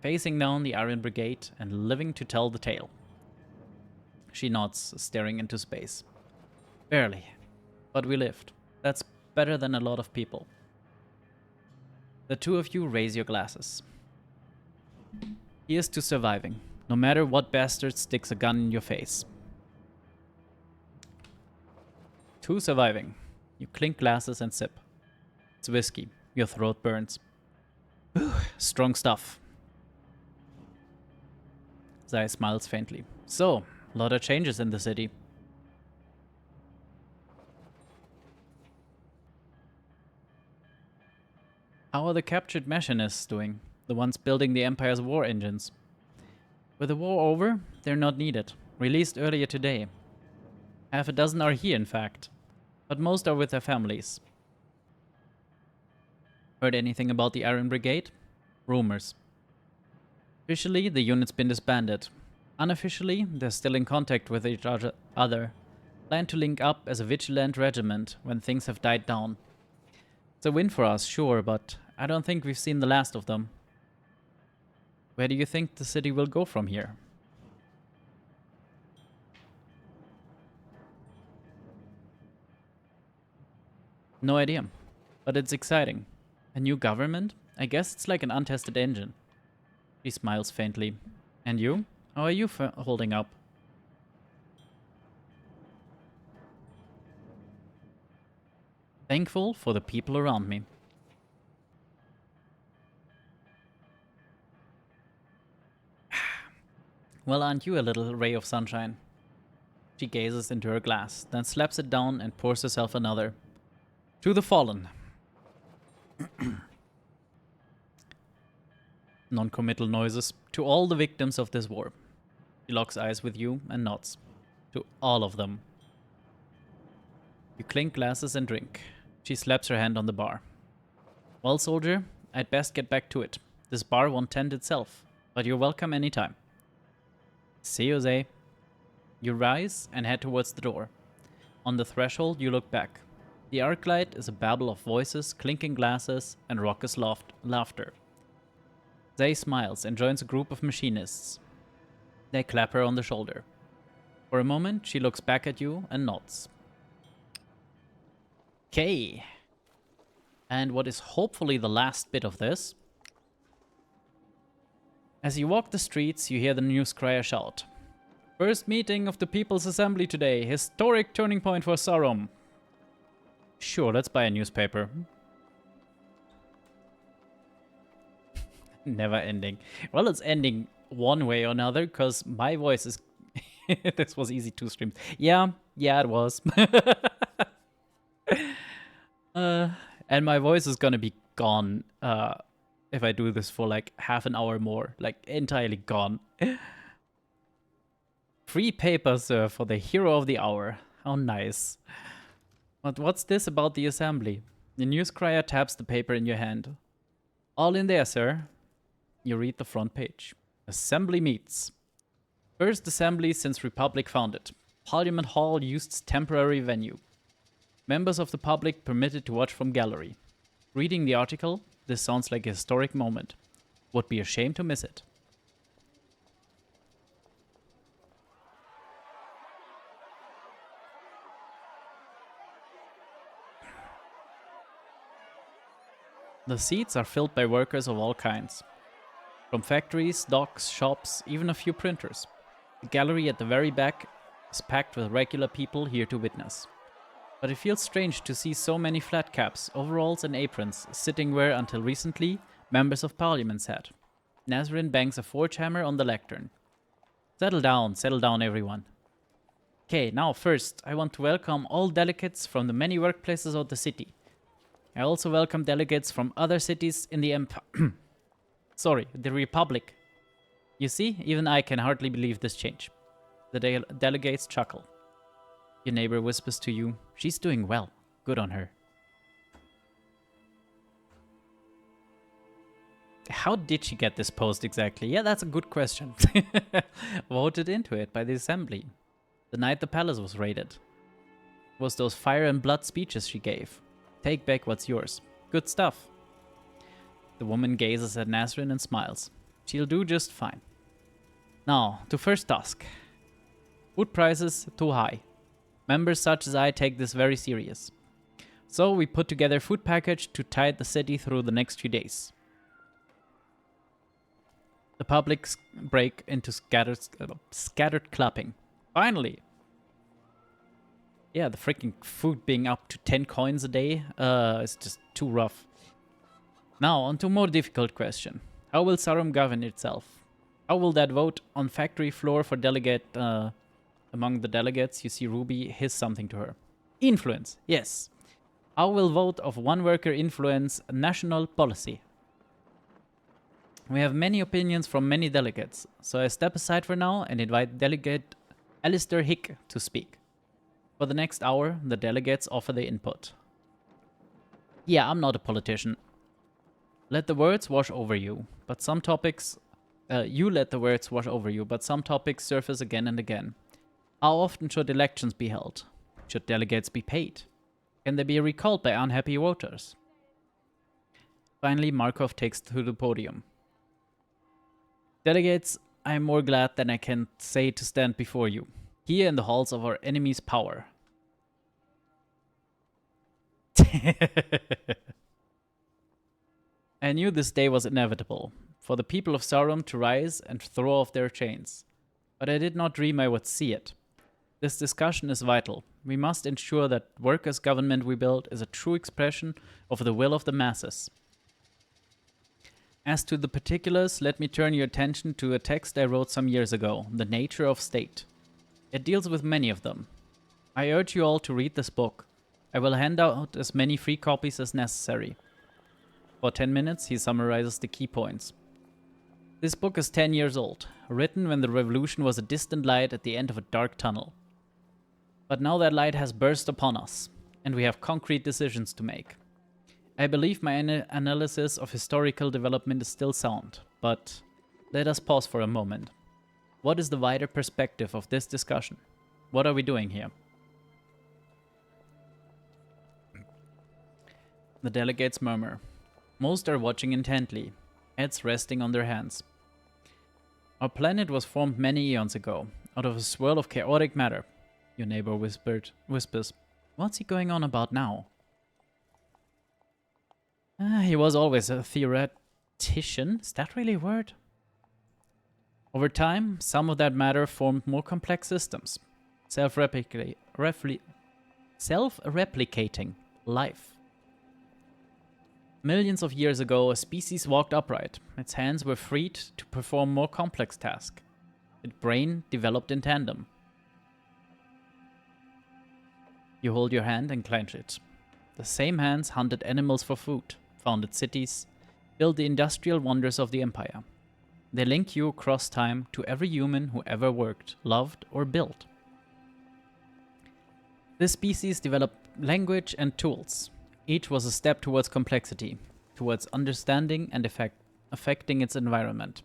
Facing down the Iron Brigade and living to tell the tale. She nods, staring into space. Barely. But we lived. That's better than a lot of people. The 2 of you raise your glasses. Here's to surviving, no matter what bastard sticks a gun in your face. To surviving. You clink glasses and sip. It's whiskey. Your throat burns. Strong stuff. Zai smiles faintly. So, a lot of changes in the city. How are the captured machinists doing? The ones building the Empire's war engines? With the war over, they're not needed. Released earlier today. Half a dozen are here, in fact. But most are with their families. Heard anything about the Iron Brigade? Rumors. Officially, the unit's been disbanded. Unofficially, they're still in contact with each other. Plan to link up as a vigilant regiment when things have died down. It's a win for us, sure, but I don't think we've seen the last of them. Where do you think the city will go from here? No idea, but it's exciting. A new government? I guess it's like an untested engine. She smiles faintly. And you? How are you holding up? Thankful for the people around me. Well, aren't you a little ray of sunshine? She gazes into her glass, then slaps it down and pours herself another. To the fallen. Non-committal noises. To all the victims of this war. She locks eyes with you and nods. To all of them. You clink glasses and drink. She slaps her hand on the bar. Well, soldier, I'd best get back to it. This bar won't tend itself, but you're welcome anytime. See you, Zay. You rise and head towards the door. On the threshold, you look back. The arclight is a babble of voices, clinking glasses, and raucous laughter. Zay smiles and joins a group of machinists. They clap her on the shoulder. For a moment, she looks back at you and nods. Okay. And what is hopefully the last bit of this. As you walk the streets, you hear the news crier shout. First meeting of the People's Assembly today. Historic turning point for Sarum. Sure, let's buy a newspaper. Never ending. Well, it's ending one way or another, because my voice is... This was easy 2 streams. Yeah, it was. And my voice is gonna be gone if I do this for like half an hour more. Like, entirely gone. Free paper, sir, for the hero of the hour. How nice. But what's this about the assembly? The newscrier taps the paper in your hand. All in there, sir. You read the front page. Assembly meets. First assembly since Republic founded. Parliament Hall used as temporary venue. Members of the public permitted to watch from gallery. Reading the article, this sounds like a historic moment. Would be a shame to miss it. The seats are filled by workers of all kinds. From factories, docks, shops, even a few printers. The gallery at the very back is packed with regular people here to witness. But it feels strange to see so many flat caps, overalls and aprons sitting where, until recently, members of parliament sat. Nazrin bangs a forge hammer on the lectern. Settle down everyone. Okay, now first, I want to welcome all delegates from the many workplaces of the city. I also welcome delegates from other cities in the Empire. Sorry, the Republic. You see, even I can hardly believe this change. The delegates chuckle. Your neighbor whispers to you, she's doing well. Good on her. How did she get this post exactly? Yeah, that's a good question. Voted into it by the assembly. The night the palace was raided. It was those fire and blood speeches she gave. Take back what's yours. Good stuff. The woman gazes at Nazrin and smiles. She'll do just fine. Now, to first task. Food prices too high. Members such as I take this very serious. So we put together a food package to tide the city through the next few days. The public break into scattered clapping. Finally! Yeah, the freaking food being up to 10 coins a day is just too rough. Now, on to a more difficult question. How will Sarum govern itself? How will that vote on factory floor for delegate... among the delegates, you see Ruby hiss something to her. Influence, yes. How will vote of one worker influence national policy? We have many opinions from many delegates, so I step aside for now and invite Delegate Alistair Hick to speak. For the next hour, the delegates offer their input. Yeah, I'm not a politician. Let the words wash over you, but some topics... you let the words wash over you, but some topics surface again and again. How often should elections be held? Should delegates be paid? Can they be recalled by unhappy voters? Finally, Markov takes to the podium. Delegates, I am more glad than I can say to stand before you, here in the halls of our enemy's power. I knew this day was inevitable, for the people of Sauron to rise and throw off their chains. But I did not dream I would see it. This discussion is vital. We must ensure that workers' government we build is a true expression of the will of the masses. As to the particulars, let me turn your attention to a text I wrote some years ago, The Nature of State. It deals with many of them. I urge you all to read this book. I will hand out as many free copies as necessary. For 10 minutes, he summarizes the key points. This book is 10 years old, written when the revolution was a distant light at the end of a dark tunnel. But now that light has burst upon us, and we have concrete decisions to make. I believe my analysis of historical development is still sound, but let us pause for a moment. What is the wider perspective of this discussion? What are we doing here? The delegates murmur. Most are watching intently, heads resting on their hands. Our planet was formed many eons ago, out of a swirl of chaotic matter. Your neighbor whispers, what's he going on about now? He was always a theoretician. Is that really a word? Over time, some of that matter formed more complex systems. Self-replicating life. Millions of years ago, a species walked upright. Its hands were freed to perform more complex tasks. Its brain developed in tandem. You hold your hand and clench it. The same hands hunted animals for food, founded cities, built the industrial wonders of the empire. They link you across time to every human who ever worked, loved, or built. This species developed language and tools. Each was a step towards complexity, towards understanding and affecting its environment.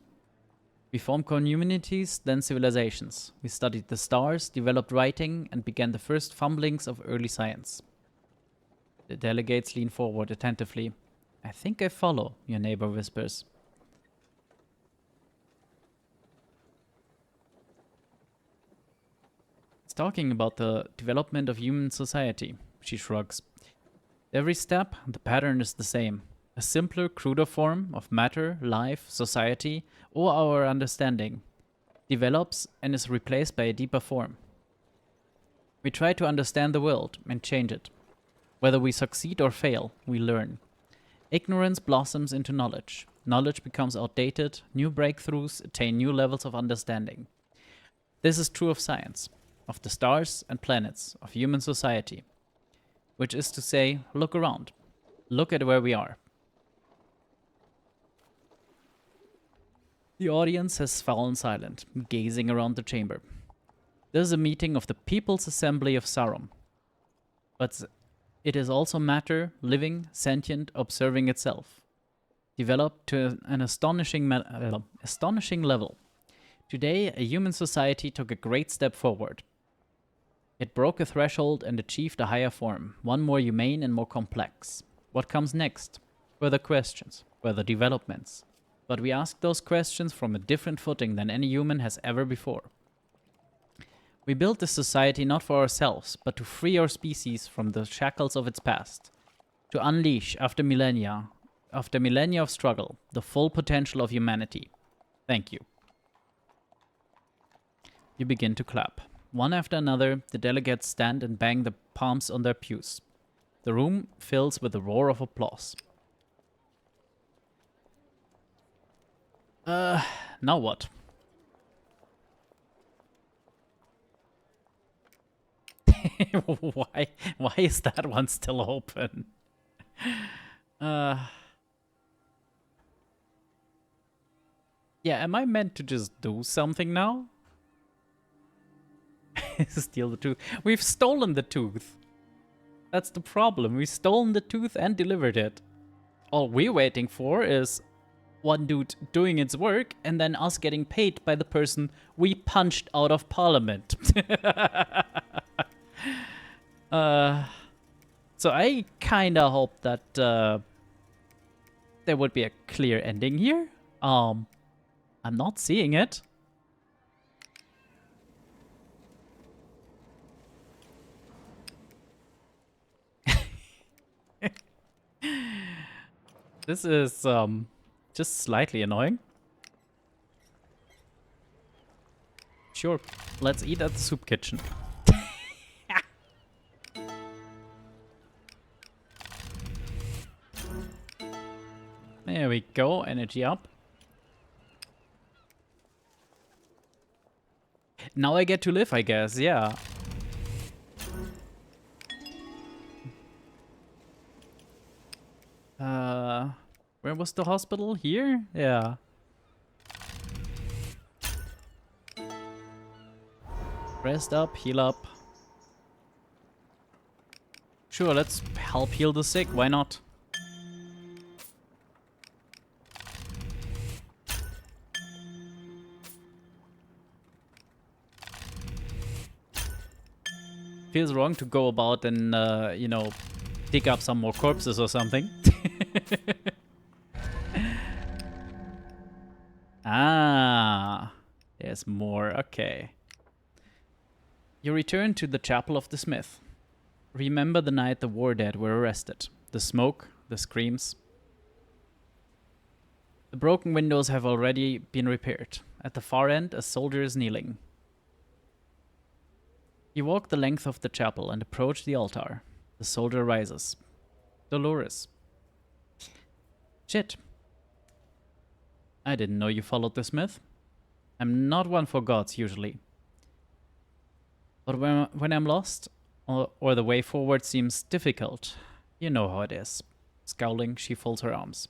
We formed communities, then civilizations. We studied the stars, developed writing, and began the first fumblings of early science. The delegates lean forward attentively. I think I follow, your neighbor whispers. It's talking about the development of human society, she shrugs. Every step, the pattern is the same. A simpler, cruder form of matter, life, society, or our understanding develops and is replaced by a deeper form. We try to understand the world and change it. Whether we succeed or fail, we learn. Ignorance blossoms into knowledge. Knowledge becomes outdated, new breakthroughs attain new levels of understanding. This is true of science, of the stars and planets, of human society. Which is to say, look around. Look at where we are. The audience has fallen silent, gazing around the chamber. This is a meeting of the People's Assembly of Sarum. But it is also matter, living, sentient, observing itself. Developed to an astonishing level. Today, a human society took a great step forward. It broke a threshold and achieved a higher form, one more humane and more complex. What comes next? Further questions, further developments. But we ask those questions from a different footing than any human has ever before. We built this society not for ourselves, but to free our species from the shackles of its past. To unleash, after millennia of struggle, the full potential of humanity. Thank you. You begin to clap. One after another, the delegates stand and bang the palms on their pews. The room fills with a roar of applause. Now what? Why is that one still open? Yeah, am I meant to just do something now? Steal the tooth. We've stolen the tooth. That's the problem. We've stolen the tooth and delivered it. All we're waiting for is one dude doing its work and then us getting paid by the person we punched out of parliament. So I kinda hope that there would be a clear ending here. I'm not seeing it. This is just slightly annoying. Sure, let's eat at the soup kitchen. There we go, energy up. Now I get to live, I guess, yeah. Where was the hospital? Here? Yeah. Rest up, heal up. Sure, let's help heal the sick, why not? Feels wrong to go about and, you know, dig up some more corpses or something. Ah, there's more, okay. You return to the Chapel of the Smith. Remember the night the war dead were arrested. The smoke, the screams. The broken windows have already been repaired. At the far end, a soldier is kneeling. You walk the length of the chapel and approach the altar. The soldier rises. Dolores. Shit. I didn't know you followed the Smith. I'm not one for gods, usually. But when I'm lost, or the way forward seems difficult, You know how it is. Scowling, she folds her arms.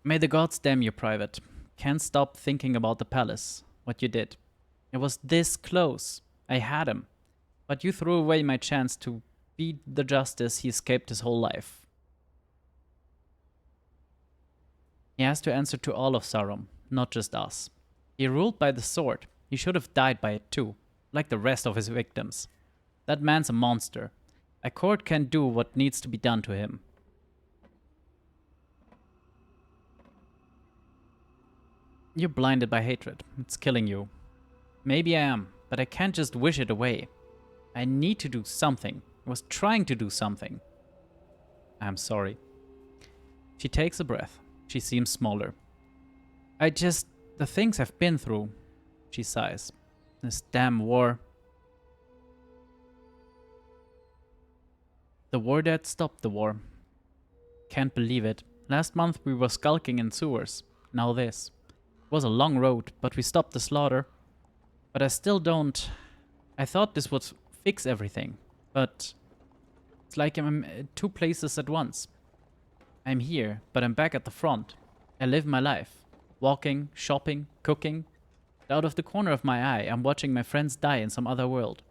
May the gods damn you, Private. Can't stop thinking about the palace. What you did. It was this close. I had him. But you threw away my chance to be the justice he escaped his whole life. He has to answer to all of Sarum, not just us. He ruled by the sword. He should have died by it too, like the rest of his victims. That man's a monster. A court can't do what needs to be done to him. You're blinded by hatred. It's killing you. Maybe I am, but I can't just wish it away. I need to do something. I was trying to do something. I'm sorry. She takes a breath. She seems smaller. The things I've been through. She sighs. This damn war. The war that stopped the war. Can't believe it. Last month we were skulking in sewers. Now this. It was a long road, but we stopped the slaughter. But I still don't... I thought this would fix everything. But it's like I'm in two places at once. I'm here, but I'm back at the front. I live my life. Walking, shopping, cooking. Out of the corner of my eye, I'm watching my friends die in some other world.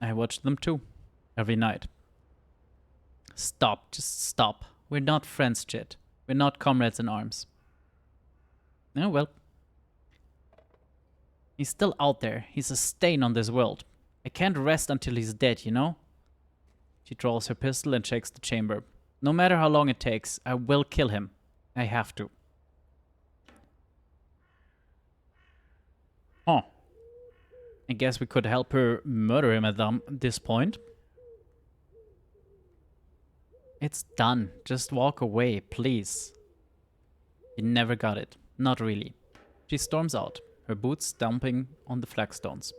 I watch them too. Every night. Stop. Just stop. We're not friends, Chit. We're not comrades in arms. Oh well. He's still out there. He's a stain on this world. I can't rest until he's dead, you know? She draws her pistol and shakes the chamber. No matter how long it takes, I will kill him. I have to. Oh. I guess we could help her murder him at this point. It's done. Just walk away, please. You never got it. Not really. She storms out, her boots stomping on the flagstones.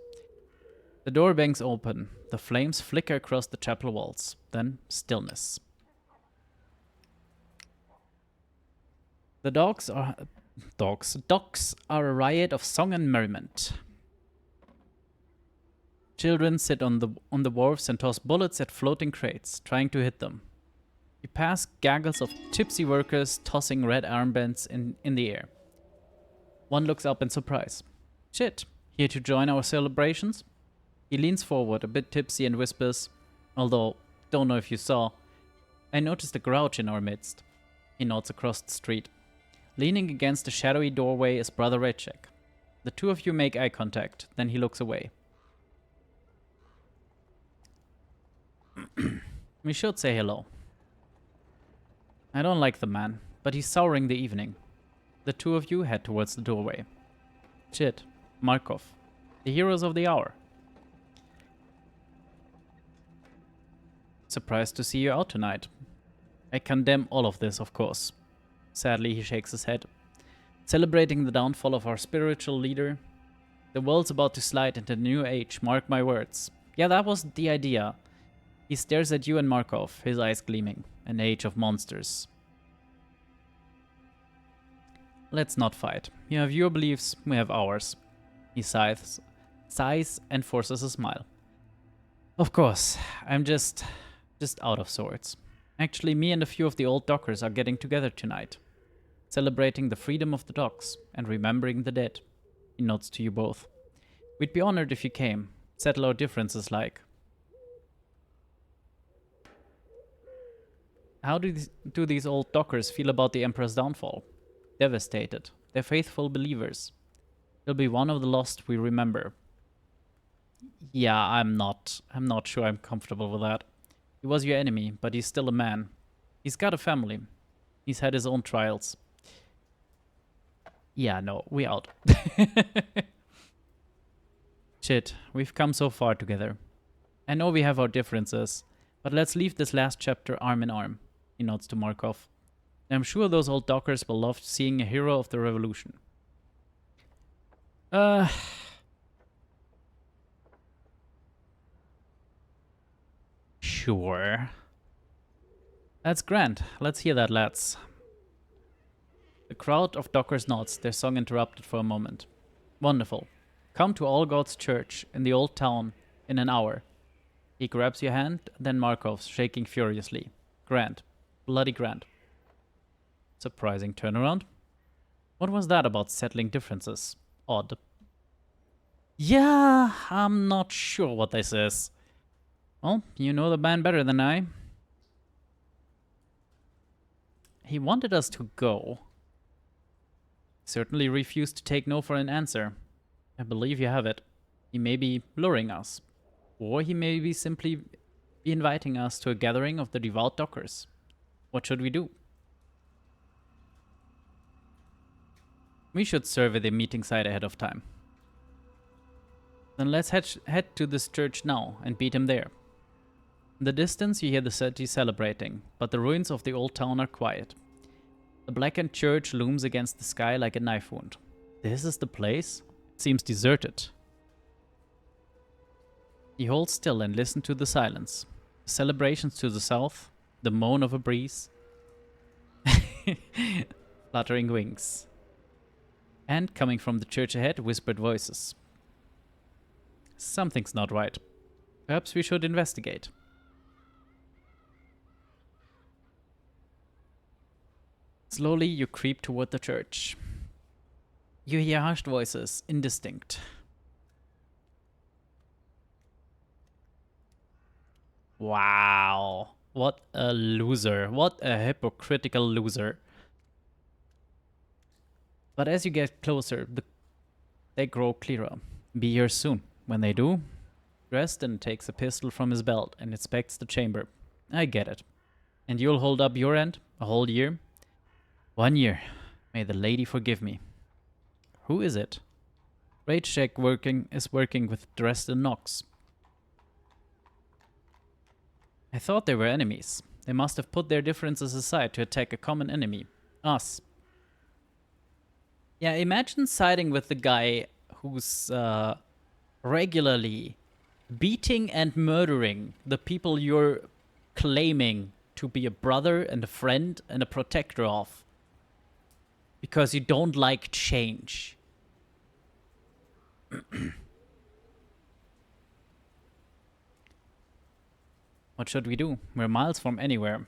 The door bangs open. The flames flicker across the chapel walls. Then stillness. The docks are a riot of song and merriment. Children sit on the wharves and toss bullets at floating crates, trying to hit them. You pass gaggles of tipsy workers tossing red armbands in the air. One looks up in surprise. Shit, here to join our celebrations? He leans forward, a bit tipsy, and whispers, although, don't know if you saw, I noticed a grouch in our midst. He nods across the street. Leaning against the shadowy doorway is Brother Redcheck. The two of you make eye contact, then he looks away. We should say hello. I don't like the man, but he's souring the evening. The two of you head towards the doorway. Chit, Markov, the heroes of the hour. Surprised to see you out tonight. I condemn all of this, of course. Sadly, he shakes his head. Celebrating the downfall of our spiritual leader. The world's about to slide into a new age, mark my words. Yeah, that was the idea. He stares at you and Markov, his eyes gleaming. An age of monsters. Let's not fight. You have your beliefs, we have ours. He sighs and forces a smile. Of course, I'm just out of sorts. Actually, me and a few of the old dockers are getting together tonight. Celebrating the freedom of the docks and remembering the dead. He nods to you both. We'd be honored if you came. Settle our differences like. How do these old dockers feel about the Emperor's downfall? Devastated. They're faithful believers. He'll be one of the lost we remember. Yeah, I'm not sure I'm comfortable with that. He was your enemy, but he's still a man. He's got a family. He's had his own trials. Yeah, no, we out. Shit, we've come so far together. I know we have our differences, but let's leave this last chapter arm in arm. He nods to Markov. I'm sure those old dockers will love seeing a hero of the revolution. Sure. That's grand. Let's hear that, lads. The crowd of dockers nods, their song interrupted for a moment. Wonderful. Come to All God's Church in the old town in an hour. He grabs your hand, then Markov's, shaking furiously. Grand. Bloody grand. Surprising turnaround. What was that about settling differences? Odd. Yeah, I'm not sure what this is. Well, you know the band better than I. He wanted us to go. Certainly refused to take no for an answer. I believe you have it. He may be luring us. Or he may be simply be inviting us to a gathering of the devout dockers. What should we do? We should survey the meeting site ahead of time. Then let's head to this church now and beat him there. In the distance you hear the city celebrating, but the ruins of the old town are quiet. The blackened church looms against the sky like a knife wound. This is the place? It seems deserted. You hold still and listen to the silence. The celebrations to the south, the moan of a breeze, fluttering wings. And, coming from the church ahead, whispered voices. Something's not right. Perhaps we should investigate. Slowly, you creep toward the church. You hear hushed voices, indistinct. Wow. What a loser. What a hypocritical loser. But as you get closer, they grow clearer. Be here soon. When they do, Dresden takes a pistol from his belt and inspects the chamber. I get it. And you'll hold up your end a whole year? 1 year. May the lady forgive me. Who is it? Rage-Check is working with Dresden Knox. I thought they were enemies. They must have put their differences aside to attack a common enemy. Us. Yeah, imagine siding with the guy who's regularly beating and murdering the people you're claiming to be a brother and a friend and a protector of. Because you don't like change. What should we do? We're miles from anywhere.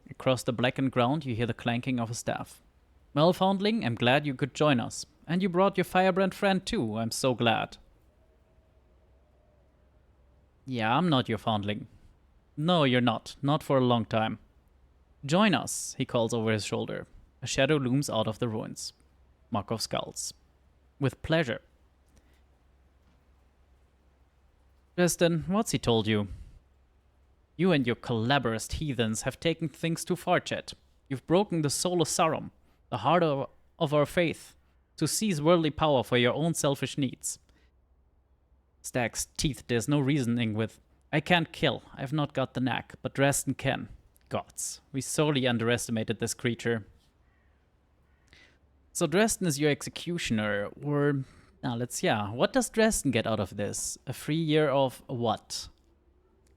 Across the blackened ground, you hear the clanking of a staff. Well, Foundling, I'm glad you could join us. And you brought your firebrand friend too, I'm so glad. Yeah, I'm not your Foundling. No, you're not. Not for a long time. Join us, he calls over his shoulder. A shadow looms out of the ruins. Markov scowls. With pleasure. Dresden, what's he told you? You and your collaborist heathens have taken things too far, Chet. You've broken the soul of Sarum, the heart of our faith, to seize worldly power for your own selfish needs. Stack's teeth there's no reasoning with. I can't kill, I've not got the knack, but Dresden can. Gods, we sorely underestimated this creature. So Dresden is your executioner, or... Now what does Dresden get out of this? A free year of what?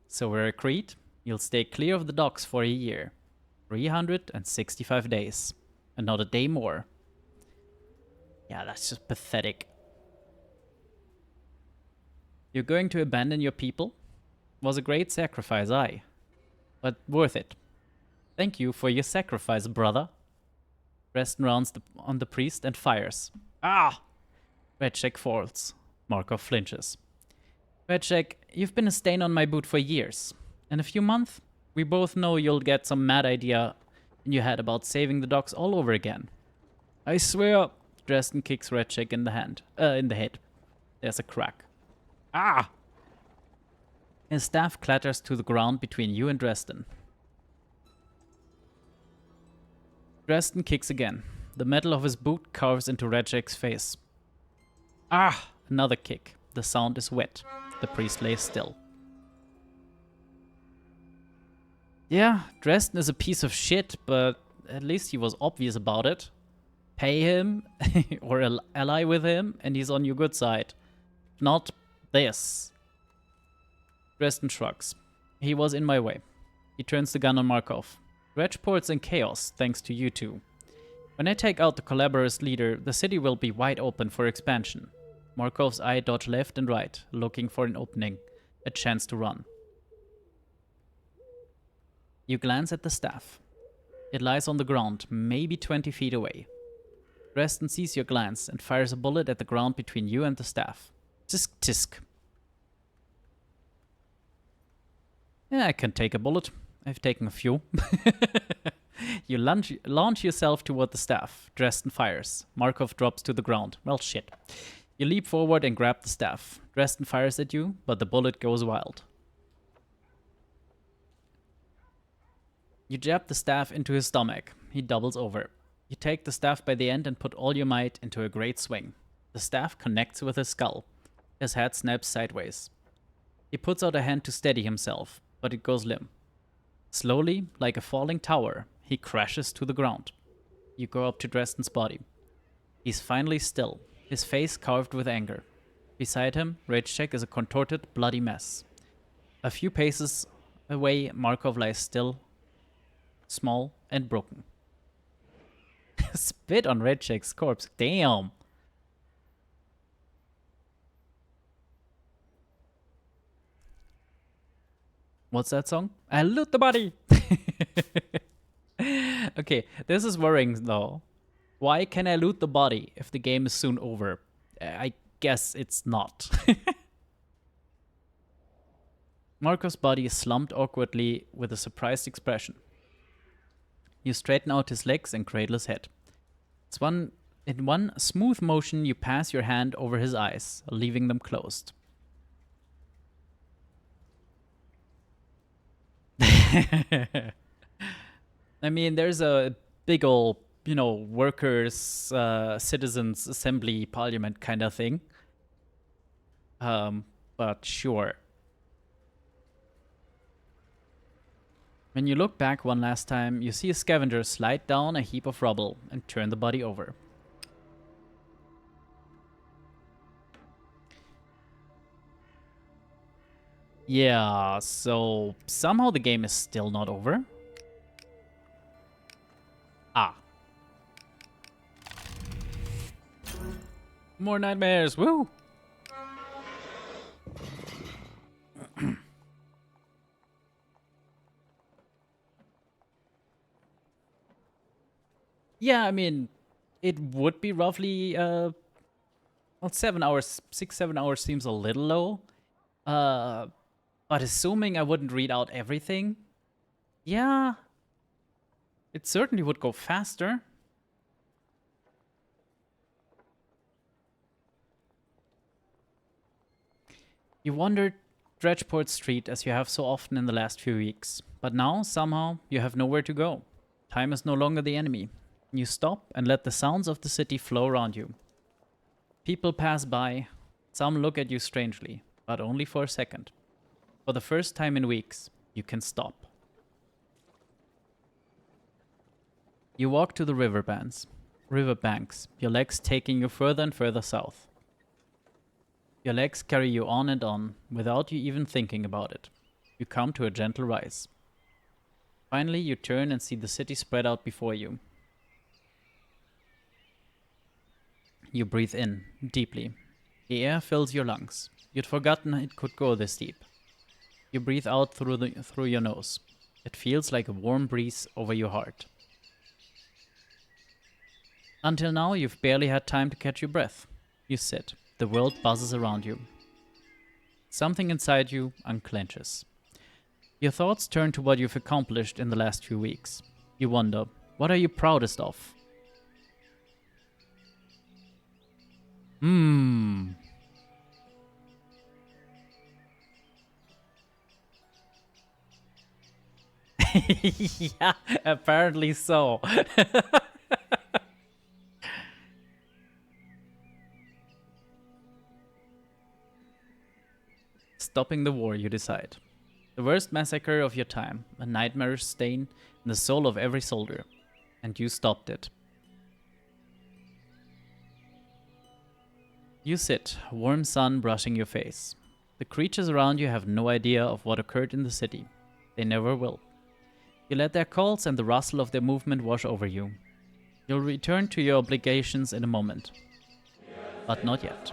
So we're agreed, you'll stay clear of the docks for a year. 365 days. And not a day more. Yeah, that's just pathetic. You're going to abandon your people? Was a great sacrifice, aye. But worth it. Thank you for your sacrifice, brother. Dresden rounds on the priest and fires. Ah! Redzek falls. Markov flinches. Redzek, you've been a stain on my boot for years. In a few months, we both know you'll get some mad idea in your head about saving the docks all over again. I swear... Dresden kicks Redzek in the head. There's a crack. Ah! His staff clatters to the ground between you and Dresden. Dresden kicks again. The metal of his boot carves into Redzek's face. Ah! Another kick. The sound is wet. The priest lays still. Yeah, Dresden is a piece of shit, but at least he was obvious about it. Pay him, or ally with him, and he's on your good side. Not this. Dresden shrugs. He was in my way. He turns the gun on Markov. Reg-port's in chaos, thanks to you two. When I take out the collaborator's leader, the city will be wide open for expansion. Markov's eye dodged left and right, looking for an opening. a chance to run. You glance at the staff. It lies on the ground, maybe 20 feet away. Dresden sees your glance and fires a bullet at the ground between you and the staff. Tisk tisk. Yeah, I can take a bullet. I've taken a few. You launch yourself toward the staff. Dresden fires. Markov drops to the ground. Well, shit. You leap forward and grab the staff. Dresden fires at you, but the bullet goes wild. You jab the staff into his stomach. He doubles over. You take the staff by the end and put all your might into a great swing. The staff connects with his skull. His head snaps sideways. He puts out a hand to steady himself, but it goes limp. Slowly, like a falling tower, he crashes to the ground. You go up to Dresden's body. He's finally still, his face carved with anger. Beside him, Rage-Check is a contorted, bloody mess. A few paces away, Markov lies still, small and broken. Spit on Rage-Check's corpse. Damn! What's that song? I loot the body! Okay, this is worrying though. Why can I loot the body if the game is soon over? I guess it's not. Marco's body is slumped awkwardly with a surprised expression. You straighten out his legs and cradle his head. In one smooth motion, you pass your hand over his eyes, leaving them closed. I mean, there's a big ol', workers, citizens assembly parliament kind of thing. But sure. When you look back one last time, you see a scavenger slide down a heap of rubble and turn the body over. Yeah, so somehow the game is still not over. Ah. More nightmares, woo! Yeah, I mean, it would be roughly, well, 7 hours, 6-7 hours seems a little low. But assuming I wouldn't read out everything, yeah, it certainly would go faster. You wandered Dredgeport Street as you have so often in the last few weeks, but now, somehow, you have nowhere to go. Time is no longer the enemy. You stop and let the sounds of the city flow around you. People pass by. Some look at you strangely, but only for a second. For the first time in weeks, you can stop. You walk to the riverbanks, your legs taking you further and further south. Your legs carry you on and on, without you even thinking about it. You come to a gentle rise. Finally, you turn and see the city spread out before you. You breathe in, deeply. The air fills your lungs. You'd forgotten it could go this deep. You breathe out through your nose. It feels like a warm breeze over your heart. Until now, you've barely had time to catch your breath. You sit. The world buzzes around you. Something inside you unclenches. Your thoughts turn to what you've accomplished in the last few weeks. You wonder, what are you proudest of? Yeah, apparently so. Stopping the war, you decide. The worst massacre of your time, a nightmarish stain in the soul of every soldier. And you stopped it. You sit, warm sun brushing your face. The creatures around you have no idea of what occurred in the city. They never will. You let their calls and the rustle of their movement wash over you. You'll return to your obligations in a moment. But not yet.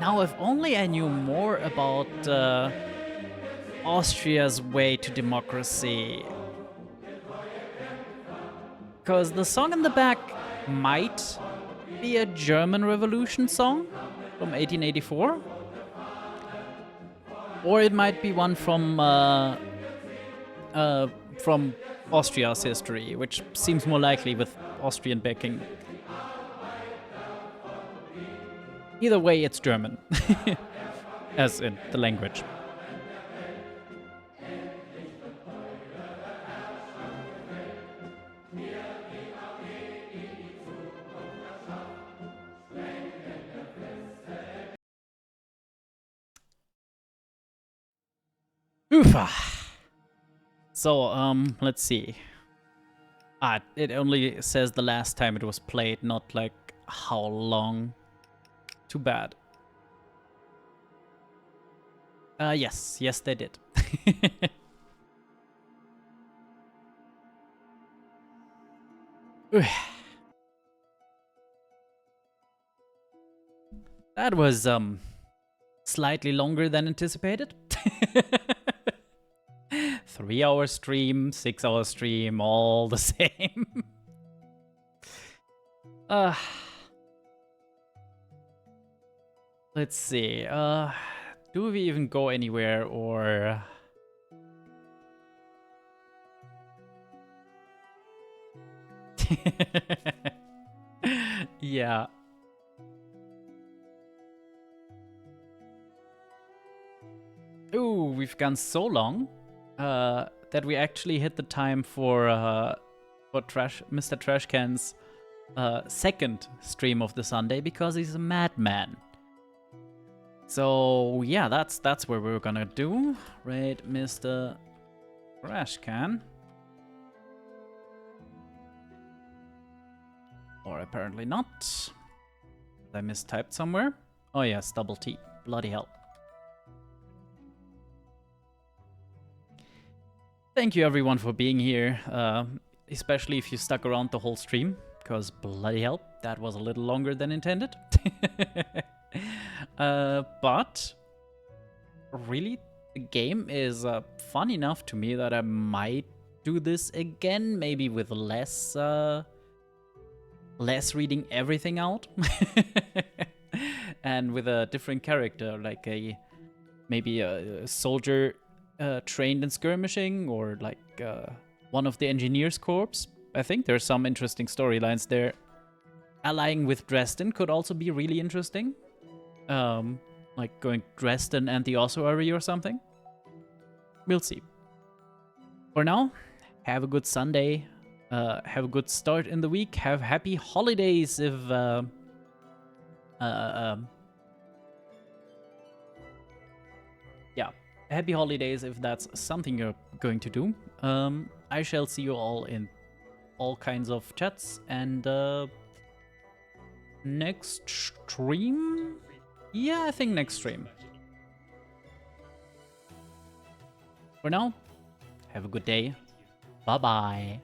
Now, if only I knew more about Austria's way to democracy. Because the song in the back might be a German Revolution song from 1884. Or it might be one from Austria's history, which seems more likely with Austrian backing. Either way, it's German. As in the language. Oofa. So, let's see. It only says the last time it was played, not like how long. Too bad. Yes, they did. That was, slightly longer than anticipated. 3-hour stream, 6-hour stream, all the same. Let's see. Do we even go anywhere or... Yeah. Ooh, we've gone so long that we actually hit the time for Mr. Trashcan's second stream of the Sunday because he's a madman. So yeah, that's what we're gonna do, right, Mr. Trashcan? Or apparently not. I mistyped somewhere. Oh yes, double T. Bloody hell. Thank you everyone for being here, especially if you stuck around the whole stream, because bloody hell, that was a little longer than intended. But really, the game is fun enough to me that I might do this again, maybe with less reading everything out, and with a different character, like maybe a soldier trained in skirmishing, or like one of the engineers' corps. I think there's some interesting storylines there. Allying with Dresden could also be really interesting. Like going Dresden and the ossuary or something. We'll see. For now, have a good Sunday. Have a good start in the week. Have happy holidays if yeah, happy holidays if that's something you're going to do. I shall see you all in all kinds of chats, and next stream? Yeah, I think next stream. For now, have a good day. Bye-bye.